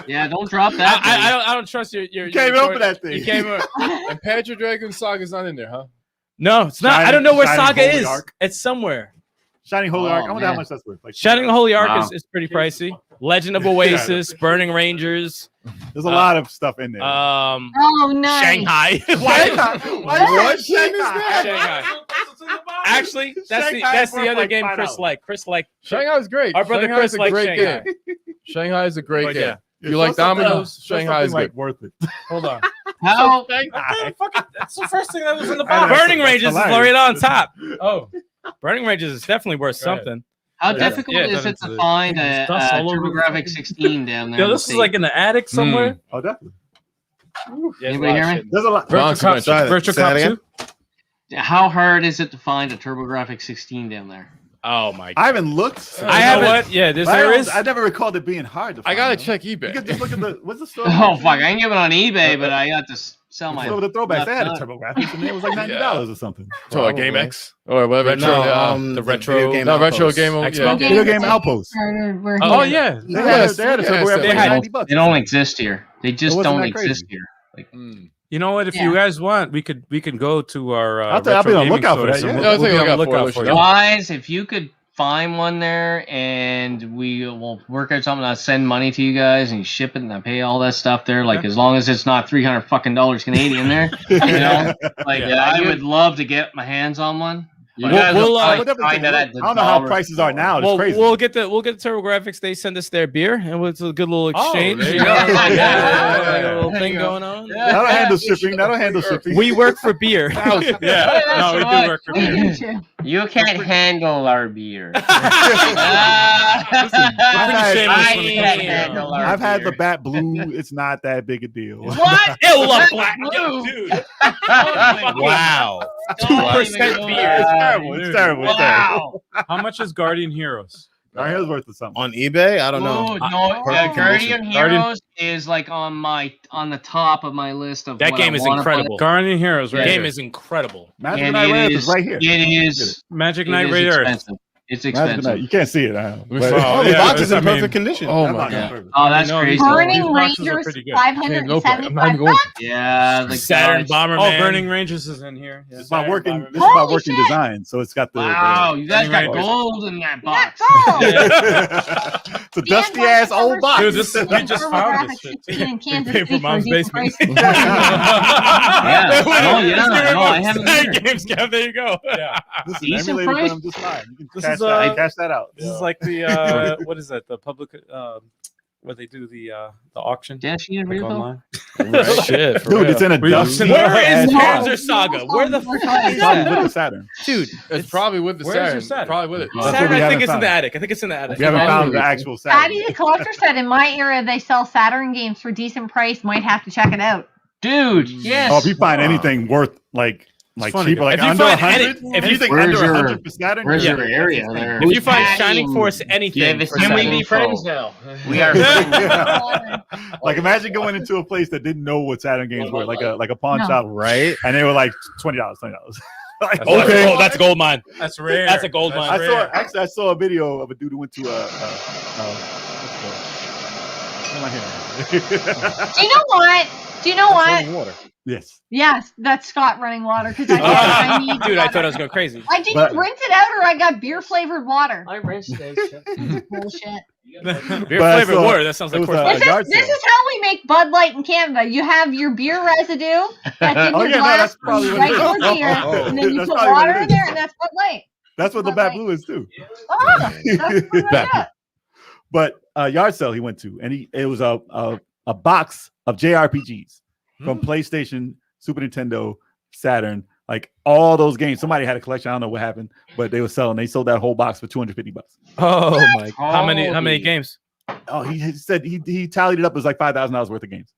Yeah, don't drop that. I don't trust your. You can't even open that thing. You can't even. And Panzer Dragon Saga's not in there, huh? No, it's not. I Shining- don't know where Shining Saga Holy is. Ark. It's somewhere. Shining Holy Ark. I wonder how man. much that's worth. Like, Shining Holy Ark Wow. is pretty pricey. Legend of Oasis, Burning Rangers, There's a lot of stuff in there. Oh, nice. Shanghai. What? Shanghai. Actually, that's Shanghai's the worth other like game $5. Chris liked. Chris liked. Shanghai's great. Our brother Shanghai's Chris likes Shanghai. game. Shanghai is a great But game. yeah. You like dominoes? Shanghai is like good. worth it. Hold on. How? That's the first thing that was in the I box. know, Burning that's Rangers is hilarious. right on top. Oh, Burning Rangers is definitely worth something. How Yeah. difficult Yeah, is it that's to it. find a There's dust all over the TurboGrafx 16 down there? Yo, in the this is States? like in the attic somewhere. Oh, definitely. Anybody hear me? There's a lot. Bounce Virtual Punch. Cop- Virtual Say that Cop again? 2. How hard is it to find a TurboGrafx 16 down there? Oh my. I haven't looked. I haven't. Yeah, I never recalled it being hard to find. I gotta though. check You eBay. could just look at the what's the store? Oh fuck! I can get it on eBay, but I got to sell my. Over the throwbacks, they had a Not- TurboGrafx, and it was like $90 or something. So a Game X or whatever. The retro- video game No, retro Outpost. game. Xbox. Yeah. Video game Outpost. Oh yeah. They had a TurboGrafx They for had- $90. They don't exist here. They just wasn't don't that crazy. exist here. Mm. You know what? If you guys want, we can go to our. I'll be on the retro gaming lookout for stores that, and yeah. We'll, I'll we'll take a be on the look out lookout for for it. you. Guys, if you could find one there, and we will work out something. I'll send money to you guys, and you ship it, and I pay all that stuff there. Like as long as it's not $300 fucking Canadian there, you know. Like I would love to get my hands on one. You guys will find that at the I don't know how prices are now. It's crazy. We'll get the TurboGrafx. They send us their beer, and it's a good little exchange. there you you know? go. A little thing going on. That'll handle shipping. That'll handle shipping. We work for beer. We do work for beer. You can't handle our beer. I've had the Bat Blue. It's not that big a deal. What? Ew, love Black Blue, dude. Wow. 2% beer. It's terrible. It's terrible. It's terrible. How much is Guardian Heroes? Guardian Heroes worth of something on eBay. I don't know. No, Guardian Heroes is like on the top of my list of that game is incredible. Guardian Heroes, right? The game is incredible. Magic Knight Red is right here. It is Magic Knight Red. It's expensive. You can't see it. The box is in perfect condition. Oh my god! Oh, that's crazy. Burning Rangers, $575. Yeah, like Saturn Bomberman. Oh, Burning Rangers is in here. Yeah. This is my working. This is my working design. So it's got the. Wow, you guys got gold in that box. It's a dusty ass old box. Dude, we just found this shit too. In Kansas Came from Mom's basement. Yeah. No, I haven't either. Games, Kev. There you go. Yeah. This is Decent emulated, price. but I'm just fine. You can This cash that out. This is like the what is that? The public where they do the auction Dashing and like Real? online. Shit, Dude, it's in a dusty. Where is ass Panzer Saga? Where the fuck is Probably that? with the Saturn. Dude, It's probably with the Where's your Saturn. Saturn? Probably with it. That's what Saturn, we I haven't think it's in found. the attic. I think it's in the attic. We haven't found the actual Saturn. Patty the collector said in my era they sell Saturn games for decent price. Might have to check it out. Dude, yes. Oh, if you find anything worth like funny, cheaper, like if you under find 100, if you think Where's under your- 100 for Saturn, Where's yeah. your area there? If you find Shining Force anything, Yeah, for Can we Saturn, be friends now? We are. Like imagine going into a place that didn't know what Saturn games were, like a pawn No. shop, Right? and they were like $20. Like, okay, okay. that's a gold mine. That's rare. That's a gold mine. I saw a video of a dude who went to Do you know what? Do you know what? Water. Yes. Yes, that's Scott running water because I need Dude, I water. thought I was going crazy. I didn't But- rinse it out, or I got beer flavored water. I rinsed it. Bullshit. Beer But I flavored saw- water. That sounds like it was Coors a- Light. This yard is, this sale. is how we make Bud Light in Canada. You have your beer residue that's in Oh, your yeah, no, glass, that's probably you what right it is. your beer, and then you That's put probably what water it in is. there, and that's Bud Light. That's what the Bat Blue is too. Oh, that's Bud Light. But yard sale he went to, and it was a box of JRPGs from PlayStation, Super Nintendo, Saturn, like all those games. Somebody had a collection. I don't know what happened, but they were selling. They sold that whole box for $250. Oh my! How many games? Oh, he said he tallied it up. It was like $5,000 worth of games.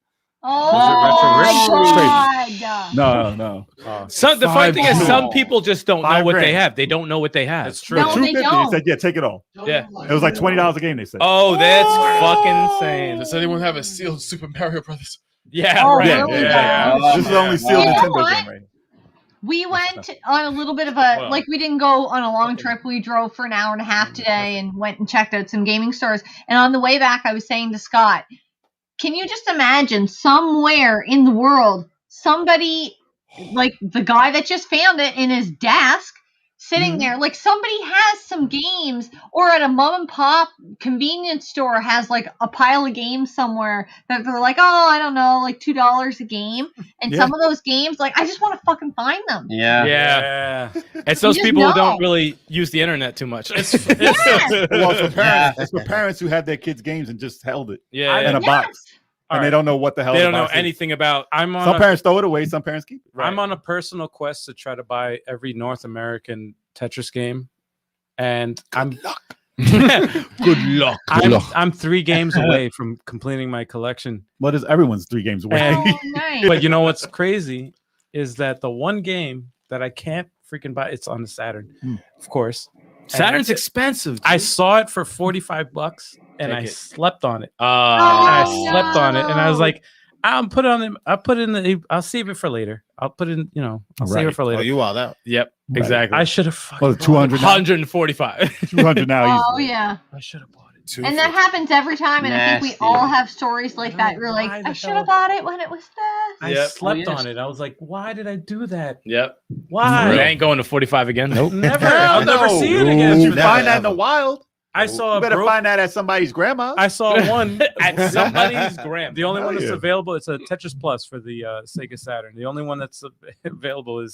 Oh my God! No. The funny thing is, some $5 people just don't know $5 what they grand. have. They don't know what they have. That's true. No, they $250. don't. He said, "Yeah, take it all." Yeah. It was like $20 a game. They said. Oh, that's fucking insane. Does anyone have a sealed Super Mario Brothers? Yeah, Oh, right. really? Yeah. Yeah. This is the only sealed You know Nintendo what? game, right? We went on a little bit of a like we didn't go on a long trip. We drove for an hour and a half today and went and checked out some gaming stores. And on the way back, I was saying to Scott, can you just imagine somewhere in the world somebody like the guy that just found it in his desk sitting there, like somebody has some games, or at a mom and pop convenience store has like a pile of games somewhere that they're like, oh, I don't know, like $2 a game. And some of those games, like I just want to fucking find them. Yeah. It's those just people who know. don't really use the internet too much. Well, it's for parents who have their kids' games and just held it in a box. And they don't know what the hell they the don't know box is. anything about. I'm on Some a, parents throw it away. Some parents keep it. I'm on a personal quest to try to buy every North American Tetris game, and I'm Good luck. I'm 3 games away from completing my collection. What is everyone's 3 games away? And- Oh, nice. But you know what's crazy is that the one game that I can't freaking buy, it's on the Saturn, of course. Saturn's expensive. I saw it for $45 and Take I it. slept on it. I I slept on it and I was like, I'll put it on the, I'll save it for later. I'll put it in, I'll save it for later. Oh, you wild out. Yep, exactly. I should have fucking Well, 200 now? 145. 200 now. Oh easily. yeah. I should have bought it. And that happens every time, and I think we all have stories like that. We're like, I should have bought it when it was this. I slept on it. I was like, why did I do that? Yep. Why? I ain't going to 45 again. Nope. Never. I'll never see it again. You find that in the wild. I saw. You better find that at somebody's grandma. I saw one at somebody's grandma. The only one that's available. It's a Tetris Plus for the Sega Saturn. The only one that's available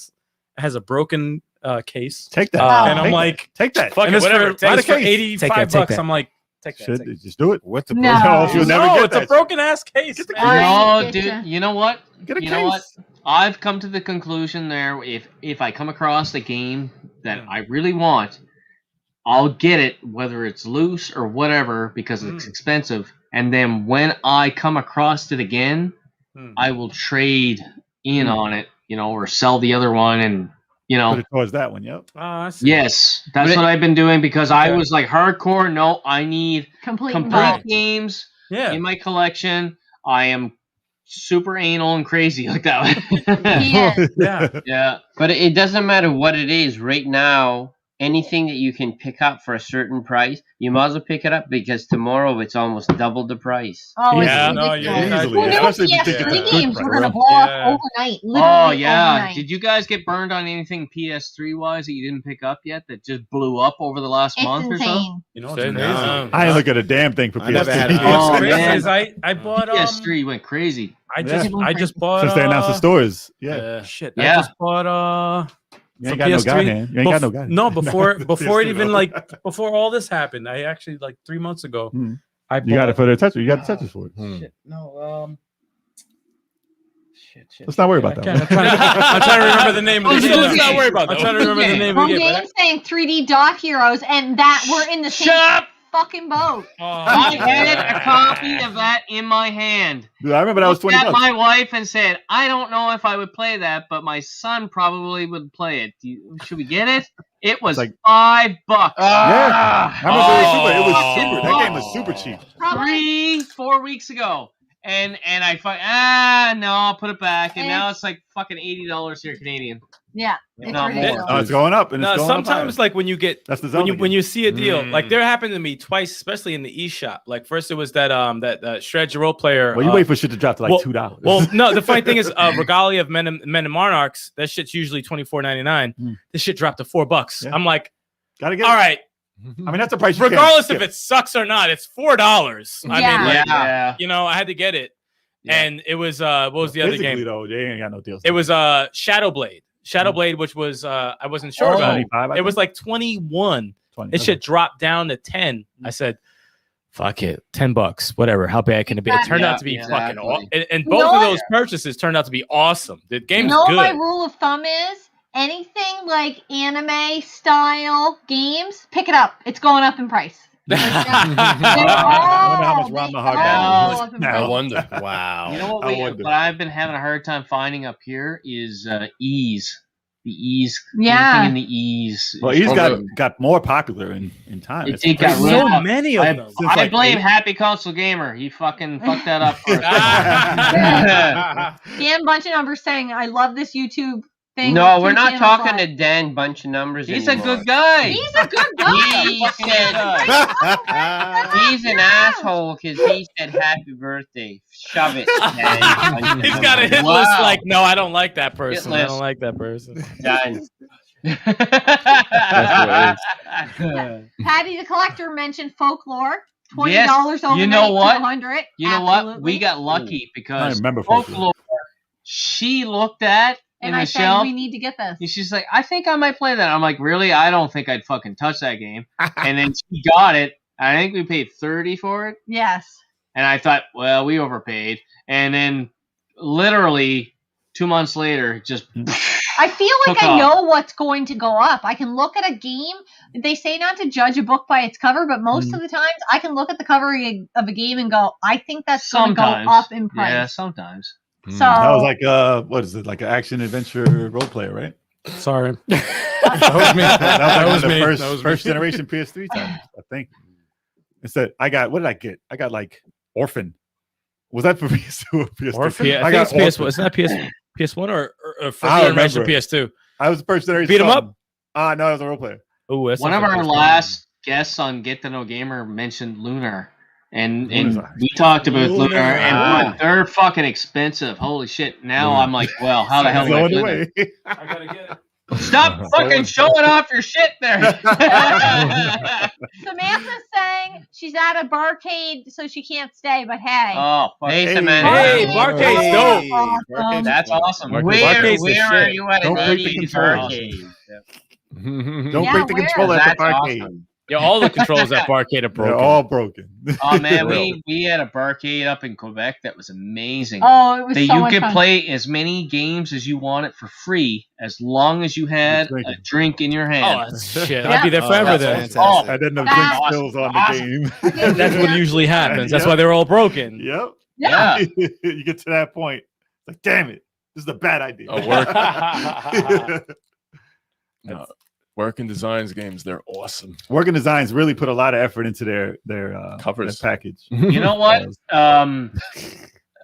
has a broken case. Take that. And I'm like, take that. Fuck it, whatever. It's for $85. I'm like, take that. Just do it. What the? No, you'll never get it's a broken ass case. No, dude. You know what? Get a you case. know what? I've come to the conclusion there. If I come across a game that I really want, I'll get it, whether it's loose or whatever, because it's expensive. And then when I come across it again, I will trade in on it, or sell the other one, and put it towards that one. Yep. Yes, that's what I've been doing because I was like hardcore. No, I need complete games in my collection. I am super anal and crazy like that. Yeah. But it doesn't matter what it is right now. Anything that you can pick up for a certain price, you might as well pick it up because tomorrow it's almost double the price. Oh, yeah, Who knew PS3 games were going to blow up overnight? Literally overnight. Did you guys get burned on anything PS3 wise that you didn't pick up yet that just blew up over the last month or so? You know, it's I didn't look at a damn thing for PS3. Oh man, I bought PS3 went crazy. I just bought since they announced the stores. Yeah, shit. Yeah. I just bought You ain't got no guy hand. You ain't got no guy. No, before it even before all this happened, I actually 3 months ago. I you got it for the Tetris. You got the Tetris for it. Shit, no, shit. Let's not worry about that. I'm trying to remember the name of the game. Let's not worry about that. I'm trying to remember the name of the game. Game's saying 3D Dot Heroes, and that we're in the same fucking boat. I had a copy of that in my hand. Dude, I remember that was $20. At my wife and said, "I don't know if I would play that, but my son probably would play it. Should we get it?" It was like $5. Yeah, I remember it was super. That game was super cheap. 3-4 weeks ago, and I no, I'll put it back, and now it's like fucking $80 here Canadian. Yeah, it's ridiculous. Oh, it's going up. And it's going sometimes up like when you get that's the when you see a deal, like there happened to me twice, especially in the eShop. Like first it was that Shred Your Role Player. Well, you wait for shit to drop to like $2. Well, no, the funny thing is Regalia of Men and Monarchs, that shit's usually $24.99. This shit dropped to $4. Yeah. I'm like, gotta get all right. I mean, that's a price. Regardless if it sucks or not, it's $4. Yeah. I mean, I had to get it. Yeah. And it was what was the other game? Though, they ain't got no deals. It was Shadowblade, which was I wasn't sure about. It was like 21. This shit dropped down to 10. I said, "Fuck it, $10, whatever. How bad can it be?" It turned out to be fucking awesome. And both of those purchases turned out to be awesome. The game's good. My rule of thumb is anything like anime style games, pick it up. It's going up in price. I wonder how much Ron Mahar I wonder. Wow. You know what I've been having a hard time finding up here is ease. The ease. Yeah. In the ease. Well, ease got more popular in time. It got so many of them. I blame Happy Console Gamer. He fucking fucked that up first. Dan Bunch of Numbers saying, I love this YouTube thing. No, we're not talking to Dan Bunch of Numbers He's anymore. a good guy. He's a good guy. He's an asshole because he said happy birthday. Shove it. Dan. He's got a hit list like, no, I don't like that person. I don't like that person. Done. Patty the Collector mentioned Folklore. $20 over you know what? $200. You know what? We got lucky because I remember Folklore she looked at and in I the said, shelf. we need to get this. And she's like, I think I might play that. I'm like, really? I don't think I'd fucking touch that game. And then she got it. I think we paid $30 for it. Yes. And I thought, well, we overpaid. And then literally 2 months later, just I feel like I know what's going to go up. I can look at a game. They say not to judge a book by its cover, but most of the times I can look at the cover of a game and go, I think that's going to go up in price. Yeah, sometimes. So that was like what is it, like an action adventure role player, right? Sorry. That was me. That was the first generation PS3 time, I think. Instead, what did I get? I got like Orphan. Was that for PS2 or PS3? Orphan? Yeah, I got PS1. Isn't that PS1 or first generation PS2? I was the first generation. Beat 'em up? No, I was a role player. Oh, one of our last guests on Get to Know Gamer mentioned Lunar. And we talked about Lunar, and they're fucking expensive. Holy shit! Now I'm like, well, how the hell do I do that? I gotta get it. Stop fucking showing off your shit there. Samantha's saying she's at a barcade, so she can't stay. But hey, Hey, Samantha. Hey, barcade's dope. Awesome. That's awesome. Barcade's Where the are shit. you at? Don't break the controls. Don't break the control at the barcade. Awesome. Yeah, all the controls at barcade are broken. They're all broken. Oh man, we had a barcade up in Quebec that was amazing. Oh, it was so you much could fun. play as many games as you wanted for free, as long as you had a drink in your Oh, hand. that's shit. I'd be there forever then. I didn't have drink That's spills on the game. That's what usually happens. That's why they're all broken. Yep. Yeah. You get to that point, like, damn it, this is a bad idea. No, Work and Designs games, they're awesome. Work and Designs really put a lot of effort into their Covers. their package. You know what?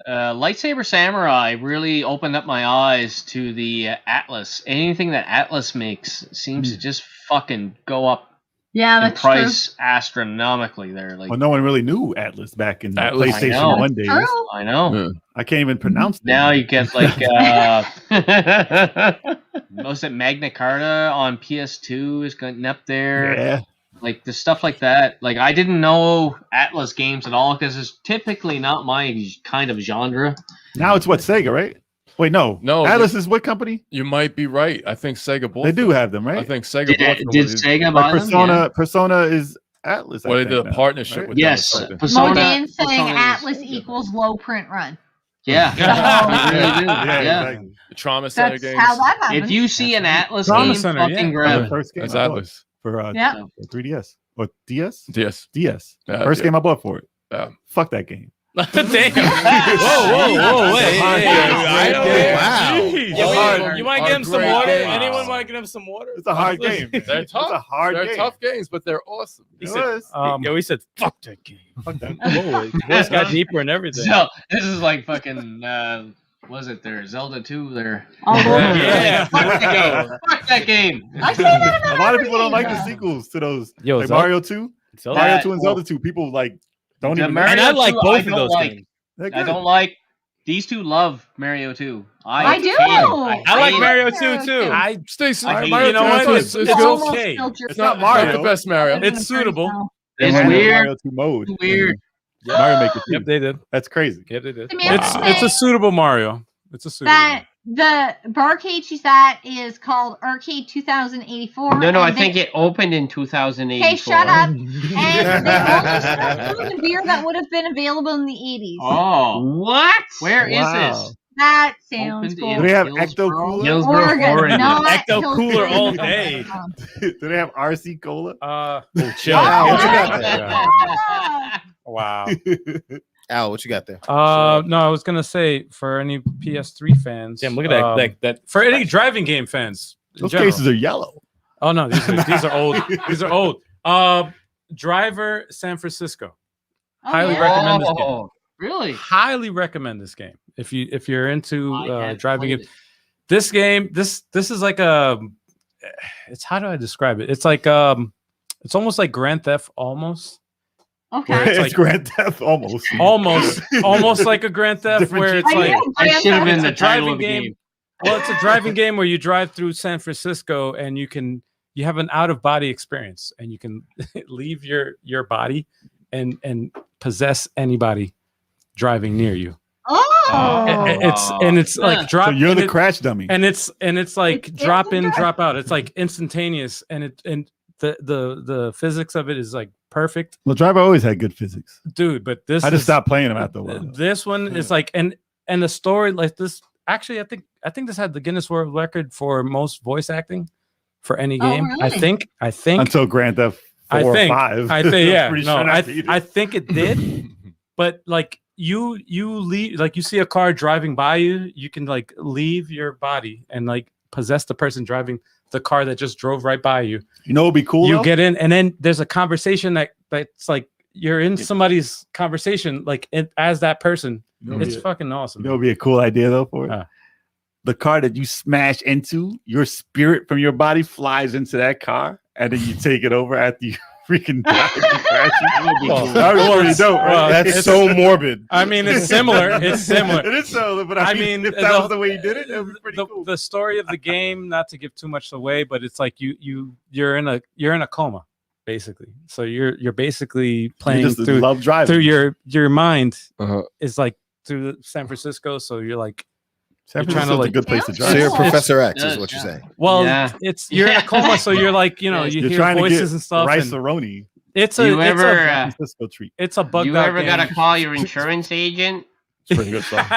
Lightsaber Samurai really opened up my eyes to the Atlas. Anything that Atlas makes seems to just fucking go up Yeah, in that's price astronomically. There, like Well, no one really knew Atlas back in the Atlas. I know. PlayStation 1 days. true. I know. Yeah. I can't even pronounce them. Now you get like most of Magna Carta on PS2 is getting up there. Yeah. Like the stuff like that. Like I didn't know Atlas games at all because it's typically not my kind of genre. Now it's what, Sega, right? Wait, no. No, Atlas is what company? You might be right. I think Sega bought They do them. have them, right? I think Sega bought them. Did Sega Like buy them? Yeah. Persona is Atlas. I Well, they think, did a now, partnership right? with Yes. them or something. Persona. Modane's saying Persona is- Atlas equals low print run. Yeah. They really do. Yeah, Yeah. exactly. The Trauma Center That's games. how that happens. If you see an Atlas Trauma game, Center, fucking yeah. grab The it. first game That's I bought Atlas. for Yeah. 3DS or DS. Yes. DS. Yeah, First yeah. game I bought for it. Yeah. Fuck that game. Damn. Whoa, wait. Wow. You want to get him some Great water? games. Anyone want to get him some water? It's a hard game. They're It's tough. a hard They're game. tough games, but they're awesome. It was. We said, fuck that game. Fuck that. Whoa, the voice got deeper and everything. So this is like fucking was it there? Zelda 2 there. Oh, Lord. Yeah. Fuck that game. I say that about A lot of every people don't like game, the though. sequels to those. Yo, Like Zelda- Mario 2. Zelda- Mario That- 2 and Zelda 2. People like don't The even Mario And I like 2, both I of don't those like. games. They're I good. don't like. These two love Mario 2. I do. I like hate it. Mario 2 too. I Stacey, I hate Mario you know what? 2 It's is good. good. almost okay. killed It's yourself. not Mario. Mario. The best Mario. It's suitable. They It's went into weird. Mario 2 mode. Weird. Mario Maker 2. Yep, they did. That's crazy. Yep, they did. Samantha It's a saying suitable Mario. It's a suitable. that the barcade she's at is called Arcade 2084. No, I and think they- it opened in 2084. Okay, shut up. And they only stuck with the beer that would have been available in the 80s. Oh, What? where is Wow. this? That sounds Opened cool. in Do they have Hillsborough? Ecto Cooler? Hillsborough, Oregon. not Ecto Hillsborough. Cooler all day. Do they have RC Cola? Chill. Wow, what you Oh, got there? yeah. Wow. Al, what you got there? No, I was gonna say for any PS3 fans. Damn, look at that. That for any driving game fans. in Those general. cases are yellow. Oh no, these are old. These are old. Driver San Francisco. Oh, Highly yeah. recommend this game. Oh, really? Highly recommend this game if you're into I had driving played it. it. This game, this is like it's how do I describe it? It's like it's almost like Grand Theft almost. Okay. It's It's like- Grand Theft almost. almost like a Grand Theft Different where it's I like know, That should have been it's the a title driving of the game. game. Well, it's a driving game where you drive through San Francisco and you have an out of body experience and you can leave your body and possess anybody driving near you. Oh. It's like Yeah. drop. So you're and the it- crash dummy. and it's like It's drop in, good. drop out. It's like instantaneous, and the physics of it is like perfect, Well, Driver always had good physics. dude. But this I just is- stopped playing them after a while. This one is like and the story like this. Actually, I think this had the Guinness World Record for most voice acting for any Oh, game. I really? think Until Grand Theft 4 I or think 5. I think yeah. Pretty No, sure that beat it. I think it did. But like you leave, like you see a car driving by you, you can like leave your body and like possess the person driving the car that just drove right by you. You know what'd be cool? You though? get in, and then there's a conversation that's like you're in somebody's conversation, like as that person. It's fucking awesome. You know what'd be a cool idea though for it? The car that you smash into, your spirit from your body flies into that car, and then you take it over after you freaking die. That was pretty dope, right? That's so morbid. I mean, it's similar. It's similar. It is so, but I mean, if that was the way you did it, it would be pretty cool. The story of the game, not to give too much away, but it's like you're in a coma, basically. So you're basically playing through love driving. through your mind is like through San Francisco. So you're like. San Francisco's a good place to drive. So you're Professor X, is what you're saying. Well, you're in a coma, so you're like, you hear voices and stuff. Rice-A-Roni. It's San Francisco treat. It's a bug. You ever gotta call your insurance agent? It's pretty good stuff.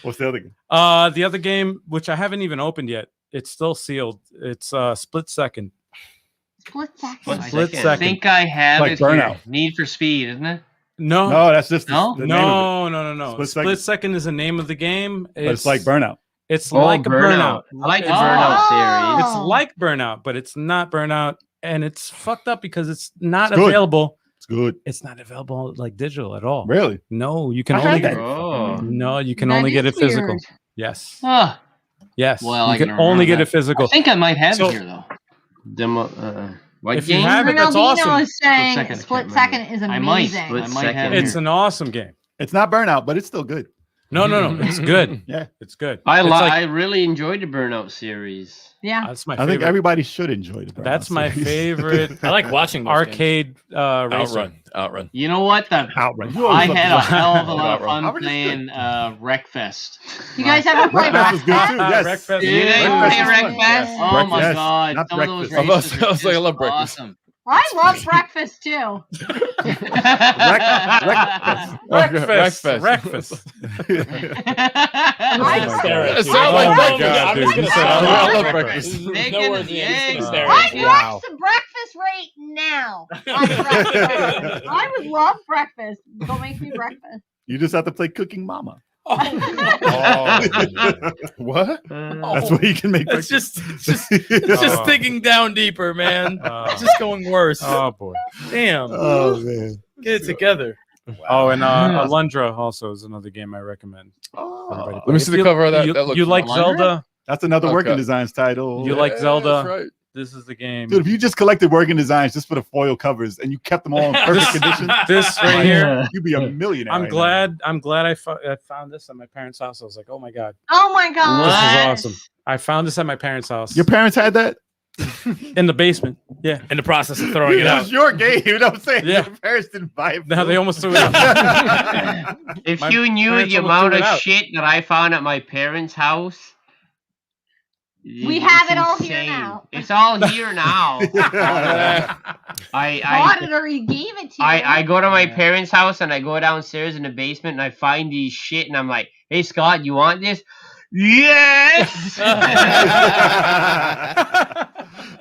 What's the other game? The other game, which I haven't even opened yet, it's still sealed. It's Split Second. Split Second. Split Second. I think I have Like it Burnout. here. Need for Speed, isn't it? No, that's just the name of it. No. Split Second is the name of the game. But it's like Burnout. It's like a Burnout. I like the Burnout series. It's like Burnout, but it's not Burnout, and it's fucked up because it's not available. It's good. It's not available like digital at all. Really? No, you can only get only get it physical. Weird. Yes. Yes. Well, you can only get it physical. I think I might have it here though. Demo. What if game? you have it, that's awesome. Is saying Split Second is amazing. I might have It's an awesome game. It's not Burnout, but it's still good. No, it's good. Yeah, it's good. I really enjoyed the Burnout series. Yeah, that's my favorite. I think everybody should enjoy the Burnout That's my series. favorite. I like watching those arcade racer. Outrun. You know what? Outrun. I had a hell of a lot of fun playing Wreckfest. You guys ever play Wreckfest was good too. Yes. Wreckfest. You didn't play Wreckfest? Oh my Yes. god! Not Some of those breakfast. races I was like, I love breakfast. awesome. I love breakfast too. Breakfast. It sounds like God, dude. You said, I love breakfast. Bacon and the eggs. I'd love some breakfast right now. I would love breakfast. Go make me breakfast. You just have to play Cooking Mama. What? That's what you can make. It's just thinking down deeper, man. It's just going worse. Oh boy. Damn. Oh man. Get it together. Oh, and Alundra also is another game I recommend. Let me see the cover of that. You, That looks you like Alundra? Zelda? That's another Okay. working designs title. You like Zelda? That's right. This is the game. Dude, if you just collected working designs just for the foil covers and you kept them all in perfect condition, This right here. you'd be a millionaire. I'm right glad. I'm glad I found this at my parents' house. I was like, oh my god, Oh my god. this What? is awesome. I found this at my parents' house. now. Your parents had that? in the basement. Yeah. In the process of throwing it That out. was your game. You know what I'm saying? Yeah. Your parents didn't buy it. No, they almost threw it out. If My you knew parents the almost amount threw of it out. shit that I found at my parents' house. We it's have it all here insane. now. It's all here now. I Bought it or he gave it to you. I go to my parents' house and I go downstairs in the basement and I find these shit and I'm like, hey Scott, you want this? Yes.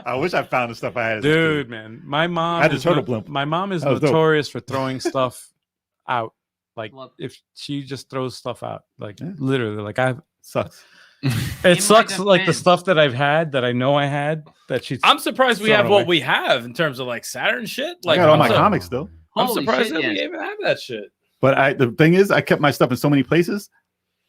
I wish I found the stuff I had. as a Dude, kid. man, my mom. I had the is turtle blimp. My mom is That was dope. notorious for throwing stuff out. Like Well- if she just throws stuff out, like Yeah. literally, like Sucks. it sucks. my Like the defense- stuff that I've had that I know I had that she's. I'm surprised we Throw it have what away. we have in terms of like Saturn shit. I Like got all my I'm comics still. I'm Holy surprised shit, that we yes. even have that shit. But the thing is, I kept my stuff in so many places.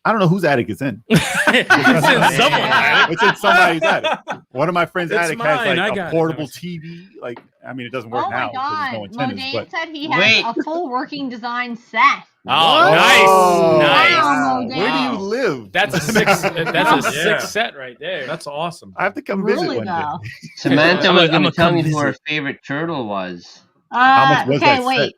I don't know whose attic it's in. It's in someone's attic. It's in somebody's attic. One of my friends' It's attic mine. has I like got a it. portable TV. Like, I mean, it doesn't work Oh now my god. because there's no attendance. Modane But said he Wait. has a full working design set. Oh, Oh. nice. Wow, Nice. Modane. where do you live? That's a six. That's a Yeah. six set right there. That's awesome. I have to come visit Really one though. day. Samantha I'm was a going to tell come me who her visit. favorite turtle was. How much was Okay, that wait. set?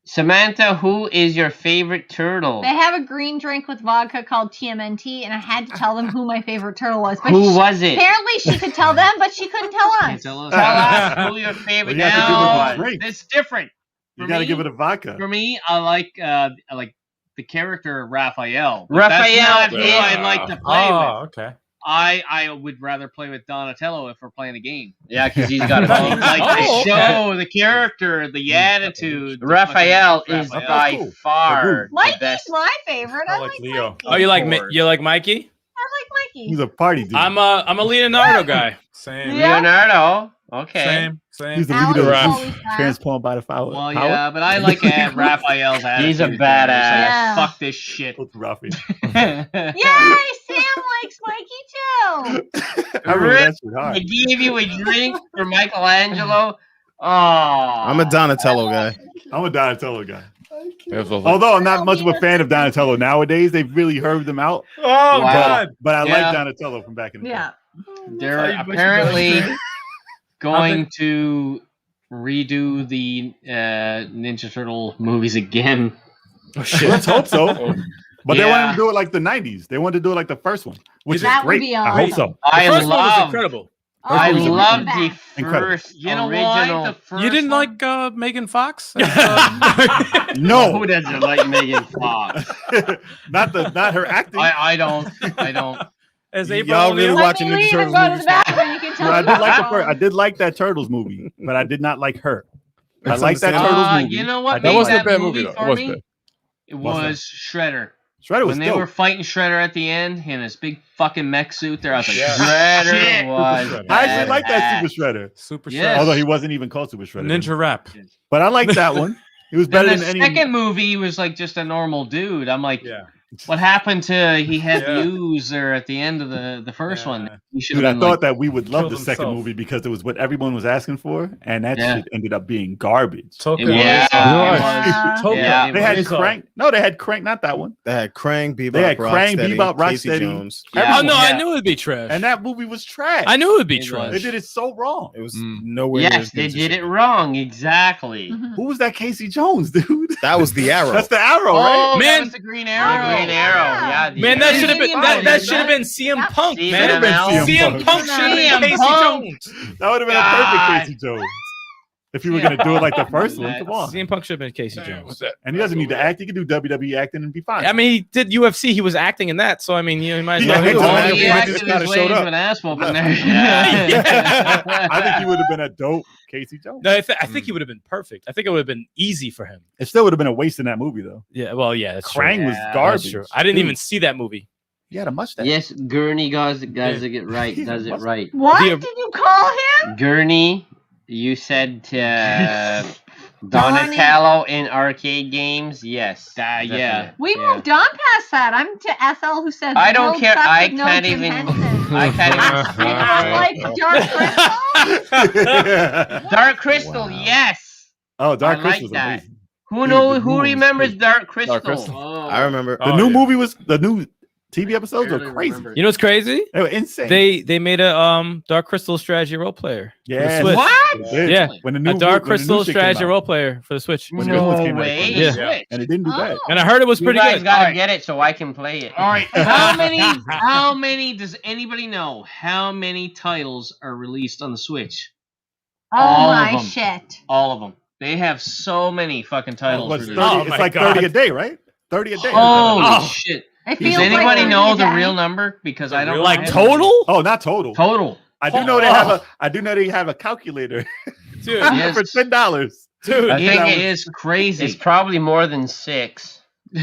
Samantha, who is your favorite turtle? They have a green drink with vodka called TMNT, and I had to tell them who my favorite turtle was. But Who was it? apparently she could tell them, but she couldn't tell us. Tell us who your favorite Well, you have to give her the No, drink. it's different. You For got to me- give it a vodka. For me, I like the character Raphael. But Raphael that's not who is- I'd like to play with. Oh, okay. I would rather play with Donatello if we're playing a game. Yeah, because he's got a Like Oh, the okay. show, the character, the attitude. Raphael is Raphael. by cool. far the Mikey's best. my favorite. I I like like Leo. Mikey. Oh, you like course. you like Mikey? I like Mikey. He's a party dude. I'm a Leonardo guy. Same. Yeah. Leonardo. Okay. Same. Same. He's the Alex leader Right. of always laugh. Transformed by the Power. Well, yeah, but I like Raphael's attitude. He's a He's badass. like, Yeah. Fuck this shit. What's Raphael? Yay! Sam likes Mikey too. I remember that shit hard. They gave you a drink for Michelangelo. I'm a Donatello guy. I'm a Donatello guy. There's those- Although I'm not much of a fan of Donatello nowadays, they've really herbed them out. Oh God! But I Yeah. like Donatello from back in the day. Yeah. They're apparently going to redo the Ninja Turtle movies again. Oh shit! Let's hope so. But they Yeah. wanted to do it like the 90s. They wanted to do it like the first one, which That is would great. be I hope so. I First one was love. incredible. I Oh, love back. the Incredible. first. You know original. why? The first You didn't one? like Megan Fox? No, Who doesn't like Megan Fox? not her acting. I don't. I don't. As April Y'all really O'Neil? watching Let me Ninja leave and Turtles go to movies? the bathroom. You can tell I me did like what's the first. wrong. I did like that Turtles movie, but I did not like her. I That's like that understandable. Turtles movie. You know I what did made That wasn't that a bad movie movie, though. It for wasn't me? bad. It What's that? was Shredder. Shredder was When they dope. were fighting Shredder at the end in his big fucking mech suit there, I was like, Yeah. Shredder Shit. was. Super Shredder. I actually like that badass. Super Shredder, Super Yes. although he wasn't even called Super Shredder. Ninja Rap. But I like that one. It was Then better the than any. second movie he was like just a normal dude. I'm like, Yeah. what happened to he had Yeah. the ooze there at the end of the first Yeah. one? He should Dude, have I been thought like, that we would love killed the second himself. movie because it was what everyone was asking for, and that Yeah. shit ended up being garbage. Toka. yeah, Right. Yeah. Toka. yeah, They had It's all- Crank. No, they had Crank. Not that one. They had Krang, Bebop, They had Krang, Rocksteady, Bebop, Casey Rocksteady. Jones. Yeah. Oh no, I Yeah. knew it'd be trash. And that movie was trash. I knew it'd be It trash. They did it so wrong. It was Mm. nowhere. yes, near they as did it good. wrong. Exactly. Mhm. Who was that Casey Jones, dude? That was the Arrow. That's the Arrow, right? Oh, Man. that was the Green Arrow. Oh, Green Arrow. yeah. Yeah, the Man, that Arrow. should have been that should have been CM Yeah. Punk, CM man. Should've been CM CM Punk. Punk should have been CM Casey Punk. Jones. That would have been a God. perfect Casey Jones. If you were gonna do it like the first one, come on. CM Punk should have been Casey What's Jones. that? And he doesn't need to act. He can do WWE acting and be fine. I mean, he did UFC. He was acting in that, so I mean, you might as Yeah, well. he was Oh, acting. he He acted just kinda his way showed into up. an ass whooping there. I think he would have been a dope Casey Jones. No, I think he would have been perfect. I think it would have been easy for him. It still would have been a waste in that movie, though. Yeah, well, yeah, that's Krang true. was Yeah, garbage. That's true. I didn't Dude, even see that movie. He had a mustache. Yes, Gurney does it right. Does it right. What The- did you call him? Gurney, you said Donatello in arcade games. Yes. Yeah. definitely. We Yeah. moved on past that. I'm to SL who said I don't "World care. Cup I with no can't Jim even. Henson." I can't even. Like Dark Crystal. Dark Crystal. Wow. Yes. Oh, Dark I Crystal like was that. amazing. Who Dude, know? the new Who one was remembers great. Dark Crystal? Crystal. Oh. I remember. The new movie was the new TV episodes Barely are crazy. remember. You know what's crazy? They were insane. They made a Dark Crystal strategy role player. yeah, Switch. What? They did. Yeah. When the new A Dark when the new Crystal shit came strategy out. role player for the Switch. When the good ones No came out, way. yeah. Yeah. And it didn't do bad. And I heard it was You pretty guys good. gotta get it so I can play it. All right. How many does anybody know how many titles are released on the Switch? Oh All of my them. shit. All of them. They have so many fucking titles What's released. 30, Oh it's my like God. 30 a day, right? 30 a day. Holy Oh. shit. It Does feels anybody like know the every real day. number? Because I don't Like know. total? Oh, not total. Total. I do know they have a. I do know they have a calculator Dude, Yes. for $10. dude. I think that it was- is crazy. It's probably more than 6. Oh,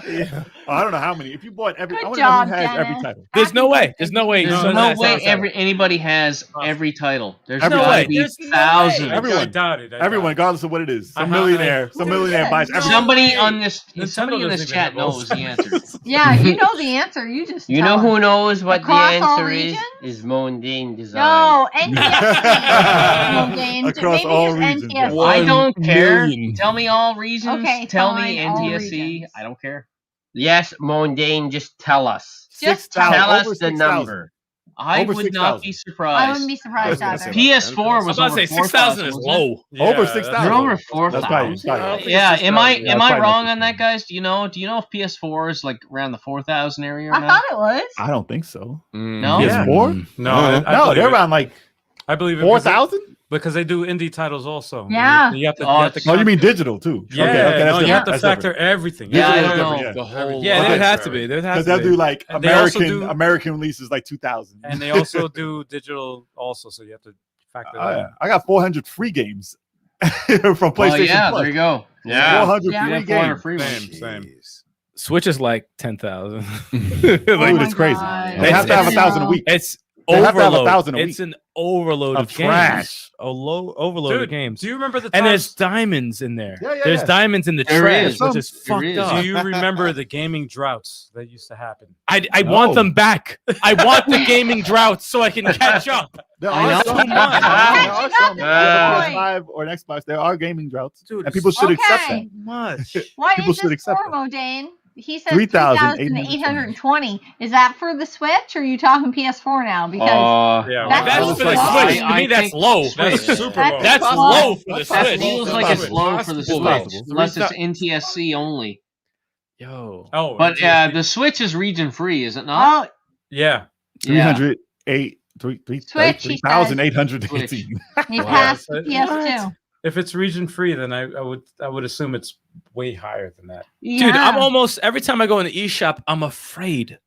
Yeah. I don't know how many. If you bought every, Good I want to know job, who has every Dennis. title. There's no way. There's no way. There's No, no that's way not- anybody has every title. There's Everyone. got to be There's no way. thousands. Everyone. I doubt it. Everyone, regardless of what it is, some Uh-huh. millionaire buys everything. Somebody on this, Nintendo somebody in this doesn't chat even have knows the answer. Yeah, you know the answer. You just You tell know who us. knows what Across the all answer is? regions? Is Mondane Design. No, NTSC. Maybe Across just all regions, yeah. NTSC. I don't care. million. Tell me all reasons. Okay, tell fine, me all NTSC. regions. I don't care. Yes, Mondane, just tell us. Just 6,000, Tell us over the 6,000. number. I Over would not 6,000. be I surprised. wouldn't be surprised I was either. gonna say- PS4 I'm was about to over say 6,000 is 4,000, low. Over Yeah, 6,000. They're over That's probably 4,000. right. Yeah, am I Yeah, am I probably wrong not on that, guys? Do you know if PS4 is like around the 4,000 area or I not? thought it was. I don't think so. No? PS4? No, Uh-huh. I No, believe they're it. around like I believe it 4,000. because they do indie titles also. Yeah. You have to. Oh, You have to Oh, you mean digital too? Yeah, okay, no, that's you have different. to That's factor different. everything. Yeah, I Digital don't is know. different, The whole Yeah, Okay. there'd have to be. There'd have Because to they'll be. do like And they also American do- American releases like 2,000. And they also do digital also, so you have to factor Oh, that. yeah. I got 400 free games from PlayStation Well, yeah, Plus. there you go. 400 Yeah. free Yeah, 400 games. free Same, ones. same. Jeez. Switch is like 10,000. Oh Dude, my it's crazy. God. They have to have It's- 1,000 a week. It's They have to have overload. 1,000 a It's week an overload of of trash. games. A low overload of Dude, games. do you remember the And times? there's diamonds in there. Yeah, There's yeah. diamonds in the There trash, is. which is There fucked is. up. Do you remember the gaming droughts that used to happen? I want No. them back. I want the gaming droughts so I can catch up. There I know. are some. Too much. There are Catching some. up You have a is PS5 or an Xbox. There are gaming droughts, Dude, and people should accept that. Okay. Much. What People is should this accept for, Modane? He said 3,820. 3,820. Is that for the Switch, or are you talking PS4 now? Because Yeah, That's that's low for the for Switch. us. To me, that's low. That's super low. That's That's low for the That Switch. feels like it's low for the Possible. Switch, Possible. unless it's NTSC only. Yo. Oh, But NTSC. the Switch is region free, is it not? oh, yeah. 308, Switch, he 3,818. he Wow. passed the What? PS2. If it's region free, then I would assume it's way higher than that. Yeah. Dude, I'm almost every time I go in the eShop, I'm afraid.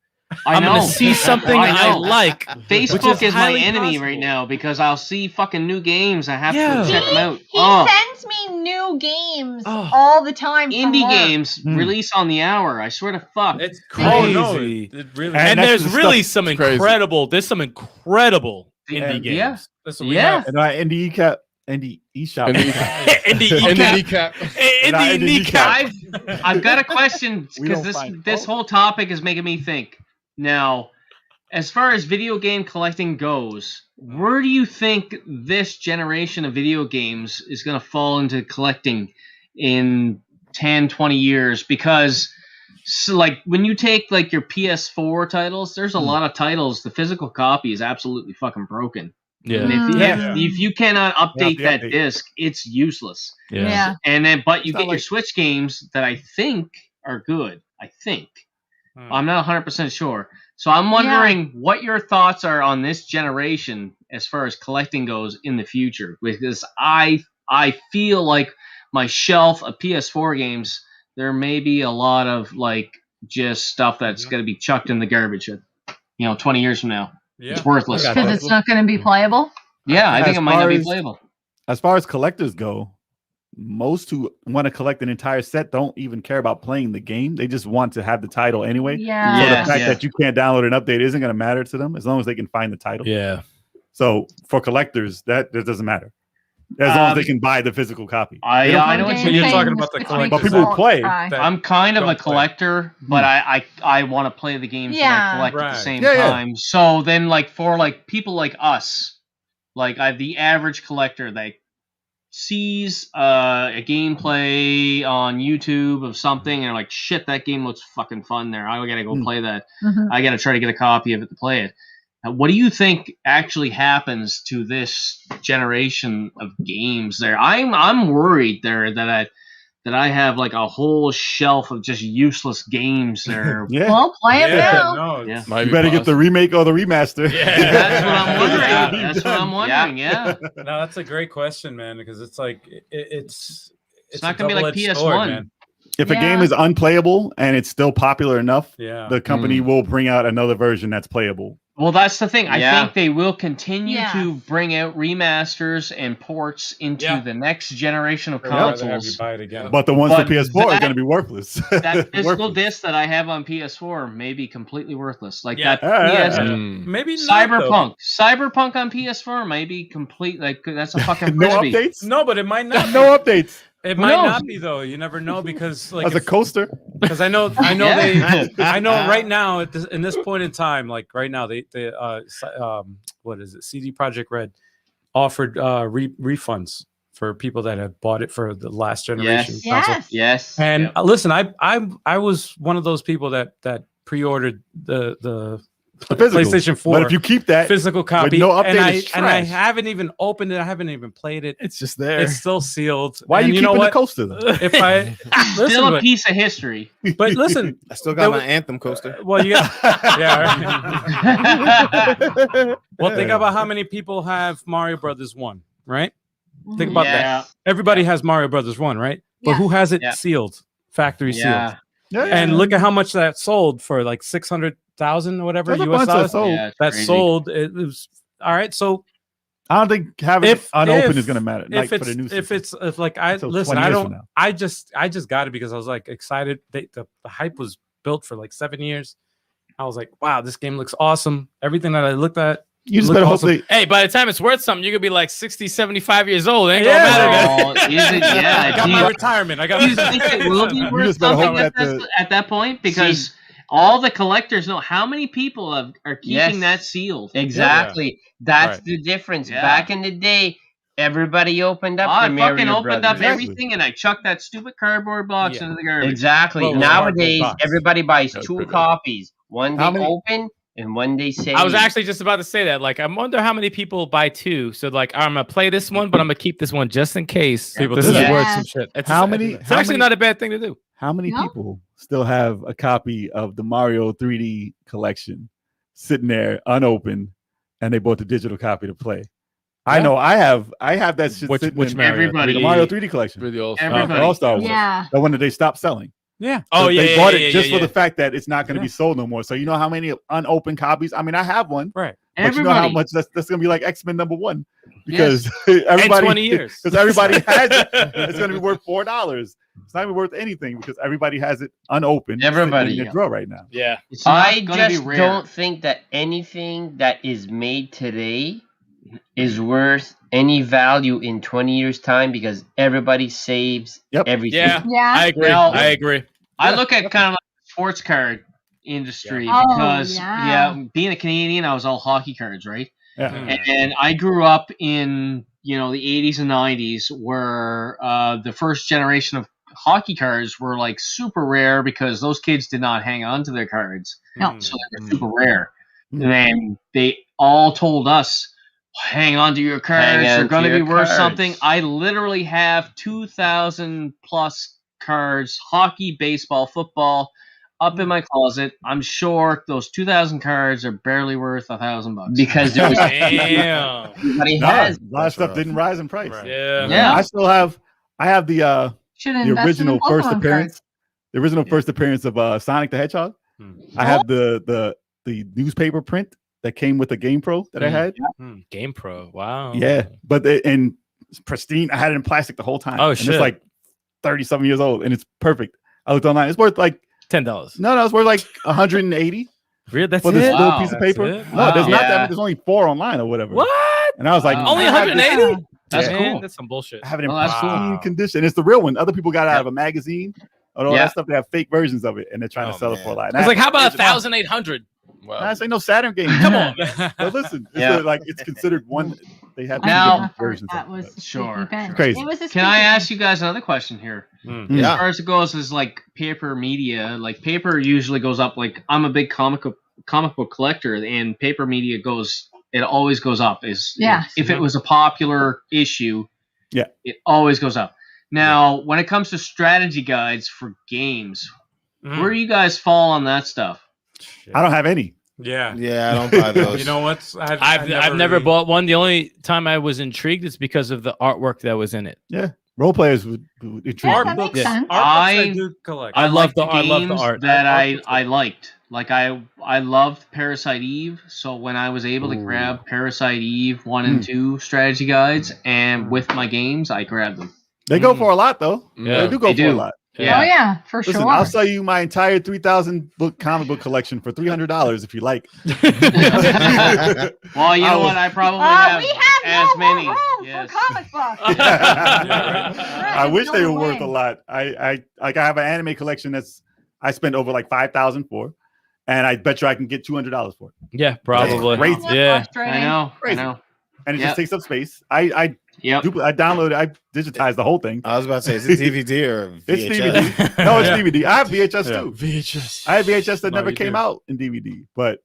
I know. I'm gonna see something I I, know. like. Facebook which is my highly enemy possible. right now because I'll see fucking new games. I have Yeah. to check them out. He sends me new games Oh. all the time. from Indie work. games release on the hour. I swear to fuck. It's crazy. crazy. Oh, no, it really. And And that's there's the really stuff- some crazy. incredible. There's some incredible indie games. Yeah. That's what we Yeah. have. And I indie eCap, indie eShop. Indie And the kneecap. kneecap. Indie kneecap. I've got a question We because don't this find- this whole topic is making me think. Now, as far as video game collecting goes, where do you think this generation of video games is going to fall into collecting in 10, 20 years? Because so, like when you take like your PS4 titles, there's a lot of titles. The physical copy is absolutely fucking broken. And Yeah. if you cannot update the that update. disc, it's useless. Yeah. And then, but you It's get not your like- Switch games that I think are good. I think. I'm not 100% sure. So I'm wondering what your thoughts are on this generation as far as collecting goes in the future. Because I feel like my shelf of PS4 games, there may be a lot of like just stuff that's going to be chucked in the garbage. 20 years from now, it's worthless. Because it's not going to be playable. Yeah, I think As it might not far be as- playable. As far as collectors go, most who want to collect an entire set don't even care about playing the game. They just want to have the title anyway. Yeah. So Yeah. the fact that you can't download an update isn't going to matter to them as long as they can find the title. Yeah. So for collectors, that doesn't matter. As long as they can buy the physical copy. I know what So you're talking about the collectors. But people who play, that I'm kind of a don't play. collector, but I want to play the games that I Yeah. collect at Right. the same Yeah, yeah. time. So then, like for like people like us, like the average collector that sees a gameplay on YouTube of something and they're like, shit, that game looks fucking fun there. I gotta go play that. Mhm. I gotta try to get a copy of it to play it. Now, what do you think actually happens to this generation of games there? I'm worried there that I have like a whole shelf of just useless games there. yeah, Well, play it now. no, Yeah. Might you be better get the possible. remake or the remaster. That's what I'm wondering. Yeah. That's what I'm wondering. Yeah. no, that's a great question, man, because it's like it's not a gonna be like double-edged PS1. sword, man. If a Yeah. game is unplayable and it's still popular enough, Yeah. the company will bring out another version that's playable. Well, that's the thing. I Yeah. think they will continue Yeah. to bring out remasters and ports into Yeah. the next generation of I'd rather have you consoles. buy it again. But the ones But for PS4 are that- going to be worthless. That physical Worthless. disc that I have on PS4 may be completely worthless. Like Yeah. that Yeah, PS yeah. Maybe not, though. Cyberpunk on PS4 may be complete. Like that's a fucking no frisbee. updates. No, but it might not. No updates. It Who might knows? not be though. You never know because like As a coaster. because I know Yeah. I know right now in this point in time, like right now they what is it? CD Projekt Red offered refunds for people that have bought it for the last generation Yes. console. Yes. Yes. And Yep. listen, I was one of those people that pre-ordered the The physical. PlayStation 4 But if you keep that, physical copy, no update, and it's I trash. haven't even opened it. I haven't even played it. It's just there. It's still sealed. why are And you know keeping the what? coaster though? If I Still listen, a piece of history. but listen, I still got There my Anthem coaster. well, you got, yeah. Right. Well, think about how many people have Mario Brothers 1, right? Think about Yeah. that. Everybody has Mario Brothers 1, right? But Yeah. who has it Yeah. sealed, factory Yeah. sealed? Yeah, And look at how much that sold for, like 600,000 or whatever There's a US bunch dollars. that sold. Yeah, it's That crazy. sold. It was all right. So I don't think having if it unopened if- is going to matter. Like if for it's the new if system. it's if like I Until listen, 20 I years from don't. now. I just got it because I was like excited. The hype was built for like 7 years. I was like, wow, this game looks awesome. Everything that I looked at You just better hope they. Hey, by the time it's worth something, you could be like 60, 75 years old. It ain't Yeah. gonna matter. Oh, is it? Yeah. I got my retirement. I got. Do you think it will be You worth just better hope something at that point? Because all the collectors know how many people are keeping that sealed. Exactly. That's Right. the difference. Yeah. Back in the day, everybody opened up. I the fucking Mario opened Brothers. up everything and I chucked that stupid cardboard box into the garbage. Exactly. Well, Nowadays, box. everybody buys That's 2 pretty good. copies. One How they many- open and one they save. I was actually just about to say that. Like, I wonder how many people buy 2. So, like, I'm gonna play this one, but I'm gonna keep this one just in case. People this do is that. worth some shit. It's How many? It's actually not a bad thing to do. How many No? people still have a copy of the Mario 3D collection sitting there unopened, and they bought the digital copy to play? I Yeah. know I have that shit Which sitting in Mario? Everybody. the Mario 3D collection. Really awesome. Everybody. All-Star Wars. Yeah. The one that they stopped selling. Yeah. Oh, So yeah. they yeah, bought yeah, it just yeah, for the fact that it's not going to be sold no more. So you know how many unopened copies? I mean, I have one, Right. but you know how much that's going to be like X-Men #1 because And everybody 20 years. because everybody has it. It's going to be worth $4. It's not even worth anything because everybody has it unopened. Everybody, sitting in yeah. their drawer right now. Yeah. It's not I gonna be just rare. don't think that anything that is made today is worth any value in 20 years' time because everybody saves everything. Yeah. Yeah. I agree. Well, I agree. I look at kind of like the sports card industry Yeah. Oh, because yeah. being a Canadian, I was all hockey cards, right? Yeah. And I grew up in the 80s and 90s where the first generation of hockey cards were like super rare because those kids did not hang on to their cards, No. so they were super rare. And then they all told us, hang on to your cards, Hang on they're to going to be your worth cards. something. I literally have 2,000 plus cards, hockey, baseball, football, up in my closet. I'm sure those 2,000 cards are barely worth $1,000 Because there was Damn. everybody No, has. a lot of stuff didn't rise in price. Yeah. Yeah. I still have. I have the Should have the invested in original Pokemon first cards. appearance. The original first appearance of Sonic the Hedgehog. I have the newspaper print that came with the Game Pro that I had. Game Pro. Wow. Yeah, but in pristine. I had it in plastic the whole time. Oh, and shit. it's like 30-something years old, and it's perfect. I looked online. It's worth like $10. no, it's worth like 180 Really? That's for this it? little piece of That's paper. it? No, Wow. there's not that Yeah. many. There's only 4 online or whatever. What? And I was like, Only I have this- 180? That's Man, cool. That's some bullshit. I have it in Oh, that's cool. pristine condition. It's the real one. Other people got it out of a magazine and all Yeah. that stuff. They have fake versions of it, and they're trying to sell it for a lot. It's like, how about 1,800? Wow. That's ain't no Saturn game. Come on, man. But listen, it's Yeah. like it's considered one. They have Now- different versions. That of was it. Sure. event. Crazy. It was a Can I speaking ask you guys another question here? Yeah. As far as it goes, is like paper media. Like paper usually goes up. Like I'm a big comic book collector, and paper media it always goes up. Yeah. If it was a popular issue, Yeah. it always goes up. Now, when it comes to strategy guides for games, where do you guys fall on that stuff? I don't have any. Yeah. Yeah, I don't buy those. You know what? I've never really- bought one. The only time I was intrigued is because of the artwork that was in it. Yeah, role players would intrigue Yeah, me. that makes Yeah. sense. Art books I I- do collect. I love the games art. that Art I liked. Like I loved Parasite Eve, so when I was able to grab Parasite Eve 1 and 2 strategy guides, and with my games, I grabbed them. They go for a lot though. Yeah, they do go they for a do. lot. Oh yeah, for Listen, sure. I'll sell you my entire 3,000 book comic book collection for $300 if you like. Well, you know what? I probably have we have as no more many. room Yes. for comic books. I wish they were No worth way. a lot. I have an anime collection I spent over like $5,000 for, and I bet you I can get $200 for it. Yeah, probably. crazy. Yeah. I know. Crazy. I know. And it Yep. just takes up space. I Yep. downloaded. I digitized the whole thing. I was about to say, is it DVD or VHS? It's DVD. No, it's DVD. I have VHS too. VHS. I had VHS that No, never you came do. out in DVD, but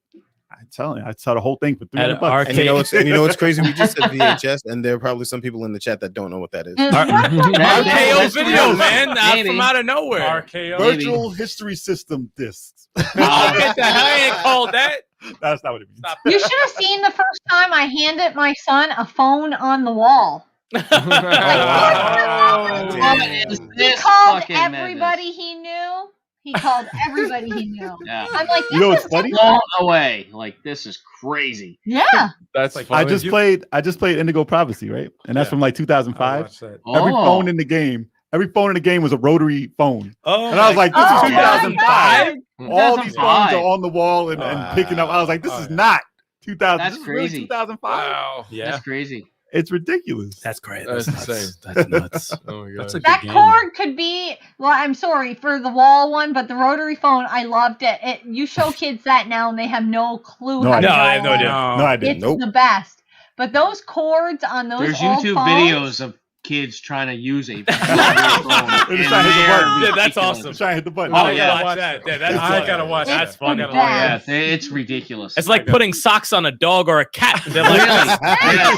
I'm telling you, I saw the whole thing for At $300. And you know what's crazy? We just said VHS, and there are probably some people in the chat that don't know what that is. RKO That's video, true. man. Maybe. From out of nowhere. RKO. Virtual History System discs. Oh, get the hell I ain't called that. That's not what it means. Stop You should have seen the first time I handed my son a phone on the wall. Oh, What is He this called fucking everybody he knew. He called everybody he knew. madness? Yeah. I'm like, You know this what's is funny? Blown away. Like this is crazy. yeah. That's Like, funny. I just played Indigo Prophecy, right? And that's Yeah. from like I 2005. watched that. Every Oh. phone in the game was a rotary phone. Oh, And I was like, this Oh is my 2005. God. All these phones 2005. are on the wall and picking up. I was like, this is not 2000. That's This is really crazy. 2005. Wow. Yeah, That's crazy. It's ridiculous. that's great. That's That's insane. nuts. That's nuts. Oh my god. That's a good That game. cord could be. Well, I'm sorry for the wall one, but the rotary phone, I loved it. You show kids that now, and they have no clue. No how to idea. No, I have no use idea. it. No, I didn't. It's Nope. the best. But those cords on those There's old YouTube phones, videos of kids trying to use a phone. They're trying to hit the button. Yeah, that's ridiculous. awesome. Try to hit the button. Oh, I yeah. gotta watch that. Yeah, that's I gotta watch It's that. That's fun. the I gotta watch that. Yeah, it's ridiculous. It's like putting socks on a dog or a cat. They're like, Yes,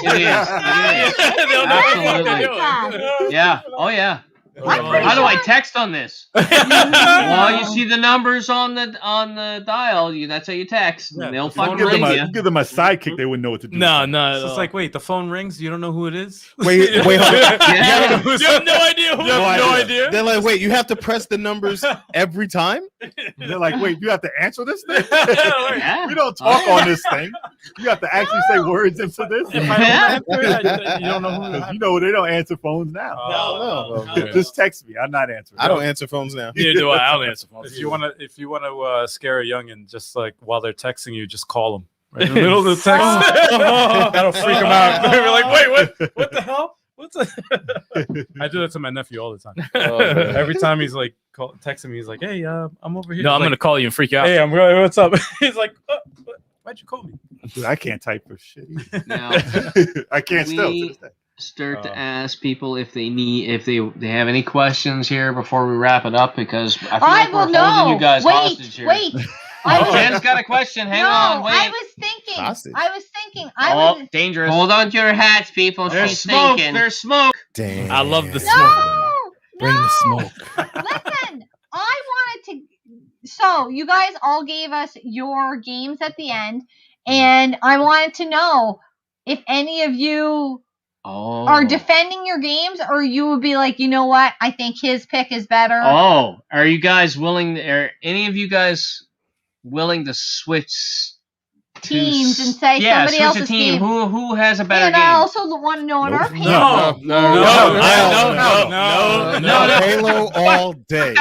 it is. It is. They'll know what the fuck Absolutely. they're doing. Yeah. Oh yeah. I'm pretty How do I sure- text on this? Well, you see the numbers on the dial. That's how you text. Yeah, And they'll the phone fucking ring you. Give them a sidekick. They wouldn't know what to do. No, So no. it's like, wait, the phone rings. You don't know who it is. Wait, hold on. Yeah. You have no idea. Who No no idea. idea. They're like, wait, you have to press the numbers every time? They're like, wait, you have to answer this thing? Yeah. We don't talk on this thing. You have to actually say words into this. If I don't answer it, you don't know who. Because you know they don't answer phones now. No. Just text me. I'm not answering. I don't answer phones now. Neither do I. I don't answer phones. If you want to scare a youngin, just like while they're texting you, just call them right in the middle of the text. That'll freak them out. They're like, wait, what the hell? What's that? I do that to my nephew all the time. Every time he's like texting me, he's like, "Hey, I'm over here." No, I'm like, gonna call you and freak you out. Hey, I'm going. What's up? He's like, "Why'd you call me?" Dude, I can't type for shit. either. Now, I can't still. to We- this day. start to ask people if they have any questions here before we wrap it up, because I feel like we're holding you guys hostage here. Wait. Jen's got a question. Hang no, on, wait. I was thinking. Hostage. Oh, dangerous. Hold on to your hats, people. There's She's smoke. thinking. There's smoke. Damn. I love the smoke. No. Bring the smoke. Listen, I wanted to. So you guys all gave us your games at the end, and I wanted to know if any of you are defending your games, or you would be like, you know what, I think his pick is better. Oh, are you guys willing? Are any of you guys willing to switch teams and say yeah, somebody switch else's a team? team? Who has a better And game? I also want to know on our panel. No. Halo all day.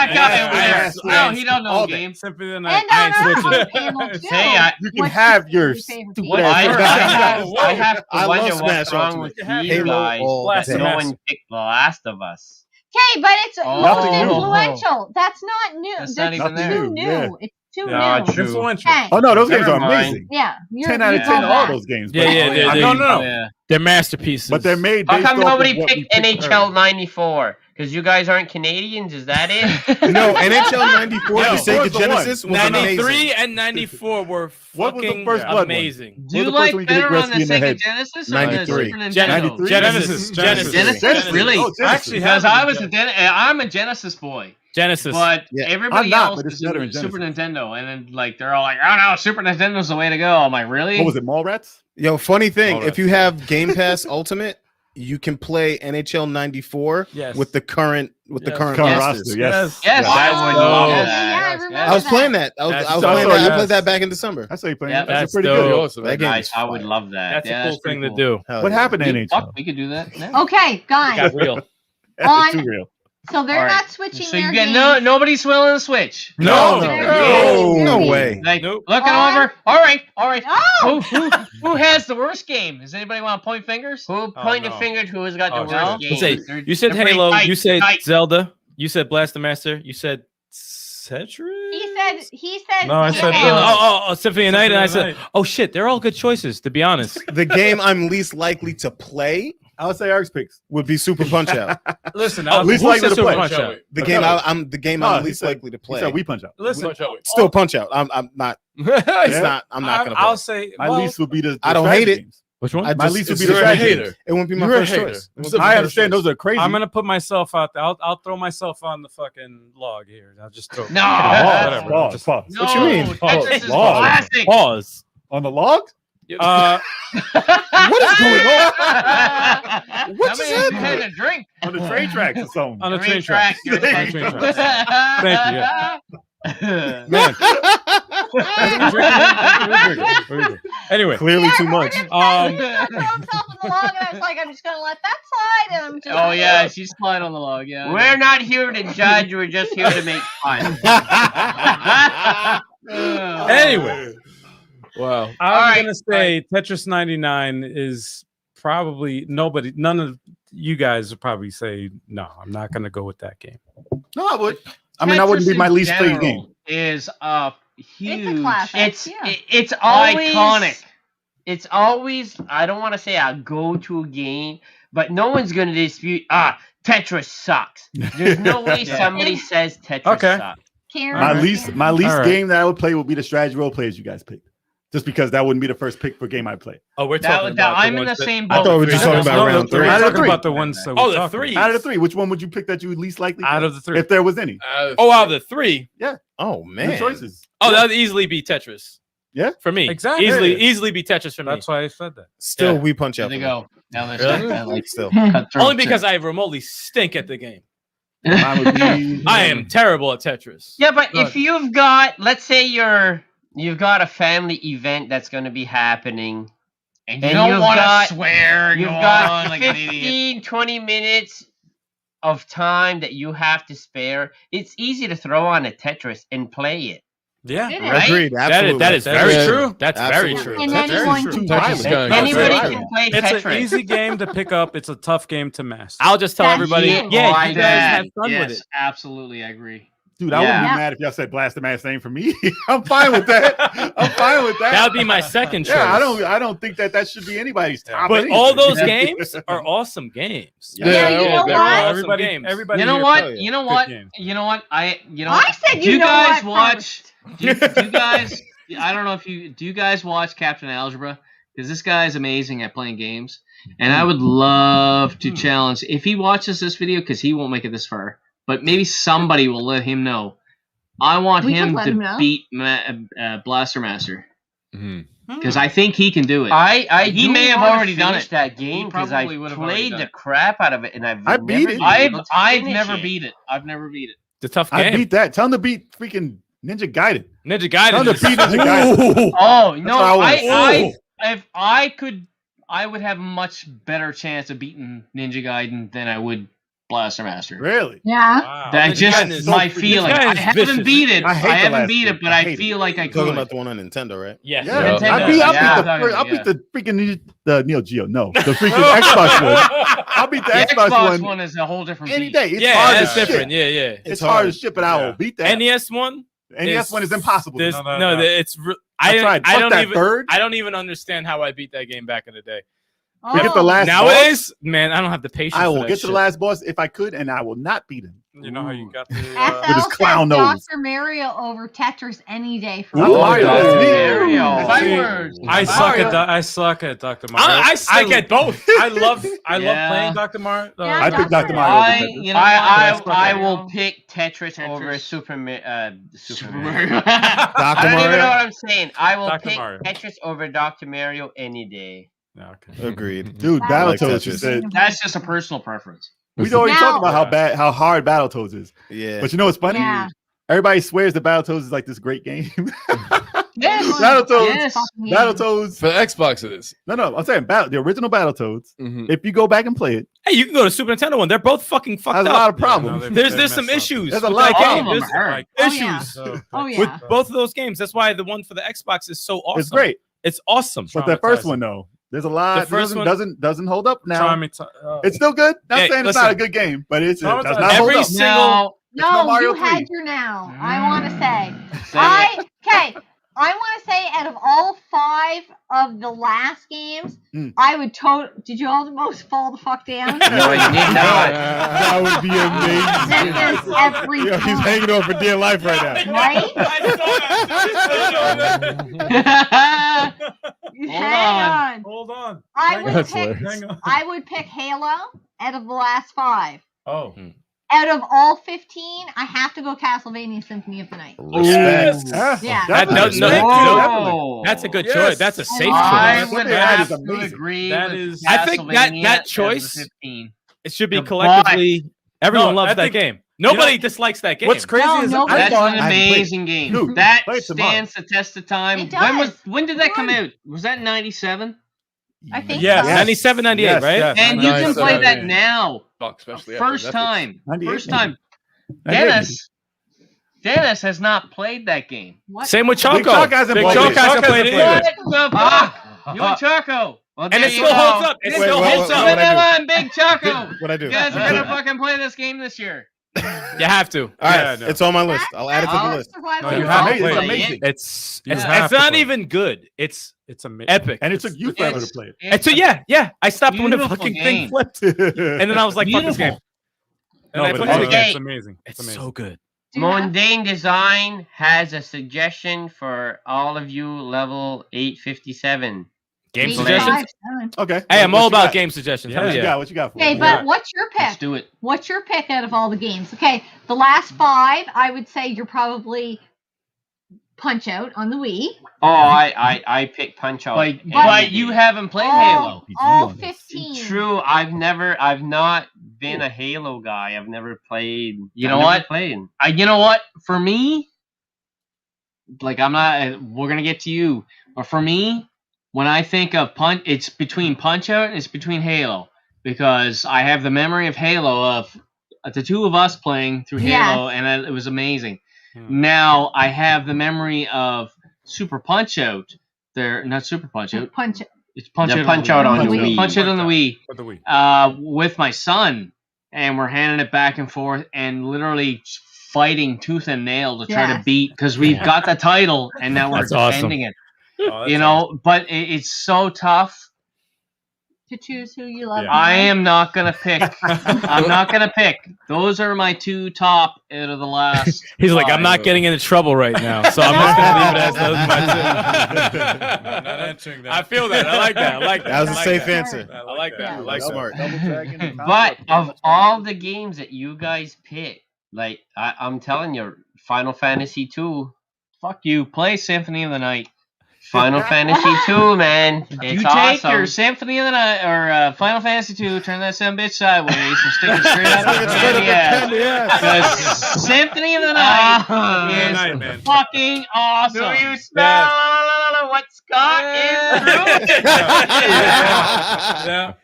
No, he don't know the game. Simply the And night. on our panel too. Hey, You can have your favorite stupid game? I have to I wonder love what's Smash wrong Ultimate. with you Halo guys. all Blast day. them No out. one picked The Last of Us. Okay, but it's most Nothing new. influential. That's not new. That's That's not even too there. new. Yeah. It's too Yeah, new. true. Influential. Okay. Oh no, those games are Never mind. amazing. Yeah. 10 out of 10, all those games. Yeah, but- yeah, I mean, no. Yeah. They're masterpieces. But they're made. How based come off of nobody what we picked picked NHL earlier. 94? Because you guys aren't Canadians? Is that it? No, NHL 94, No, the Sega what's the one? Genesis was 93 amazing. and 94 were What was the fucking first Blood one? amazing. Do you the first like one you get hit better on Gretzky the in the Sega head? Genesis or 93. the Super Nintendo? Genesis. Genesis. Genesis? Really? Oh, I actually Because have I it. was I'm a Genesis boy, Genesis. but Yeah. everybody I'm not, else but it's is better in in Super Nintendo, and then like they're all like, "Oh no, Super Nintendo's the way to go." I'm like, really? What was it, Mallrats? Yo, funny thing, All if right. you have Game Pass Ultimate, you can play NHL 94 Yes. with the current Yes. current Current rosters. roster, yes. Yes, Yeah. I would love dope. that. Yeah, I Yes, remember I was that. playing that. I was That's playing so that. I yes. played that back in December. I saw you playing. Yeah, That's that's pretty dope. good. That game Nice. is I would fire. love that. That's Yeah, a cool that's pretty thing to cool. do. Hell What yeah. happened to Fuck, NHL? we could do that. now. Okay, guys. Got real. That's On- too real. So they're All right. not switching So their you get games. nobody's willing to switch. No. No way. Like, Nope. looking On- over. All right. No. Who has the worst game? Does anybody want to point fingers? Who pointed no. fingers who's got the Oh, worst no. game? You said, They're- you said they're pretty Halo. tight, You said tight. Zelda. You said Blaster Master. You said Tetris. He said. No, I said, Halo. Symphony of Night. And I said, Night. oh shit, they're all good choices. To be honest. The game I'm least likely to play I would say Eric's picks. would be Super Punch Out. Listen, At least who likely said to Super play. Punch Out? The Okay. game I'm the game No, I'm he least said- likely to He play. said we punch out. listen. Still Punch Out. I'm not. It's not. I'm not gonna. I'll Play. say. My well, least would be the I don't strategy hate it. games. Which one? I My just, least would it's be the just- strategy hater. games. It wouldn't be my You're a first hater. choice. I understand those are crazy. I'm gonna put myself out there. I'll throw myself on the fucking log here. I'll just throw. No. Whatever. Pause, Just- pause. No, What you mean? Tetris is Log. classic. Pause. On the log? Uh, What is going on? What just just happened? had a drink? On the train tracks or something. on the Train train tracks. track. On the train tracks. Thank you. Yeah. Man, Anyway, Clearly too much. He threw himself in the log, and I was like, I'm just gonna let that slide. And I'm just. Oh yeah, she's flying on the log. Yeah. We're not here to judge. We're just here to make fun. anyway, Wow. I'm gonna say Tetris 99 is probably none of you guys would probably say no. I'm not gonna go with that game. No, I would. I mean, that wouldn't be my least played game. Is a huge. It's a classic. It's always iconic. It's always, I don't want to say a go-to game, but no one's going to dispute, Tetris sucks. There's no way somebody says Tetris sucks. My least game that I would play would be the strategy role players you guys picked. Just because that wouldn't be the first pick for game I play. Oh, we're talking about I'm in the same boat. I thought we were just talking about round 3. Out of the 3. About the ones that the 3. Out of the 3, which one would you pick that you would least likely? Out of the 3, if there was any. Out of the 3. Yeah. Oh man. Good choices. Oh, that would easily be Tetris. Yeah. For me, exactly. Easily be Tetris for me. That's why I said that. Still, we punch out. There they go. Now they're like still. Only because I remotely stink at the game. I am terrible at Tetris. Yeah, but if you've got, let's say you've got a family event that's going to be happening, and you don't want to swear. You've got 15, 20 minutes of time that you have to spare. It's easy to throw on a Tetris and play it. Yeah, right? Agreed. Absolutely. That is very true. That's Absolutely. very true. And anyone can Anybody can play It's Tetris. an easy game to pick up. It's a tough game to master. I'll just tell everybody, it. you guys have fun yes, with it. Absolutely, I agree. Dude, I wouldn't be mad if y'all said Blaster Mass name for me. I'm fine with that. I'm fine with that. That would be my second choice. Yeah, I don't think that should be anybody's top. But anything. all those games are awesome games. Yeah, you know what? Everybody. You know what? You know what? You know what? I said do you know guys what watch? Do you guys? I don't know if you do. You guys watch Captain Algebra? Because this guy is amazing at playing games, and I would love to challenge if he watches this video because he won't make it this far. But maybe somebody will let him know. I want him to beat Blaster Master because I think he can do it. He may have already done it. That game because I played the crap out of it, and I beat it. I've never beat it. I've never beat it. It's a tough game. I beat that. Tell him to beat freaking Ninja Gaiden. Ninja Gaiden. Tell him to beat Ninja Gaiden. Oh no! If I could, I would have a much better chance of beating Ninja Gaiden than I would Blaster Master. Really? Yeah. Wow. That's just my feeling. I haven't beat it. I haven't beat it, but I feel like I could. Talking about the one on Nintendo, right? Yes. Yeah. Nintendo. I'll beat the freaking the Neo Geo. No, the freaking Xbox one. I'll beat the Xbox one is a whole different any beat. day. It's Yeah, hard that's as shit. different. Yeah. It's hard as shit, but I will beat that. NES one. NES one is impossible. No. It's. I tried. I don't that even. bird. I don't even understand how I beat that game back in the day. Get the last Nowadays, man, I don't have the patience. I will for that get to shit. the last boss if I could, and I will not beat him. You know how you got the with his clown nose. Dr. Mario over Tetris any day for Ooh, Mario. I suck at Dr. Mario. I suck at both. I love playing Dr. Mario. Yeah, I picked Dr. Mario. I will pick Tetris over Super Mario. Dr. I don't even know Mario. what I'm saying. I will Dr. pick Mario. Tetris over Dr. Mario any day. Okay. Agreed. Dude, I like Battletoads Tetris. is said. That's just a personal preference. We've already Now- talked about how hard Battletoads is. Yeah. But you know what's funny? Yeah. Everybody swears that Battletoads is like this great game. Yes. Battletoads. Yes. Battletoads. For the Xbox, it is. No, I'm saying the original Battletoads. Mhm. If you go back and play it, Hey, you can go to Super Nintendo one. They're both fucking fucked has up. a lot of problems. There's some issues. There's a with lot that of game. problems. There's Oh, issues yeah. Oh, yeah. with both of those games. That's why the one for the Xbox is so awesome. It's great. It's awesome. But that first one though, there's a lot. The first doesn't hold up now. Try me It's still good. Not Hey, saying it's listen. not a good game, but it does not hold Every up. single No, Mario you had 3. your now. I want to say. I want to say out of all 5 of the last games, I would Did you almost fall the fuck down? No, I did not. That would be amazing. That is every Yo, he's time. hanging on for dear life right now. Right? Hang on. Hold on. I would pick Halo out of the last 5. Oh. Out of all 15, I have to go Castlevania Symphony of the Night. Respect. Yeah. That's a good choice. That's a safe I choice. would have to agree. That with is- I think that Castlevania choice- as a 15. It should be The collectively. Everyone No, loves I that think- game. Nobody dislikes that game. What's crazy No, is nobody- That's I an bought amazing game. Dude, that play it tomorrow. stands the test of time. It does. When did that come out? Was that 97? I think Yes. so. 97, 98, Yes, right? yes. And you can play 97, that yeah. now. Especially after First Netflix. time. 98, First time. 98. Dennis Dennis has not played that game. What? Same with Choco. Big Choco hasn't Big played Choco it. hasn't played it either. What the fuck? You and Choco. Well, And there it you still go. holds up. It Wait, still what- holds what- up. what- Vanilla and Big Choco. What I do? You guys are gonna fucking play this game this year. You have to. All right, Yeah, no. it's on my list. I'll add it to the Oh. list. No, you you have have to to play play it. it. Amazing. It's It's have to not play it. even good. It's amazing. epic. And it took you forever to It's- play it. And so yeah. I stopped when the Beautiful fucking game. thing flipped, and then I was like, "Fuck this game." And I but put it's it okay. again. It's amazing. It's amazing. so good. Do you have- Mundane Design has a suggestion for all of you level 857. Game 8, suggestions. 5, 7. Okay. Hey, I'm What all you about got? game suggestions. Yeah. Hell What you yeah. got? What you got for Okay, us? but what's your Let's pick? do it. What's your pick out of all the games? Okay, the last 5, I would say you're probably Punch Out on the Wii. Oh, I picked Punch Out. But you haven't played Halo. All on this. 15. True, I've not been a Halo guy. I've never played. You know I've never what? Played. You know what? For me, like I'm not. We're gonna get to you, but for me, when I think of Punch, it's between Punch Out and it's between Halo because I have the memory of Halo of the two of us playing through Halo, Yes. and it was amazing. Now I have the memory of Super Punch Out. They're not Super Punch Out. Punch Out. It's Punch The Out Punch Out on the Wii. Punch Out on the Wii. For the Wii. With my son, and we're handing it back and forth, and literally fighting tooth and nail to try to Yes. beat because we've got the title and now we're That's awesome. defending it. Oh, that's You know, but it's so tough. To choose who you love. Yeah. I am not gonna pick. I'm not gonna pick. Those are my two top out of the last. He's like, I'm not five. getting into trouble right now, so I'm just gonna leave it as those my two. I'm not answering that. I feel that. I like that. I like that. That was I a like safe that. answer. I like that. I Yeah. like Smart. But of all the games that you guys pick, like I'm telling you, Final Fantasy 2, Fuck you. Play Symphony of the Night. Final Fantasy 2, man, it's You take awesome. your Symphony of the Night or Final Fantasy 2, turn that son bitch sideways and stick it straight up Stick it straight up the your candy ass. Because Symphony of the Night is night, man. fucking awesome. Do you smell what Scott is doing? Yeah.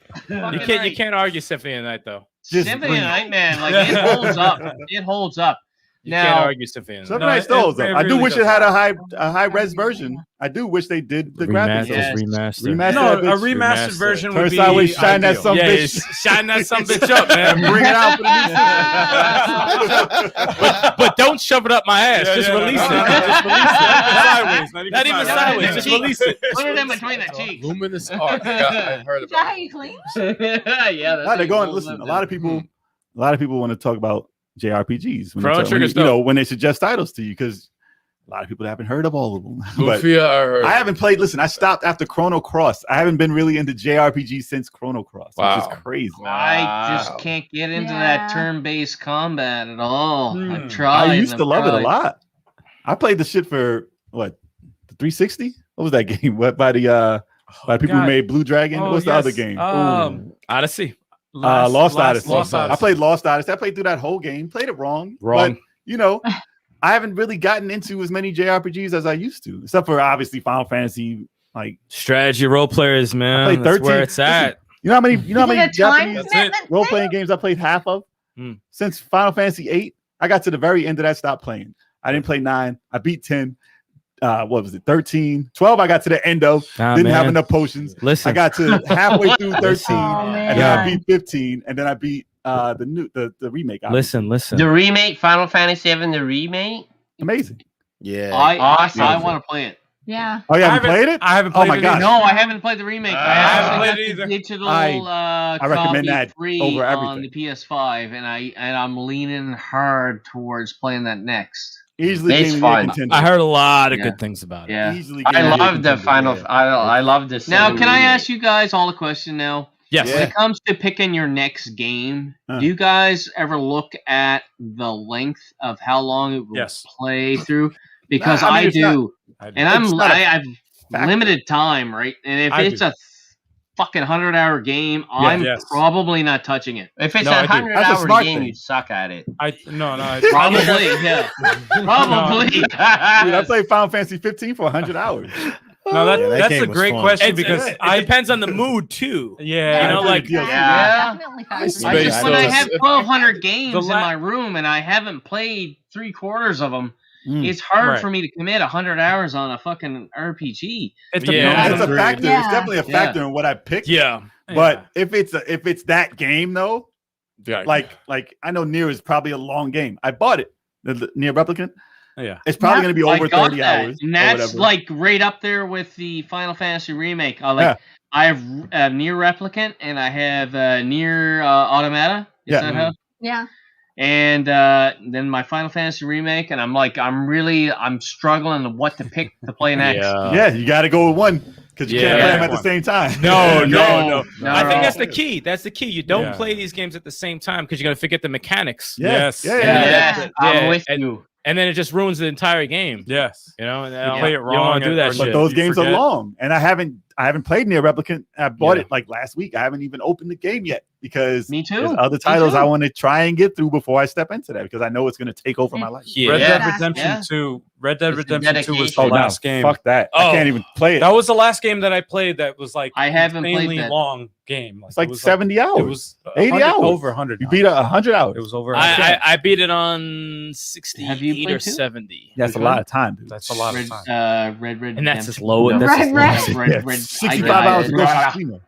You can't argue Symphony of the Night though. Symphony of the Night, man, like it holds up. It holds up. You Now, can't argue Symphony of the Some Night. nice those. it I do really wish it does. had a high res version. I do wish they did the graphics. Yes. Remaster. Remaster No, that a bitch. remastered Remaster. version Turn would be sideways, shine that ideal. some Yeah, bitch. shine that some bitch up, man. Bring it out for the new But don't shove it up my ass. Just release it. Just release it. Sideways, Not even sideways. Just release it. put it in between the cheeks. Luminous art. Yeah, I've heard Is that how about it. you clean? Yeah, that's No, they're going. how Listen, you a lot of people want to talk about JRPGs. When Chrono they talk- Trigger when, stuff. when they suggest titles to you, because a lot of people haven't heard of all of them. But Lufia, I heard. I haven't played. Listen, I stopped after Chrono Cross. I haven't been really into JRPGs since Chrono Cross, which Wow. is crazy. I just can't get into that Yeah. turn-based combat at all. Hmm. I've tried. I used and to love it a tried. lot. I played the shit for what, the 360? What was that game? What by the people who God. made Blue Dragon? Oh, What's the yes. other game? Odyssey. Lost Odyssey. Lost I Odyssey. played Lost Odyssey. I played through that whole game. Played it wrong. Wrong. But, you know, I haven't really gotten into as many JRPGs as I used to, except for obviously Final Fantasy. Like, Strategy role players, man. played That's 13. where it's at. you know how many Is it a time Japanese commitment? role playing games I played half of Hmm. since Final Fantasy 8? I got to the very end of that, stopped playing. I didn't play 9. I beat 10. What was it? 13, 12. I got to the end of. Didn't have enough potions. Listen, I got to halfway through 13, Oh, and then I man. beat 15, and then I beat the remake. listen. The remake, Final Fantasy 7, the remake. Amazing. Yeah. I Awesome. want to play it. Yeah. Oh, you I haven't played it? I haven't Oh played my it gosh. either. No, I haven't played the remake. I I haven't actually played got it the either. digital I recommend copy that free over on everything. the PS5, and I'm leaning hard towards playing that next. Easily It's Game of the fun. Year contender. I heard a lot of Yeah. good things about it. Yeah. Easily I Game of the Year love the contender, Final. yeah. I love this. Now, can I ask you guys all a question now? Yes. When Yeah. it comes to picking your next game, Huh. do you guys ever look at the length of how long it will Yes. play through? Because Nah, I mean, I it's not- do, I do. and It's not a I've factor. limited time, right? And if I it's do. a fucking 100-hour game, I'm yes. probably not touching it. If it's No, I a do. 100-hour smart game, thing. you suck at it. No. Probably, yeah. Probably. Dude, I played Final Fantasy 15 for 100 hours. No, Yeah, that that's game a was great fun. question because it depends on the mood too. yeah, You know, like Definitely factors I in. just when I those- have 1,200 games The in my room and I haven't played 3/4 of them, Mm. it's hard Right. for me to commit 100 hours on a fucking RPG. it Yeah. depends. It's a Agreed. factor. Yeah. It's definitely a factor in what I pick. Yeah. But if it's that game though, Yeah. like I know Nier is probably a long game. I bought it. The Nier Replicant. Yeah. It's probably Yeah. going to be I over got 30 that, hours. and or that's whatever. like right up there with the Final Fantasy remake. Yeah. I have Nier Replicant and I have Nier Automata. Is Yeah. that how? Yeah. And then my Final Fantasy remake, and I'm struggling to what to pick to play next. Yeah, you got to go with one because you can't play them at the same time. No. No, I think no. that's the key. That's the key. You don't Yeah. play these games at the same time because you're gonna forget the mechanics. Yes. Yeah. Yes, I'm Yeah, with and- you. And then it just ruins the entire game. Yes. You know, and You play it You wrong don't want to do that or- But shit. those You games forget. are long, and I haven't played Nier Replicant. I bought Yeah. it like last week. I haven't even opened the game yet because Me too. there's other Me titles too. I want to try and get through before I step into that because I know it's going to take over my life. Yeah. Red Dead Yeah. Redemption Yeah. 2. Red Dead It's a Redemption 2 was the dedication. last game. Fuck that. I Oh. can't even play it. That was the last game that I played that was like I haven't played insanely that. long game. It's like it was 70 hours. It was 80 100 hours. over 100. You beat 100 hours. It was over. 100. I beat it on 68 Have you played or too? 70. That's a Which lot one? of time, dude. That's a lot of Red, time. Red And that's as Redemption. low. No. That's as Right, low. right. Yeah, Red- 65 I- hours to go I- to Steam.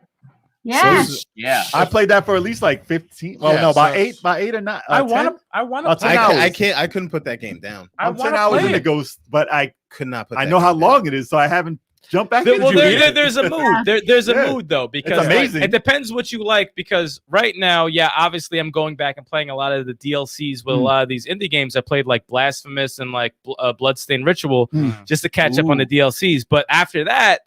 Yeah. Yeah. I played that for at least like 15. Well, Yeah, no, by so- 8 or 9. I 10? want to. I want to. 10 play. hours. I couldn't put that game down. I'm 10 hours in the Ghost, but I Could not put. I that know how game down. long it is, so I haven't jumped back into Well, it. there's a mood. There's a Yeah. mood though, because like, amazing. it depends what you like. Because right now, yeah, obviously, I'm going back and playing a lot of the DLCs with a lot of these indie games. I played like Blasphemous and like Bloodstained Ritual just to catch up on the DLCs. But after that,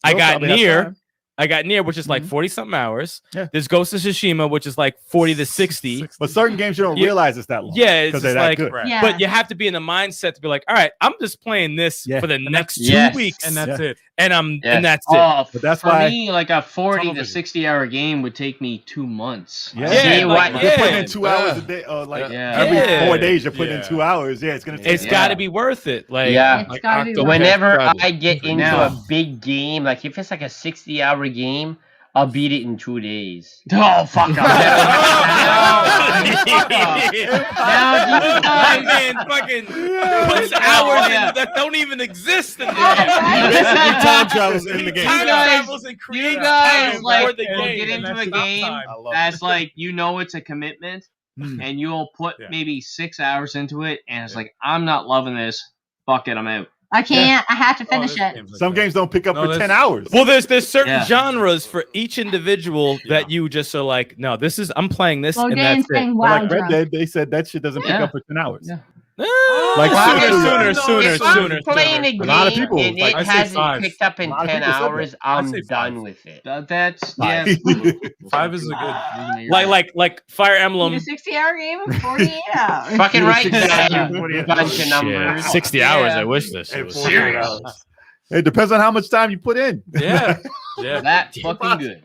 I You'll got probably have Nier. time. I got Nier, which is like 40 something hours. Yeah. There's Ghost of Tsushima, which is like 40 to 60. But certain games you don't Yeah. realize it's that long. Yeah, it's because they're just that like, good. Yeah. but you have to be in the mindset to be like, all right, I'm just playing this Yeah. for the next 2 Yes. weeks, And that's it. and Yes. that's it. Oh, But that's for why- me, like a 40 Tunnel to vision. 60-hour game would take me 2 months. Yeah, Yeah, See, like, what- You're yeah. putting in 2 hours a Yeah. day, or like Yeah. every Yeah. 4 days you're putting in Yeah. 2 hours. Yeah, it's gonna take. It's Yeah. got to be worth it. Like, Yeah. It's Like gotta be Octo- worth it. Whenever Travel. I get into Now. a big game, like if it's like a 60-hour game, I'll beat it in 2 days. Oh, fuck off. now you man fucking puts hours yeah. in that don't even exist in the Basically, time travels in the game. Time guys- travels and creates You guys time like for the will game. get into and a that's stop game time. I love that's like it's a commitment, Mm. and you'll put Yeah. maybe 6 hours into it, and it's like I'm not loving this. Fuck it, I'm out. I can't. I have to Oh, finish there's it. games like Some that. games don't pick up No, for there's- 10 hours. Well, there's certain Yeah. genres for each individual that you just are like, no, this is I'm playing this, and Lodan's that's it. saying But wow like Red drunk. Dead, they said that shit doesn't pick Yeah. up for 10 hours. Yeah. Like Wow. sooner. If I'm playing a A lot of game people, and like, it I say hasn't 5. picked up in A lot of 10 people said that. hours, I I'm say done 5. with it. That's Five. yeah. 5 is a good. Like Fire Need Emblem. a 60-hour game in 48 hours. Fucking right, Yeah. you bunch of numbers. 60 hours. I wish this And was 48 serious. hours. It depends on how much time you put in. Yeah. Yeah. That fucking good.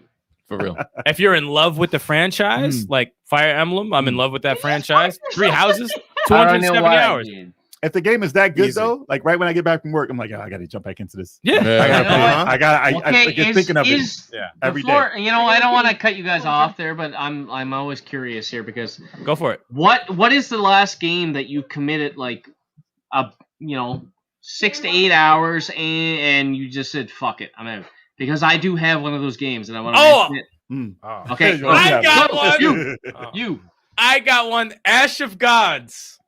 For real. If you're in love with the franchise, like Fire Emblem, I'm in love with that franchise. 3 houses, I don't know 270 why I hours. did. If the game is that good Easy. though, like right when I get back from work, I'm like, oh, I gotta jump back into this. Yeah. I gotta play. Uh-huh. I get thinking of it. Yeah. every before, you know, I don't want to cut you guys off there, but I'm always curious here because Go for it. what is the last game that you committed like 6 to 8 hours and you just said fuck it, I'm out? Because I do have one of those games and I want to Oh! mention it. Oh. Okay, I got go, one. You, Oh. you. I got one, Ash of Gods,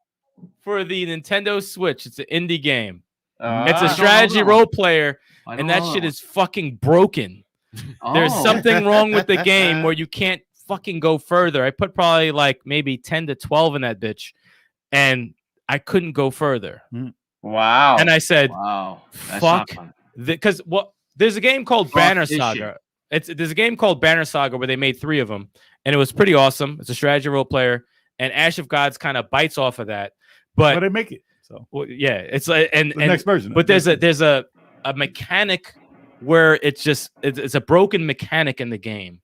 for the Nintendo Switch. It's an indie game. It's a Ah. strategy role player, I don't and that know. shit is fucking broken. There's Oh. something wrong with the game where you can't fucking go further. I put probably like maybe 10 to 12 in that bitch, and I couldn't go further. Wow. And I said, Wow. That's fuck not fun. because there's a game called Fuck Banner this Saga. There's a game called Banner Saga where they made 3 of them, and it was pretty awesome. It's a strategy role player, and Ash of Gods kind of bites off of that. But But they make it. So well, yeah, it's like and the next version. but there's a mechanic where it's a broken mechanic in the game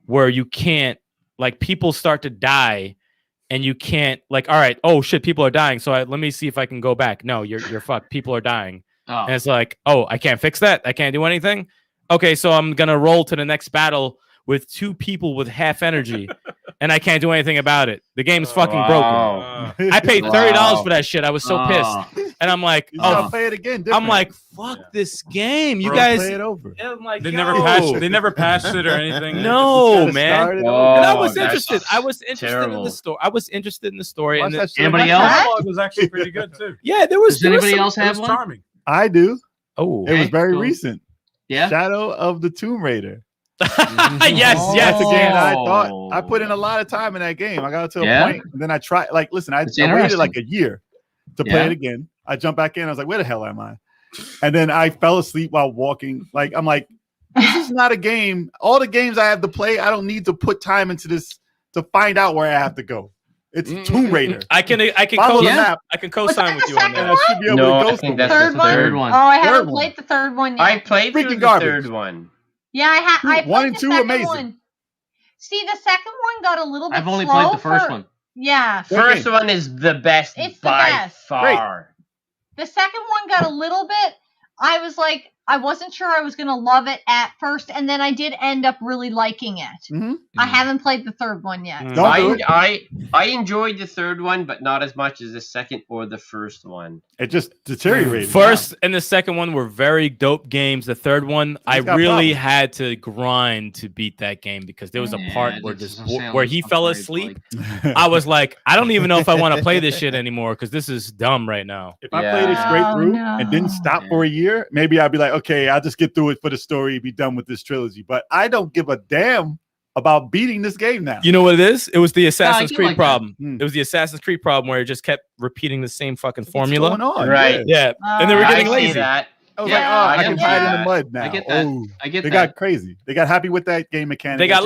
where you can't, like, people start to die and you can't, like, all right, oh shit, people are dying, so let me see if I can go back. No, you're fucked. People are dying. And it's like, oh, I can't fix that. I can't do anything. Okay, so I'm gonna roll to the next battle with 2 people with half energy, and I can't do anything about it. The game's fucking broken. I paid $30 for that shit. I was so pissed, and I'm like, oh, play it again. Different. I'm like, fuck this game. You guys play it over. I'm like, They never patched it or anything. No, man. And I was interested. I was interested in the story. I was interested in the story. And anybody else? It was actually pretty good too. Yeah, there was. Does anybody else have one? Charming. I do. Oh, it was very recent. Yeah, Shadow of the Tomb Raider. yes. That's a game that I thought I put in a lot of time in that game. I got to a point, and then I tried. Like, listen, I waited like a year to play it again. I jumped back in. I was like, where the hell am I? And then I fell asleep while walking. Like, I'm like, this is not a game. All the games I have to play, I don't need to put time into this to find out where I have to go. It's Tomb Raider. I can co-sign with you on that. I should be able to go think that's the third one. Oh, I haven't played the third one yet. I played through the third one. Yeah, I played 1 and 2 the second amazing. one. See, the second one got a little bit I've only slow played the first one. Yeah. First one is the best It's the by best. far. The second one got a little bit. I was like, I wasn't sure I was going to love it at first, and then I did end up really liking it. Mm-hmm. I haven't played the third one yet. I enjoyed the third one, but not as much as the second or the first one. It just deteriorated. First and the second one were very dope games. The third one, I really had to grind to beat that game because there was a part where he fell asleep. I was like, I don't even know if I want to play this shit anymore because this is dumb right now. If I played it straight through and didn't stop for a year, maybe I'd be like, okay, I'll just get through it for the story, be done with this trilogy. But I don't give a damn about beating this game now. You know what it is? It was the Assassin's Creed problem. It was the Assassin's Creed problem where it just kept repeating the same fucking formula. What's going on? Right. Yeah. And they were getting lazy. That. I was like, I can hide in the mud now. I get that. I get they that. got crazy. They got happy with that game mechanic. They got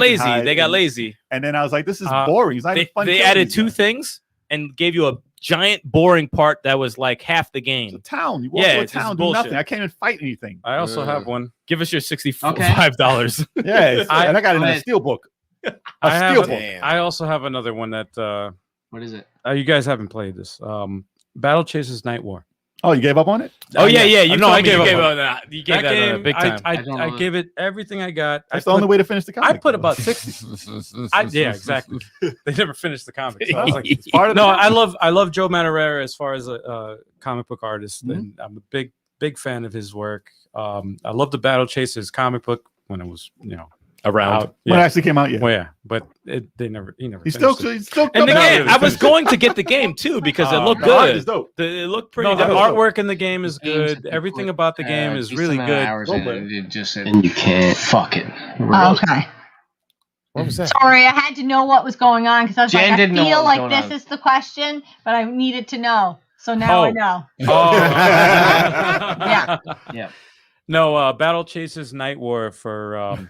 lazy. And then I was like, this is boring. It's not even fun. They added 2 things and gave you a giant boring part that was like half the game. It's a town. You walk to a town, do nothing. I can't even fight anything. I also have one. Give us your $65. Yeah, and I got it in a steel book. I also have another one that. What is it? You guys haven't played this. Battle Chasers Night War. Oh, you gave up on it? Oh yeah. You I gave up on that. You gave that game, big time. I gave it everything I got. That's the only way to finish the comic. I put about 60. Yeah, exactly. They never finished the comic. So I was like, it's part of the I love Joe Madureira as far as a comic book artist, and I'm a big fan of his work. I love the Battle Chasers comic book when it was around when it actually came out. Yeah, well, yeah, but he never. He's still. And the game, I was going to get the game too because it looked good. It looked pretty. The artwork in the game is good. Everything about the game is really good. And you can't fuck it. Okay. What was that? Sorry, I had to know what was going on because I was Jen like, I didn't know feel what was like going this on. is the question, but I needed to know. So now I know. Yeah. No, Battle Chasers Night War for.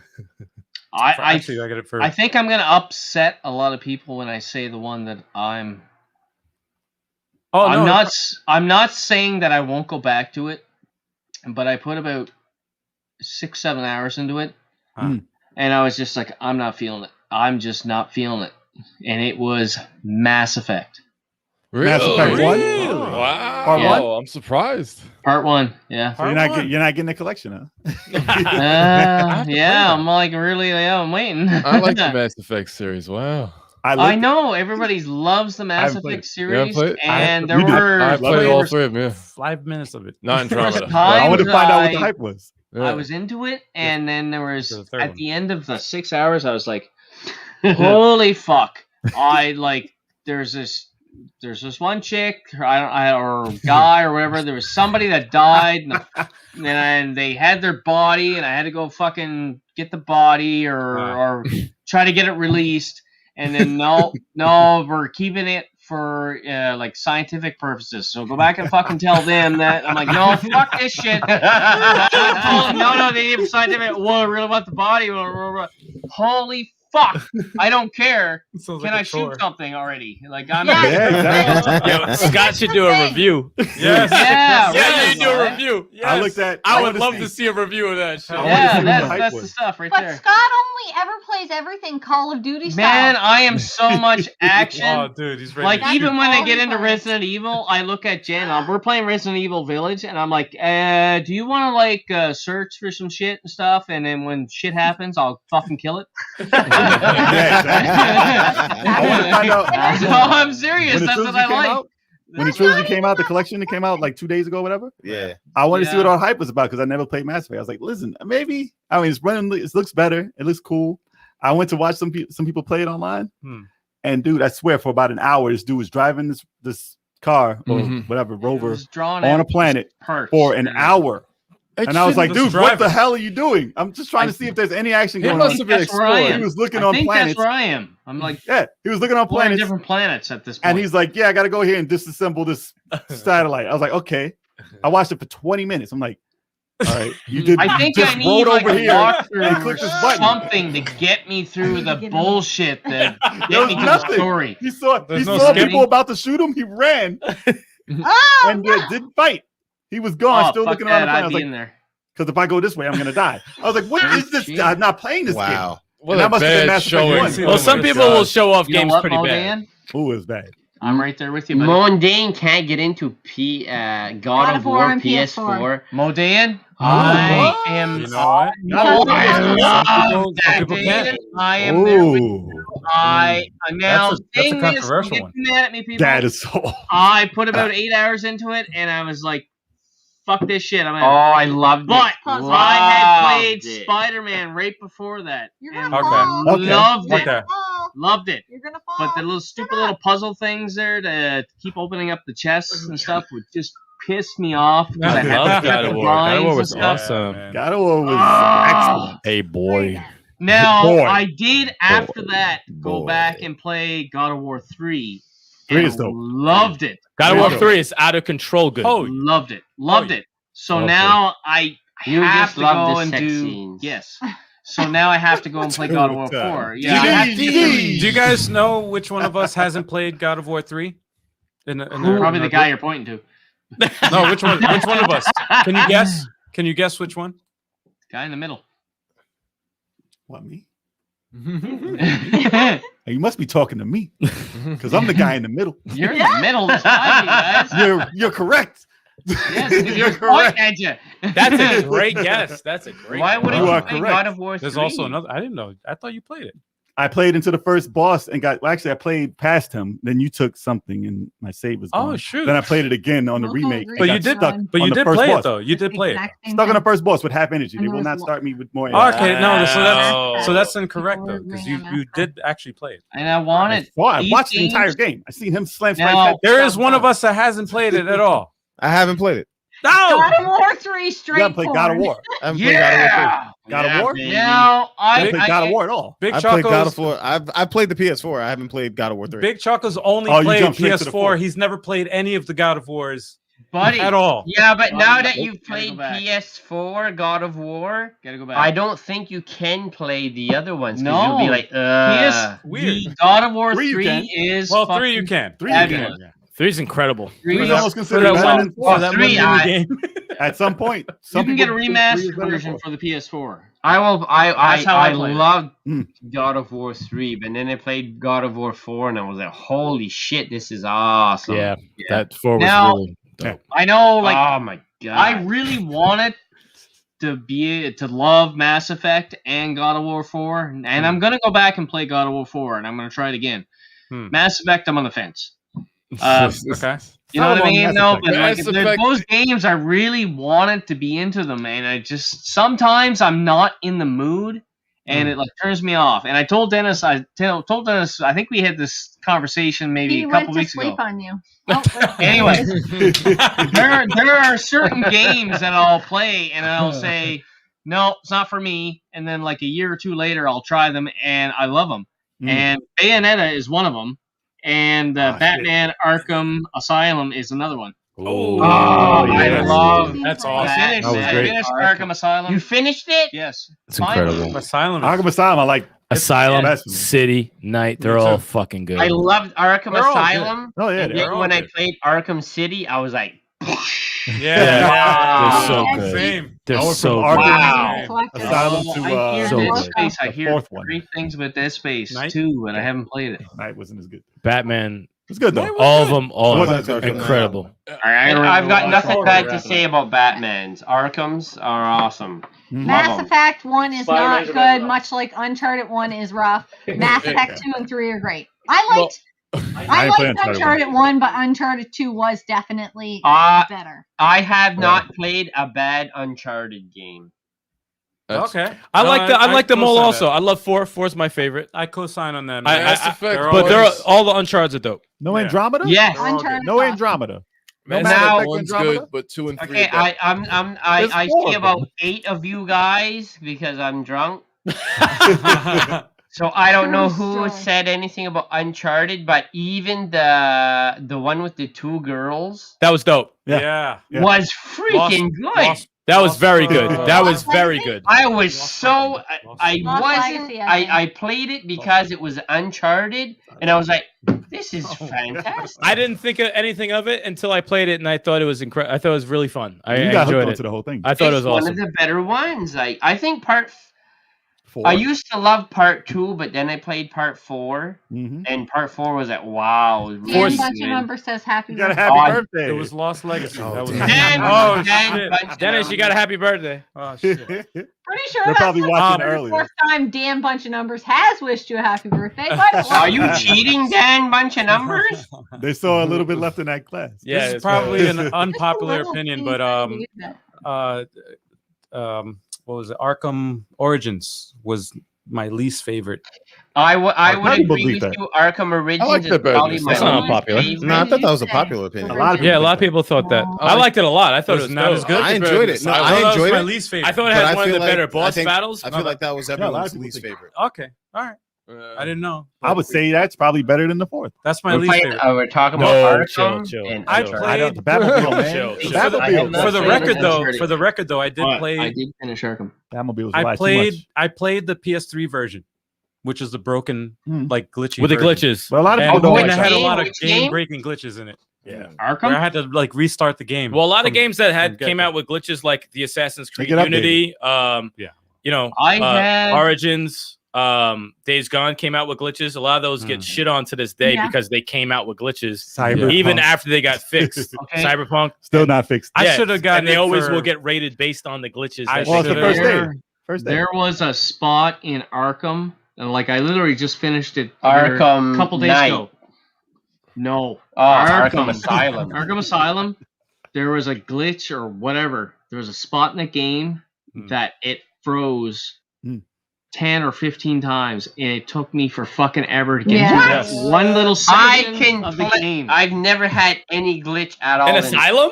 I think I'm gonna upset a lot of people when I say the one that I'm. I'm not saying that I won't go back to it, but I put about 6-7 hours into it, and I was just like, I'm not feeling it. I'm just not feeling it, and it was Mass Effect. Really? Mass Effect 1? Wow. Part 1? I'm surprised. Part 1, yeah. So you're not getting the collection, huh? Yeah, I'm like really. Yeah, I'm waiting. I like the Mass Effect series. Wow. I know everybody loves the Mass Effect series, and there were. I played all 3 of them. Yeah. 5 minutes of it. Not Andromeda. I want to find out what the hype was. I was into it, and then there was at the end of the 6 hours, I was like, "Holy fuck!" There's this one chick, or guy, or whatever. There was somebody that died, and they had their body, and I had to go fucking get the body or try to get it released. And then no, we're keeping it for like scientific purposes. So go back and fucking tell them that. I'm like, no, fuck this shit. No, they need scientific. Well, I really want the body. Holy fuck! I don't care. Can I shoot something already? Like I'm. Scott should do a review. Yes. Yeah, you do a review. Yes. I looked at. I would love to see a review of that shit. Yeah, that's the stuff right but there. Scott only ever plays everything Call of Duty style. Man, I am so much action. Oh, dude, he's ready. Like, to even shoot. when I get into Resident Evil, I look at Jen. We're playing Resident Evil Village, and I'm like, do you want to, like, search for some shit and stuff? And then when shit happens, I'll fucking kill it. Yeah, exactly. I want to find out. No, I'm serious. That's what I like. When the trilogy came out, the collection that came out like 2 days ago, whatever. Yeah. I wanted to see what all hype was about because I never played Mass Effect. I was like, listen, maybe. I mean, it's running. It looks better. It looks cool. I went to watch some people play it online, and dude, I swear, for about an hour, this dude was driving this car or whatever rover on a planet for an hour. And I was like, dude, what the hell are you doing? I'm just trying to see if there's any action going on. He was looking on planets. That's where I am. I'm like, yeah, he was looking on planets, different planets at this point. and he's like, yeah, I got to go here and disassemble this satellite. I was like, okay. I watched it for 20 minutes. I'm like, all right, you did. I think just I need rode like over a here walkthrough and click this button. something to get me through the bullshit that get me to the story. He saw people about to shoot him. He ran and didn't fight. He was gone, still looking around the planet. I was like, because if I go this way, I'm gonna die. I was like, what is this? I'm not playing this game. What that must have been Mass Effect 1. Well, some people will show off games pretty bad. Who is bad? I'm right there with you, buddy. Mondane can't get into God of War PS4. Modane, I am. You know what? I love that people game. can't. I am there with you. I'm now That's a saying this. controversial Get one. mad at me, people. That is so. I put about 8 hours into it, and I was like, fuck this shit. I'm I loved it. But I had played Spider-Man right before that. You're And gonna fall. Okay. loved it. Okay. Loved it. You're gonna fall. But the little stupid little puzzle things there to keep opening up the chests and stuff would just piss me off. I love God of War. God of War was awesome. God of War was excellent. Hey, boy. Now, Boy. I did after that go back and play God of War 3. 3 is dope. Loved it. God of War 3 is out of control good. Oh, loved it. Loved it. So now I You have just to love go the and sex do scenes. Yes. So now I have to go and play God of War 4. Yeah, I have to Do you guys know which one of us hasn't played God of War 3? Probably the guy you're pointing to. No, which one? Which one of us? Can you guess? Can you guess which one? Guy in the middle. What, me? You must be talking to me because I'm the guy in the middle. You're in the middle this time, you guys. You're correct. Yes, you're pointing at you. That's a great guess. That's a great. Why wouldn't You you are play correct. God of War 3? There's also another. I didn't know. I thought you played it. I played into the first boss and got. Well, actually, I played past him. Then you took something and my save was gone. Oh shoot! Then I played it again on the Also remake. agree. But and you got did. stuck But on you the did first play boss. it though. You did play it. Stuck on the first boss with half energy. They will not start me with more. Oh, okay, no, Oh. so that's incorrect though, because you did actually play it. And I wanted. I these watched the games- entire game. I seen him slam Now- Spike's head. There is one of us that hasn't played it at all. I haven't played it. No. God of War 3 straight. You haven't played God of War. I haven't played God of War. God of War? Now You haven't I played God of War at all. Big I played God Choco's of War. I've played the PS4. I haven't played God of War 3. Big Choco's only Oh, you played jumped straight to the PS4. fourth. He's never played any of the God of Wars buddy. at all. Yeah, but now that Gotta you've go played back. PS4 God of War, Gotta go back. I don't think you can play the other ones. 'Cause No. you'll be like, Weird. The God of War 3 you 3 can. is Well, fucking 3 you can. 3 you can. fabulous. 3's incredible. 3 Three's is almost For considered that better one, than for four. that Three, one I- game. At some point. You Some can get a people think 3 is remastered better than version 4. for the PS4. I That's how I played it. loved Mm. God of War 3, but then I played God of War 4 and I was like, holy shit, this is awesome. Yeah, that 4 was Now- really dope. I know, like, oh my god. I really wanted to love Mass Effect and God of War 4, and I'm gonna go back and play God of War 4, and I'm gonna try it again. Mass Effect, I'm on the fence. Okay. You know what I mean? No, but Mass like, Effect- those games, I really wanted to be into them, and I just sometimes I'm not in the mood, and it like turns me off. And I told Dennis, I think we had this conversation maybe He a went couple to weeks sleep ago. on you. Oh, Anyway, there are certain games that I'll play, and I'll say, no, it's not for me. And then like a year or two later, I'll try them, and I love them. And Bayonetta is one of them. And Batman Arkham Asylum is another one. Oh, I love that's I awesome. finished, That was I great. finished Arkham Asylum. You finished it? Yes. It's Finally. incredible. Asylum. Arkham Asylum, I like. Asylum, Best. City, Night, they're Me all too. fucking good. I loved Arkham They're all Asylum. Oh, yeah. And they're then all when I good. played Arkham City, I was like, They're so good. Same. They're I went so from good. Arkham Asylum to I hear so Dead good. Space. I the hear fourth one. great things about Dead Space Night? too, but I haven't played it. Night wasn't as good. Batman. It's good though. All of them. All It of wasn't them. as good. Incredible. And I've got nothing bad to say about Batman's. Arkham's are awesome. Mass Love 'em. Effect 1 is Spider-Man's not a better good, one. much like Uncharted 1 is rough. Mass Effect 2 and 3 are great. I I liked ain't playing Uncharted Uncharted 1, but Uncharted 2 was definitely better. I have not played a bad Uncharted game. Okay. I No, like them all co-sign also. that. I love 4. 4's my favorite. I co-sign on that. I- Man. Mass Effect, But they're always- all the Uncharted are dope. No Yeah. Andromeda? Yes. Uncharted No is Andromeda. No Mass Mass Now- Effect One's Andromeda? good, but 2 and 3 Okay, are better. I four see of about them. 8 of you guys because I'm drunk. So I don't know who True story. said anything about Uncharted, but even the one with the 2 girls That was dope. Yeah. Yeah. was freaking good. That was very good. That was Lost very Legacy? good. I was so I Lost wasn't Legacy, I think. I played it because it was Uncharted, and I was like, this is fantastic. I didn't think of anything of it until I played it, and I thought it was incredible. I thought it was really fun. I You got hooked enjoyed onto it. the whole thing. I thought it It's was one awesome. of the better ones. I think Four. I used to love part 2, but then I played part 4, Mhm. and part 4 was like, wow. It was Dan really Bunch good. of Number says happy You got a birthday. happy Oh, birthday. It was Lost Legacy. Oh, That was damn. Dan, Dan Bunch of Dennis, you got a happy birthday. Oh shit. Pretty sure They're that's probably the watching third or earlier. fourth time Dan Bunch of Numbers has wished you a happy birthday. But Are you cheating, Dan? Bunch of numbers? They saw a little bit left in that class. Yeah, This is it's probably an Just a unpopular little opinion, thing but that you did that. what was it? Arkham Origins was my least favorite. I would Nobody agree believed with that. you. Arkham Origins like is that better. probably my That's not own unpopular. favorite. No, I thought that was a popular opinion. A lot of people Yeah, a lot of think people thought that. Oh. I liked it a lot. I thought Was it was not dope. as good? I enjoyed it. No, I I thought that was enjoyed my it. least favorite. I thought it But had I one of feel the better like- boss I think- battles. I feel like that was a lot of everyone's people least think- favorite. Okay, all right. I didn't know. I would say that's probably better than the fourth. That's my least favorite. We're talking No, about chill, Arkham chill. and I Uncharted. played- The Batmobile, man. Chill, The chill. Batmobile. For the Played record, though, Uncharted. I did I play. did finish Arkham. Batmobile was I way too played. much. I played the PS3 version, which is the broken, Hmm. like glitchy With the version. glitches. But a lot of And, people don't and like it had a that. lot of Which game? game-breaking glitches in it. Yeah. Arkham? Where I had to like restart the game. Well, a lot of from- games that had from came get-go. out with glitches like the Assassin's They Creed get updated. Unity, Yeah. you know, I had- Origins, Days Gone came out with glitches. A lot of those get shit on to this day Yeah. because they came out with glitches, Cyberpunk. even after they got fixed. Okay. Cyberpunk, Still not fixed. I should have gotten. and they it always for- will get rated based on the glitches. I that Well, it's they the get. first day. There- First day. There was a spot in Arkham, and like I literally just finished it Arkham a couple days Knight. ago. No, Arkham Asylum. Arkham Asylum. There was a glitch or whatever. There was a spot in the game that it froze Hmm. 10 or 15 times, and it took me for fucking ever to get Yeah. through that one little I section can of the play. game. I've never had any glitch at all. An in- Asylum?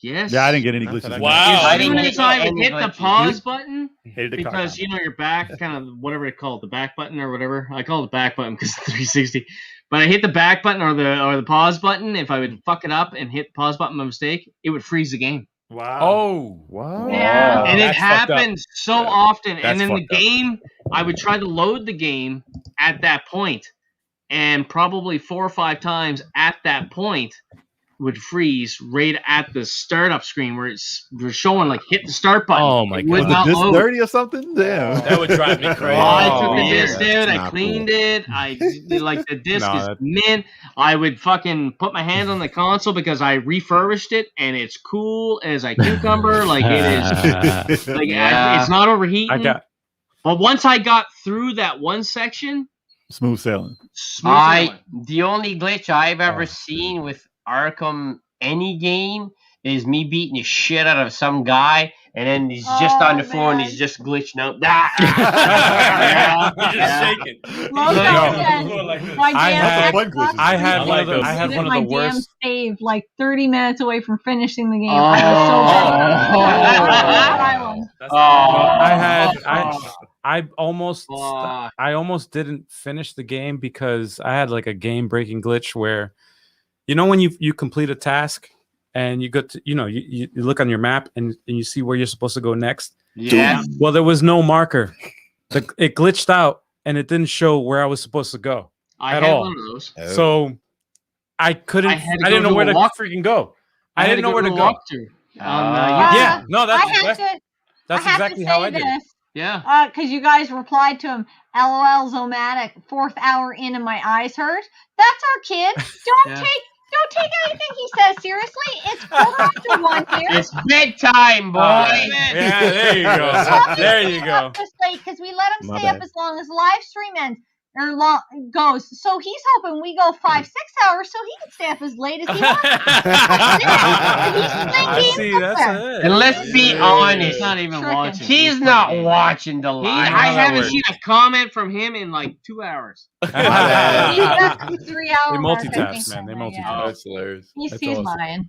Yes. Yeah, I didn't get any Not glitches. that I in Wow. that. I As didn't soon get as I would any hit the glitches. pause button, Hated the because car. your back kind of whatever they call it, the back button or whatever. I call it the back button because it's 360. But I hit the back button or the pause button. If I would fuck it up and hit the pause button by mistake, it would freeze the game. Wow. Oh, wow. Yeah. And it that's fucked up. happens so often. That's And in the fucked up. game, I would try to load the game at that point, and probably 4 or 5 times at that point would freeze right at the startup screen where we're showing like hit the start button. Oh my It would God. Was not the disc load. dirty or something? Damn. That would drive me crazy. I took the weird. disc out. That's I not cleaned cool. it. I like the disc No, is that- mint. I would fucking put my hand on the console because I refurbished it and it's cool as a cucumber. Like it is. Like Yeah. it's not overheating. I got. But once I got through that one section, Smooth sailing. smooth sailing. The only glitch I've ever Oh, seen with Arkham any game is me beating the shit out of some guy, and then he's just on the floor and man. he's just glitching out. Yeah, Yeah. You're just shaking. Most No. says, my I damn had- Xbox I had I one like of the. those. I had needed one of my the damn worst. save like 30 minutes away from finishing the game. I was so bad. I almost Fuck. I almost didn't finish the game because I had like a game breaking glitch where, you know, when you complete a task and you go to, you know, you look on your map and you see where you're supposed to go next. Yeah. Well, there was no marker. It glitched out and it didn't show where I was supposed to go. I At had all. one of those. So I couldn't. I had to I didn't go know where do to a walk- freaking go. I didn't know where to go. Yeah, no, that's exactly how I did it. Yeah. Because you guys replied to him, LOL Zomatic, 4th hour in and my eyes hurt. That's our kid. Don't take anything he says seriously. It's 4:01 here. It's bedtime, boy. Yeah, there you go. There you go. Because we let him stay up as long as the live stream ends. Goes. So he's hoping we go 5-6 hours so he can stay up as late as he wants. I see. That's it. And let's be honest, he's not even watching. He's not watching the live. I haven't seen a comment from him in like 2 hours. He's got 3 hours. They multitask, man. They multitask. That's hilarious. He's lying.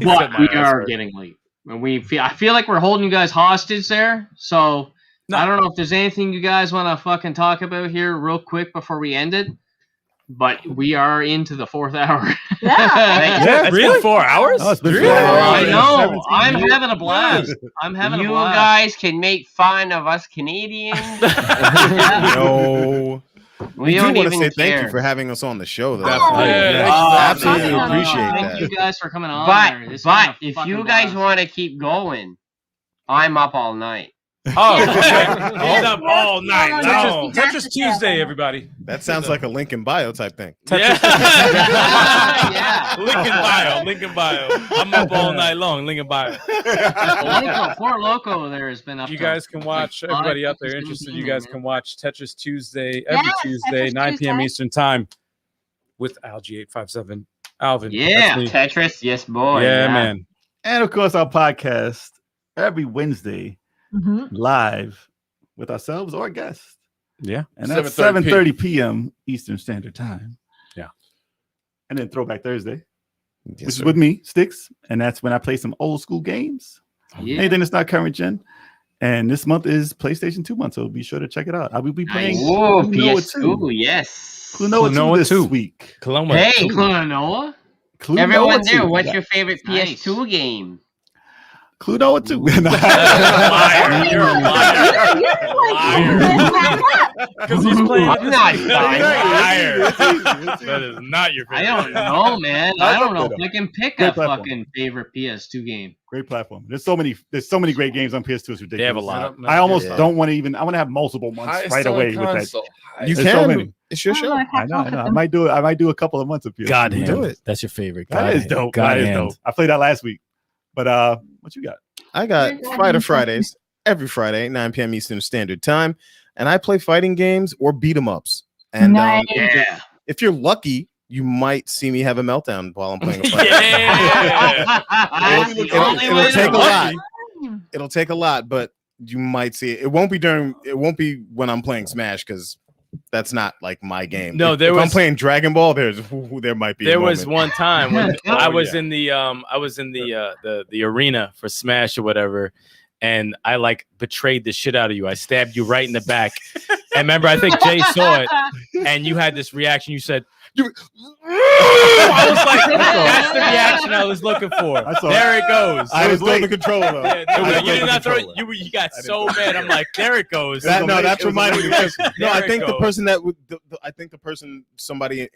But we are getting late. And I feel like we're holding you guys hostage there. So I don't know if there's anything you guys want to fucking talk about here real quick before we end it. But we are into the 4th hour. Yeah, it's been 4 hours? Oh, it's been Really? 4 hours. I know. I'm having a blast. You guys can make fun of us Canadians. No. We do don't want even to say care. thank you for having us on the show, though. Absolutely appreciate that. Thank you guys for coming on. But if you guys want to keep going, I'm up all night. Oh, he's up all night. Tetris Tuesday, everybody. That sounds like a link in bio type thing. Yeah. Link in bio. I'm up all night long. Link in bio. Four Loco there has been up. You guys can watch, everybody out there interested, you guys can watch Tetris Tuesday every Tuesday, 9 p.m. Eastern Time with Algie857. Alvin. Yeah, Tetris. Yes, boy. Yeah, man. And of course, our podcast every Wednesday. Live with ourselves or a guest. Yeah. And that's 7:30 p.m. Eastern Standard Time. Yeah. And then Throwback Thursday, which is with me, Sticks. And that's when I play some old school games. Yeah. Anything that's not current gen. And this month is PlayStation 2 month, so be sure to check it out. I will be playing PS2, yes. Klonoa 2 this week. Hey, Klonoa? Everyone there, what's your favorite PS2 game? Klonoa 2. You're a liar. Because he's playing. I'm not liar. That is not your favorite. I don't know, man. I don't know if I can pick a fucking favorite PS2 game. Great platform. There's so many great games on PS2. It's ridiculous. They have a lot. I almost don't want to even. I want to have multiple months right away with that. You can. So many. It's your show. I know. I might do a couple of months of PS2. God do it. That's your favorite. That is dope. That is dope. I played that last week. But what you got? I got Fighter Fridays every Friday, 9 p.m. Eastern Standard Time, and I play fighting games or beat 'em ups. And if you're lucky, you might see me have a meltdown while I'm playing a fighting it'll take a lot. It'll take a lot, but you might see it. It won't be when I'm playing Smash because that's not like my game. No, if I'm playing Dragon Ball, there might be. There was one time when I was in the arena for Smash or whatever, and I like betrayed the shit out of you. I stabbed you right in the back. And remember, I think Jay saw it, and you had this reaction. You said, I was like, that's the reaction I was looking for. There it goes. I was throwing the controller. You did not throw it. You got so mad. I'm like, there it goes. That's reminding me. No, I think the person somebody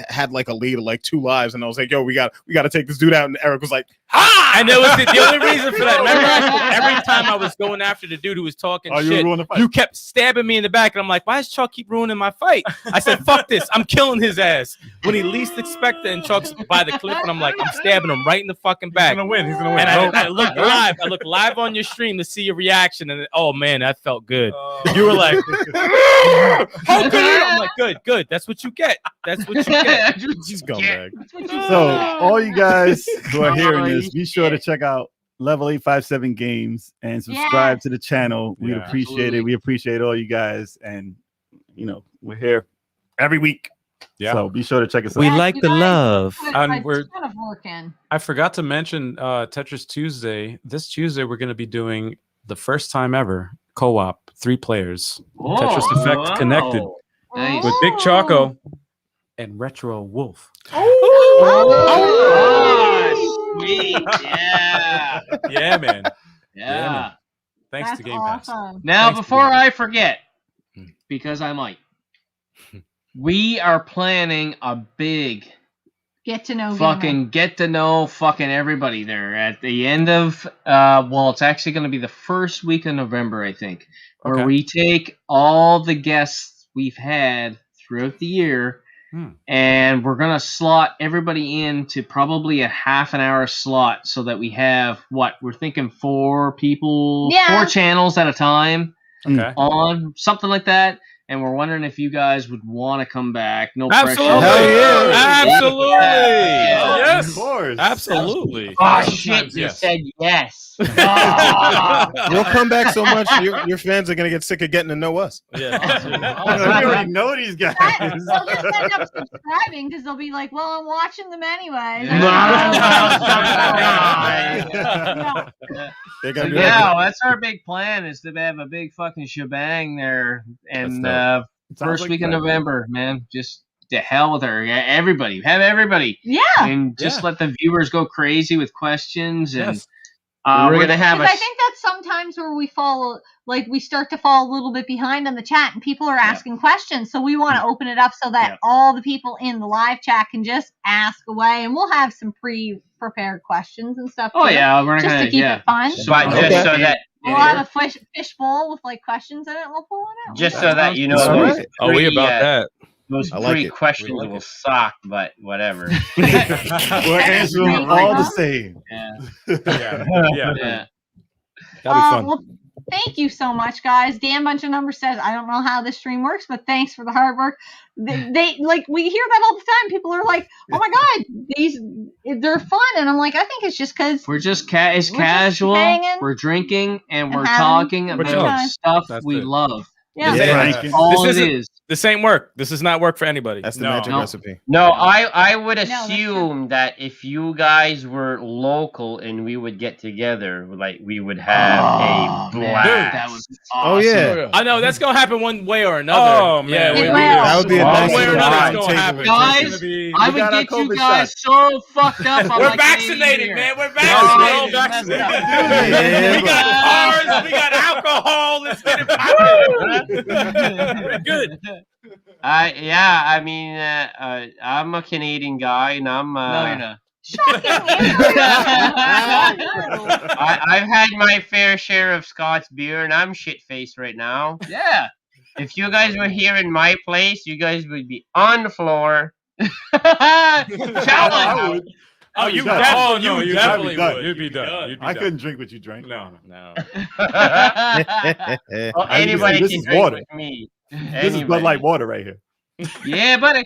had like a lead of like 2 lives, and I was like, yo, we got to take this dude out. And Eric was like, ha! And it was the only reason for that. Remember, every time I was going after the dude who was talking shit, you kept stabbing me in the back, and I'm like, why does Chuck keep ruining my fight? I said, fuck this, I'm killing his ass when he least expected, and Chuck's by the cliff, and I'm like, I'm stabbing him right in the fucking back. He's gonna win. And I looked live. I looked live on your stream to see your reaction, and oh man, that felt good. You were like, how good? I'm like, good. That's what you get. That's what you get. She's gone back. So all you guys who are hearing this, be sure to check out Level 857 Games and subscribe to the channel. We'd appreciate it. We appreciate all you guys, and we're here every week. Yeah. So be sure to check us out. We like the love. And we're kind of working. I forgot to mention Tetris Tuesday. This Tuesday we're going to be doing the first time ever co-op 3 players. Tetris Effect Connected with Big Choco and Retro Wolf. Sweet. Yeah, man. Yeah. Thanks to Game Pass. Now, before I forget, because I might, we are planning a big Get to know fucking everybody there at the end of it's actually going to be the first week of November, I think, where we take all the guests we've had throughout the year, and we're going to slot everybody into probably a half an hour slot so that we have we're thinking 4 people, 4 channels at a time on something like that. And we're wondering if you guys would want to come back. No pressure. Absolutely. Yes. Of course. Absolutely. Oh, shit. You said yes. We'll come back so much, your fans are going to get sick of getting to know us. Yeah. We already know these guys. They'll just end up subscribing because they'll be like, well, I'm watching them anyway. That's our big plan, is to have a big fucking shebang there. And first week of November, man, just to hell with her. Everybody. Have everybody. Yeah. And just let the viewers go crazy with questions. And we're going to have I think that's sometimes where we we start to fall a little bit behind on the chat and people are asking questions. So we want to open it up so that all the people in the live chat can just ask away, and we'll have some pre-prepared questions and stuff. Oh, too, we're just to keep it fun. So that we'll have a fish bowl with questions in it, and we'll pull it out. Just so that you know. We about that. Those questions will suck, but whatever. We'll answer them all the same. Yeah. That'll be fun. Well, thank you so much, guys. Dan Bunch of Numbers says, I don't know how this stream works, but thanks for the hard work. They we hear that all the time. People are like, oh my God, they're fun. And I'm like, I think it's just because we're just casual. We're drinking and we're talking about stuff we love. Yeah. This ain't work. This does not work for anybody. That's the magic recipe. No, I would assume that if you guys were local and we would get together, we would have a blast. Dude, that was awesome. Oh yeah. I know that's gonna happen one way or another. Oh man, that would be a nice way or another. gonna happen. Guys, I would get you guys so fucked up. We're vaccinated, man. We're vaccinated. We got cars. We got alcohol. Let's get it popping. We're good. I mean, I'm a Canadian guy, and I'm. No, you're not. I've had my fair share of Scott's beer, and I'm shit-faced right now. Yeah. If you guys were here in my place, you guys would be on the floor. Challenge. Oh, you definitely would. You'd be done. I couldn't drink what you drank. No. Well, anybody can drink with me. This is Bud Light water right here. Yeah, buddy.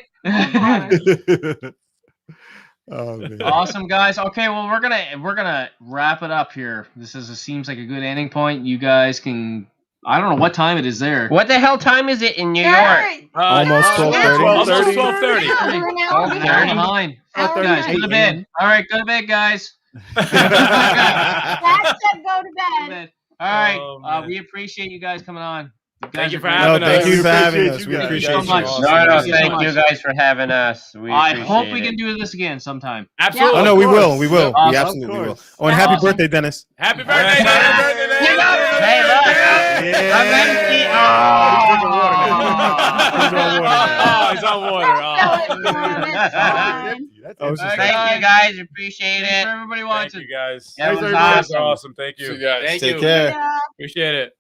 Oh, man. Awesome, guys. Okay, well, we're gonna wrap it up here. Seems like a good ending point. You guys can. I don't know what time it is there. What the hell time is it in New York? Almost 12:30. Almost 12:30. They're behind. Fuck, guys, go to bed. All right, go to bed, guys. That said, go to bed. All right, we appreciate you guys coming on. Thank you for having us. Thank you for having us. We appreciate so much. No, thank you guys for having us. I hope we can do this again sometime. Absolutely. Oh no, we will. We Awesome. absolutely will. Oh, and happy birthday, Dennis. Happy birthday, Dennis. Hey, look. He's on water. Thank you guys. Appreciate it. Thanks for everybody watching. Thank you guys. Yeah, it was awesome. Awesome. Thank you. See you guys. Thank Take you. care. Appreciate it.